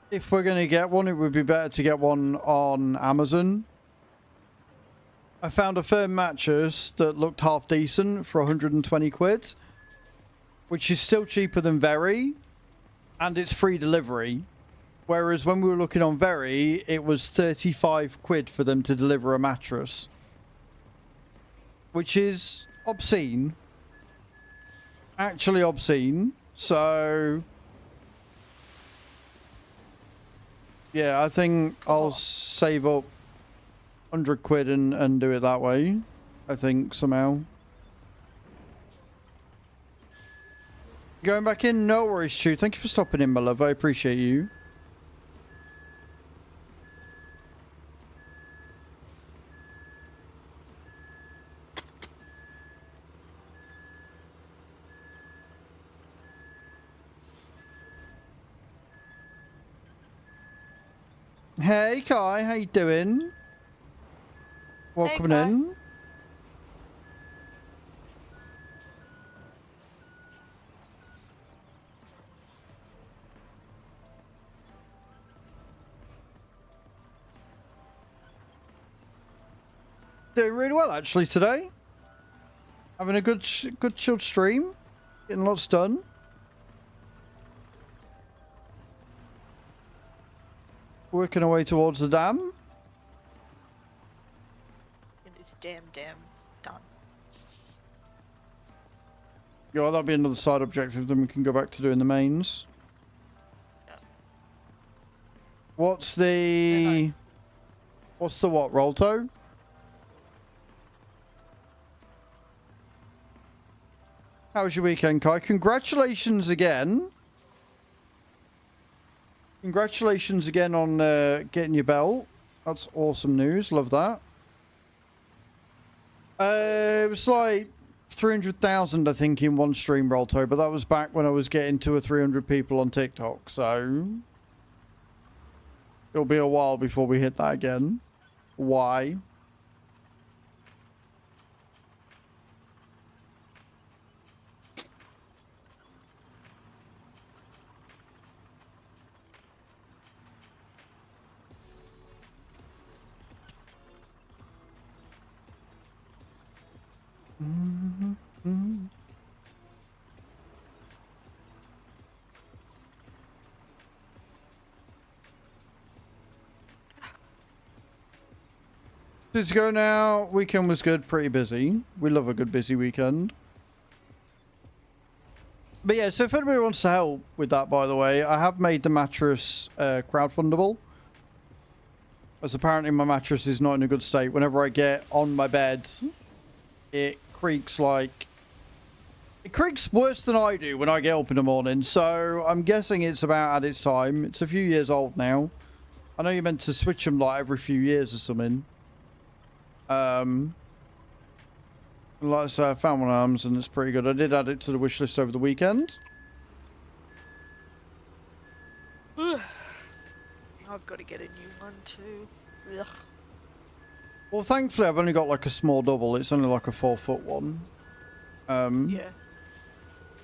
if we're going to get one, it would be better to get one on Amazon. I found a firm mattress that looked half decent for 120 quid, which is still cheaper than Very, and it's free delivery. Whereas when we were looking on Very, it was 35 quid for them to deliver a mattress, which is obscene. Actually obscene. So yeah, I think I'll save up 100 quid and do it that way. I think somehow. Going back in? No worries, Stu. Thank you for stopping in, my love. I appreciate you. Hey Kai, how you doing? Welcome Kai. in. Doing really well actually today. Having a good chilled stream. Getting lots done. Working our way towards the dam. It is damn done. Yeah, that'll be another side objective. Then we can go back to doing the mains. Yeah. What's the what, Rolto? How was your weekend, Kai? Congratulations again. Congratulations again on getting your belt. That's awesome news. Love that. It was like 300,000, I think, in one stream, Rolto, but that was back when I was getting 200 or 300 people on TikTok, so it'll be a while before we hit that again. Why? Let's go now. Weekend was good, pretty busy. We love a good busy weekend. But yeah, so if anybody wants to help with that, by the way, I have made the mattress crowdfundable. As apparently my mattress is not in a good state. Whenever I get on my bed, it creaks like... It creaks worse than I do when I get up in the morning. So I'm guessing it's about at its time. It's a few years old now. I know you're meant to switch them like every few years or something. Like I say, I found one of them and it's pretty good. I did add it to the wish list over the weekend. I've got to get a new one too. Ugh. Well, thankfully, I've only got like a small double. It's only like a 4-foot one. Yeah.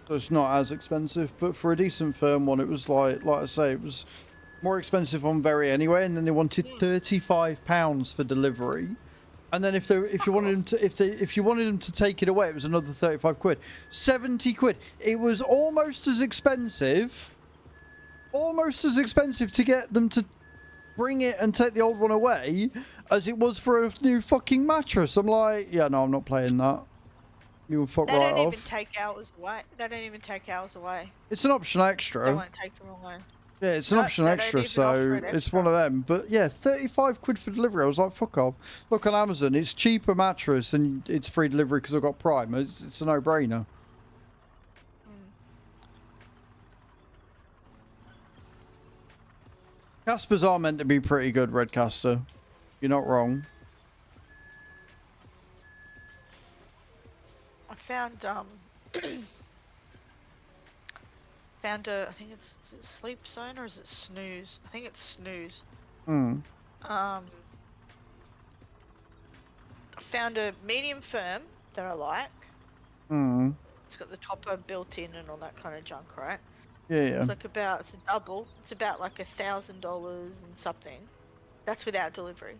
So it's not as expensive, but for a decent firm one, it was like I say, it was more expensive on Very anyway. And then they wanted £35 for delivery. And then if you wanted them to take it away, it was another 35 quid, 70 quid. It was almost as expensive to get them to bring it and take the old one away as it was for a new fucking mattress. I'm like, yeah, no, I'm not playing that. You fuck right off. They don't even take hours away. They don't even take hours away. It's an option extra. They won't take them away. Yeah, it's an option extra, so it's one of them. But yeah, 35 quid for delivery. I was like, fuck off. Look on Amazon, it's cheaper mattress and it's free delivery because I've got Prime. It's a no-brainer. Caspers are meant to be pretty good, Redcaster. You're not wrong. I found found a, I think is it Sleep Zone or is it Snooze? I think it's Snooze. Hmm. A found a medium firm that I like. Mm. It's got the topper built in and all that kind of junk, right? Yeah, yeah. It's like it's a double. It's about like $1,000 and something. That's without delivery.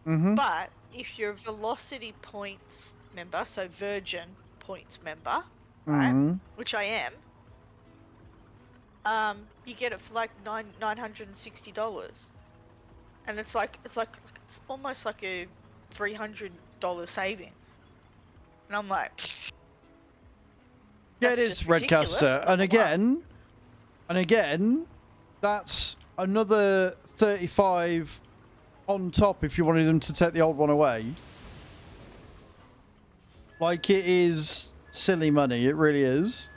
Mm-hmm. But if you're a Velocity Points member, so Virgin Points member, right? Mm-hmm. Which I am. You get it for like $960, and it's almost like a $300 saving. And I'm like, Yeah, that's it is just ridiculous. Redcaster, and again, that's another 35 on top if you wanted them to take the old one away. Like, it is silly money. It really is.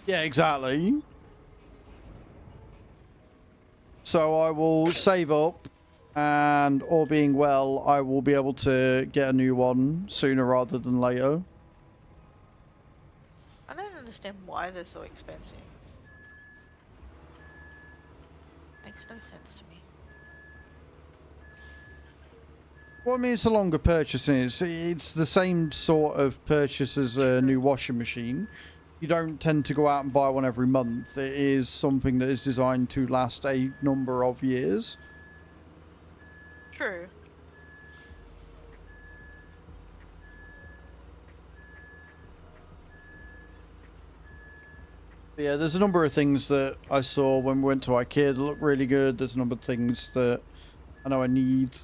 Yeah, exactly. So I will save up, and all being well, I will be able to get a new one sooner rather than later. I don't understand why they're so expensive. Makes no sense to me. Well, I mean, it's a longer purchase, and it's the same sort of purchase as a new washing machine. You don't tend to go out and buy one every month. It is something that is designed to last a number of years. True. But yeah, there's a number of things that I saw when we went to IKEA that look really good. There's a number of things that I know I need.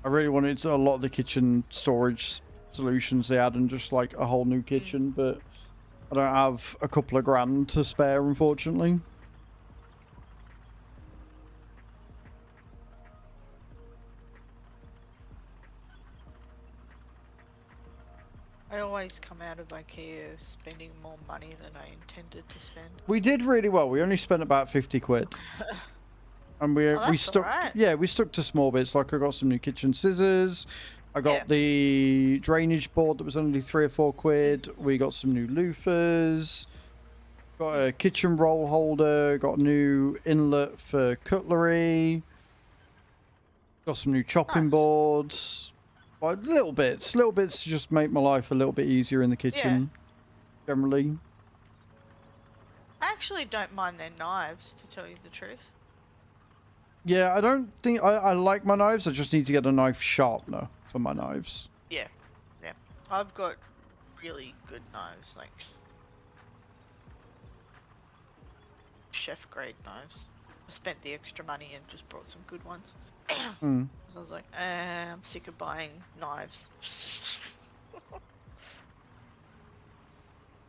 I really wanted a lot of the kitchen storage solutions they had, and just like a whole new kitchen, but I don't have a couple of grand to spare, unfortunately. I always come out of IKEA spending more money than I intended to spend. We did really well. We only spent about 50 quid. And we that's stuck, alright. yeah, we stuck to small bits. Like, I got some new kitchen scissors. I got Yeah. the drainage board that was only 3 or 4 quid. We got some new loofahs. Got a kitchen roll holder. Got a new inlet for cutlery. Got some new chopping Nice. boards. Like, little bits to just make my life a little bit easier in the kitchen. Generally. I actually don't mind their knives, to tell you the truth. Yeah, I don't think I like my knives. I just need to get a knife sharpener for my knives. Yeah. I've got really good knives, like chef grade knives. I spent the extra money and just brought some good ones. Hmm. So I was like, I'm sick of buying knives.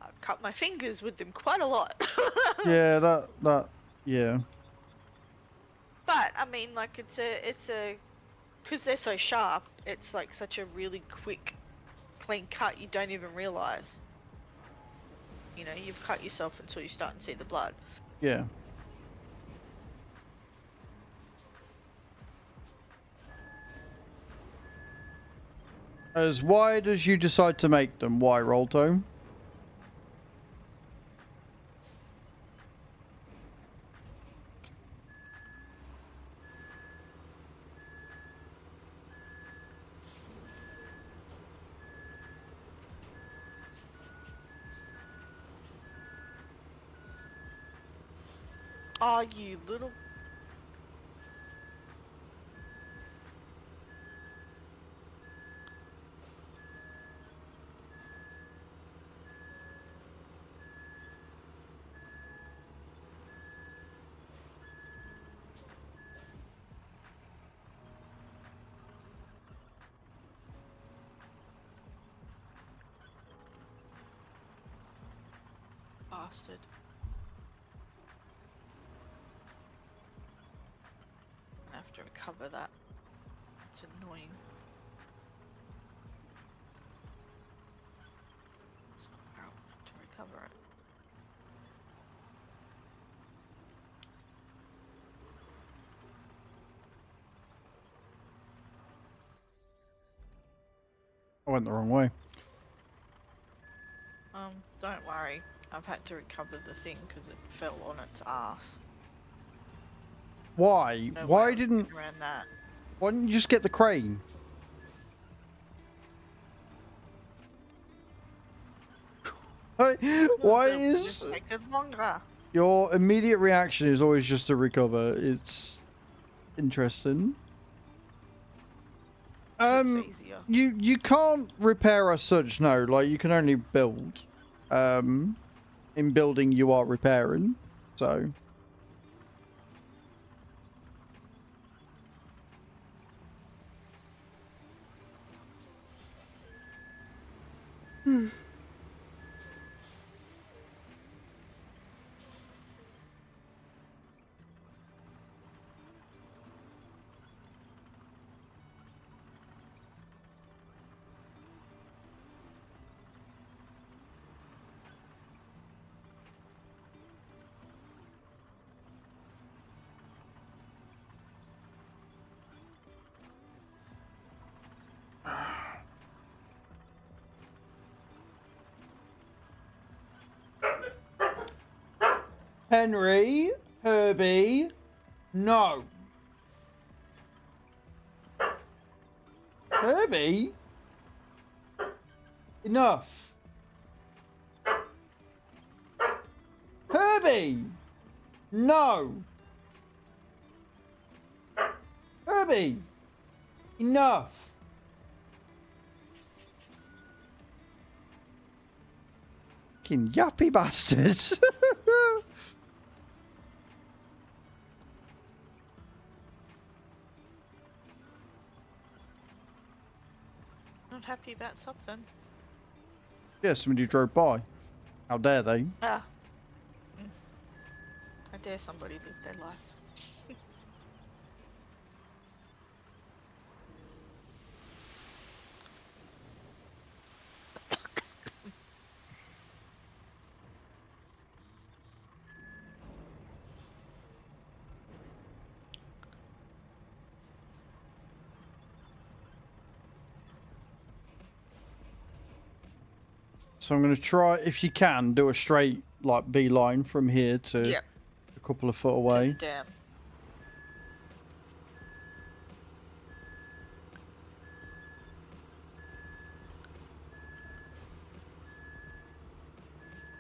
I've cut my fingers with them quite a lot. Yeah, yeah. But I mean, like, it's a because they're so sharp, it's like such a really quick, clean cut. You don't even realize. You know, you've cut yourself until you start to see the blood. Yeah. As wide as you decide to make them, why, Rolto? Oh, you little. Bastard. I have to recover that. It's annoying. It's not where I want to recover it. I went the wrong way. Don't worry. I've had to recover the thing because it fell on its ass. Why? No way Why I was didn't? getting around that? Why didn't you just get the crane? Why It'll is just take it longer? your immediate reaction is always just to recover? It's interesting. It's easier. You can't repair as such, no. Like you can only build. In building you are repairing, so. Henry, Herbie, no. Herbie? Enough. Herbie! No. Herbie! Enough. Fucking yuppie bastards. Not happy about something. Yeah, somebody drove by. How dare they? Ah. How dare somebody live their life? So I'm going to try, if you can, do a straight, like, beeline from here to Yep. a couple of foot away. Damn.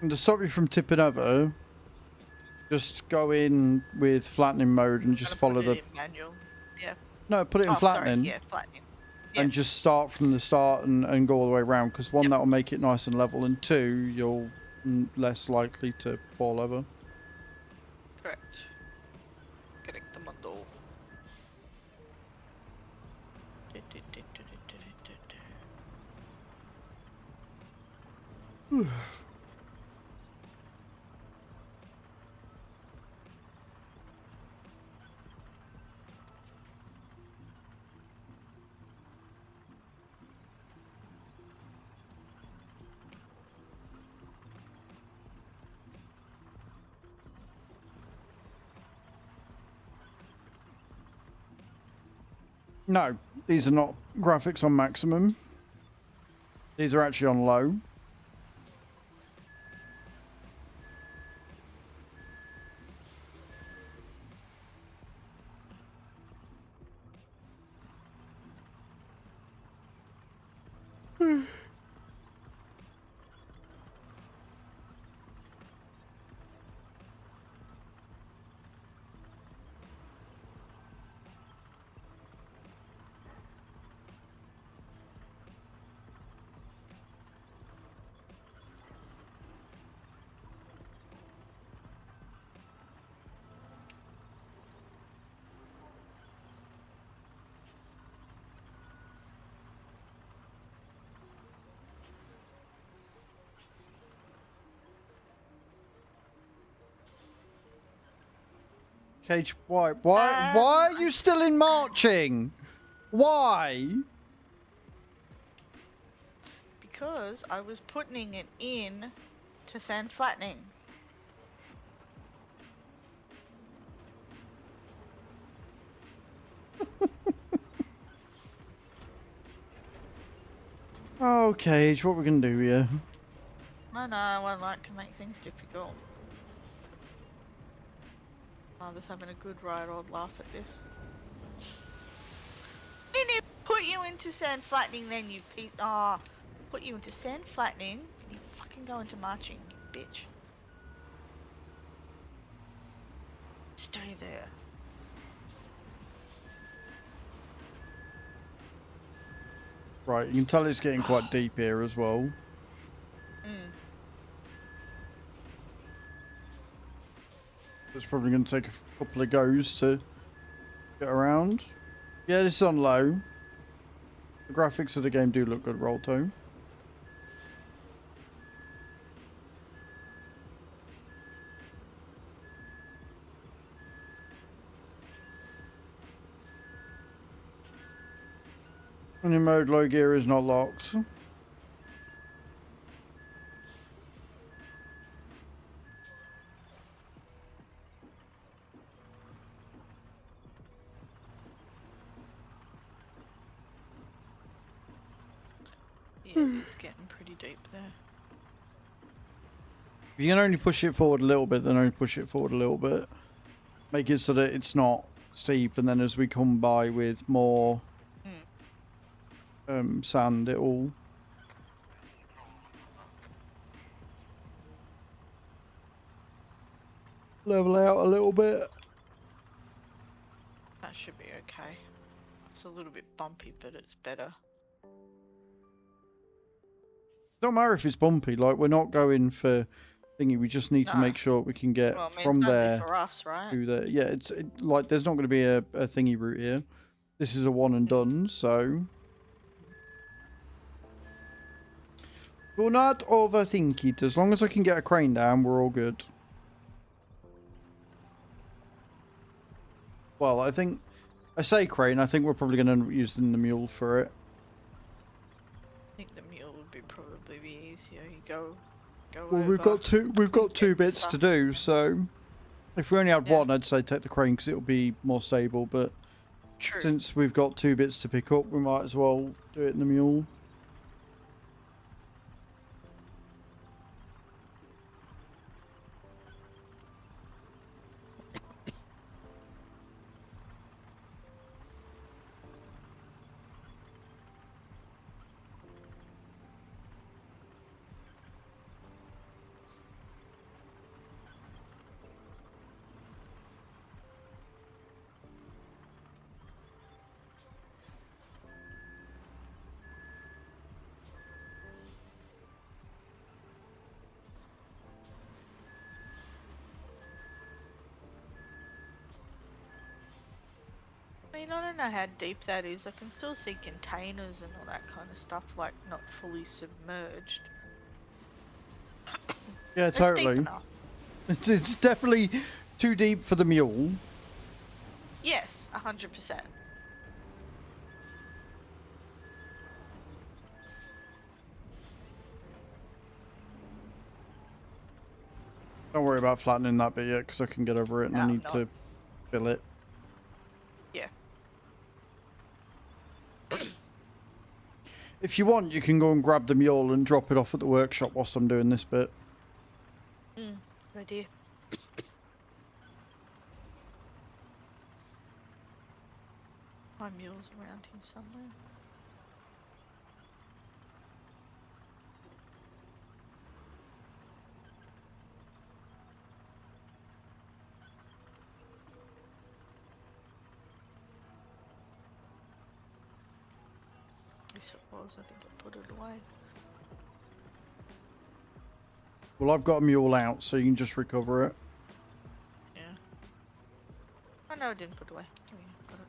And to stop you from tipping over, just go in with flattening mode and just follow the... manual. Yeah. No, put it in Oh, sorry. flattening. Yeah, flattening. And Yeah. just start from the start and go all the way around. Because one, that'll make it nice and level. And two, you're less likely to fall over. Correct. Correct the mundo. No, these are not graphics on maximum. These are actually on low. Cage, why are you still in marching? Why? Because I was putting it in to sand flattening. Okay, what we're gonna do here? I know, I like to make things difficult. Father's having a good ride, I'll laugh at this. Didn't even put you into sand flattening then, you piece. Ah, put you into sand flattening and you fucking go into marching, you bitch. Stay there. Right, you can tell it's getting quite deep here as well. Mm. It's probably going to take a couple of goes to get around. Yeah, this is on low. The graphics of the game do look good, roll tone. And in mode low gear is not locked. Yeah, it's getting pretty deep there. If you can only push it forward a little bit, then only push it forward a little bit. Make it so that it's not steep, and then as we come by with more sand, it'll level out a little bit. That should be okay. It's a little bit bumpy, but it's better. Don't matter if it's bumpy, like we're not going for thingy, we just need to No. make sure we can get Well, I mean, from it's only there for us, right? to there. Yeah, like there's not going to be a thingy route here. This is a one and done, so do not overthink it. As long as I can get a crane down, we're all good. Well, I think I say crane. I think we're probably going to end up using the mule for it. I think the mule would be probably be easier. You go Well, over. we've got two get bits stuff. to do, so if we only had Yeah. one, I'd say take the crane because it'll be more stable. But True. since we've got two bits to pick up, we might as well do it in the mule. I mean, I don't know how deep that is. I can still see containers and all that kind of stuff, like not fully submerged. Yeah, It's deep totally. enough. It's definitely too deep for the mule. Yes, 100%. Don't worry about flattening that bit yet, because I can get over it, and I No, need no. to fill it. Yeah. If you want, you can go and grab the mule and drop it off at the workshop whilst I'm doing this bit. Good idea. My mule's around here somewhere. Yes, it was. I think I put it away. Well, I've got a mule out, so you can just recover it. Yeah. Oh no, I didn't put it away. Oh, yeah, got it.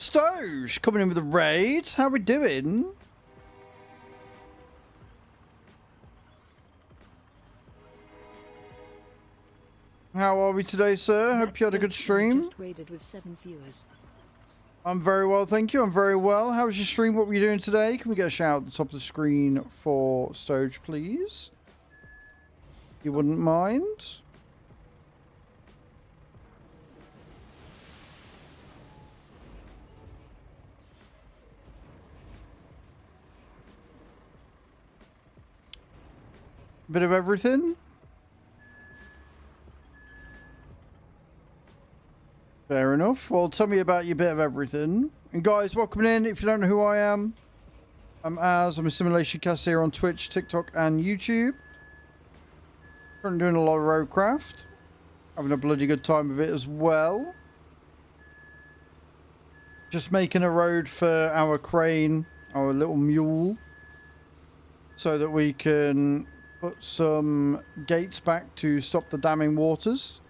Stoge coming in with a raid. How we doing? How are we today, sir? Hope you had a good stream. Just raided with 7 viewers. I'm very well, thank you. I'm very well. How was your stream? What were you doing today? Can we get a shout at the top of the screen for Stoge, please? You wouldn't mind? Bit of everything? Fair enough. Well, tell me about your bit of everything. And guys, welcome in. If you don't know who I am, I'm Az. I'm a simulation caster here on Twitch, TikTok, and YouTube. Currently doing a lot of Roadcraft. Having a bloody good time with it as well. Just making a road for our crane, our little mule, so that we can put some gates back to stop the damming waters.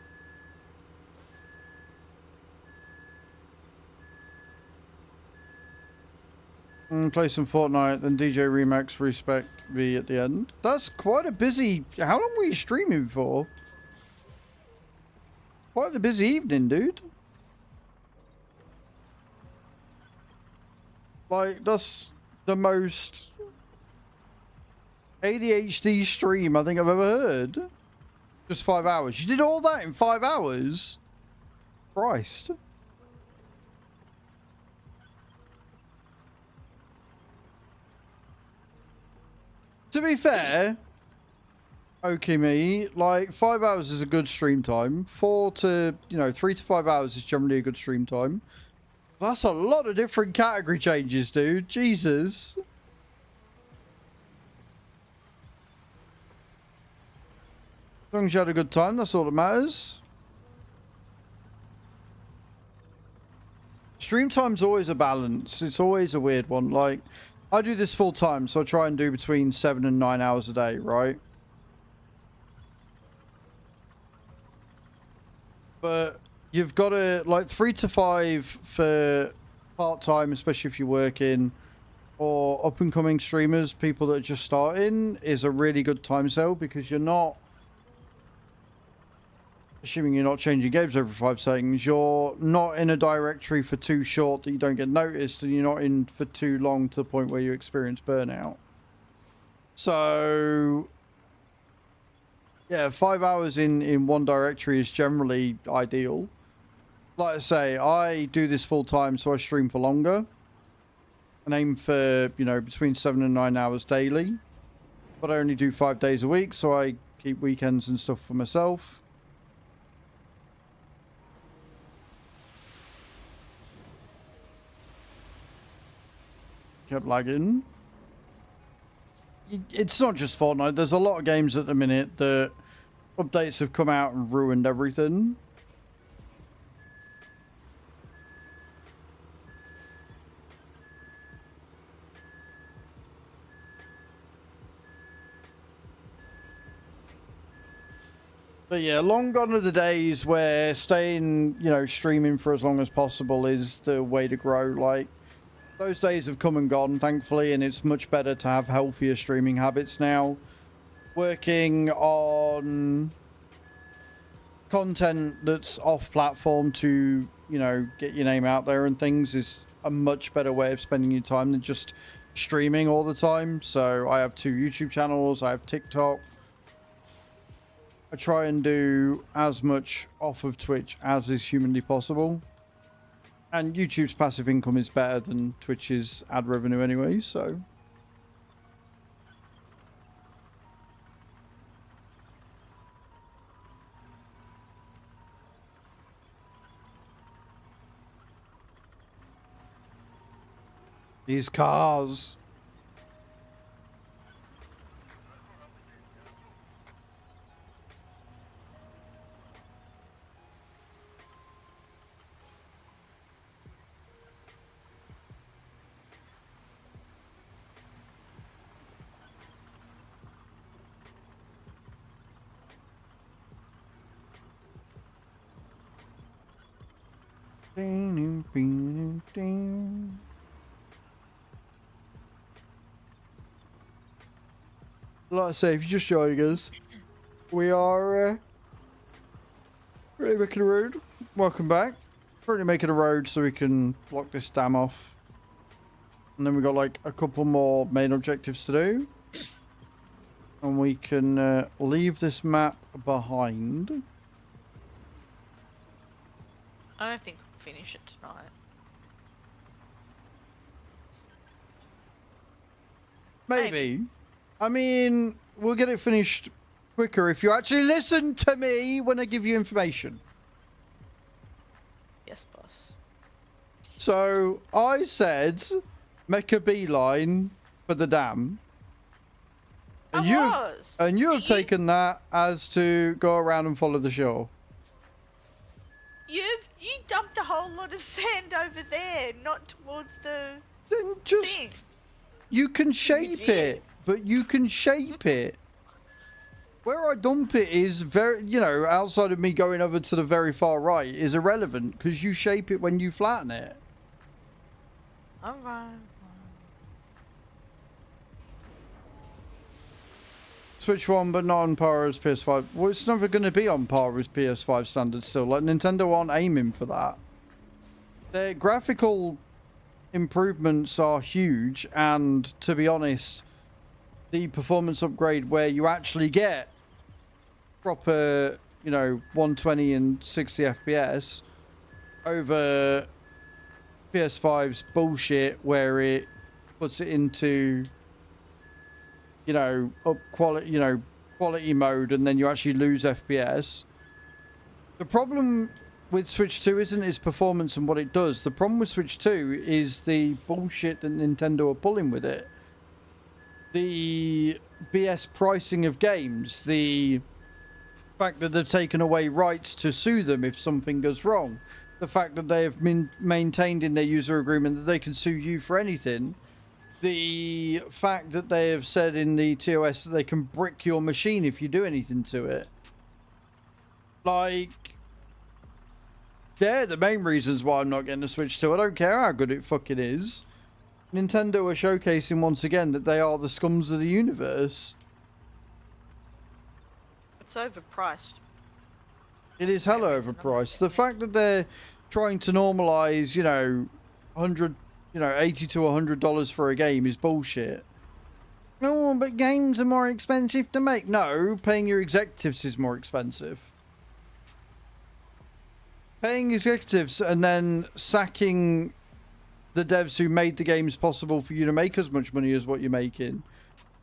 And play some Fortnite, then DJ Remax Respect V at the end. That's quite a busy... How long were you streaming for? Quite the busy evening, dude. Like, that's the most ADHD stream I think I've ever heard. Just 5 hours. You did all that in 5 hours? Christ. To be fair, okay, me, like 5 hours is a good stream time. 3 to 5 hours is generally a good stream time. That's a lot of different category changes, dude. Jesus. As long as you had a good time, that's all that matters. Stream time's always a balance. It's always a weird one. Like, I do this full time, so I try and do between 7 and 9 hours a day, right? But you've got to, like, 3 to 5 for part-time, especially if you're working, or up-and-coming streamers, people that are just starting, is a really good time sale because you're not, assuming you're not changing games every 5 seconds, you're not in a directory for too short that you don't get noticed, and you're not in for too long to the point where you experience burnout. So, yeah, 5 hours in one directory is generally ideal. Like I say, I do this full time, so I stream for longer and aim for, between 7 and 9 hours daily. But I only do 5 days a week, so I keep weekends and stuff for myself. Kept lagging. It's not just Fortnite. There's a lot of games at the minute that updates have come out and ruined everything. But yeah, long gone are the days where staying, streaming for as long as possible is the way to grow. Like, those days have come and gone, thankfully, and it's much better to have healthier streaming habits now. Working on content that's off-platform to, get your name out there and things is a much better way of spending your time than just streaming all the time. So I have 2 YouTube channels, I have TikTok. I try and do as much off of Twitch as is humanly possible. And YouTube's passive income is better than Twitch's ad revenue anyway, so. These cars. Ding, ding, ding. Like I say, if you're just joining us, we are making a road. Welcome back. Currently making a road so we can block this dam off. And then we got like a couple more main objectives to do. And we can leave this map behind. I don't think we'll finish it tonight. Maybe. I mean, we'll get it finished quicker if you actually listen to me when I give you information. Yes, boss. So, I said, make a beeline for the dam. And you have taken that as to go around and follow the shore. You dumped a whole lot of sand over there, not towards the Then just, thing. you can shape it, but you can shape it. Where I dump it is very, you know, outside of me going over to the very far right is irrelevant because you shape it when you flatten it. Alright. Switch 1, but not on par as PS5. Well, it's never going to be on par with PS5 standards still. Like, Nintendo aren't aiming for that. Their graphical improvements are huge, and to be honest, the performance upgrade where you actually get proper, you know, 120 and 60 FPS over PS5's bullshit where it puts it into, you know, quality mode, and then you actually lose FPS. The problem with Switch 2 isn't its performance and what it does. The problem with Switch 2 is the bullshit that Nintendo are pulling with it. The BS pricing of games, the fact that they've taken away rights to sue them if something goes wrong, the fact that they have maintained in their user agreement that they can sue you for anything, the fact that they have said in the TOS that they can brick your machine if you do anything to it. Like, they're the main reasons why I'm not getting a Switch 2. I don't care how good it fucking is. Nintendo are showcasing once again that they are the scums of the universe. It's overpriced. It is hella overpriced. The fact that they're trying to normalize, you know, $80 to $100 for a game is bullshit. No, but games are more expensive to make. No, paying your executives is more expensive. Paying executives and then sacking the devs who made the games possible for you to make as much money as what you're making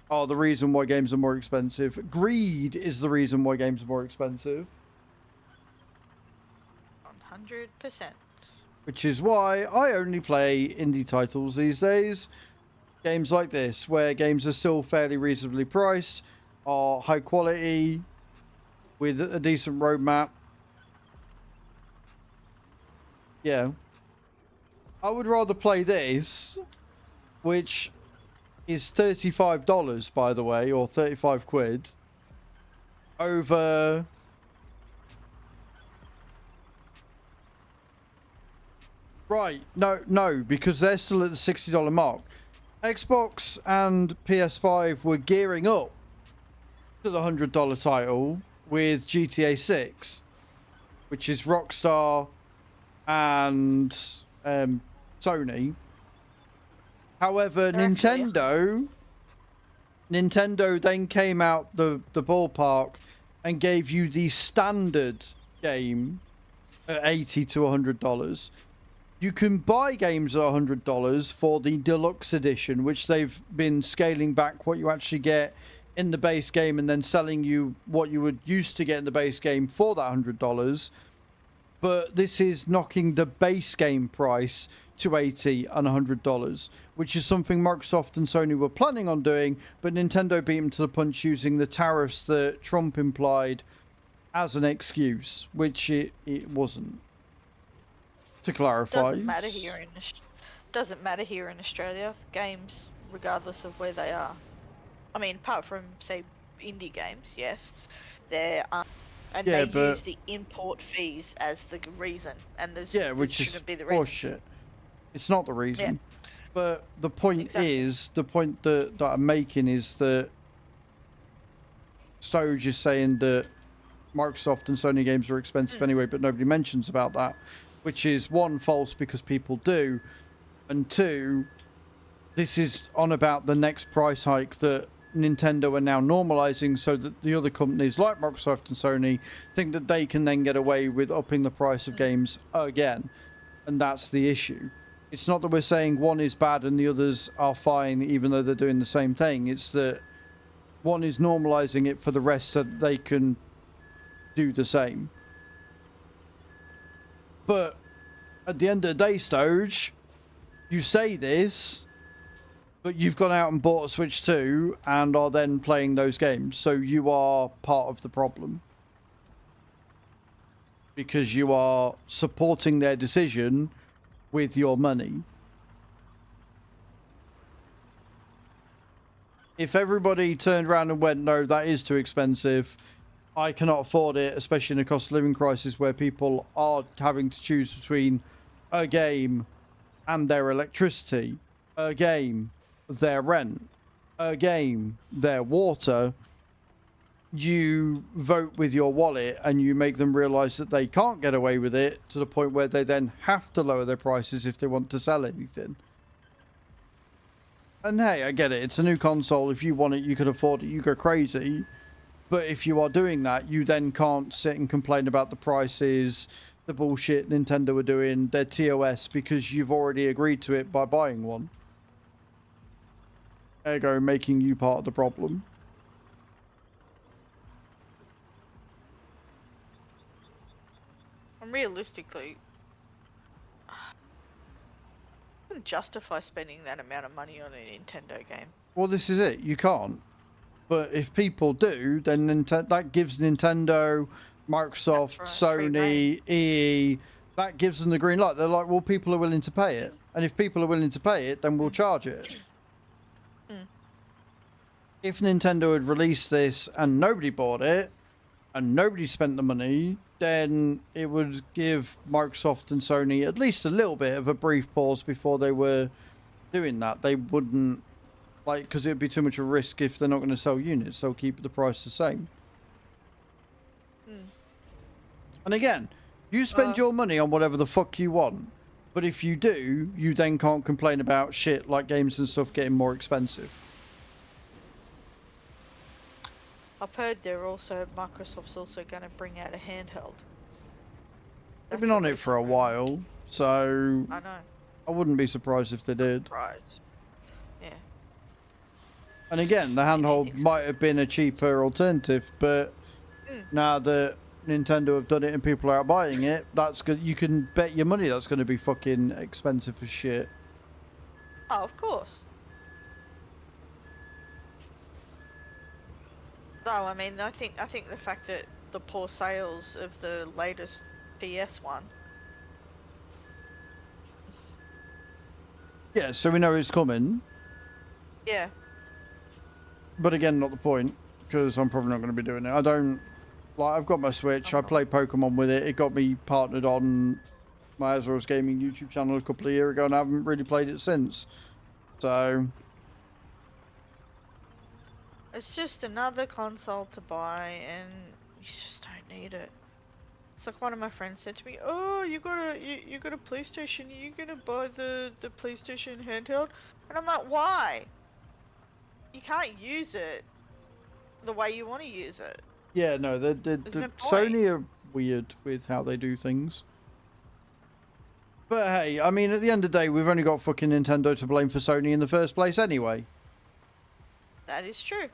are the reason why games are more expensive. Greed is the reason why games are more expensive. 100%. Which is why I only play indie titles these days. Games like this, where games are still fairly reasonably priced, are high quality, with a decent roadmap. Yeah. I would rather play this, which is $35, by the way, or 35 quid, over... Right, no, because they're still at the $60 mark. Xbox and PS5 were gearing up to the $100 title with GTA 6, which is Rockstar and Sony. However, Nintendo then came out the ballpark and gave you the standard game at $80 to $100. You can buy games at $100 for the deluxe edition, which they've been scaling back what you actually get in the base game and then selling you what you would used to get in the base game for that $100. But this is knocking the base game price to $80 and $100, which is something Microsoft and Sony were planning on doing, but Nintendo beat them to the punch using the tariffs that Trump implied as an excuse, which it wasn't. To clarify, Doesn't matter here in Australia. Games, regardless of where they are. I mean, apart from say indie games, yes, they're And Yeah, they but- use the import fees as the reason, and this which is shouldn't be the reason. horseshit. It's not the reason. But the point is, the point that I'm making is that Stoge is saying that Microsoft and Sony games are expensive anyway, but nobody mentions about that, which is one, false because people do, and two, this is on about the next price hike that Nintendo are now normalizing, so that the other companies like Microsoft and Sony think that they can then get away with upping the price of games again, and that's the issue. It's not that we're saying one is bad and the others are fine, even though they're doing the same thing. It's that one is normalizing it for the rest so that they can do the same. But at the end of the day, Stoge, you say this, but you've gone out and bought a Switch 2 and are then playing those games. So you are part of the problem. Because you are supporting their decision with your money. If everybody turned around and went, no, that is too expensive, I cannot afford it, especially in a cost of living crisis where people are having to choose between a game and their electricity, a game, their rent, a game, their water, you vote with your wallet and you make them realize that they can't get away with it to the point where they then have to lower their prices if they want to sell anything. And hey, I get it. It's a new console. If you want it, you can afford it. You go crazy. But if you are doing that, you then can't sit and complain about the prices, the bullshit Nintendo are doing, their TOS, because you've already agreed to it by buying one. Ergo, making you part of the problem. And realistically, I couldn't justify spending that amount of money on a Nintendo game. Well, this is it. You can't. But if people do, then that gives Nintendo, Microsoft, Right, Sony, EE, that gives them the green light. They're like, well, people are willing to pay it. And if people are willing to pay it, then we'll charge it. If Nintendo had released this and nobody bought it, and nobody spent the money, then it would give Microsoft and Sony at least a little bit of a brief pause before they were doing that. They wouldn't, like, because it would be too much of a risk if they're not going to sell units. They'll keep the price the same. And again, you spend your money on whatever the fuck you want. But if you do, you then can't complain about shit like games and stuff getting more expensive. I've heard Microsoft's also going to bring out a handheld. They've been on it for a while, so I know. I wouldn't be surprised if they did. Surprised. Yeah. And again, the handhold might have been a cheaper alternative, but now that Nintendo have done it and people are out buying it, that's good. You can bet your money that's going to be fucking expensive as shit. Oh, of course. No, I mean, I think the fact that the poor sales of the latest PS one. Yeah, so we know it's coming. Yeah. But again, not the point, because I'm probably not going to be doing it. I don't, like, I've got my Switch, I played Pokemon with it, it got me partnered on my Azraels Gaming YouTube channel a couple of years ago, and I haven't really played it since. So... It's just another console to buy, and you just don't need it. It's like one of my friends said to me, "Oh, you got a PlayStation. Are you gonna buy the PlayStation handheld?" And I'm like, "Why? You can't use it the way you want to use it." Yeah, no, no Sony are weird with how they do things. But hey, I mean, at the end of the day, we've only got fucking Nintendo to blame for Sony in the first place anyway. That is true.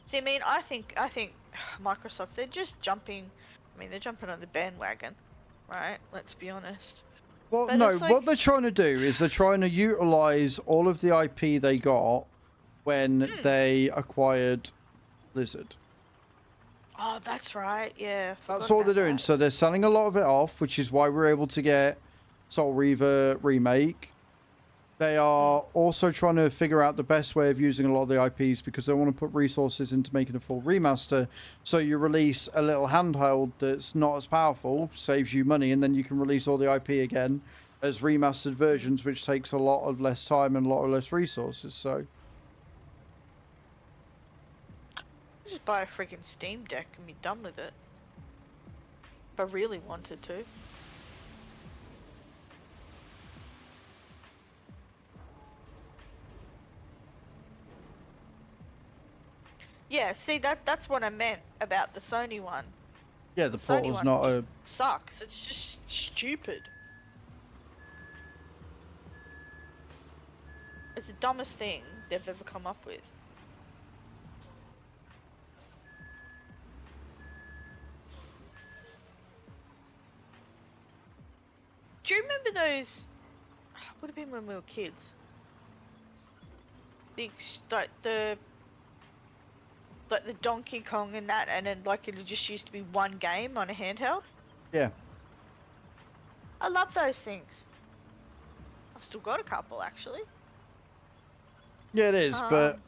See, I mean, I think Microsoft, they're just jumping. I mean, they're jumping on the bandwagon, right? Let's be honest. Well, But no, it's like- what they're trying to do is they're trying to utilize all of the IP they got when they acquired Blizzard. Oh, that's right. Yeah. That's Forgot all they're about doing. that. So they're selling a lot of it off, which is why we're able to get Soul Reaver Remake. They are also trying to figure out the best way of using a lot of the IPs because they want to put resources into making a full remaster. So you release a little handheld that's not as powerful, saves you money, and then you can release all the IP again as remastered versions, which takes a lot of less time and a lot of less resources. So Just buy a freaking Steam Deck and be done with it. If I really wanted to. Yeah, see that's what I meant about the Sony one. yeah, the The Sony Portal's one not just a... sucks. It's just stupid. It's the dumbest thing they've ever come up with. Do you remember those? Would have been when we were kids. Like the Donkey Kong and that, and then like it just used to be one game on a handheld. Yeah. I love those things. I've still got a couple actually. Yeah, it is, but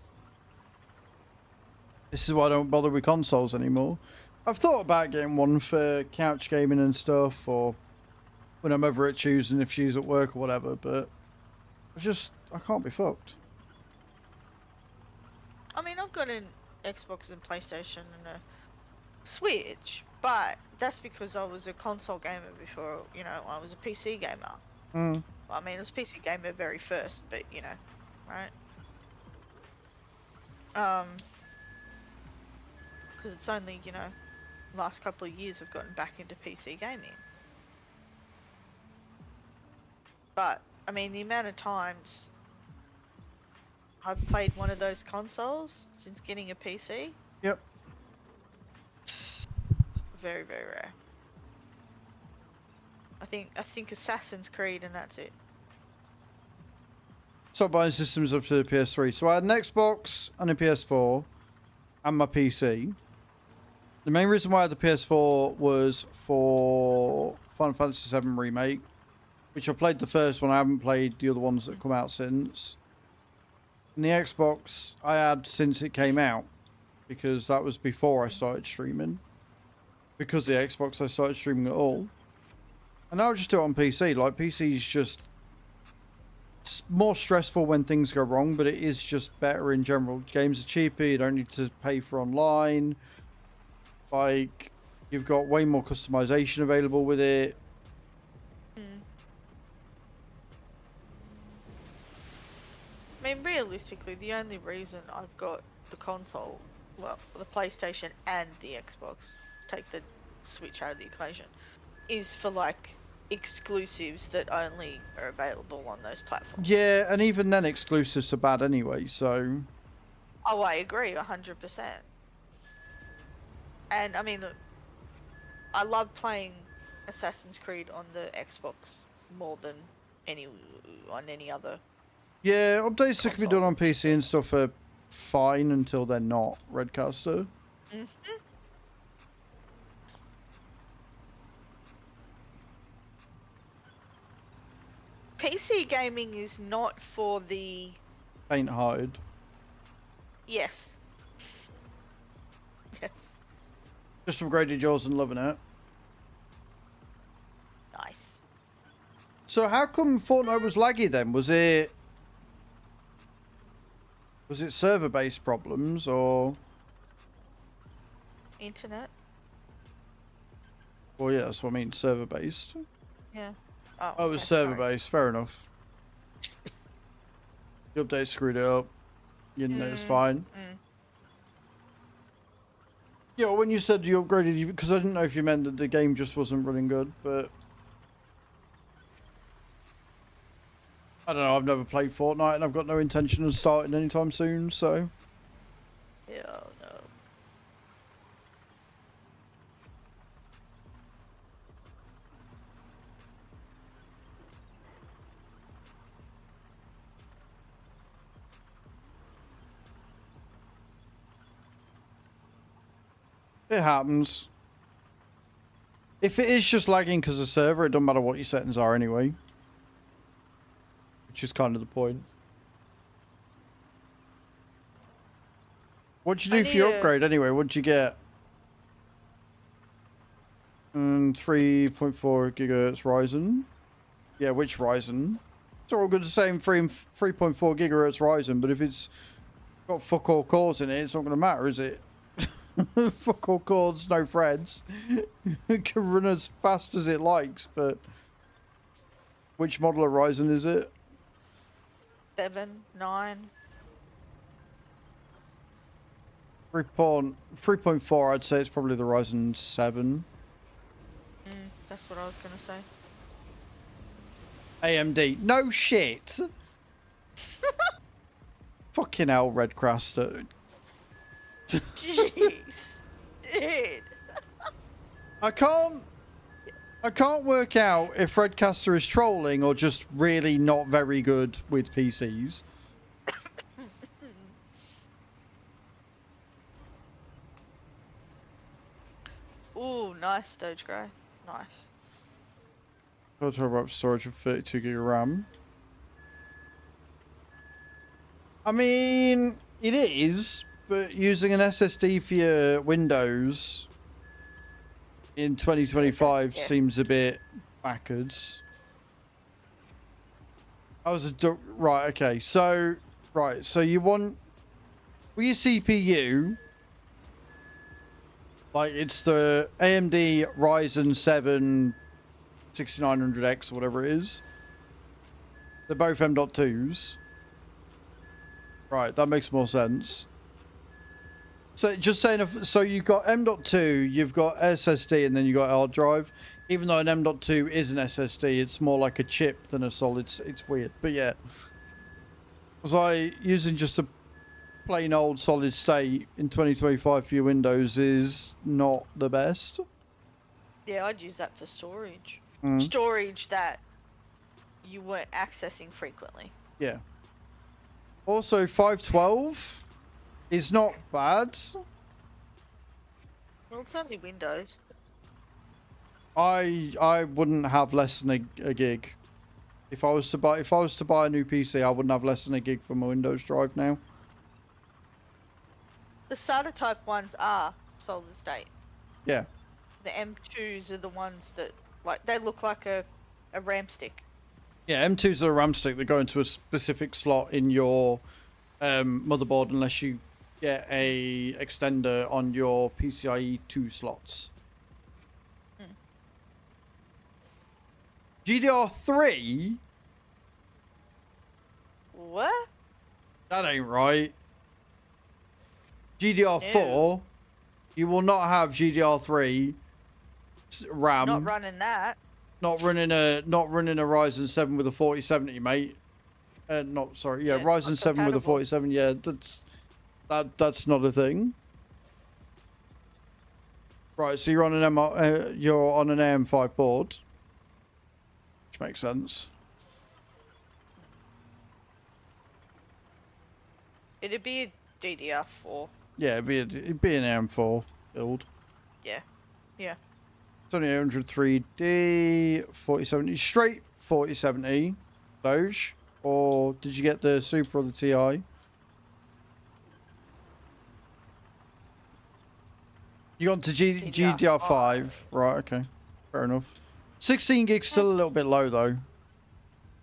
this is why I don't bother with consoles anymore. I've thought about getting one for couch gaming and stuff, or when I'm over at choosing if she's at work or whatever, but I can't be fucked. I mean, I've got an Xbox and PlayStation and a Switch, but that's because I was a console gamer before, you know, I was a PC gamer. Mm. Well, I mean, I was a PC gamer very first, but you know, right? Because it's only, you know, last couple of years I've gotten back into PC gaming. But, I mean, the amount of times I've played one of those consoles since getting a PC, Yep. very, very rare. I think Assassin's Creed and that's it. Stop buying systems up to the PS3. So I had an Xbox and a PS4 and my PC. The main reason why I had the PS4 was for Final Fantasy VII Remake, which I played the first one. I haven't played the other ones that come out since. And the Xbox I had since it came out, because that was before I started streaming. Because the Xbox I started streaming at all. And now I just do it on PC. Like, PC is just... It's more stressful when things go wrong, but it is just better in general. Games are cheaper, you don't need to pay for online. Like, you've got way more customization available with it. I mean, realistically, the only reason I've got the console, well, the PlayStation and the Xbox, take the Switch out of the equation, is for like exclusives that only are available on those platforms. Yeah, and even then exclusives are bad anyway, so... Oh, I agree, 100%. And I mean, look, I love playing Assassin's Creed on the Xbox more than on any other. Yeah, updates that can be done console. on PC and stuff are fine until they're not, Redcaster. PC gaming is not for the... Faint-hearted. Yes. Yeah. Just upgraded yours and loving it. Nice. So how come Fortnite was laggy then? Was it server-based problems, or... Internet? Well, yeah, that's what I mean, server-based. Yeah. Oh, it was okay, sorry. server-based, fair enough. The update screwed it up. You know, it's fine. Yeah, when you said you upgraded, because I didn't know if you meant that the game just wasn't running good, but... I don't know, I've never played Fortnite and I've got no intention of starting anytime soon, so... Yeah, no. It happens. If it is just lagging because of server, it doesn't matter what your settings are anyway. Which is kind of the point. What'd you do for your upgrade anyway? What'd you get? 3.4 gigahertz Ryzen. Yeah, which Ryzen? It's all good to say 3.4 gigahertz Ryzen, but if it's got fuck all cores in it, it's not going to matter, is it? Fuck all cores, no threads. It can run as fast as it likes, but which model of Ryzen is it? 7, 9. 3.4, I'd say it's probably the Ryzen 7. That's what I was gonna say. AMD. No shit. Fucking hell, Redcraft. Jeez. Dude. I can't work out if Redcaster is trolling or just really not very good with PCs. Ooh, nice Doge Grey. Nice. Total up storage of 32 gig of RAM. I mean, it is, but using an SSD for your Windows in 2025 seems a bit backwards. I was right. Okay, so so you want for your CPU, like it's the AMD Ryzen 7 6900X or whatever it is. They're both M.2s. Right, that makes more sense. So just saying, so you've got M.2, you've got SSD, and then you've got hard drive. Even though an M.2 is an SSD, it's more like a chip than a solid. It's weird, but yeah. Was I using just a plain old solid state in 2025 for your Windows is not the best. Yeah, I'd use that for storage. Storage that you weren't accessing frequently. Yeah. Also, 512 is not bad. Well, it's only Windows. I wouldn't have less than a gig. If I was to buy a new PC, I wouldn't have less than a gig for my Windows drive now. The SATA type ones are solid state. Yeah. The M2s are the ones that they look like a RAM stick. Yeah, M2s are a RAM stick that go into a specific slot in your motherboard unless you get a extender on your PCIe 2 slots. GDR3? What? That ain't right. GDR4? You will not have GDR3 RAM. Not running that. Not running a Ryzen 7 with a 4070, mate. Ryzen 7 with a 4070. Yeah, that's not a thing. Right, so you're on an AM5 board, which makes sense. It'd be a DDR4. Yeah, it'd be an AM4 build. Yeah. Yeah. 2800 3D 4070 straight 4070 Doge, or did you get the Super or the TI? You got to GDR5, right? Okay, fair enough. 16 gigs still a little bit low though,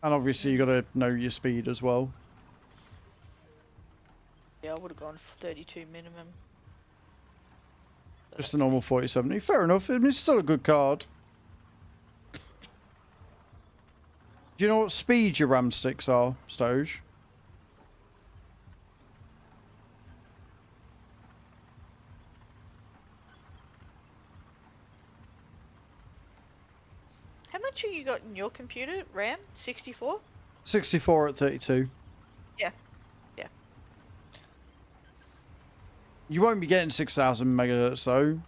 and obviously you got to know your speed as well. Yeah, I would have gone for 32 minimum. Just a normal 4070. Fair enough. I mean, it's still a good card. Do you know what speed your RAM sticks are, Stoge? How much have you got in your computer? RAM? 64? 64 at 32. Yeah. Yeah. You won't be getting 6,000 megahertz though.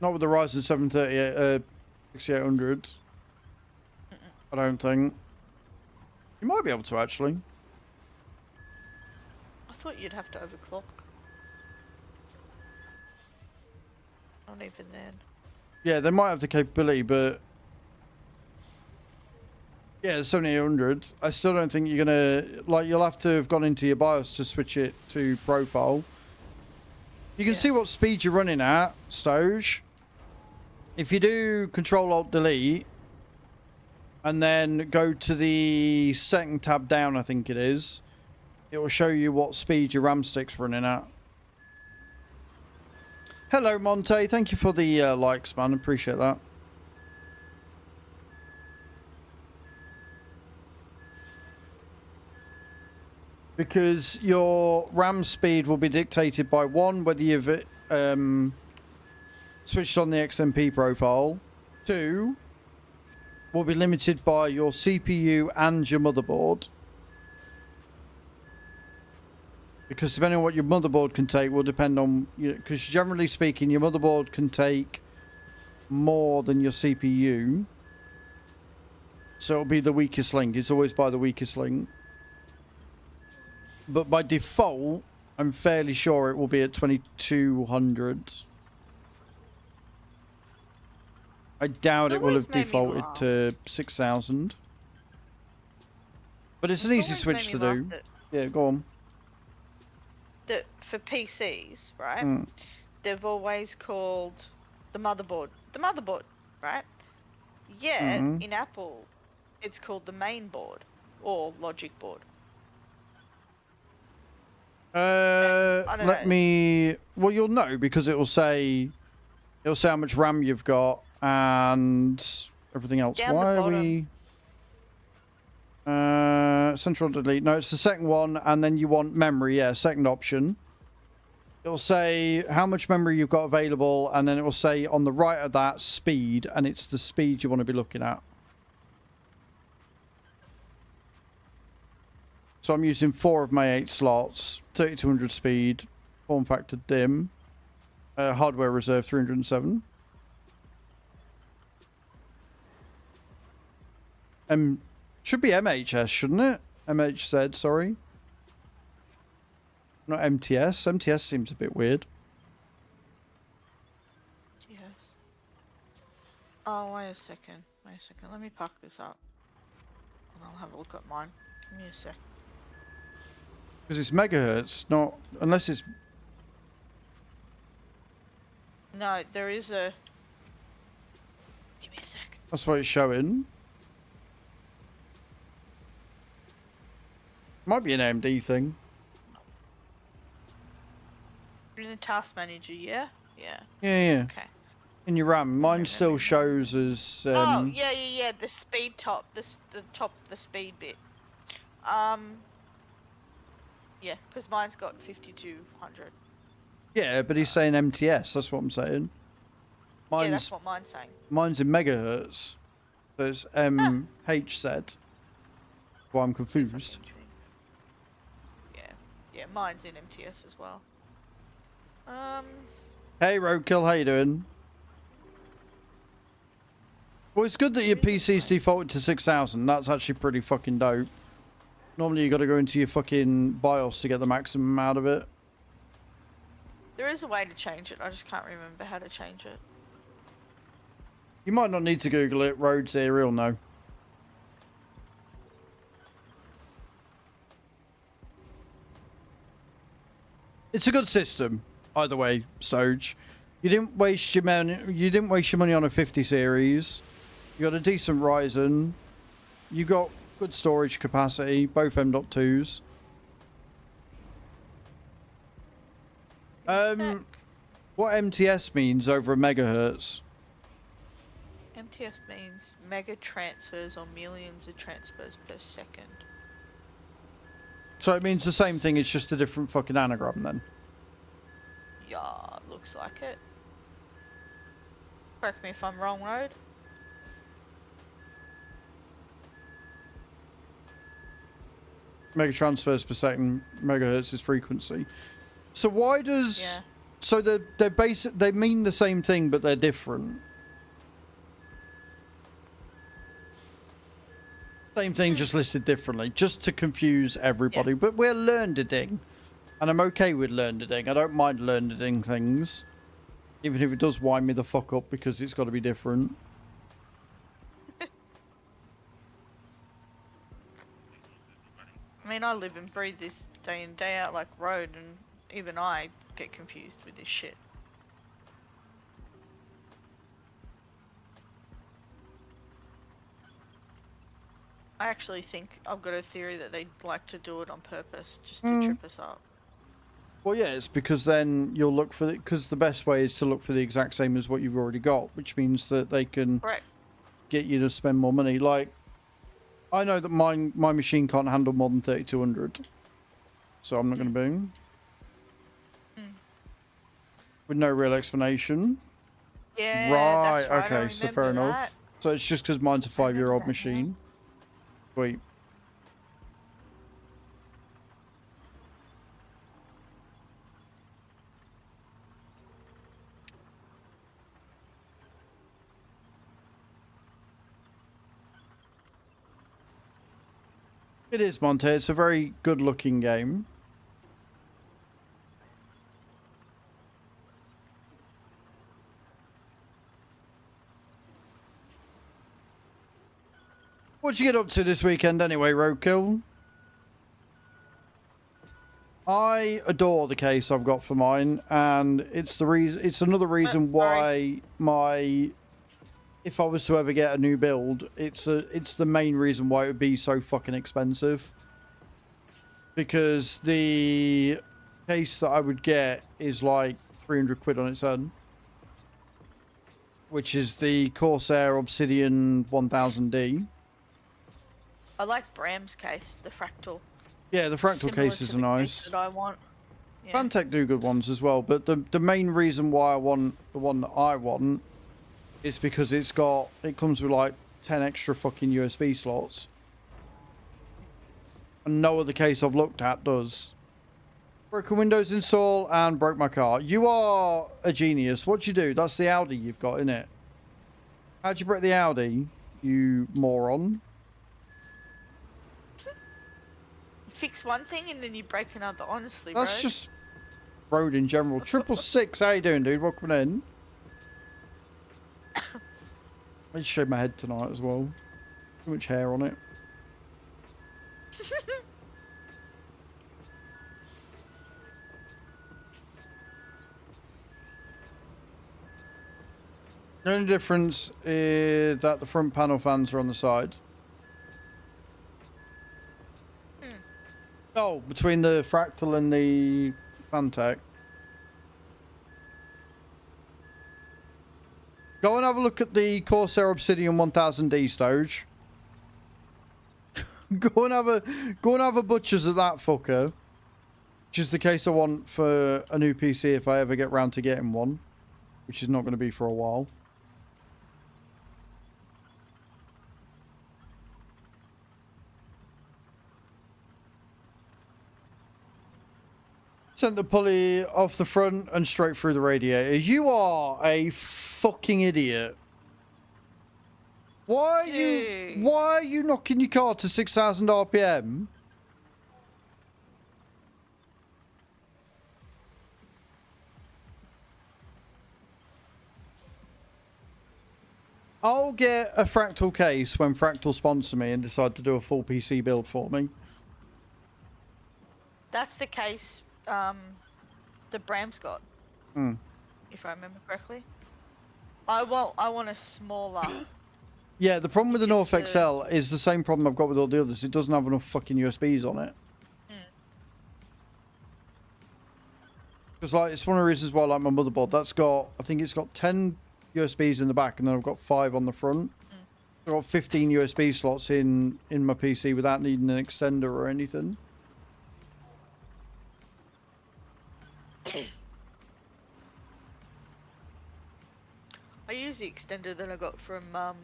Not with the Ryzen 738 6800. I don't think. You might be able to actually. I thought you'd have to overclock. Not even then. Yeah, they might have the capability, but yeah, it's 7800. I still don't think you're gonna like. You'll have to have gone into your BIOS to switch it to profile. You can see what speed you're running at, Stoge. If you do Control Alt Delete and then go to the second tab down, I think it is, it will show you what speed your RAM stick's running at. Hello, Monte. Thank you for the likes, man. Appreciate that. Because your RAM speed will be dictated by one, whether you've switched on the XMP profile. Two, will be limited by your CPU and your motherboard. Because depending on what your motherboard can take will depend on... Because generally speaking, your motherboard can take more than your CPU. So it'll be the weakest link. It's always by the weakest link. But by default, I'm fairly sure it will be at 2200. I doubt it will have defaulted to 6000. But it's an easy switch to do. Yeah, go on. That for PCs, right? They've always called the motherboard, right? Yeah, in Apple, it's called the main board or logic board. Let me... Well, you'll know because it'll say how much RAM you've got and everything else. Down Why the are we... Central delete. No, it's the second one, and then you want memory. Yeah, second option. It'll say how much memory you've got available, and then it will say on the right of that speed, and it's the speed you want to be looking at. So I'm using 4 of my 8 slots, 3200 speed, form factor dim, hardware reserve 307. Should be MHS, shouldn't it? MHZ, sorry. Not MTS. MTS seems a bit weird. Yes. Oh, wait a second. Let me pack this up. And I'll have a look at mine. Give me a sec. Because it's megahertz, not... Unless it's... No, there is a... Give me a sec. That's what it's showing. Might be an AMD thing. You're in the task manager, yeah? Yeah. Yeah. Okay. In your RAM. Mine still shows as... oh, yeah. The speed top. The speed bit. Yeah, because mine's got 5200. Yeah, but he's saying MTS. That's what I'm saying. Yeah, that's what mine's saying. Mine's in megahertz. So it's MHZ. Well, I'm confused. Yeah, mine's in MTS as well. Hey, Roadkill, how you doing? Well, it's good that your PC's defaulted to 6000. That's actually pretty fucking dope. Normally you got to go into your fucking BIOS to get the maximum out of it. There is a way to change it. I just can't remember how to change it. You might not need to Google it. Rhodes here, he'll know. It's a good system, either way, Stoge. You didn't waste your money. You didn't waste your money on a 50 series. You got a decent Ryzen. You got good storage capacity, both M.2s. What MTS means over a megahertz? MTS means mega transfers or millions of transfers per second. So it means the same thing, it's just a different fucking anagram then? Yeah, looks like it. Correct me if I'm wrong, Road. Mega transfers per second, megahertz is frequency. So why does... Yeah. So they're basic, they mean the same thing, but they're different. Same thing, just listed differently, just to confuse everybody. Yeah. But we're learned-ing, and I'm okay with learned-ing. I don't mind learned-ing things. Even if it does wind me the fuck up because it's got to be different. I mean, I live and breathe this day in, day out like road, and even I get confused with this shit. I actually think I've got a theory that they like to do it on purpose, just to trip us up. Well, yeah, it's because then you'll look for it, because the best way is to look for the exact same as what you've already got, which means that they can Correct. get you to spend more money. Like, I know that my machine can't handle more than 3200, so I'm not going to boom. With no real explanation. Yeah, Right, that's right. I okay, so fair remember enough. that. So it's just because mine's a 5-year-old that now. machine. Sweet. It is, Monte. It's a very good looking game. What'd you get up to this weekend anyway, Roadkill? I adore the case I've got for mine, and it's the reason. It's another reason why my, if I was to ever get a new build, it's the main reason why it would be so fucking expensive. Because the case that I would get is like 300 quid on its own, which is the Corsair Obsidian 1000D. I like Bram's case, the fractal. Yeah, the fractal Similar cases to are the nice. case that I want. Yeah. Fantech do good ones as well, but the main reason why I want the one that I want is because it comes with like 10 extra fucking USB slots. And no other case I've looked at does. Broke a Windows install and broke my car. You are a genius. What'd you do? That's the Audi you've got, innit? How'd you break the Audi, you moron? Fix one thing and then you break another, honestly, That's bro. just road in general. 666, how you doing, dude? Welcome in. I just shaved my head tonight as well. Too much hair on it. The only difference is that the front panel fans are on the side. Oh, between the Fractal and the Fantech. Go and have a look at the Corsair Obsidian 1000D Stoge. go and have a butcher's at that fucker. Which is the case I want for a new PC if I ever get round to getting one. Which is not going to be for a while. Sent the pulley off the front and straight through the radiator. You are a fucking idiot. Why are you knocking your car to 6,000 RPM? I'll get a Fractal case when Fractal sponsor me and decide to do a full PC build for me. That's the case the Bram's got. If I remember correctly. I want a smaller. Yeah, the problem with the North It's, XL is the same problem I've got with all the others. It doesn't have enough fucking USBs on it. Because like, it's one of the reasons why I like my motherboard. That's got, I think it's got 10 USBs in the back and then I've got 5 on the front. I've got 15 USB slots in my PC without needing an extender or anything. I use the extender that I got from well,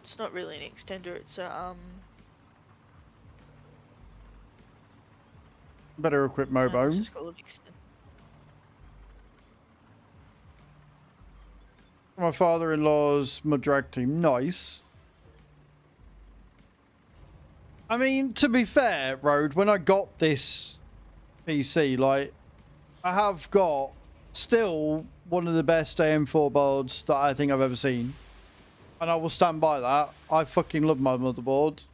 it's not really an extender, it's a Better equip no, it's Mobo. just called extender. My father-in-law's mud drag team. Nice. I mean, to be fair, Road, when I got this PC, like, I have got Still one of the best AM4 boards that I think I've ever seen. And I will stand by that. I fucking love my motherboard.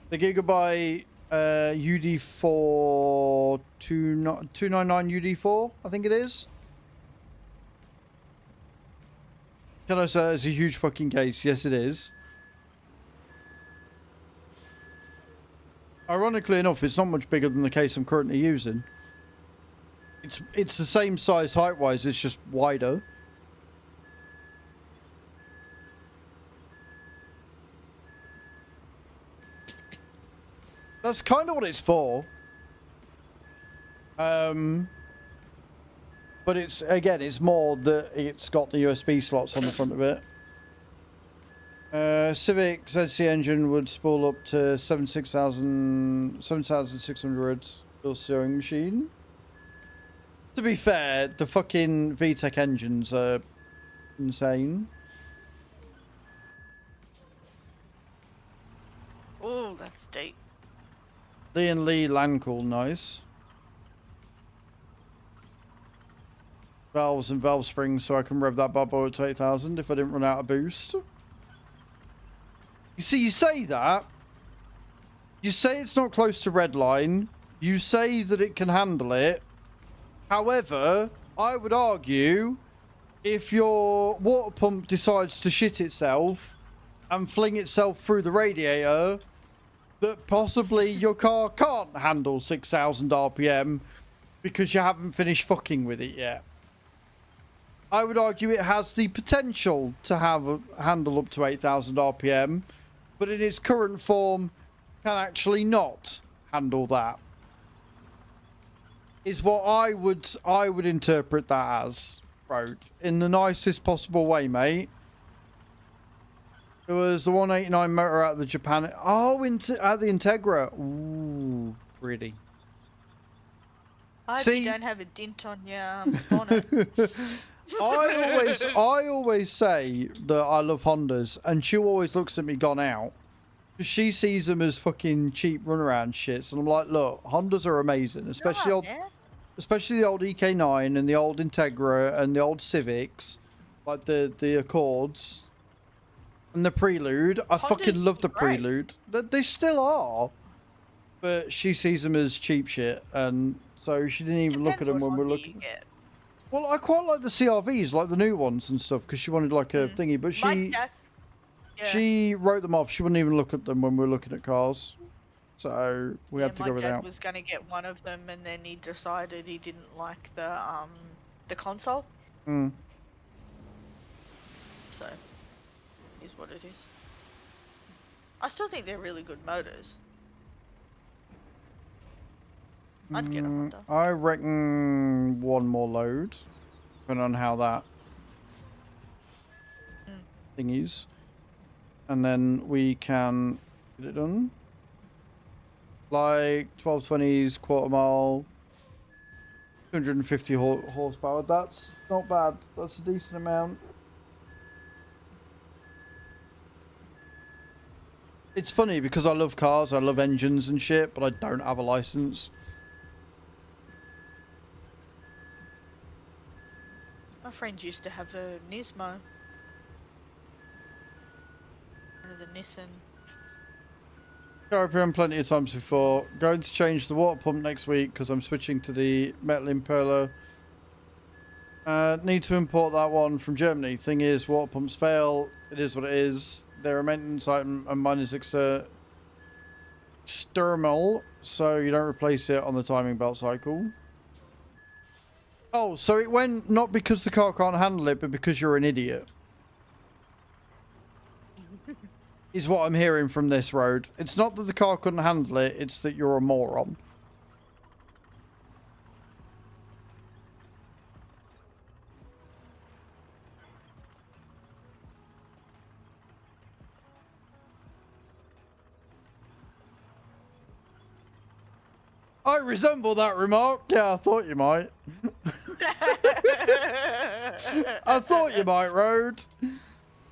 The Gigabyte UD4 299 UD4, I think it is. Can I say it's a huge fucking case? Yes, it is. Ironically enough, it's not much bigger than the case I'm currently using. It's the same size height-wise, it's just wider. That's kind of what it's for. But it's, again, it's more that it's got the USB slots on the front of it. Civic ZC engine would spool up to 7,600 bill sewing machine. To be fair, the fucking VTEC engines are insane. Oh, that's deep. Lee and Lee Landcool, nice. Valves and valve springs so I can rev that bad boy up to 8,000 if I didn't run out of boost. You see, you say that. You say it's not close to red line. You say that it can handle it. However, I would argue if your water pump decides to shit itself and fling itself through the radiator, that possibly your car can't handle 6,000 RPM because you haven't finished fucking with it yet. I would argue it has the potential to have a handle up to 8,000 RPM, but in its current form can actually not handle that. Is what I would interpret that as, Road, in the nicest possible way, mate. It was the 189 motor out of the Japan. Oh, at the Integra. Ooh, pretty. I hope See? you don't have a dent on your bonnet. I always say that I love Hondas, and she always looks at me gone out. She sees them as fucking cheap runaround shits, and I'm like, look, Hondas are amazing, especially the old EK9 and the old Integra and the old Civics, like the Accords and the Prelude. I fucking love the Prelude. They still are, but she sees them as cheap shit, and so she didn't even look at them when we're looking. Well, I quite like the CRVs, like the new ones and stuff, because she wanted like a thingy, but she wrote them off. She wouldn't even look at them when we were looking at cars. So we had to go without. My dad was going to get one of them, and then he decided he didn't like the console. Mm. So, is what it is. I still think they're really good motors. I'd get a Honda. I reckon one more load, depending on how that thing is. And then we can get it done. Like 1220s, quarter mile, 250 horsepower. That's not bad. That's a decent amount. It's funny because I love cars, I love engines and shit, but I don't have a license. My friend used to have a Nismo. One of the Nissan. I've plenty of times before. Going to change the water pump next week because I'm switching to the metal impeller. Need to import that one from Germany. Thing is, water pumps fail. It is what it is. They're a maintenance item and mine is external, so you don't replace it on the timing belt cycle. Oh, so it went not because the car can't handle it, but because you're an idiot. Is what I'm hearing from this road. It's not that the car couldn't handle it, it's that you're a moron. I resemble that remark. Yeah, I thought you might. I thought you might, Road.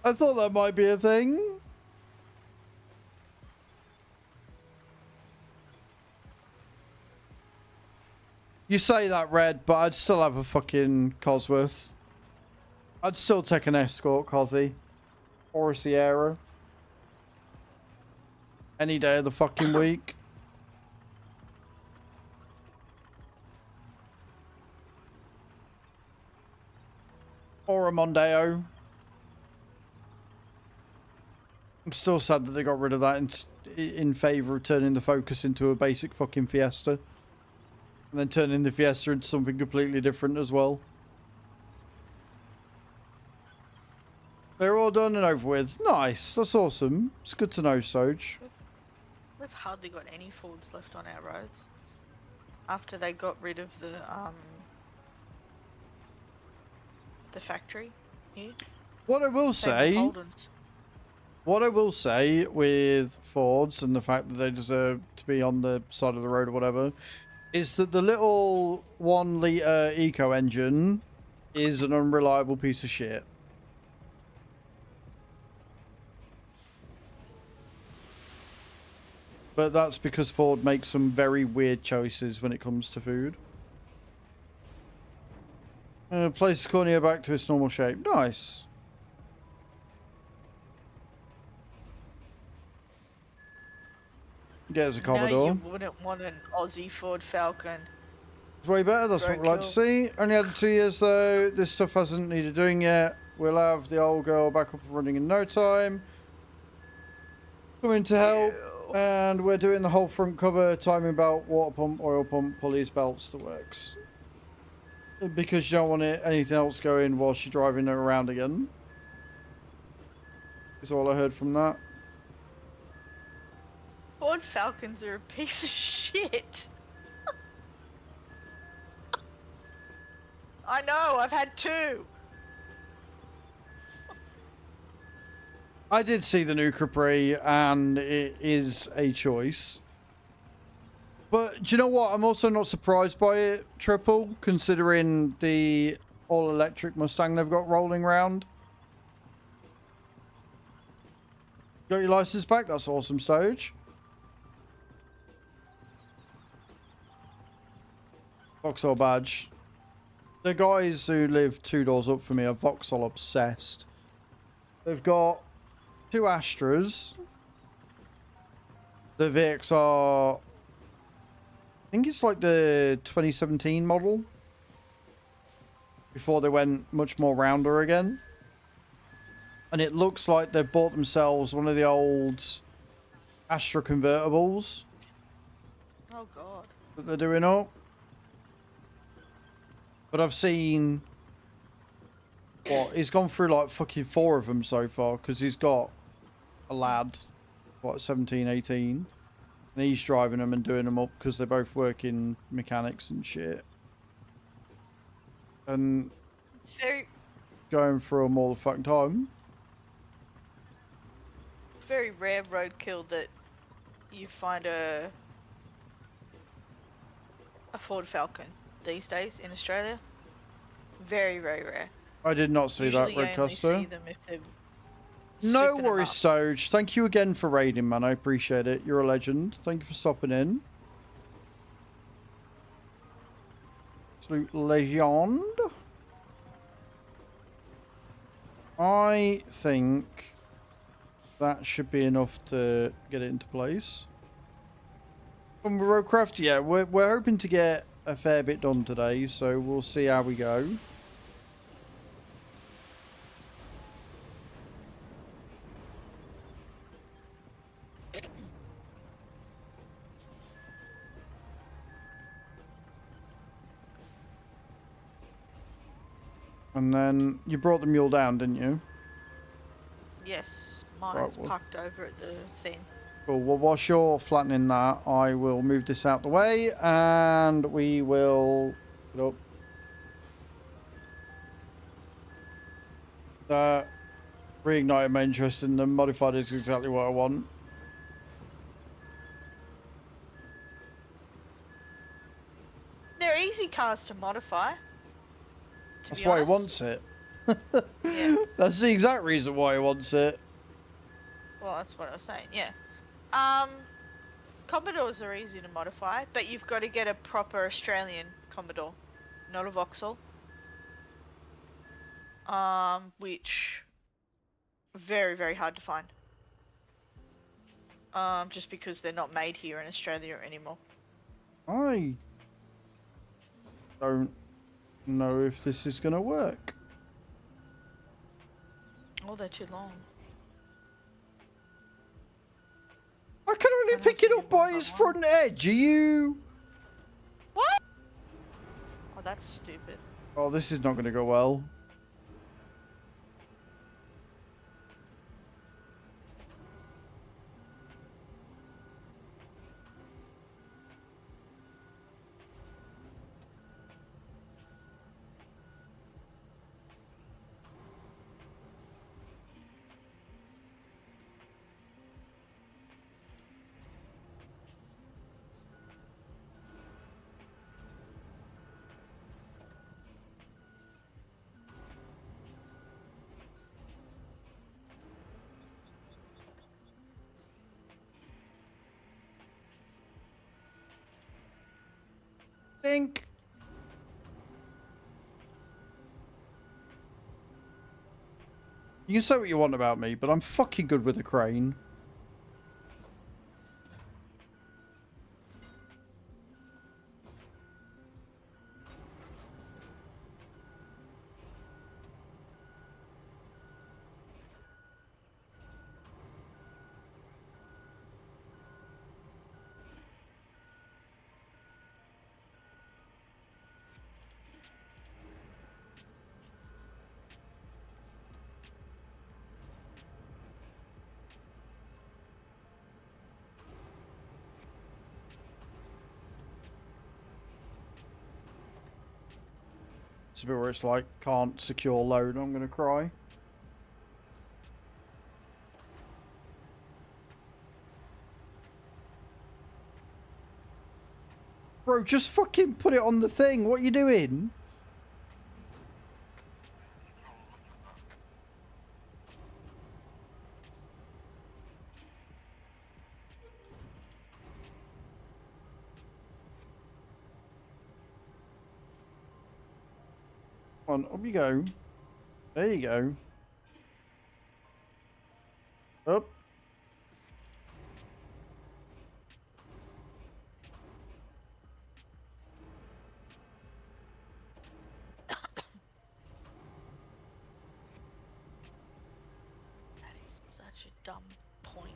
I thought that might be a thing. You say that, Red, but I'd still have a fucking Cosworth. I'd still take an Escort, Cosy. Or a Sierra. Any day of the fucking week. Or a Mondeo. I'm still sad that they got rid of that in favour of turning the Focus into a basic fucking Fiesta. And then turning the Fiesta into something completely different as well. They're all done and over with. Nice. That's awesome. It's good to know, Stoge. We've hardly got any Fords left on our roads. After they got rid of the factory here. What I will Same with say... Holdens. What I will say with Fords and the fact that they deserve to be on the side of the road or whatever is that the little 1 litre eco engine is an unreliable piece of shit. But that's because Ford makes some very weird choices when it comes to food. Place the cornea back to its normal shape. Nice. Get us a Commodore. No, you wouldn't want an Aussie Ford Falcon. It's way better, that's what we'd like to see. Only had 2 years though, this stuff hasn't needed doing yet. We'll have the old girl back up and running in no time. Coming to help, and we're doing the whole front cover, timing belt, water pump, oil pump, pulleys, belts, the works. Because you don't want anything else going while she's driving her around again. Is all I heard from that. Ford Falcons are a piece of shit. I know, I've had 2. I did see the new Capri, and it is a choice. But do you know what? I'm also not surprised by it, Triple, considering the all-electric Mustang they've got rolling around. Got your license back? That's awesome, Stoge. Vauxhall badge. The guys who live 2 doors up from me are Vauxhall obsessed. They've got 2 Astras. The VXR... I think it's like the 2017 model. Before they went much more rounder again. And it looks like they've bought themselves one of the old Astra convertibles. Oh god. That they're doing up. But I've seen... What? He's gone through like fucking 4 of them so far. Because he's got a lad. What, 17, 18. And he's driving them and doing them up. Because they both work in mechanics and shit. And... It's very... Going through them all the fucking time. very rare roadkill that you find a Ford Falcon these days in Australia. Very, very rare. I did not see Usually that, you only Redcaster. see them if they're No souping 'em worries, up. Stoge. Thank you again for raiding, man. I appreciate it. You're a legend. Thank you for stopping in. Absolute legend. I think that should be enough to get it into place. From Roadcraft, yeah, we're hoping to get a fair bit done today, so we'll see how we go. And then you brought the mule down, didn't you? Yes, mine's Right, well- parked over at the thing. Cool. Well, whilst you're flattening that, I will move this out the way, and we will put up. Reignited my interest in the modified is exactly what I want. They're easy cars to modify. That's why he wants it. That's the exact reason why he wants it. Well, that's what I was saying, yeah. Commodores are easy to modify, but you've got to get a proper Australian Commodore, not a Vauxhall. Which very, very hard to find. Just because they're not made here in Australia anymore. I don't know if this is gonna work. Oh, they're too long. I can only I'd pick have it to up do one by by its one. front edge. Are you? What? Oh, that's stupid. Oh, this is not gonna go well. Think. You can say what you want about me, but I'm fucking good with a crane. It's a bit where it's like, can't secure load, I'm gonna cry. Bro, just fucking put it on the thing. What are you doing? Come on, up you go. There you go. Up. That is such a dumb point.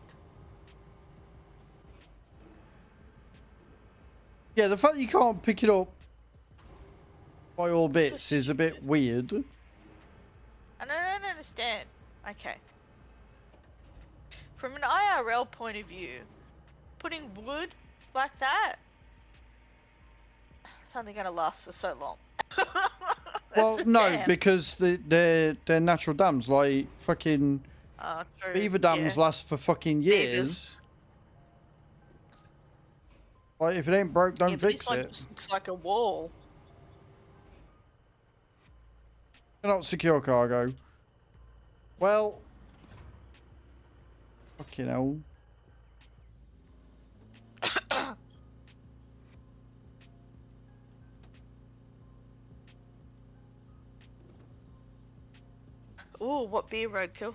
Yeah, the fact you can't pick it up by all bits is a bit weird. And I don't understand. Okay. From an IRL point of view, putting wood like that, it's only going to last for so long. Well, That's a no, dam. because they're natural dams. Like fucking True, beaver dams yeah. last for fucking Beavers. years. Like if it ain't broke, don't Yeah, but fix this one it. just looks like a wall. Cannot secure cargo. Well, fucking hell. Ooh, what beer roadkill?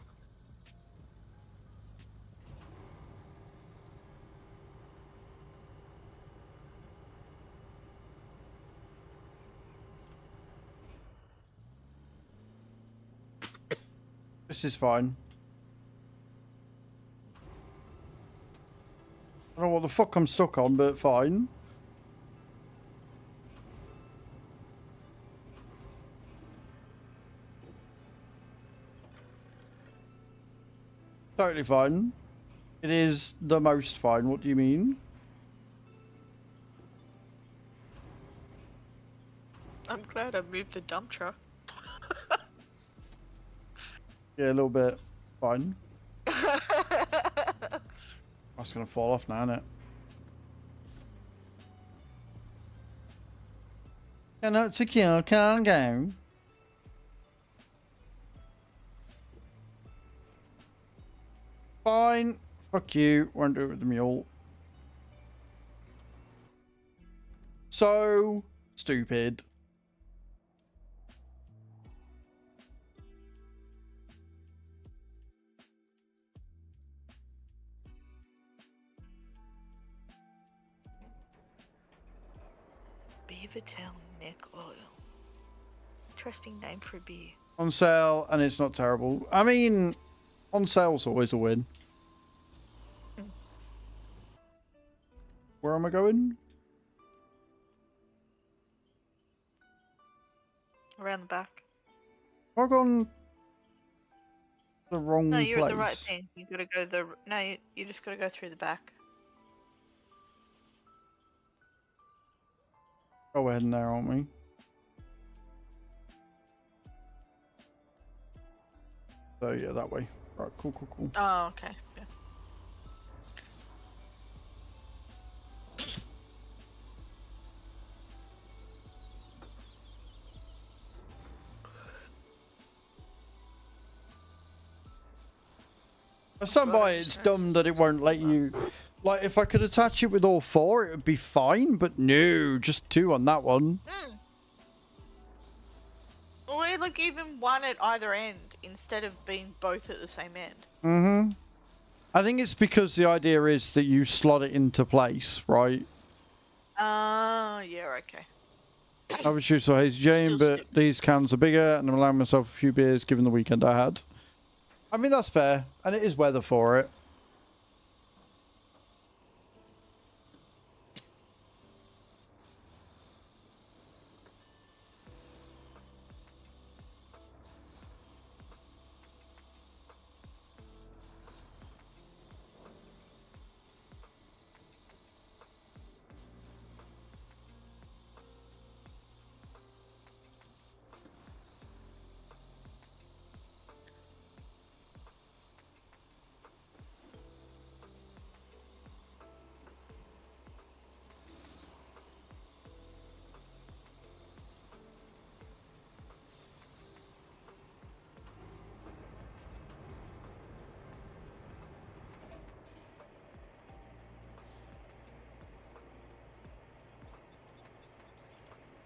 This is fine. I don't know what the fuck I'm stuck on, but fine. Totally fine. It is the most fine. What do you mean? I'm glad I moved the dump truck. Yeah, a little bit. Fine. That's gonna fall off now, isn't it? Cannot secure cargo. Fine. Fuck you. Won't do it with the mule. So, Stupid. Beaver tail neck oil. Interesting name for a beer. On sale, and it's not terrible. I mean, on sale's always a win. Where am I going? Around the back. Have I gone the wrong No, you're place? at the right thing. You gotta go the. No, you just gotta go through the back. Oh, we're heading there, aren't we? So yeah, that way. Right, cool, cool, cool. Oh, okay. Yeah. I stand by it, it's dumb that it won't let you. Like, if I could attach it with all four, it would be fine, but no, just two on that one. Or like even one at either end instead of being both at the same end. Mm-hmm. I think it's because the idea is that you slot it into place, right? Yeah, okay. I was used to Hazy Jane, Still but stupid. these cans are bigger, and I'm allowing myself a few beers given the weekend I had. I mean, that's fair, and it is weather for it.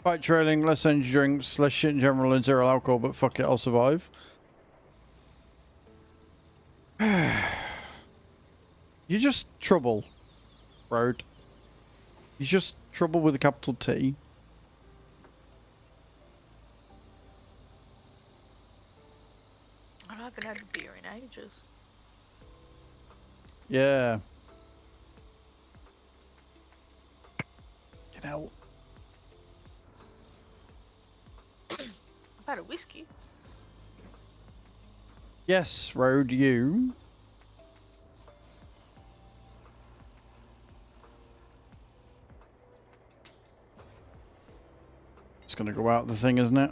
Bike trailing, less energy drinks, less shit in general, and zero alcohol, but fuck it, I'll survive. You're just trouble, Road. You're just trouble with a capital T. I haven't had a beer in ages. Yeah. Get out. I've had a whiskey. Yes, Road, you. It's gonna go out the thing, isn't it?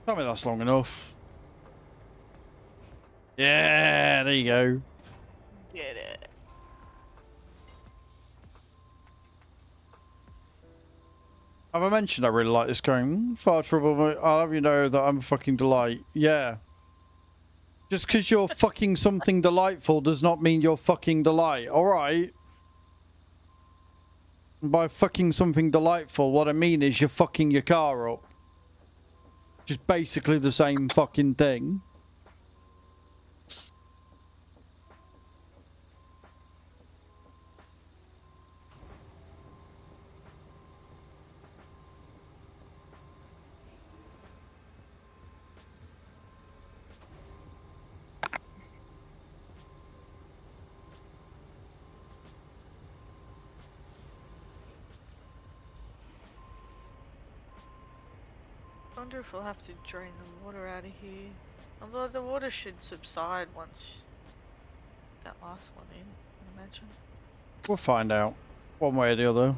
Tell me that's long enough. Yeah, there you go. Get it. Have I mentioned I really like this game? Far trouble, I'll have you know that I'm a fucking delight. Yeah. Just because you're fucking something delightful does not mean you're fucking delight, alright? By fucking something delightful, what I mean is you're fucking your car up. Just basically the same fucking thing. I wonder if we'll have to drain the water out of here. Although the water should subside once that last one in, I imagine. We'll find out. One way or the other.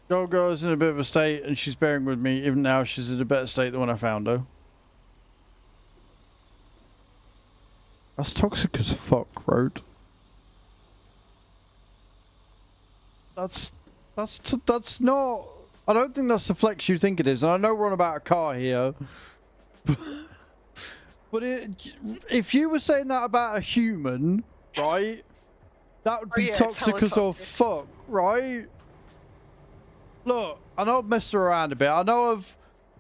Girl's in a bit of a state and she's bearing with me. Even now, she's in a better state than when I found her. That's toxic as fuck, Road. That's not... I don't think that's the flex you think it is. And I know we're on about a car here. But if you were saying that about a human, right? That would be yeah, toxic as all fuck, right? Look, I know I've messed her around a bit. I know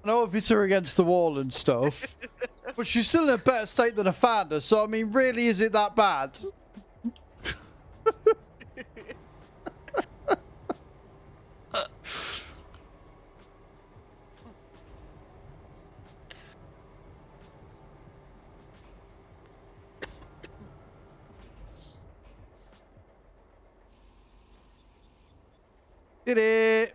I've hit her against the wall and stuff. But she's still in a better state than I found her. So, I mean, really, is it that bad? Did it?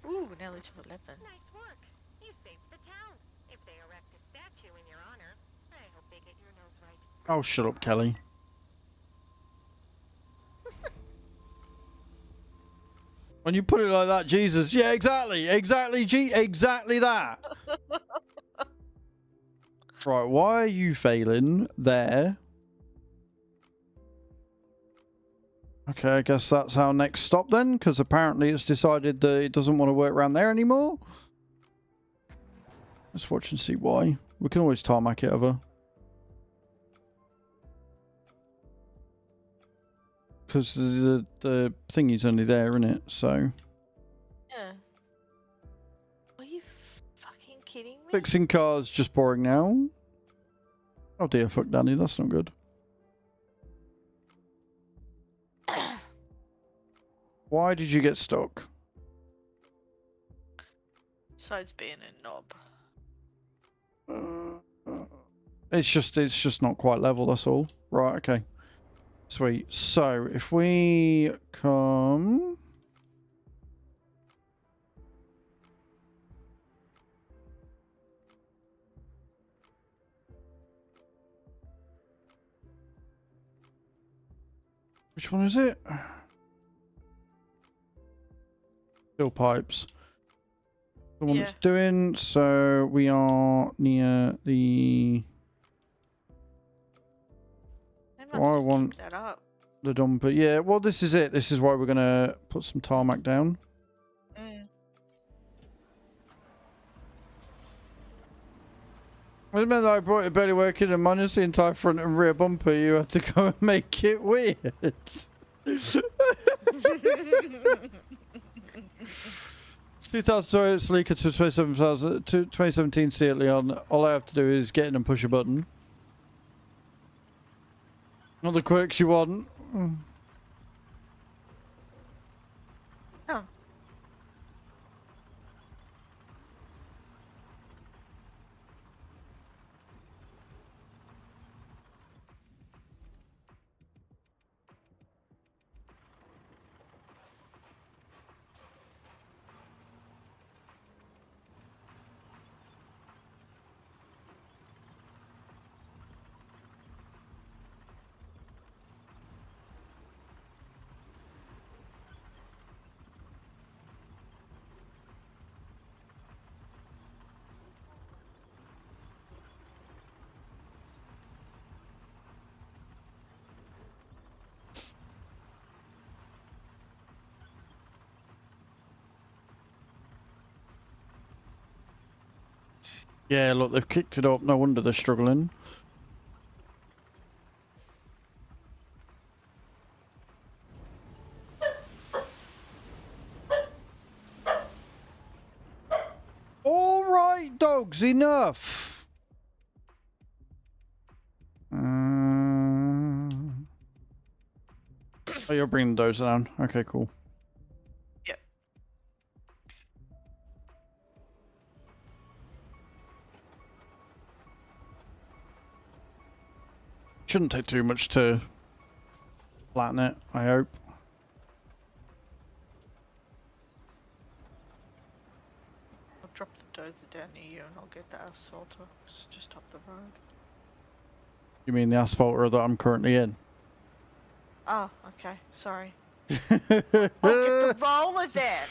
Ooh, nearly to 11. Nice work. You saved the town. If they erect a statue in your honor, I hope they get your nose right. Oh, shut up, Kelly. When you put it like that, Jesus. Yeah, exactly. Exactly, exactly that. Right, why are you failing there? Okay, I guess that's our next stop then, because apparently it's decided that it doesn't want to work around there anymore. Let's watch and see why. We can always tarmac it over. Because the thingy's only there, isn't it? So... Yeah. Are you fucking kidding me? Fixing cars just boring now. Oh dear, fuck Danny, that's not good. Why did you get stuck? Besides being a knob. It's just not quite level, that's all. Right, okay. Sweet. So, if we come... Which one is it? Steel pipes. The one it's doing. So we are near the... I want that up. The dumper. Yeah, well, this is it. This is why we're going to put some tarmac down. It meant that I brought it barely working and minus the entire front and rear bumper. You had to go and make it weird. 2000 Sleeker to 2017 Seat Leon. All I have to do is get in and push a button. Not the quirks you want. Oh. Yeah, look, they've kicked it up. No wonder they're struggling. All right, dogs, enough. Oh, you're bringing the dozer down. Okay, cool. Yep. Shouldn't take too much to flatten it, I hope. I'll drop the dozer down near you and I'll get the asphalter. It's just up the road. You mean the asphalter that I'm currently in? Oh, okay. Sorry. Oh, get the roller then.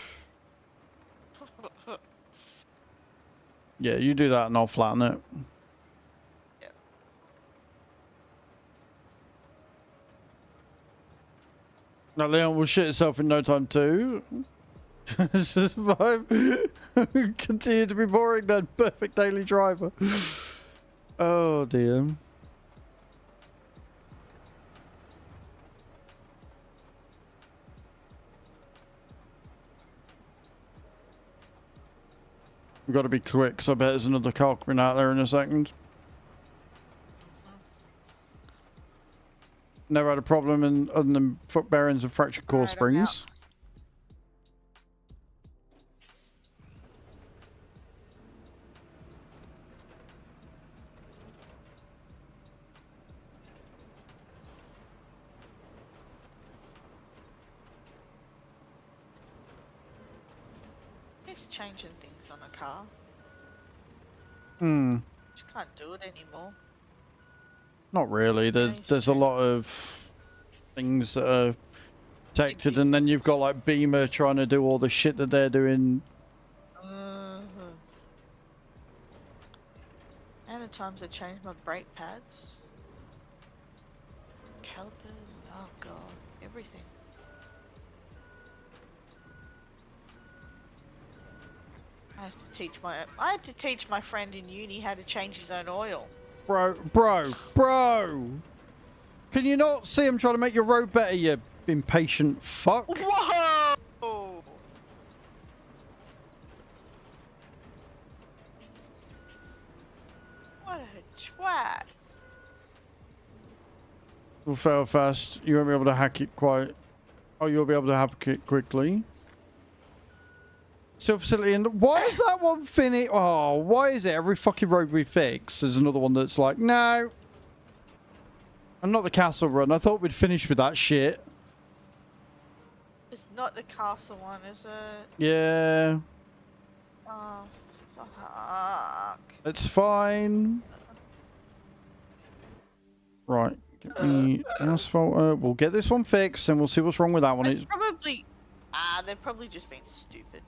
Yeah, you do that and I'll flatten it. Yep. Now Leon will shit itself in no time too. Survive. Continue to be boring then. Perfect daily driver. Oh dear. We've got to be quick because I bet there's another car coming out there in a second. Never had a problem in other than foot bearings and fractured core Right, I'm springs. It's changing things on a car. Hmm. Just can't do it anymore. Not really. There's a lot of things that are protected, and then you've got like Beamer trying to do all the shit that they're doing. And at times I change my brake pads. Calipers, oh god, everything. I had to teach my friend in uni how to change his own oil. Bro! Can you not see I'm trying to make your road better, you impatient fuck? Whoa! What a twat. Will fail fast. You won't be able to hack it quite. Oh, you'll be able to hack it quickly. Still facility and why is that one finished? Oh, why is it every fucking road we fix there's another one that's like, no. I'm not the castle run. I thought we'd finish with that shit. It's not the castle one, is it? Yeah. Oh, fuck. It's fine. Right. Get me asphalt. We'll get this one fixed and we'll see what's wrong with that one. It's probably... they've probably just been stupid.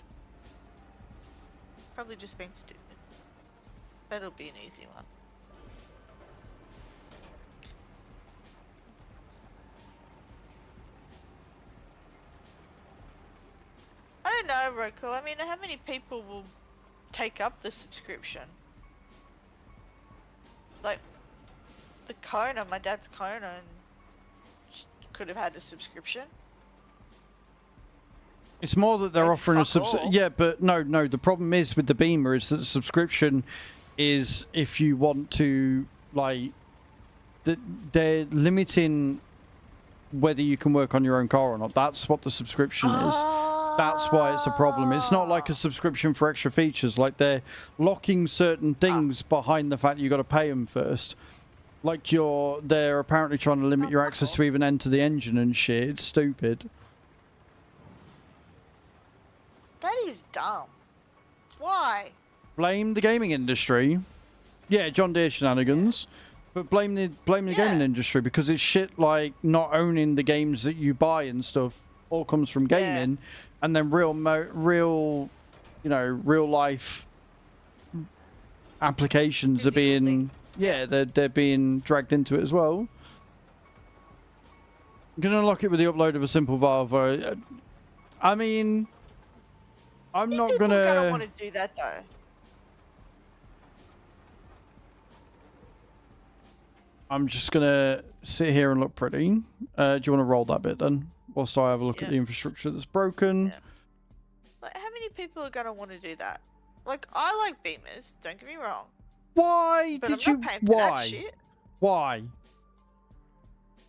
Probably just been stupid. That'll be an easy one. I don't know, Roku. I mean, how many people will take up the subscription? Like, the Kona, my dad's Kona, and could have had a subscription. It's more that they're offering a all. yeah, but no. The problem is with the Beamer is that the subscription is if you want to like, they're limiting whether you can work on your own car or not. That's what the subscription is. That's why it's a problem. It's not like a subscription for extra features. Like they're locking certain things behind the fact you got to pay them first. Like they're apparently trying to limit your access to even enter the engine and shit. It's stupid. That is dumb. Why? Blame the gaming industry. Yeah, John Deere shenanigans. But blame the gaming industry because it's shit like not owning the games that you buy and stuff all comes from gaming, and then real life applications are being they're being dragged into it as well. You can unlock it with the upload of a simple valve. I mean, I'm not gonna want to do that though. I'm just gonna sit here and look pretty. Do you want to roll that bit then? Whilst I have a look at the infrastructure that's broken. Yeah. Like, how many people are gonna want to do that? Like, I like Beamers. Don't get me wrong. Why But did I'm you? not paying for that Why? shit. Why?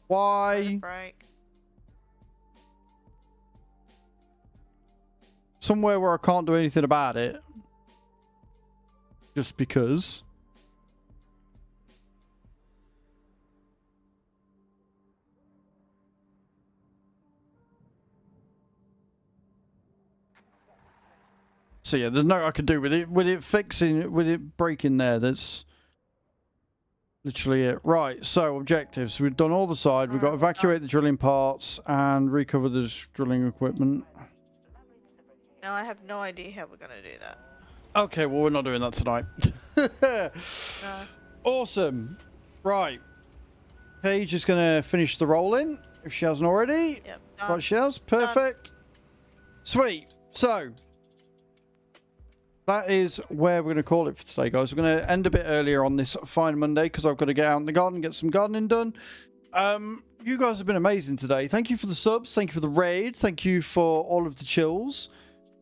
Why? Break. Somewhere where I can't do anything about it. Just because. So yeah, there's no I could do with it. With it fixing, with it breaking there's literally it. Right, so objectives. We've done all the side. We've got to evacuate the drilling parts and recover the drilling equipment. Now I have no idea how we're going to do that. Okay, well, we're not doing that tonight. No. Awesome. Right. Paige is going to finish the rolling, if she hasn't already. Yep. Right, she has. Perfect. Sweet. So, that is where we're going to call it for today, guys. We're going to end a bit earlier on this fine Monday because I've got to get out in the garden and get some gardening done. You guys have been amazing today. Thank you for the subs. Thank you for the raid. Thank you for all of the chills.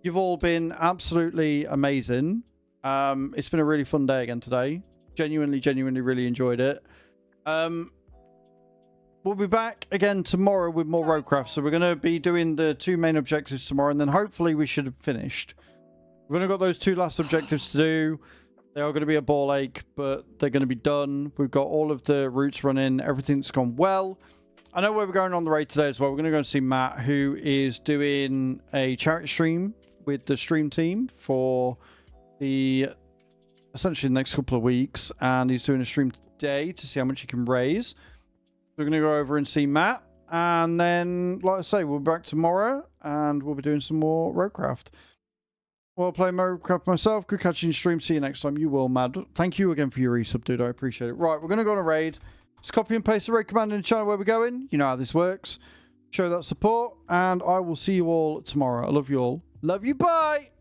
You've all been absolutely amazing. It's been a really fun day again today. Genuinely really enjoyed it. We'll be back again tomorrow with more Roadcraft. So we're going to be doing the 2 main objectives tomorrow, and then hopefully we should have finished. We've only got those 2 last objectives to do. They are going to be a ball ache, but they're going to be done. We've got all of the routes running. Everything's gone well. I know where we're going on the raid today as well. We're going to go and see Matt, who is doing a charity stream with the stream team for essentially the next couple of weeks. And he's doing a stream today to see how much he can raise. We're going to go over and see Matt. And then, like I say, we'll be back tomorrow and we'll be doing some more Roadcraft. Well, playing Roadcraft myself. Good catching stream. See you next time. You will, Mad. Thank you again for your resub, dude. I appreciate it. Right, we're going to go on a raid. Just copy and paste the raid command in the channel where we're going. You know how this works. Show that support. And I will see you all tomorrow. I love you all. Love you. Bye.